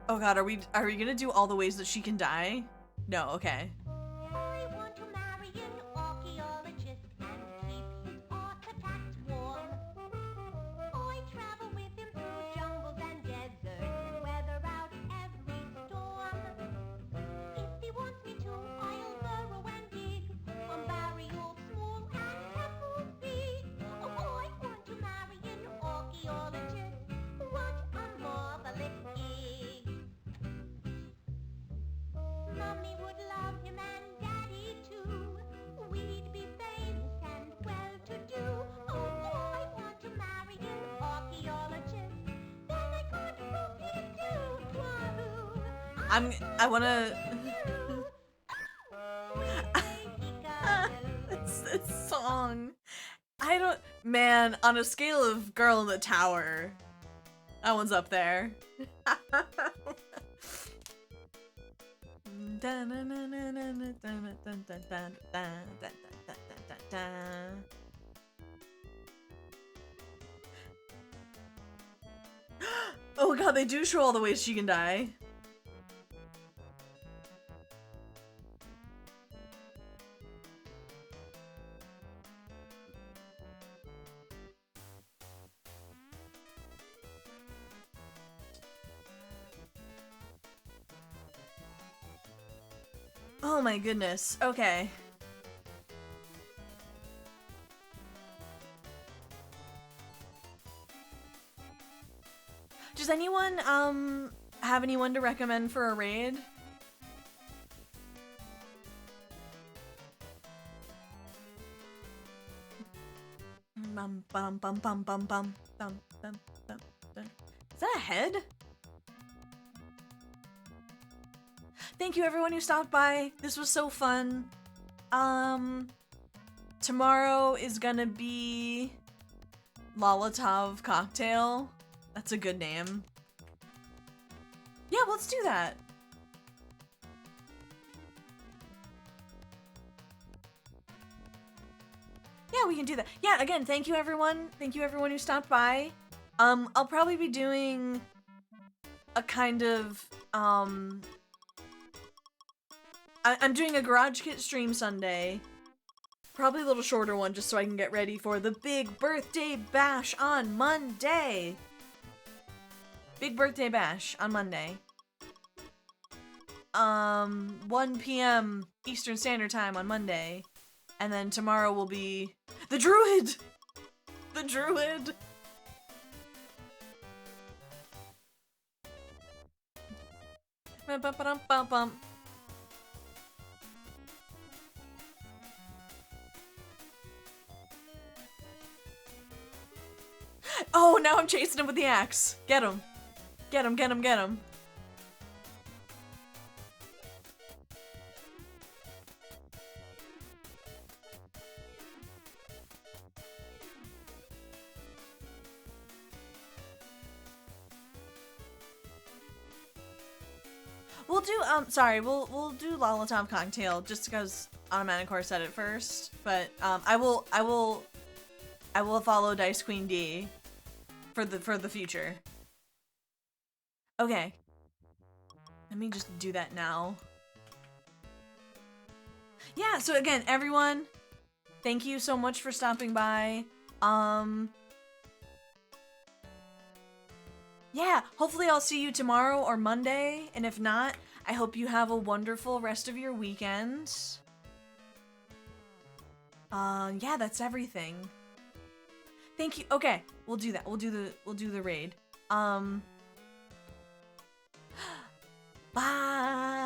Oh god, are we gonna do all the ways that she can die? No, okay. I want to marry an archaeologist and keep his artifacts warm. I travel with him through jungles and deserts and weather out every storm. If he wants me to, I'll burrow and dig on burials small and temples big. Oh, I want to marry an archaeologist. What a marvelous gig. Mommy would love him and Daddy too. We'd be famous and well-to-do. Oh, I want to marry an archaeologist. Then I could rope him too. Wahoo! I wanna... this song. I don't... Man, on a scale of Girl in the Tower, that one's up there. Oh god, they do show all the ways she can die. Oh my goodness. Okay. Does anyone have anyone to recommend for a raid? Bum bum bum bum bum bum bum bum bum bum. Is that a head? Thank you everyone who stopped by. This was so fun. Tomorrow is gonna be Lolatov Cocktail. That's a good name. Yeah, let's do that. Yeah, we can do that. Yeah, again, thank you everyone. Thank you everyone who stopped by. I'll probably be doing a kind of, I'm doing a Garage Kit stream Sunday. Probably a little shorter one just so I can get ready for the big birthday bash on Monday. Big birthday bash on Monday. 1 p.m. Eastern Standard Time on Monday. And then tomorrow will be the Druid! The Druid! Bum-bum-bum-bum-bum. Oh, now I'm chasing him with the axe. Get him. Get him, get him, get him. We'll do, we'll do Lollotop Cocktail just because Automaticore said it first, but, I will follow Dice Queen D for the future. Okay. Let me just do that now. Yeah, so again, everyone, thank you so much for stopping by. Yeah, hopefully I'll see you tomorrow or Monday, and if not, I hope you have a wonderful rest of your weekend. Yeah, that's everything. Thank you. Okay, we'll do that. We'll do the raid. Bye.